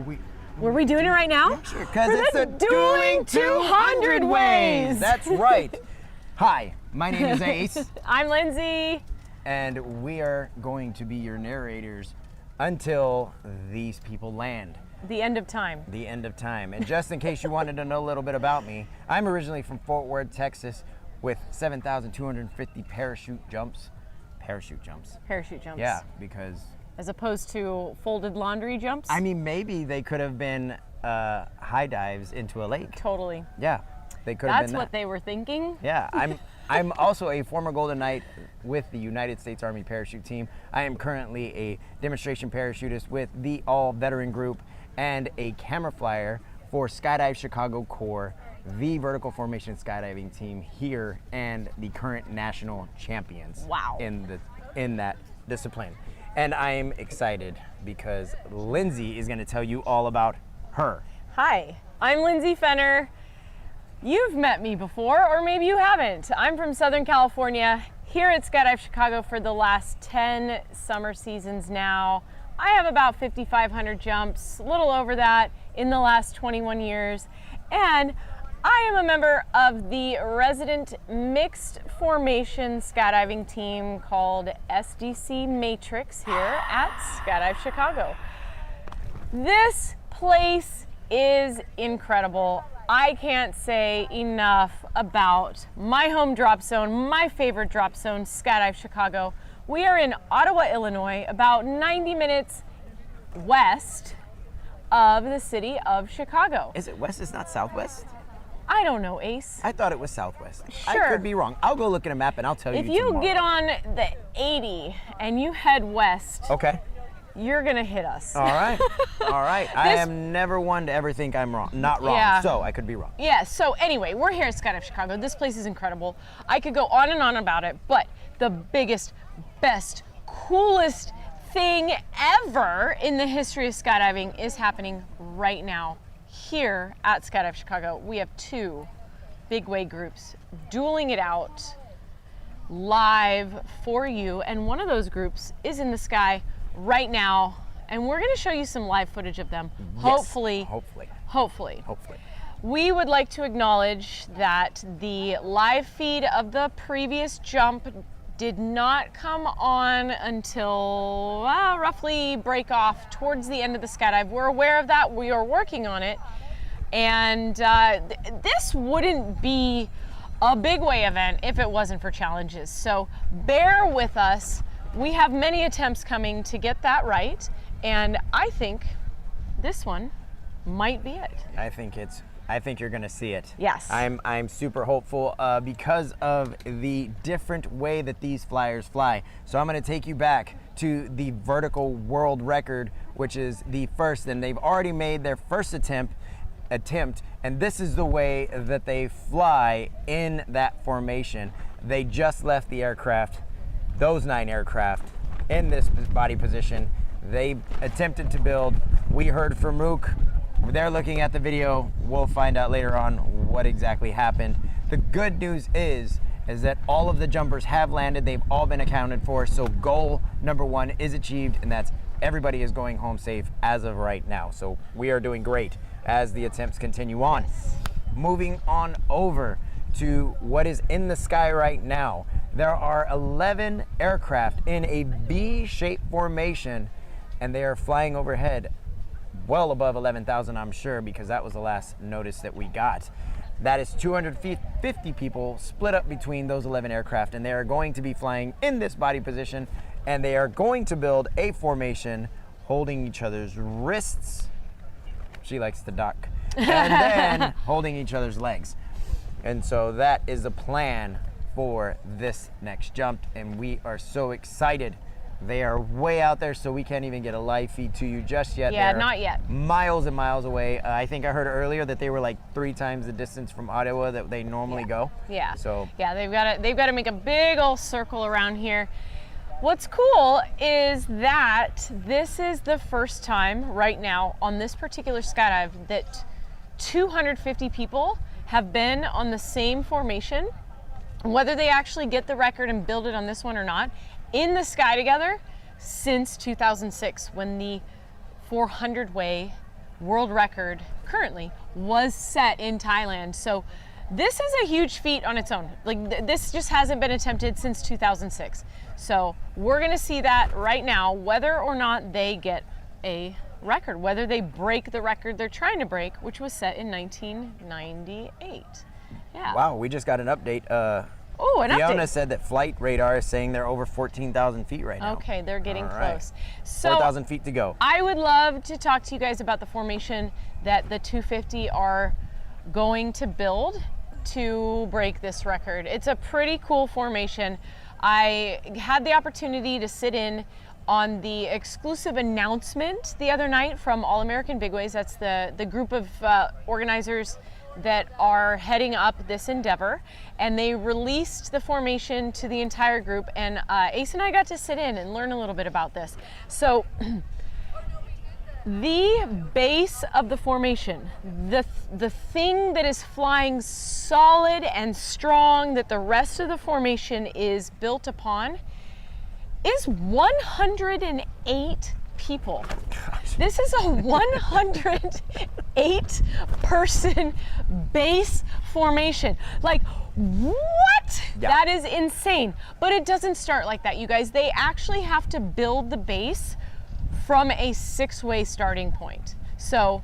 Were we doing it right now? Sure, because For it's the the Dueling 200 ways. That's right. Hi, my name is Ace, I'm Lindsay. and we are going to be your narrators until these people land. The end of time. The end of time. And just in case you wanted to know a little bit about me, I'm originally from Fort Worth, Texas, with 7,250 parachute jumps. Parachute jumps. Yeah, because As opposed to folded laundry jumps. I mean, maybe they could have been high dives into a lake. Totally. Yeah, they could have That's been what that. they were thinking. Yeah, I'm also a former Golden Knight with the United States Army Parachute Team. I am currently a demonstration parachutist with the all-veteran group and a camera flyer for Skydive Chicago Corps, the vertical formation skydiving team here, and the current national champions. Wow. In that discipline. And I am excited because Lindsay is going to tell you all about her. Hi, I'm Lindsay Fener. You've met me before, or maybe you haven't. I'm from Southern California, here at Skydive Chicago for the last 10 summer seasons now. I have about 5,500 jumps, a little over that, in the last 21 years. And I am a member of the resident mixed formation skydiving team called SDC Matrix here at Skydive Chicago. This place is incredible. I can't say enough about my home drop zone, my favorite drop zone, Skydive Chicago. We are in Ottawa, Illinois, about 90 minutes west of the city of Chicago. Is it west? It's not southwest? I don't know, Ace. I thought it was southwest. Sure. I could be wrong. I'll go look at a map and I'll tell If you you tomorrow. get on the 80 and you head west, Okay. you're gonna hit us. All right. All right. I am never one to ever think I'm wrong. Not wrong. Yeah. So I could be wrong. Yeah, so anyway, we're here at Skydive Chicago. This place is incredible. I could go on and on about it, but the biggest, best, coolest thing ever in the history of skydiving is happening right now here at Skydive Chicago. We have two big wave groups dueling it out live for you, and one of those groups is in the sky right now, and we're going to show you some live footage of them. Yes. Hopefully. Hopefully. We would like to acknowledge that the live feed of the previous jump did not come on until roughly break off towards the end of the skydive. We're aware of that. We are working on it. And this wouldn't be a big way event if it wasn't for challenges. So bear with us. We have many attempts coming to get that right. And I think this one might be it. I think you're gonna see it. Yes. I'm super hopeful because of the different way that these flyers fly. So I'm gonna take you back to the vertical world record, which is the first, and they've already made their first attempt, and this is the way that they fly in that formation. They just left the aircraft, those 9 aircraft, in this body position. They attempted to build. We heard from Mook. They're looking at the video. We'll find out later on what exactly happened. The good news is that all of the jumpers have landed. They've all been accounted for. So goal number 1 is achieved, and that's everybody is going home safe as of right now. So we are doing great as the attempts continue on. Moving on over to what is in the sky right now. There are 11 aircraft in a V-shaped formation, and they are flying overhead well above 11,000, I'm sure, because that was the last notice that we got. That is 250 people split up between those 11 aircraft, and they are going to be flying in this body position, and they are going to build a formation holding each other's wrists. She likes to duck. And then holding each other's legs. And so that is the plan for this next jump, and we are so excited They are way out there, so we can't even get a live feed to you just yet. Yeah, They're not yet. miles and miles away. I think I heard earlier that they were like 3 times the distance from Ottawa that they normally go. Yeah. So yeah, they've got to make a big old circle around here. What's cool is that this is the first time right now on this particular skydive that 250 people have been on the same formation, whether they actually get the record and build it on this one or not, in the sky together since 2006, when the 400-way world record currently was set in Thailand. So this is a huge feat on its own. Like this just hasn't been attempted since 2006. So we're gonna see that right now, whether or not they get a record, whether they break the record they're trying to break, which was set in 1998. Yeah. wow, we just got an update. Oh, an Fiona update. said that flight radar is saying they're over 14,000 feet right now. Okay, they're getting All right. close. So 4,000 feet to go. I would love to talk to you guys about the formation that the 250 are going to build to break this record. It's a pretty cool formation. I had the opportunity to sit in on the exclusive announcement the other night from All American Bigways. That's the group of organizers that are heading up this endeavor, and they released the formation to the entire group, and Ace and I got to sit in and learn a little bit about this. So the base of the formation, the thing that is flying solid and strong that the rest of the formation is built upon, is 108 people. This is a 108 person base formation. Like, what? Yeah. That is insane. But it doesn't start like that, you guys. They actually have to build the base from a 6-way starting point. So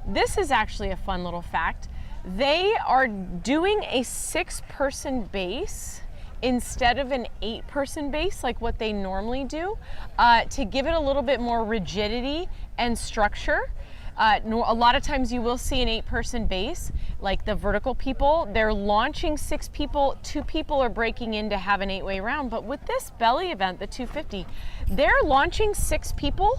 this is actually a fun little fact. They are doing a 6-person base instead of an 8-person base like what they normally do, to give it a little bit more rigidity and structure. A lot of times you will see an 8-person base, like the vertical people, they're launching 6 people, 2 people are breaking in to have an 8-way round. But with this belly event, the 250, they're launching 6 people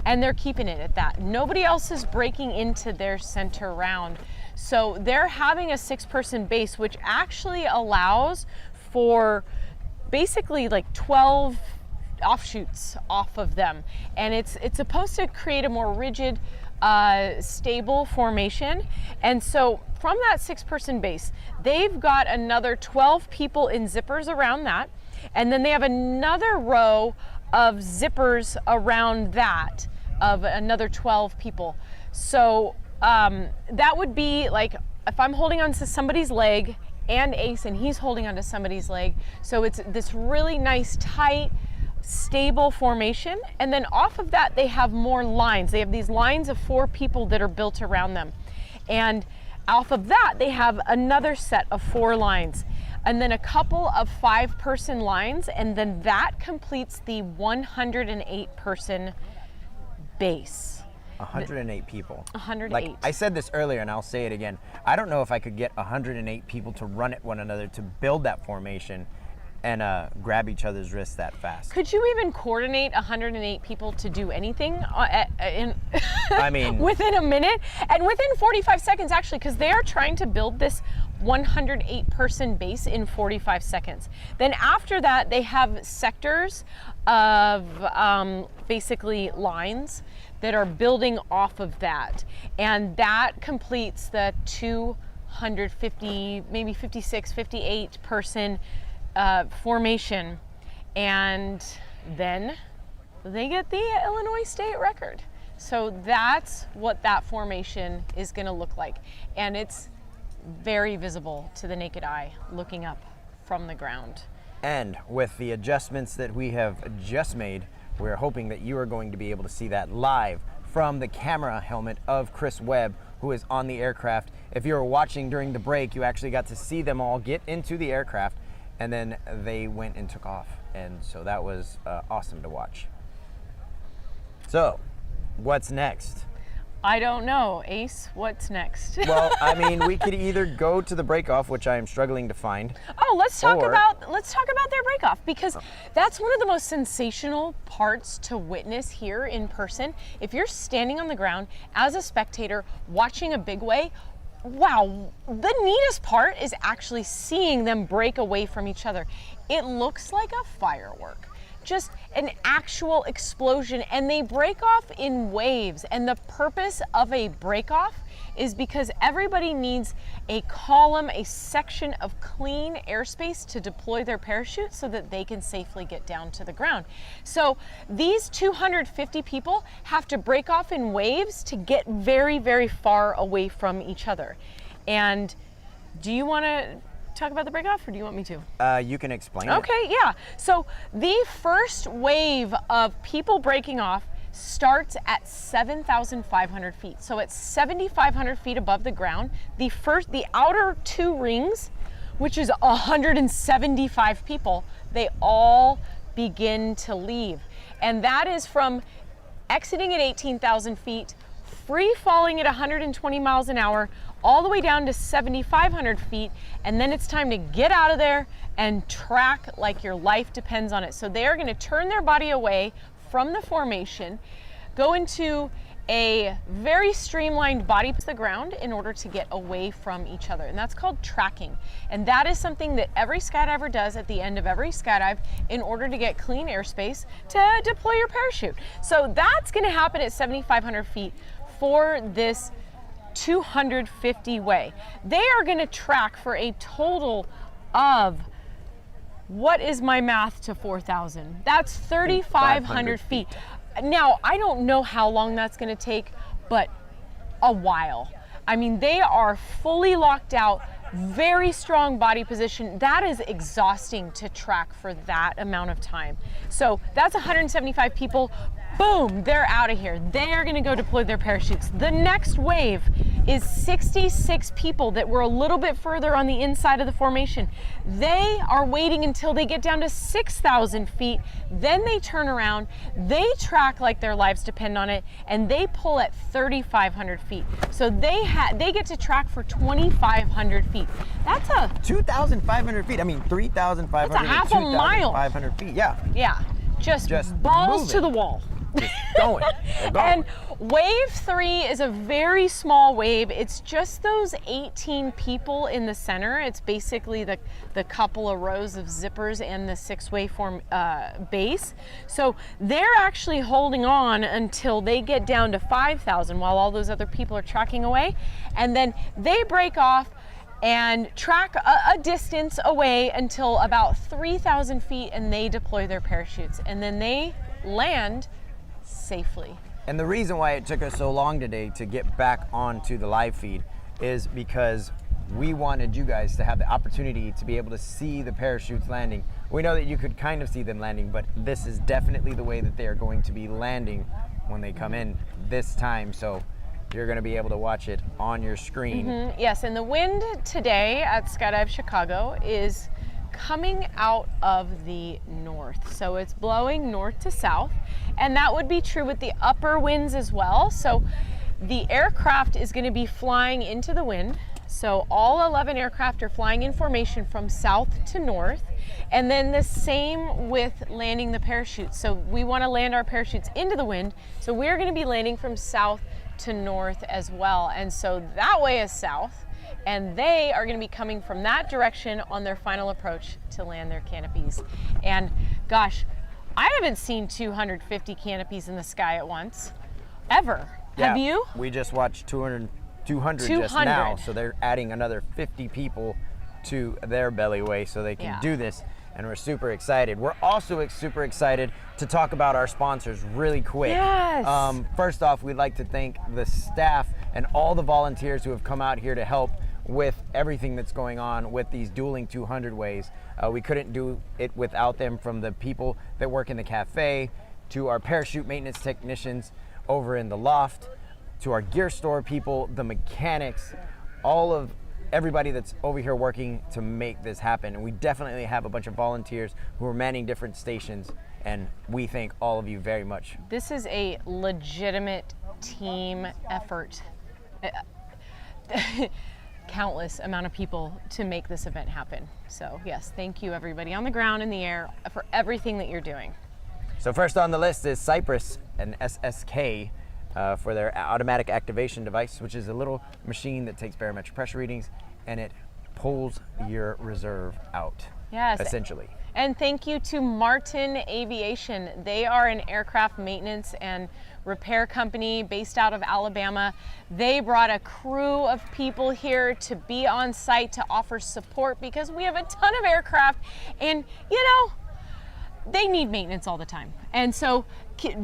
and they're keeping it at that. Nobody else is breaking into their center round. So they're having a 6-person base, which actually allows for basically like 12 offshoots off of them. And it's supposed to create a more rigid, stable formation. And so from that 6-person base, they've got another 12 people in zippers around that. And then they have another row of zippers around that of another 12 people. So that would be like, if I'm holding on to somebody's leg and Ace, and he's holding onto somebody's leg. So it's this really nice, tight, stable formation. And then off of that, they have more lines. They have these lines of 4 people that are built around them. And off of that, they have another set of 4 lines. And then a couple of 5-person lines. And then that completes the 108-person base. 108 people. 108. Like I said this earlier, and I'll say it again. I don't know if I could get 108 people to run at one another to build that formation and grab each other's wrists that fast. Could you even coordinate 108 people to do anything I mean, within a minute? And within 45 seconds, actually, because they are trying to build this 108-person base in 45 seconds. Then after that, they have sectors of basically lines that are building off of that. And that completes the 250, maybe 56, 58-person formation. And then they get the Illinois state record. So that's what that formation is gonna look like. And it's very visible to the naked eye looking up from the ground. And with the adjustments that we have just made, we're hoping that you are going to be able to see that live from the camera helmet of Chris Webb, who is on the aircraft. If you were watching during the break, you actually got to see them all get into the aircraft, and then they went and took off. And so that was awesome to watch. So, what's next? I don't know. Ace, what's next? Well, I mean, we could either go to the break-off, which I am struggling to find. Oh, let's talk Or- about their break-off, because that's one of the most sensational parts to witness here in person. If you're standing on the ground as a spectator watching a big wave, wow, the neatest part is actually seeing them break away from each other. It looks like a firework. Just an actual explosion, and they break off in waves. And the purpose of a break off is because everybody needs a column, a section of clean airspace to deploy their parachute so that they can safely get down to the ground. So these 250 people have to break off in waves to get very, very far away from each other. And do you want to talk about the break off, or do you want me to? You can explain it. Okay, yeah. So the first wave of people breaking off starts at 7,500 feet. So it's 7,500 feet above the ground. The outer two rings, which is 175 people, they all begin to leave. And that is from exiting at 18,000 feet, free falling at 120 miles an hour, all the way down to 7,500 feet, and then it's time to get out of there and track like your life depends on it. So they are going to turn their body away from the formation, go into a very streamlined body to the ground in order to get away from each other, and that's called tracking. And that is something that every skydiver does at the end of every skydive in order to get clean airspace to deploy your parachute. So that's going to happen at 7,500 feet for this 250 way. They are going to track for a total of, what is my math to 4,000? That's 3,500 feet. Now, I don't know how long that's going to take, but a while. I mean, they are fully locked out, very strong body position. That is exhausting to track for that amount of time. So that's 175 people. Boom, they're out of here. They are going to go deploy their parachutes. The next wave is 66 people that were a little bit further on the inside of the formation. They are waiting until they get down to 6,000 feet. Then they turn around, they track like their lives depend on it, and they pull at 3,500 feet. So they get to track for 2,500 feet. That's a 2,500 feet. I mean, 3,500. That's a half a mile. 2,500 feet. Yeah. Yeah, just balls moving. to the wall. Just going. They're going. And wave 3 is a very small wave. It's just those 18 people in the center. It's basically the couple of rows of zippers and the 6 waveform base. So they're actually holding on until they get down to 5,000 while all those other people are tracking away. And then they break off and track a distance away until about 3,000 feet, and they deploy their parachutes. And then they land safely. And the reason why it took us so long today to get back onto the live feed is because we wanted you guys to have the opportunity to be able to see the parachutes landing. We know that you could kind of see them landing, but this is definitely the way that they are going to be landing when they come in this time. So you're going to be able to watch it on your screen. Yes, and the wind today at Skydive Chicago is coming out of the north. So it's blowing north to south, and that would be true with the upper winds as well. So the aircraft is going to be flying into the wind. So all 11 aircraft are flying in formation from south to north, and then the same with landing the parachutes. So we want to land our parachutes into the wind, so we're going to be landing from south to north as well. And so that way is south, and they are going to be coming from that direction on their final approach to land their canopies. And gosh, I haven't seen 250 canopies in the sky at once, ever. Have you? We just watched 200 just now, so they're adding another 50 people to their belliway so they can do this, and we're super excited. We're also super excited to talk about our sponsors really quick. Yes. First off, we'd like to thank the staff and all the volunteers who have come out here to help with everything that's going on with these Dueling 200 ways. We couldn't do it without them, from the people that work in the cafe, to our parachute maintenance technicians over in the loft, to our gear store people, the mechanics, all of everybody that's over here working to make this happen. And we definitely have a bunch of volunteers who are manning different stations and we thank all of you very much. This is a legitimate team effort. Countless amount of people to make this event happen. So yes, thank you everybody on the ground, in the air, for everything that you're doing. So first on the list is Cypress, an SSK, for their automatic activation device, which is a little machine that takes barometric pressure readings and it pulls your reserve out, Yes. essentially. And thank you to Martin Aviation. They are an aircraft maintenance and repair company based out of Alabama. They brought a crew of people here to be on site to offer support because we have a ton of aircraft and, you know, they need maintenance all the time. And so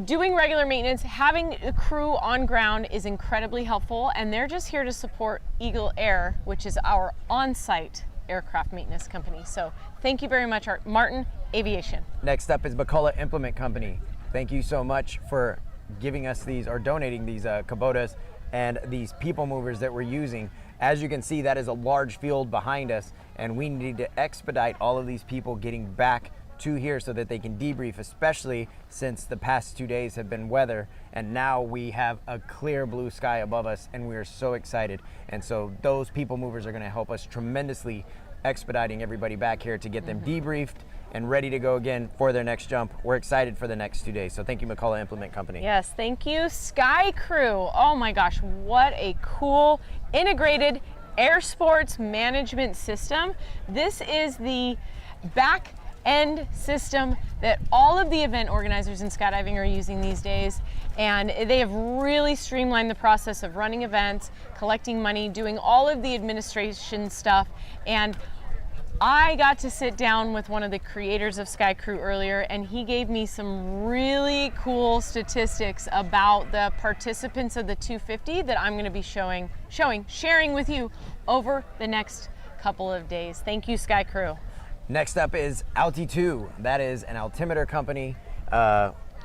doing regular maintenance, having a crew on ground is incredibly helpful, and they're just here to support Eagle Air, which is our on-site aircraft maintenance company. So thank you very much, Martin Aviation. Next up is McCullough Implement Company. Thank you so much for giving us these, or donating these Kubotas and these people movers that we're using. As you can see, that is a large field behind us, and we need to expedite all of these people getting back to here so that they can debrief, especially since the past 2 days have been weather, and now we have a clear blue sky above us, and we are so excited. And so those people movers are going to help us tremendously, expediting everybody back here to get them debriefed and ready to go again for their next jump. We're excited for the next 2 days. So thank you, McCullough Implement Company. Yes, thank you, Sky Crew. Oh my gosh, what a cool integrated air sports management system. This is the back end system that all of the event organizers in skydiving are using these days, and they have really streamlined the process of running events, collecting money, doing all of the administration stuff. And I got to sit down with one of the creators of Sky Crew earlier, and he gave me some really cool statistics about the participants of the 250 that I'm going to be sharing with you over the next couple of days. Thank you, Sky Crew. Next up is Alti2. That is an altimeter company.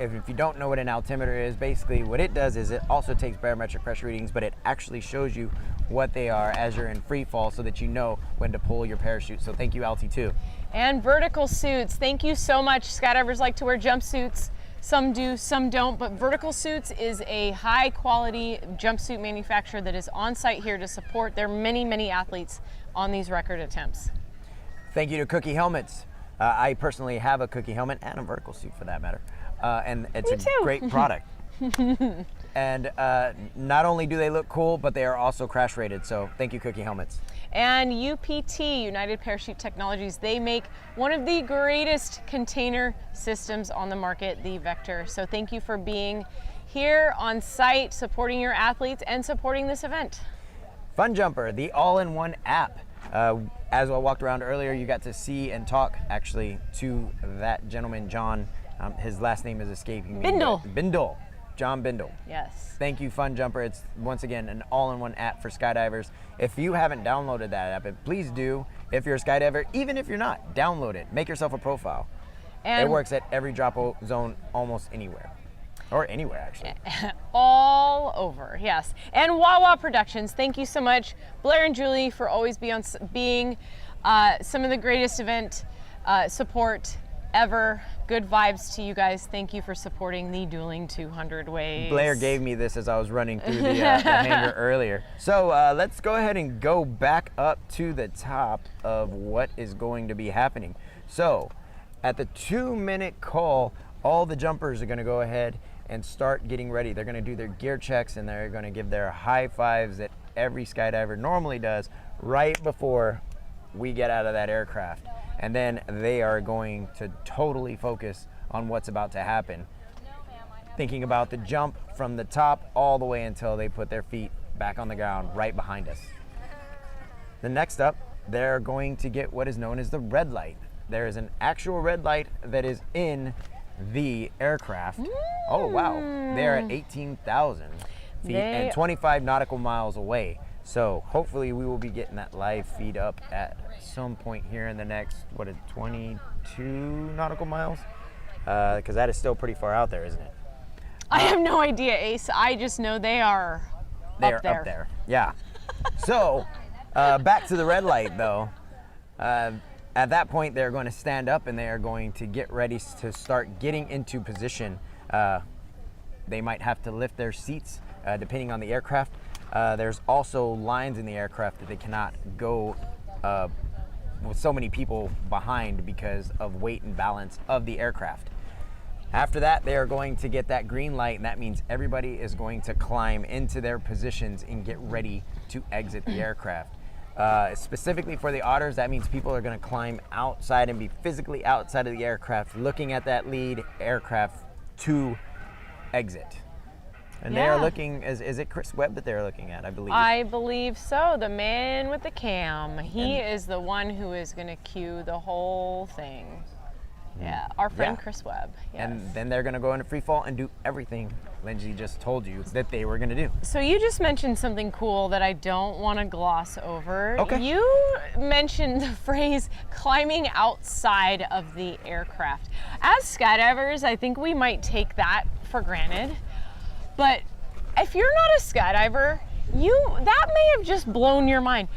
If you don't know what an altimeter is, basically what it does is it also takes barometric pressure readings, but it actually shows you what they are as you're in free fall so that you know when to pull your parachute. So thank you, Alti2. And vertical suits. Thank you so much. Skydivers like to wear jumpsuits. Some do, some don't, but Vertical Suits is a high quality jumpsuit manufacturer that is on site here to support their many, many athletes on these record attempts. Thank you to Cookie Helmets. I personally have a Cookie helmet and a vertical suit for that matter. And it's Me a too. great product. And not only do they look cool, but they are also crash rated. So thank you, Cookie Helmets. And UPT, United Parachute Technologies, they make one of the greatest container systems on the market, the Vector. So thank you for being here on site, supporting your athletes and supporting this event. Fun Jumper, the all-in-one app. As I walked around earlier, you got to see and talk actually to that gentleman, John. His last name is escaping me. Bindle. John Bindle. Yes. Thank you, Fun Jumper. It's once again an all-in-one app for skydivers. If you haven't downloaded that app, please do. If you're a skydiver, even if you're not, download it. Make yourself a profile. And it works at every drop zone almost anywhere. Or anywhere, actually. All over, yes. And Wawa Productions, thank you so much, Blair and Julie, for always being some of the greatest event support ever. Good vibes to you guys. Thank you for supporting the Dueling 200 Ways. Blair gave me this as I was running through the hangar earlier. So let's go ahead and go back up to the top of what is going to be happening. So at the 2-minute call, all the jumpers are going to go ahead and start getting ready. They're going to do their gear checks and they're going to give their high fives that every skydiver normally does right before we get out of that aircraft. And then they are going to totally focus on what's about to happen, thinking about the jump from the top all the way until they put their feet back on the ground right behind us. The next up, they're going to get what is known as the red light. There is an actual red light that is in the aircraft. Oh wow, they're at 18,000 feet and 25 nautical miles away. So hopefully we will be getting that live feed up at some point here in the next, 22 nautical miles? Because that is still pretty far out there, isn't it? I have no idea, Ace. I just know they are up there. Yeah. So back to the red light though. At that point, they're going to stand up and they are going to get ready to start getting into position. They might have to lift their seats depending on the aircraft. There's also lines in the aircraft that they cannot go with so many people behind because of weight and balance of the aircraft. After that, they are going to get that green light, and that means everybody is going to climb into their positions and get ready to exit the aircraft. Specifically for the otters, that means people are going to climb outside and be physically outside of the aircraft, looking at that lead aircraft to exit. And they are looking, is it Chris Webb that they're looking at, I believe? I believe so, the man with the cam. He is the one who is going to cue the whole thing. Yeah, our friend Chris Webb. Yes. And then they're going to go into free fall and do everything Lindsay just told you that they were going to do. So you just mentioned something cool that I don't want to gloss over. Okay. You mentioned the phrase climbing outside of the aircraft. As skydivers, I think we might take that for granted. But if you're not a skydiver, that may have just blown your mind.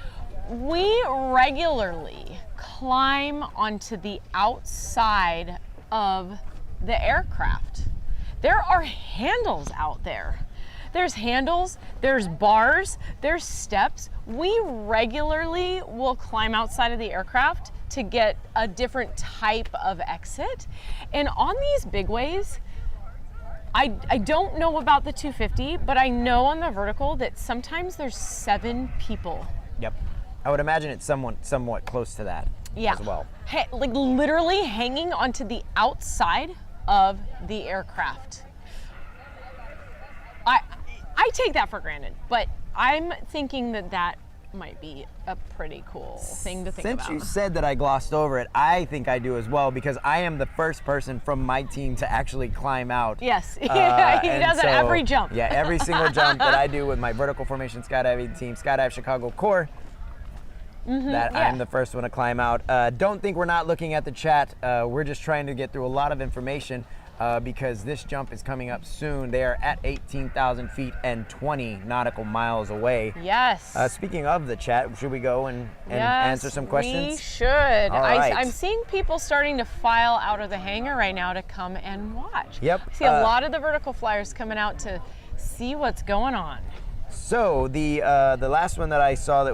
We regularly climb onto the outside of the aircraft. There are handles out there. There's handles, there's bars, there's steps. We regularly will climb outside of the aircraft to get a different type of exit. And on these big ways, I don't know about the 250, but I know on the vertical that sometimes there's 7 people. Yep. I would imagine it's somewhat close to that as well. Like literally hanging onto the outside of the aircraft. I take that for granted, but I'm thinking that might be a pretty cool thing to think about. Since you said that I glossed over it, I think I do as well, because I am the first person from my team to actually climb out. Yes, he does it every jump. Yeah, every single jump that I do with my vertical formation skydiving team, Skydive Chicago Core, I'm the first one to climb out. Don't think we're not looking at the chat. We're just trying to get through a lot of information because this jump is coming up soon. They are at 18,000 feet and 20 nautical miles away. Yes. Speaking of the chat, should we go and answer some questions? We should. All right. I'm seeing people starting to file out of the hangar right now to come and watch. Yep. I see a lot of the vertical flyers coming out to see what's going on. So the last one that I saw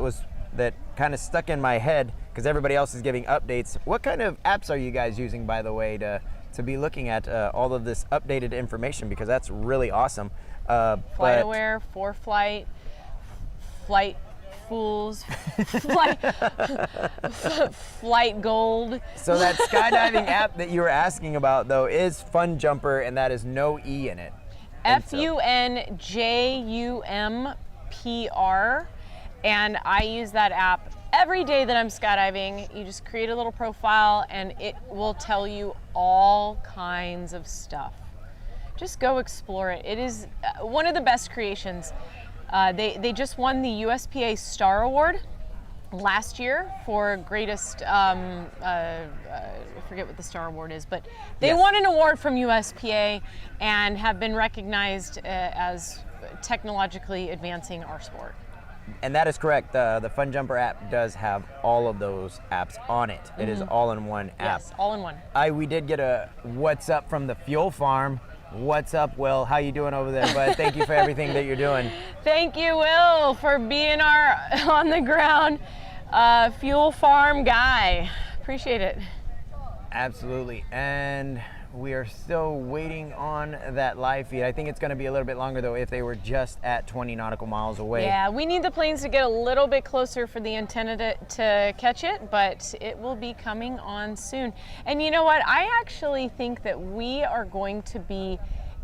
that kind of stuck in my head, because everybody else is giving updates. What kind of apps are you guys using, by the way, to be looking at all of this updated information? Because that's really awesome. FlightAware, ForeFlight, Flight Fools, Flight Gold. So that skydiving app that you were asking about, though, is Fun Jumper, and that is no E in it. FUNJUMPR. And I use that app every day that I'm skydiving. You just create a little profile and it will tell you all kinds of stuff. Just go explore it. It is one of the best creations. They just won the USPA Star Award last year for greatest, I forget what the Star Award is, but they won an award from USPA and have been recognized as technologically advancing our sport. And that is correct. The Fun Jumper app does have all of those apps on it. It is all in one app. Yes, all in one. We did get a what's up from the fuel farm. What's up, Will? How you doing over there, bud? Thank you for everything that you're doing. Thank you, Will, for being our on the ground fuel farm guy. Appreciate it. Absolutely. And we are still waiting on that live feed. I think it's going to be a little bit longer, though, if they were just at 20 nautical miles away. Yeah, we need the planes to get a little bit closer for the antenna to catch it, but it will be coming on soon. And you know what? I actually think that we are going to be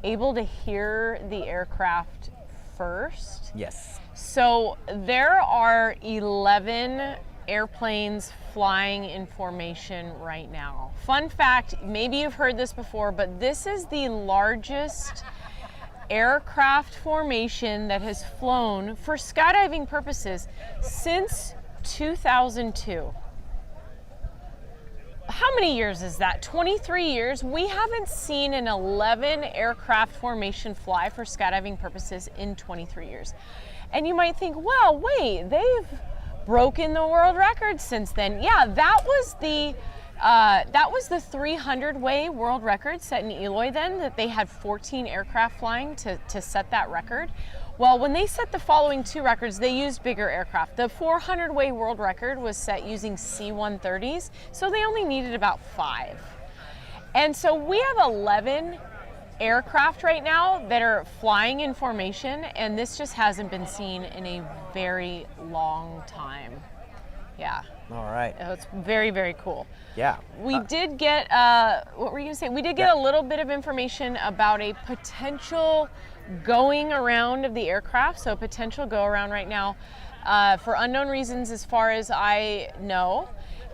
able to hear the aircraft first. Yes. So there are 11 airplanes flying in formation right now. Fun fact, maybe you've heard this before, but this is the largest aircraft formation that has flown for skydiving purposes since 2002. How many years is that? 23 years? We haven't seen an 11 aircraft formation fly for skydiving purposes in 23 years. And you might think, well, wait, they've broken the world record since then. Yeah, that was the 300-way world record set in Eloy then, that they had 14 aircraft flying to set that record. Well, when they set the following two records, they used bigger aircraft. The 400-way world record was set using C-130s, so they only needed about 5. And so we have 11 aircraft right now that are flying in formation, and this just hasn't been seen in a very long time. Yeah. All right. It's very, very cool. Yeah. We did get, what were you going to say? We did get a little bit of information about a potential going around of the aircraft, so a potential go around right now for unknown reasons as far as I know.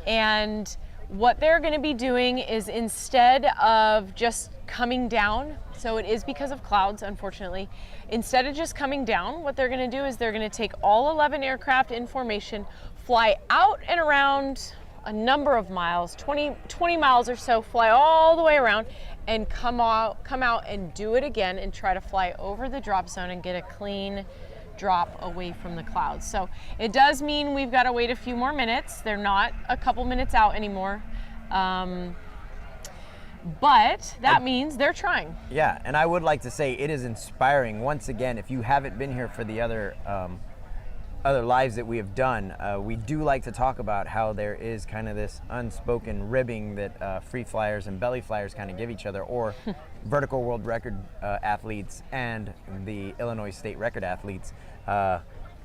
And what they're going to be doing is, instead of just coming down, so it is because of clouds, unfortunately, instead of just coming down, what they're going to do is they're going to take all 11 aircraft in formation, fly out and around a number of miles, 20 miles or so, fly all the way around and come out and do it again and try to fly over the drop zone and get a clean drop away from the clouds. So it does mean we've got to wait a few more minutes. They're not a couple minutes out anymore. But that means they're trying. Yeah, and I would like to say it is inspiring. Once again, if you haven't been here for the other lives that we have done, we do like to talk about how there is kind of this unspoken ribbing that free flyers and belly flyers kind of give each other, or vertical world record athletes and the Illinois state record athletes.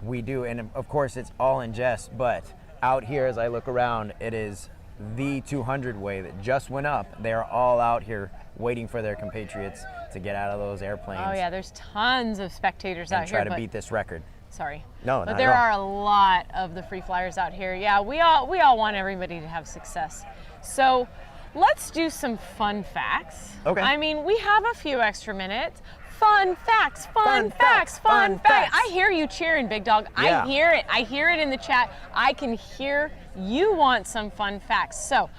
We do, and of course it's all in jest, but out here as I look around, it is the 200-way that just went up. They're all out here waiting for their compatriots to get out of those airplanes. Oh yeah, there's tons of spectators out and here. try to beat this record. Sorry. No, but not there at all. are a lot of the free flyers out here. Yeah, we all want everybody to have success. So let's do some fun facts. Okay. I mean, we have a few extra minutes. Fun facts, fun facts. I hear you cheering, Big Dog. Yeah. I hear it. I hear it in the chat. I can hear you want some fun facts. So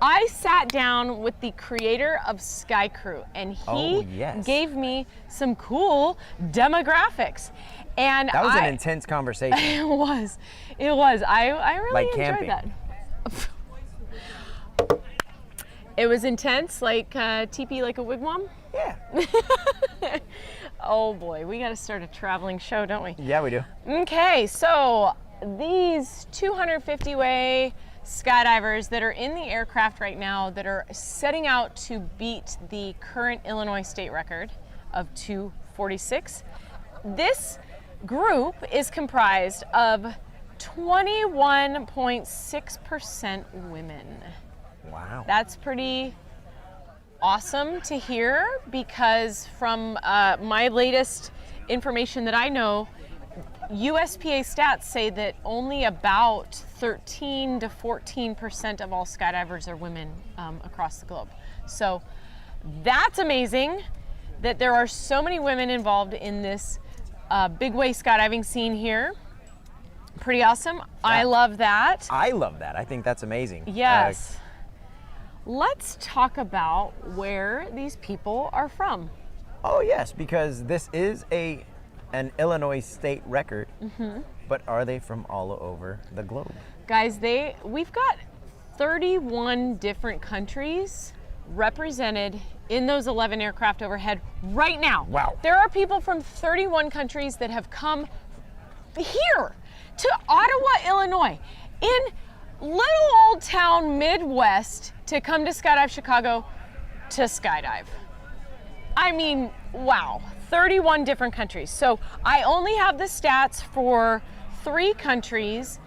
I sat down with the creator of Sky Crew, and he gave me some cool demographics. And that was an intense conversation. It was. I really like enjoyed camping. that. It was intense, like teepee like a wigwam. Yeah. Oh boy, we got to start a traveling show, don't we? Yeah, we do. Okay, so these 250-way skydivers that are in the aircraft right now that are setting out to beat the current Illinois state record of 246. This group is comprised of 21.6% women. Wow. That's pretty awesome to hear, because from my latest information that I know, USPA stats say that only about 13 to 14% of all skydivers are women across the globe. So that's amazing that there are so many women involved in this big way skydiving scene here. Pretty awesome. Yeah. I love that. I love that. I think that's amazing. Yes. Let's talk about where these people are from. Oh yes, because this is an Illinois state record, but are they from all over the globe? Guys, we've got 31 different countries represented in those 11 aircraft overhead right now. Wow. There are people from 31 countries that have come here to Ottawa, Illinois, in little old town Midwest, to come to Skydive Chicago to skydive. I mean, wow, 31 different countries. So I only have the stats for 3 countries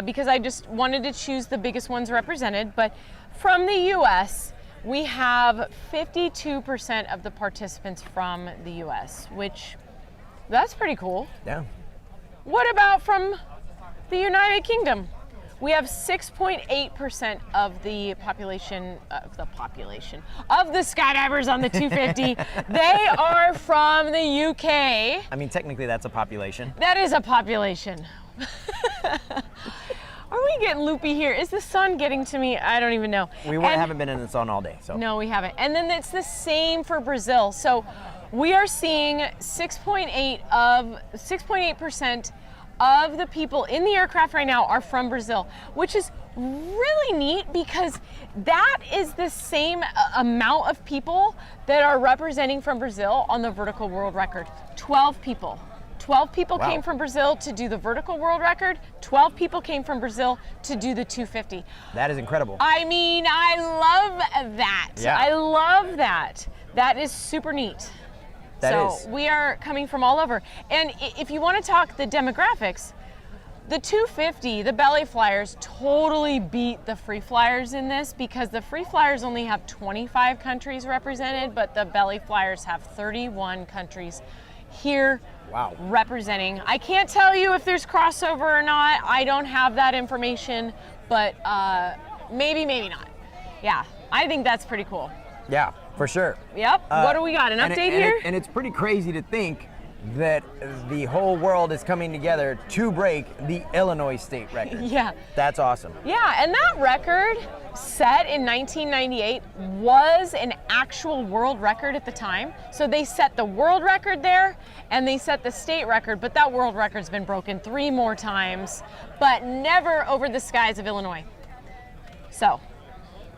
because I just wanted to choose the biggest ones represented. But from the US, we have 52% of the participants from the US, which that's pretty cool. Yeah. What about from the United Kingdom? We have 6.8% of the population of the skydivers on the 250. They are from the UK. I mean, technically that's a population. That is a population. Are we getting loopy here? Is the sun getting to me? I don't even know. We haven't been in the sun all day, so. No, we haven't. And then it's the same for Brazil. So we are seeing 6.8% of the people in the aircraft right now are from Brazil, which is really neat because that is the same amount of people that are representing from Brazil on the vertical world record. 12 people. 12 people Wow. came from Brazil to do the vertical world record. 12 people came from Brazil to do the 250. That is incredible. I mean, I love that. Yeah. I love that. That is super neat. That so is. we are coming from all over. And if you want to talk the demographics, the 250, the belly flyers totally beat the free flyers in this because the free flyers only have 25 countries represented, but the belly flyers have 31 countries here Wow. representing. I can't tell you if there's crossover or not. I don't have that information, but maybe, maybe not. Yeah, I think that's pretty cool. Yeah, for sure. Yep. What do we got? An update here? And it's pretty crazy to think that the whole world is coming together to break the Illinois state record. Yeah. That's awesome. Yeah, and that record set in 1998 was an actual world record at the time. So they set the world record there and they set the state record, but that world record's been broken 3 more times, but never over the skies of Illinois. So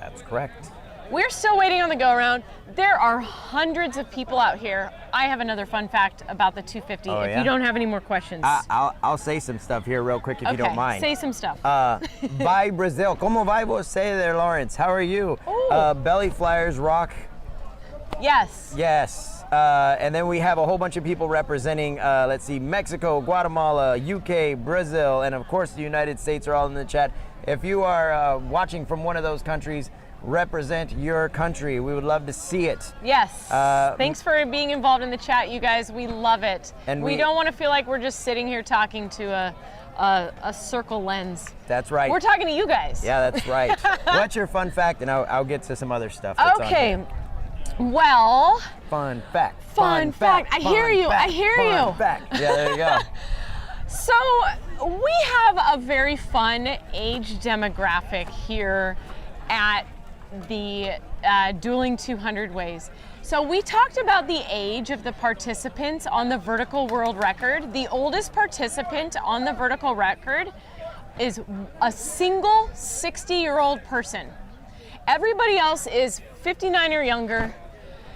That's correct. we're still waiting on the go around. There are hundreds of people out here. I have another fun fact about the 250 Oh, if yeah? you don't have any more questions. I'll say some stuff here real quick if you don't mind. Say some stuff. Vai Brazil. Como vai você there, Lawrence? How are you? Ooh. Belly flyers rock. Yes. Yes. And then we have a whole bunch of people representing, let's see, Mexico, Guatemala, UK, Brazil, and of course the United States are all in the chat. If you are watching from one of those countries, represent your country. We would love to see it. Yes. Thanks for being involved in the chat, you guys. We love it. And we we- don't want to feel like we're just sitting here talking to a circle lens. That's right. We're talking to you guys. Yeah, that's right. What's your fun fact? And I'll get to some other stuff. That's on Okay. here. Well, Fun fact. Fun fact. I hear you. I hear fun you. Fact. Yeah, there you go. so we have a very fun age demographic here at the Dueling 200 Ways. So we talked about the age of the participants on the vertical world record. The oldest participant on the vertical record is a single 60-year-old person. Everybody else is 59 or younger,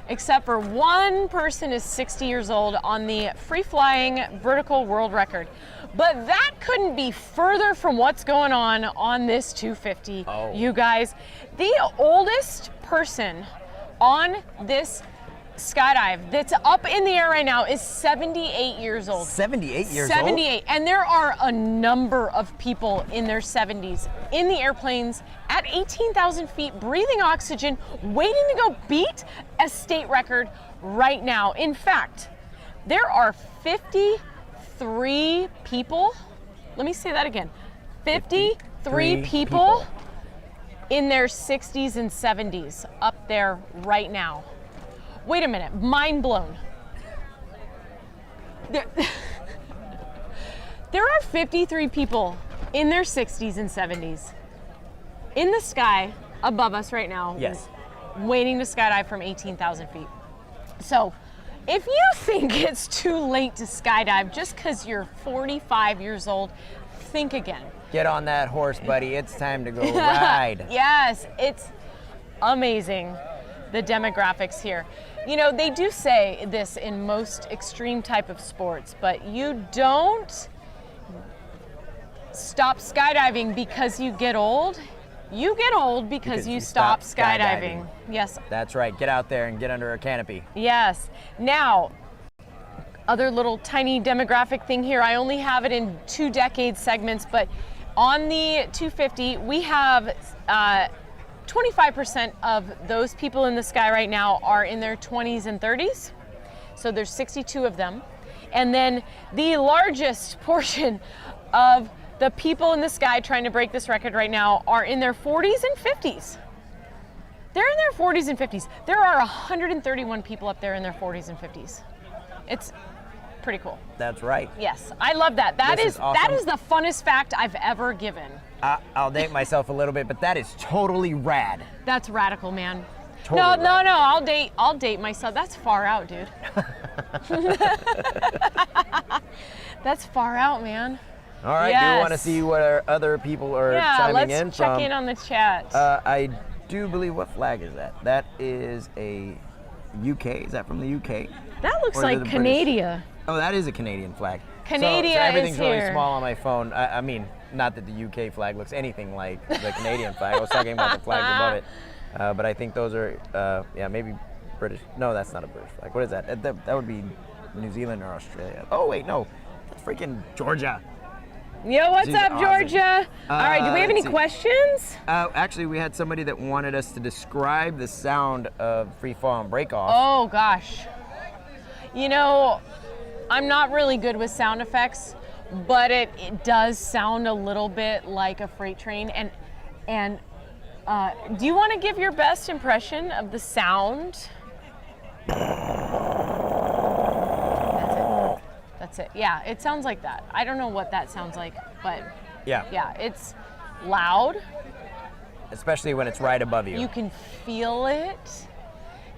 except for one person is 60 years old on the free-flying vertical world record. But that couldn't be further from what's going on this 250, you guys. The oldest person on this skydive that's up in the air right now is 78 years old. 78 years old? 78, and there are a number of people in their 70s in the airplanes at 18,000 feet, breathing oxygen, waiting to go beat a state record right now. In fact, there are 53 people, let me say that again, 53 people in their 60s and 70s up there right now. Wait a minute, mind blown. There are 53 people in their 60s and 70s in the sky above us right now. Yes. Waiting to skydive from 18,000 feet. So if you think it's too late to skydive just because you're 45 years old, think again. Get on that horse, buddy. It's time to go ride. Yes, it's amazing, the demographics here. You know, they do say this in most extreme type of sports, but you don't stop skydiving because you get old. You get old because you stop skydiving. Yes. That's right. Get out there and get under a canopy. Yes. Now, other little tiny demographic thing here. I only have it in 2 decade segments, but on the 250, we have 25% of those people in the sky right now are in their 20s and 30s. So there's 62 of them. And then the largest portion of the people in the sky trying to break this record right now are in their 40s and 50s. They're in their 40s and 50s. There are 131 people up there in their 40s and 50s. It's pretty cool. That's right. Yes, I love that. That This is is awesome. that is the funnest fact I've ever given. I'll date myself a little bit, but that is totally rad. That's radical, man. Totally No, I'll date myself. That's far out, dude. That's far out, man. All right, do you want to Yes. see what our other people are Yeah, chiming let's in check from? in on the chat. I do believe, what flag is that? That is a UK. Is that from the UK? That looks or like the British? Canada. Oh, that is a Canadian flag. Canada so everything's is really here. small on my phone. I mean, not that the UK flag looks anything like the Canadian flag. I was talking about the flags above it. But I think those are, yeah, maybe British. No, that's not a British flag. What is that? That would be New Zealand or Australia. Oh, wait, no. That's freaking Georgia. Yo, what's This is up, awesome. Georgia? All right, do we have any let's see. questions? Actually, we had somebody that wanted us to describe the sound of free fall and break off. Oh, gosh. You know, I'm not really good with sound effects, but it does sound a little bit like a freight train. And do you want to give your best impression of the sound? That's it. Yeah, it sounds like that. I don't know what that sounds like, but yeah, it's loud. Especially when it's right above you. You can feel it.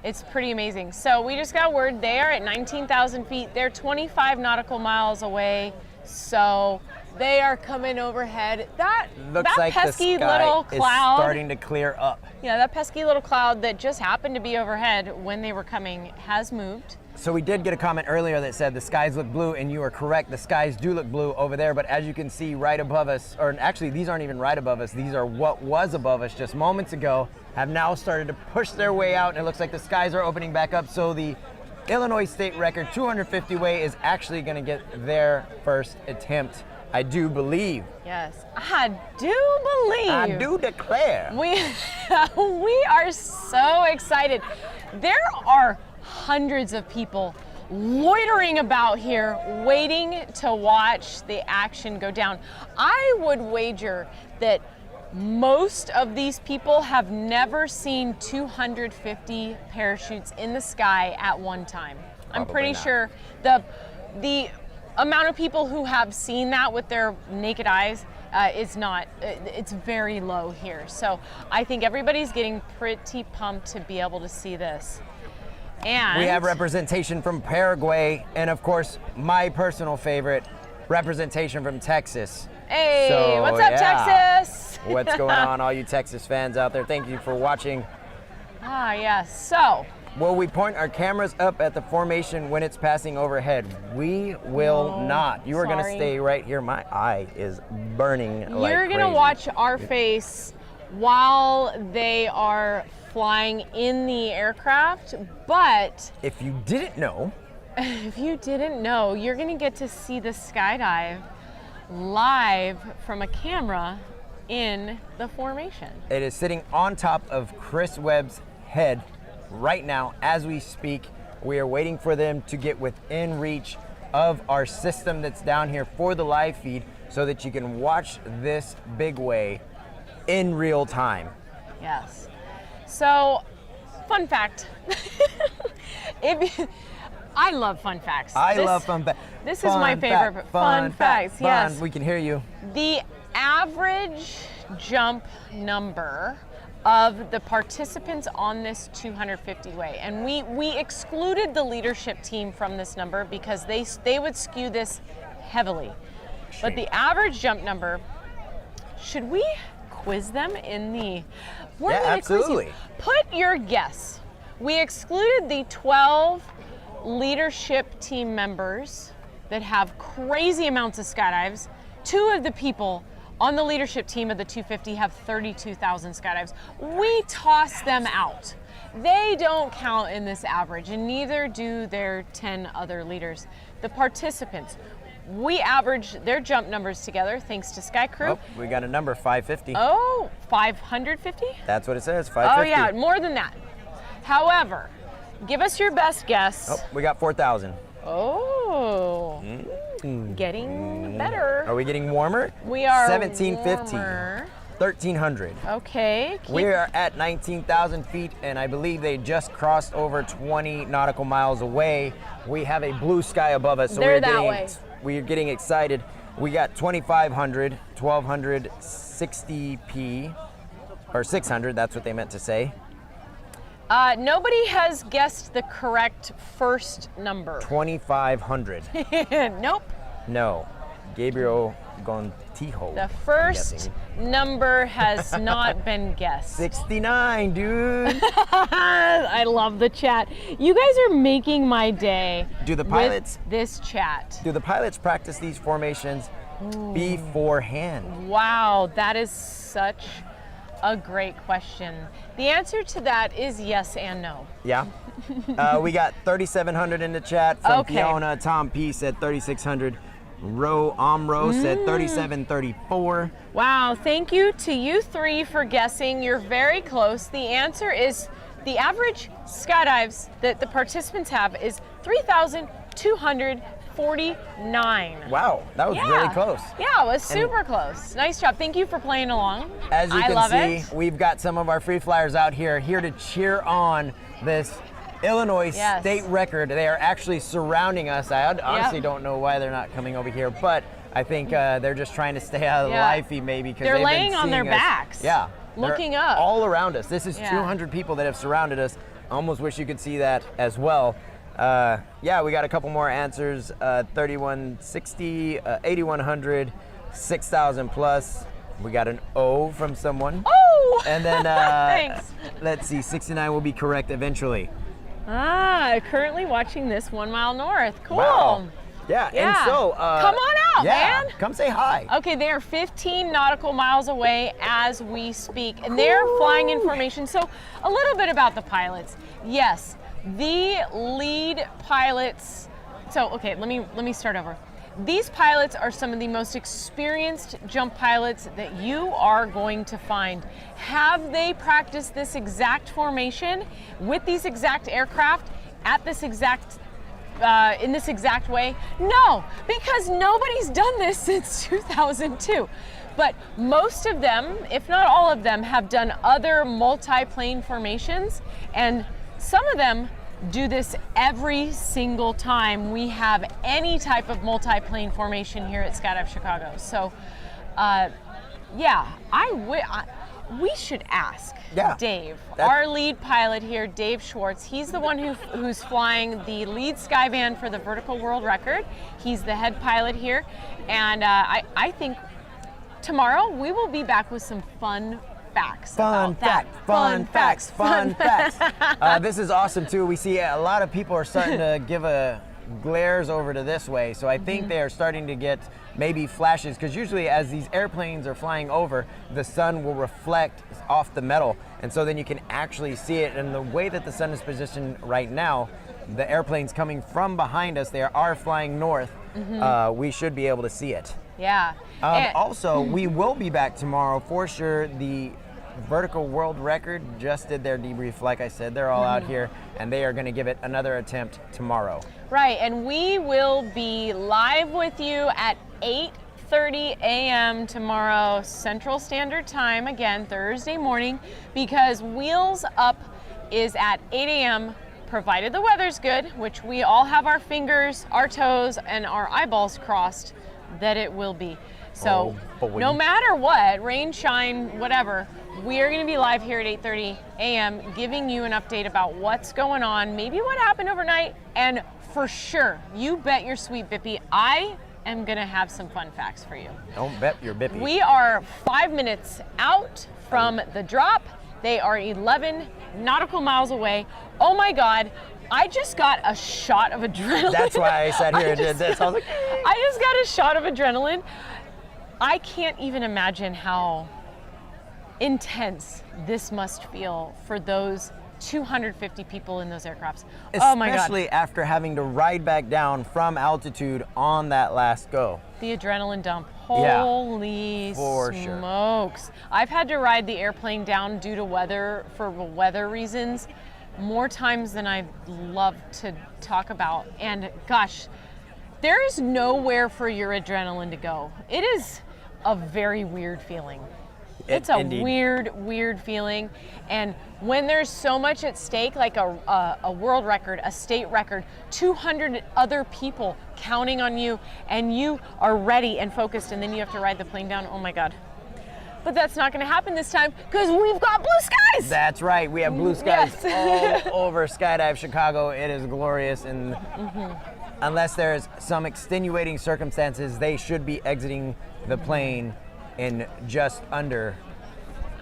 It's pretty amazing. So we just got word they are at 19,000 feet. They're 25 nautical miles away. So they are coming overhead. That Looks like pesky the sky little is cloud. starting to clear up. Yeah, that pesky little cloud that just happened to be overhead when they were coming has moved. So we did get a comment earlier that said the skies look blue, and you are correct. The skies do look blue over there, but as you can see right above us, or actually these aren't even right above us, these are what was above us just moments ago, have now started to push their way out, and it looks like the skies are opening back up. So the Illinois state record 250 way is actually going to get their first attempt, I do believe. Yes, I do believe. I do declare. We are so excited. There are hundreds of people loitering about here waiting to watch the action go down. I would wager that most of these people have never seen 250 parachutes in the sky at one time. I'm Probably pretty not. sure the amount of people who have seen that with their naked eyes is not, it's very low here. So I think everybody's getting pretty pumped to be able to see this. And We have representation from Paraguay, and of course, my personal favorite, representation from Texas. Hey, So, what's up, yeah. Texas? What's going on, all you Texas fans out there? Thank you for watching. Ah, yes. So, Will we point our cameras up at the formation when it's passing overhead? We will No, not. You are going to sorry. stay right here. My eye is burning like you're going to crazy. watch our face while they are flying in the aircraft, but If you didn't know, if you didn't know, you're going to get to see the skydive live from a camera in the formation. it is sitting on top of Chris Webb's head right now as we speak. We are waiting for them to get within reach of our system that's down here for the live feed so that you can watch this big way in real time. Yes. So, fun fact. I love fun facts. I This- love fun facts. This is my favorite. Fun facts, yes. We can hear you. The average jump number of the participants on this 250 way, and we excluded the leadership team from this number because they would skew this heavily. But the average jump number, should we quiz them in the? We're Yeah, gonna quiz you. absolutely. Put your guess. We excluded the 12 leadership team members that have crazy amounts of skydives. 2 of the people on the leadership team of the 250 have 32,000 skydives. We toss them out. They don't count in this average, and neither do their 10 other leaders. The participants, we average their jump numbers together thanks to Sky Crew. Oh, we got a number, 550. Oh, 550? That's what it says, Oh 550. yeah, more than that. However, give us your best guess. Oh, we got 4,000. Oh, getting better. Are we getting warmer? We are 1750. warmer. 1,300. Okay. We are at 19,000 feet, and I believe they just crossed over 20 nautical miles away. We have a blue sky above us, so They're that way. we're getting excited. We got 2,500, 1,200, 60p, or 600, that's what they meant to say. Nobody has guessed the correct first number. 2,500. Nope. No, Gabriel Gontijo. The I'm first guessing. number has not been guessed. 69, dude. I love the chat. You guys are making my day. Do the with pilots- this chat? Do the pilots practice these formations beforehand? Wow, that is such a great question. The answer to that is yes and no. Yeah. We got 3,700 in the chat from Okay. Fiona. Tom P said 3,600. Ro Amro said 3,734. Wow, thank you to you three for guessing. You're very close. The answer is the average skydives that the participants have is 3,249. Wow, that was really close. Yeah, it was super close. Nice job. Thank you for playing along. As you I can love see, it. we've got some of our free flyers out here to cheer on this Illinois Yes. state record. They are actually surrounding us. I honestly don't know why they're not coming over here, but I think they're just trying to stay out of the Yeah. live feed maybe because They're they've laying been on their seeing us. backs, Yeah. looking They're up. all around us. This is Yeah. 200 people that have surrounded us. Almost wish you could see that as well. Yeah, we got a couple more answers. 3,160, 8,100, 6,000 plus. We got an O from someone. Oh! And then Thanks. let's see, 69 will be correct eventually. Currently watching this 1 mile north. Cool. Wow. Yeah, and Yeah. so Come on out, yeah, man. come say hi. Okay, they are 15 nautical miles away as we speak, and they're flying in formation. So, a little bit about the pilots. Yes, the lead pilots. So, okay, let me start over. These pilots are some of the most experienced jump pilots that you are going to find. Have they practiced this exact formation with these exact aircraft at this exact in this exact way? No, because nobody's done this since 2002. But most of them, if not all of them, have done other multi-plane formations, and some of them do this every single time we have any type of multi-plane formation here at Skydive Chicago. So, yeah, we should ask Dave, our lead pilot here, Dave Schwartz. He's the one who's flying the lead Skyvan for the vertical world record. He's the head pilot here, and I think tomorrow we will be back with some fun facts. Fun facts. This is awesome too. We see a lot of people are starting to give glares over to this way, so I think they are starting to get maybe flashes, because usually as these airplanes are flying over, the sun will reflect off the metal, and so then you can actually see it. And the way that the sun is positioned right now, the airplanes coming from behind us, they are flying north. We should be able to see it. Yeah. Also, we will be back tomorrow for sure. The vertical world record just did their debrief. Like I said, they're all out here, and they are going to give it another attempt tomorrow. Right, and we will be live with you at 8:30 a.m. tomorrow, Central Standard Time, again, Thursday morning, because Wheels Up is at 8 a.m., provided the weather's good, which we all have our fingers, our toes, and our eyeballs crossed that it will be. So no matter what, rain, shine, whatever, we are going to be live here at 8:30 a.m. giving you an update about what's going on, maybe what happened overnight, and for sure, you bet your sweet Bippy, I am going to have some fun facts for you. Don't bet your Bippy. We are 5 minutes out from the drop. They are 11 nautical miles away. Oh my God. I just got a shot of adrenaline. That's why I sat here and did this. I was like, I just got a shot of adrenaline. I can't even imagine how intense this must feel for those 250 people in those aircrafts. Oh my God. Especially after having to ride back down from altitude on that last go. The adrenaline dump. Yeah, Holy for sure. smokes. I've had to ride the airplane down due to weather, for weather reasons, more times than I'd love to talk about. And gosh, there is nowhere for your adrenaline to go. It is a very weird feeling. It's a Indeed. weird feeling. And when there's so much at stake, like a world record, a state record, 200 other people counting on you, and you are ready and focused, and then you have to ride the plane down, oh my God. But that's not gonna happen this time, because we've got blue skies! That's right, we have blue skies all over Skydive Chicago. It is glorious, and unless there's some extenuating circumstances, they should be exiting the plane in just under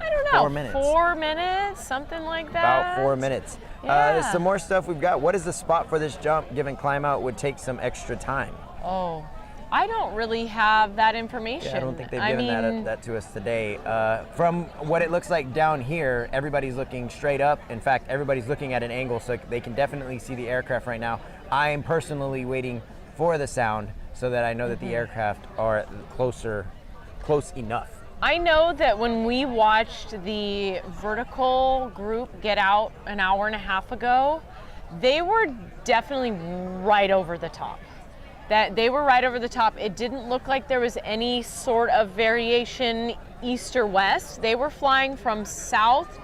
I don't know, 4 minutes. 4 minutes, something like that. About 4 minutes. Yeah. There's some more stuff we've got. What is the spot for this jump, given climb out would take some extra time? Oh, I don't really have that information. Yeah, I don't think they've given that to us today. From what it looks like down here, everybody's looking straight up. In fact, everybody's looking at an angle, so they can definitely see the aircraft right now. I am personally waiting for the sound so that I know that the aircraft are close enough. I know that when we watched the vertical group get out an hour and a half ago, they were definitely right over the top. That they were right over the top. It didn't look like there was any sort of variation east or west. They were flying from south.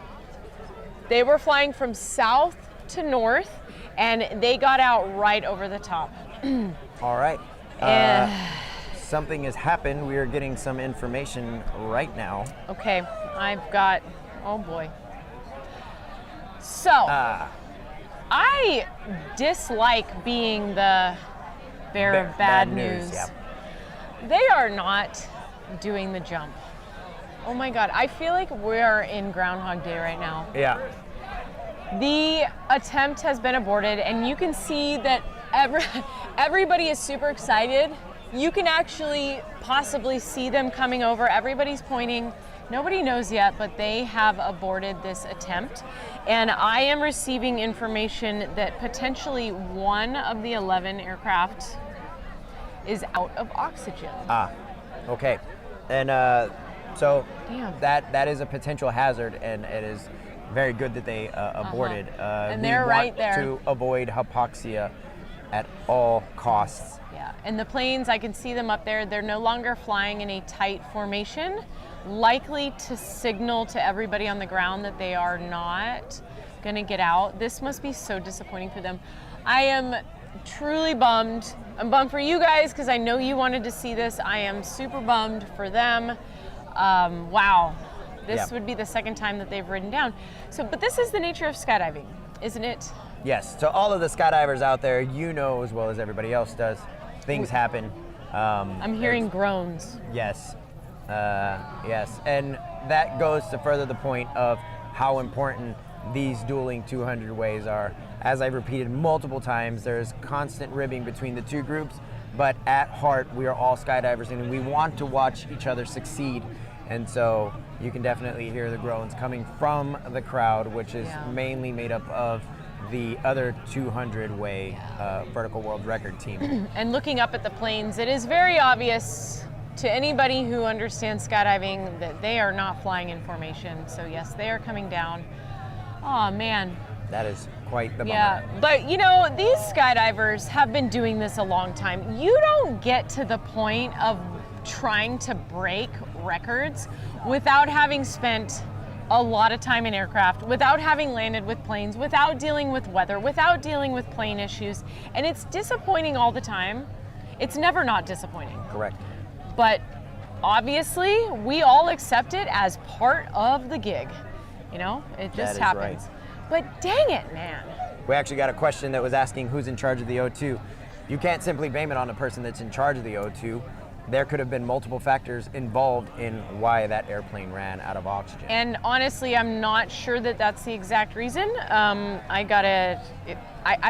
They were flying from south to north, and they got out right over the top. All right. Something has happened. We are getting some information right now. Okay, I've got, oh boy. So, I dislike being the bearer of bad news. Yeah. They are not doing the jump. Oh my God, I feel like we're in Groundhog Day right now. Yeah. The attempt has been aborted, and you can see that everybody is super excited. You can actually possibly see them coming over. Everybody's pointing. Nobody knows yet, but they have aborted this attempt. And I am receiving information that potentially one of the 11 aircraft is out of oxygen. Okay. And so Damn. that is a potential hazard, and it is very good that they aborted. And we they're want right there. to avoid hypoxia at all costs. Yeah, and the planes, I can see them up there. They're no longer flying in a tight formation, likely to signal to everybody on the ground that they are not gonna get out. This must be so disappointing for them. I am truly bummed. I'm bummed for you guys because I know you wanted to see this. I am super bummed for them. Wow, this would be the second time that they've ridden down. So, but this is the nature of skydiving, isn't it? Yes, so all of the skydivers out there, you know as well as everybody else does, things happen. I'm hearing groans. Yes, yes, and that goes to further the point of how important these dueling 200 ways are. As I've repeated multiple times, there's constant ribbing between the two groups, but at heart, we are all skydivers and we want to watch each other succeed. And so you can definitely hear the groans coming from the crowd, which is mainly made up of the other 200-way vertical world record team. And looking up at the planes, it is very obvious to anybody who understands skydiving that they are not flying in formation. So yes, they are coming down. Oh man. That is quite the bummer. Yeah, but you know, these skydivers have been doing this a long time. You don't get to the point of trying to break records without having spent a lot of time in aircraft, without having landed with planes, without dealing with weather, without dealing with plane issues. And it's disappointing all the time. It's never not disappointing. Correct. But obviously, we all accept it as part of the gig. You know, it just happens. Right. But dang it, man. We actually got a question that was asking who's in charge of the O2. You can't simply blame it on the person that's in charge of the O2. There could have been multiple factors involved in why that airplane ran out of oxygen. And honestly, I'm not sure that that's the exact reason. I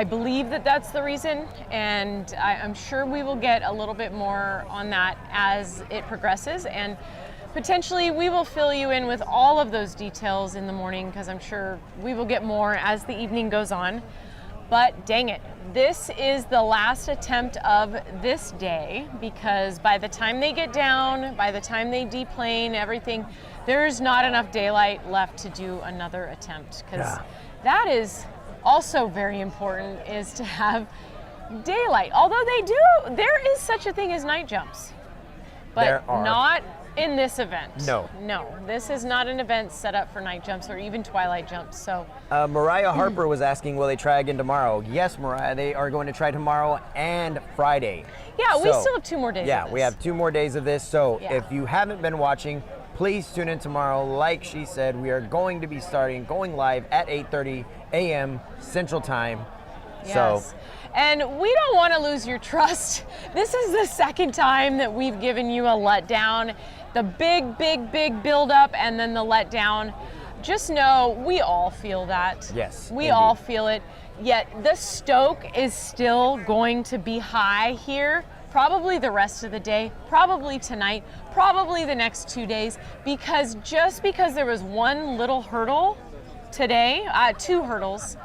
believe that that's the reason, and I'm sure we will get a little bit more on that as it progresses. And potentially we will fill you in with all of those details in the morning, because I'm sure we will get more as the evening goes on. But dang it, this is the last attempt of this day, because by the time they get down, by the time they deplane everything, there's not enough daylight left to do another attempt, because that is also very important, is to have daylight. Although there is such a thing as night jumps, but not in this event. No, this is not an event set up for night jumps or even twilight jumps. So Mariah Harper was asking, will they try again tomorrow? Yes, Mariah, they are going to try tomorrow and Friday. Yeah, we still have 2 more days. Yeah, of this. we have 2 more days of this. So if you haven't been watching, please tune in tomorrow. Like she said, we are going to be going live at 8:30 a.m. Central Time. Yes. And we don't want to lose your trust. This is the second time that we've given you a letdown. The big build up and then the letdown. Just know we all feel that. Yes, We indeed. all feel it. Yet the stoke is still going to be high here. Probably the rest of the day, probably tonight, probably the next 2 days, because just because there was one little hurdle today, 2 hurdles,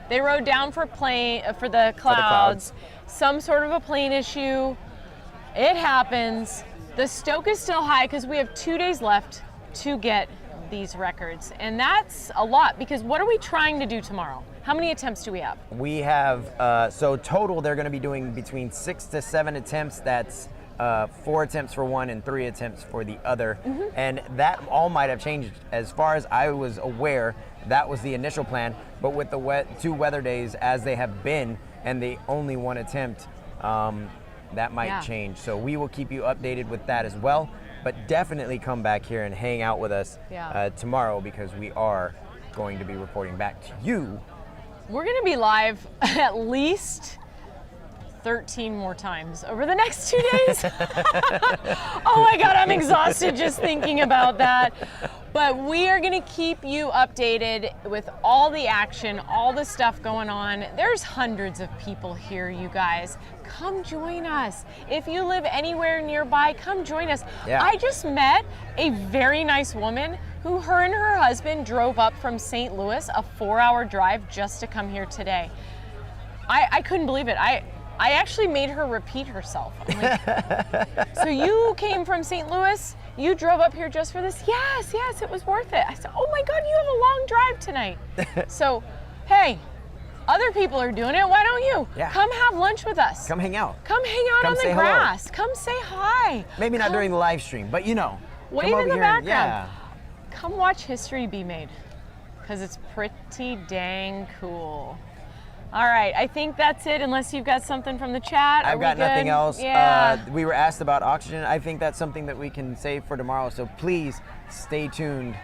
they rode down for the clouds, some sort of a plane issue. It happens. The stoke is still high because we have 2 days left to get these records, and that's a lot because what are we trying to do tomorrow? How many attempts do we have? We have, so total they're going to be doing between 6 to 7 attempts. That's 4 attempts for one and 3 attempts for the other. And that all might have changed. As far as I was aware, that was the initial plan. But with the 2 weather days as they have been and the only 1 attempt, that might change. So we will keep you updated with that as well. But definitely come back here and hang out with us tomorrow because we are going to be reporting back to you. We're going to be live at least 13 more times over the next 2 days. Oh my God, I'm exhausted just thinking about that. But we are going to keep you updated with all the action, all the stuff going on. There's hundreds of people here, you guys. Come join us. If you live anywhere nearby, come join us. Yeah. I just met a very nice woman who her and her husband drove up from St. Louis, a 4-hour drive just to come here today. I couldn't believe it. I actually made her repeat herself. I'm like, so you came from St. Louis? You drove up here just for this? Yes, it was worth it. I said, oh my God, you have a long drive tonight. So, hey, other people are doing it. Why don't you? Yeah. Come have lunch with us. Come hang out. Come hang out Come on say the hello. grass. Come say hi. Maybe not during the live stream, but you know. Wave come in over the here and- background. Come watch history be made because it's pretty dang cool. All right, I think that's it unless you've got something from the chat. I've got nothing else. Yeah. We were asked about oxygen. I think that's something that we can save for tomorrow. So please stay tuned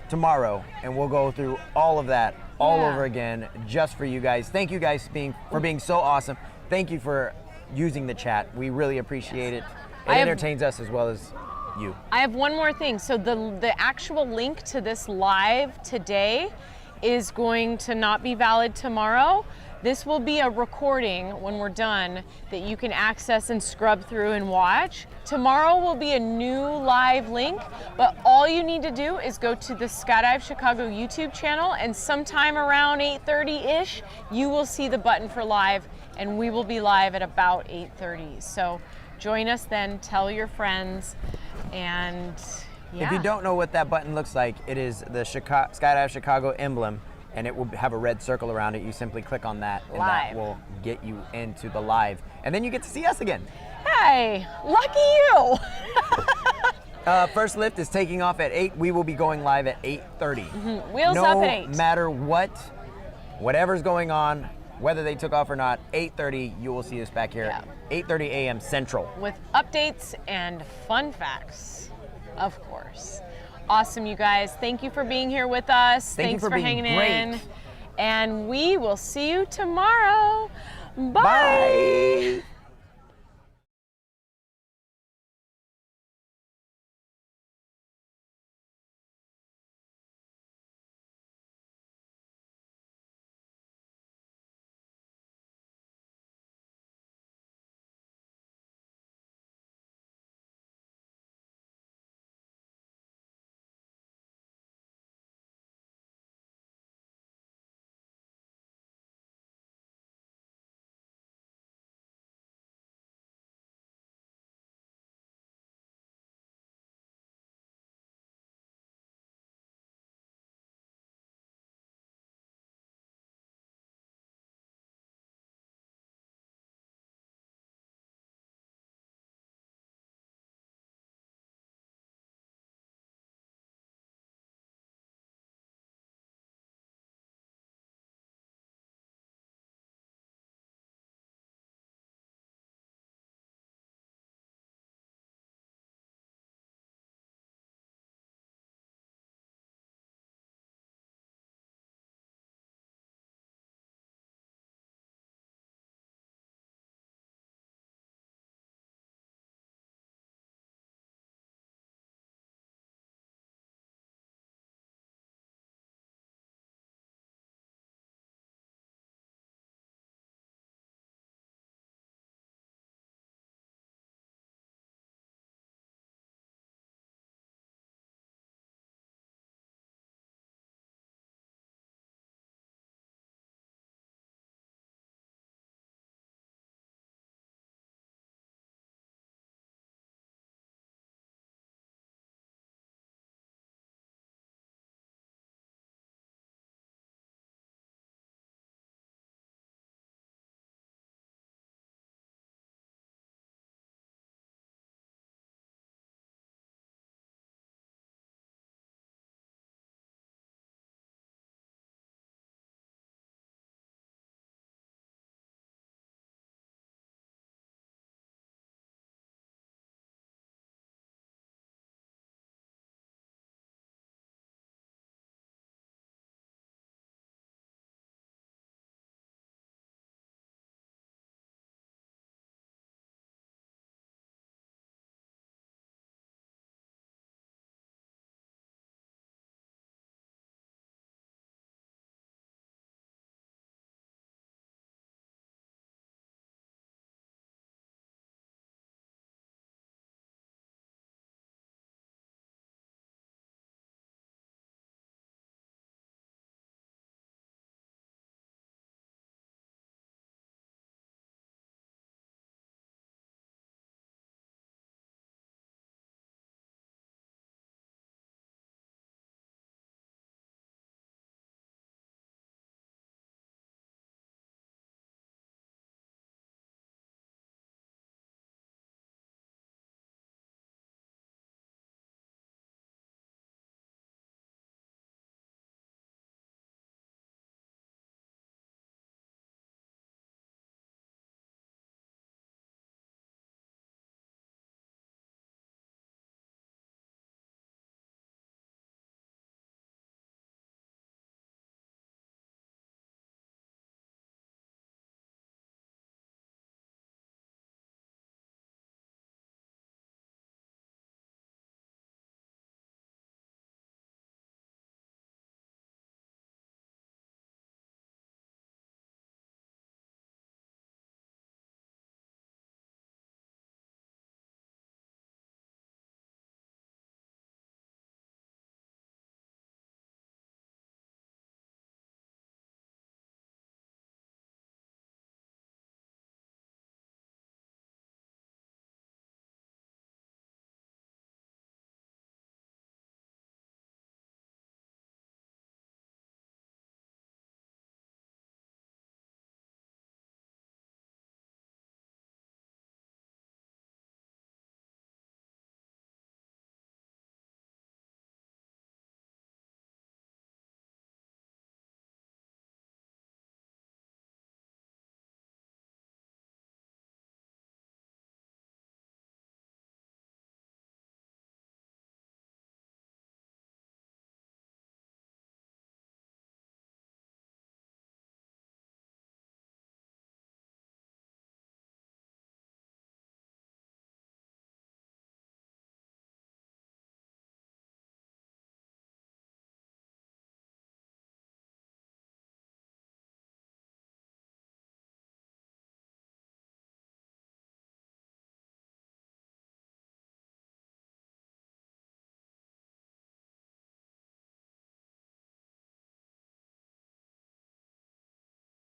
tomorrow and we'll go through all of that all over again just for you guys. Thank you guys for being so awesome. Thank you for using the chat. We really appreciate it. It entertains us as well as you. I have one more thing. So the actual link to this live today is going to not be valid tomorrow. This will be a recording when we're done that you can access and scrub through and watch. Tomorrow will be a new live link, but all you need to do is go to the Skydive Chicago YouTube channel and sometime around 8:30-ish, you will see the button for live and we will be live at about 8:30. So join us then, tell your friends, and If you don't know what that button looks like, it is the Skydive Chicago emblem, and it will have a red circle around it. You simply click on that, and that will get you into the live. And then you get to see us again. Hey, lucky you! First lift is taking off at 8. We will be going live at 8:30. Wheels up at 8. No matter whatever's going on, whether they took off or not, 8:30, you will see us back here. 8:30 a.m. Central. With updates and fun facts. Of course. Awesome, you guys. Thank you for being here with us. Thanks for being hanging great. in. And we will see you tomorrow. Bye. Bye.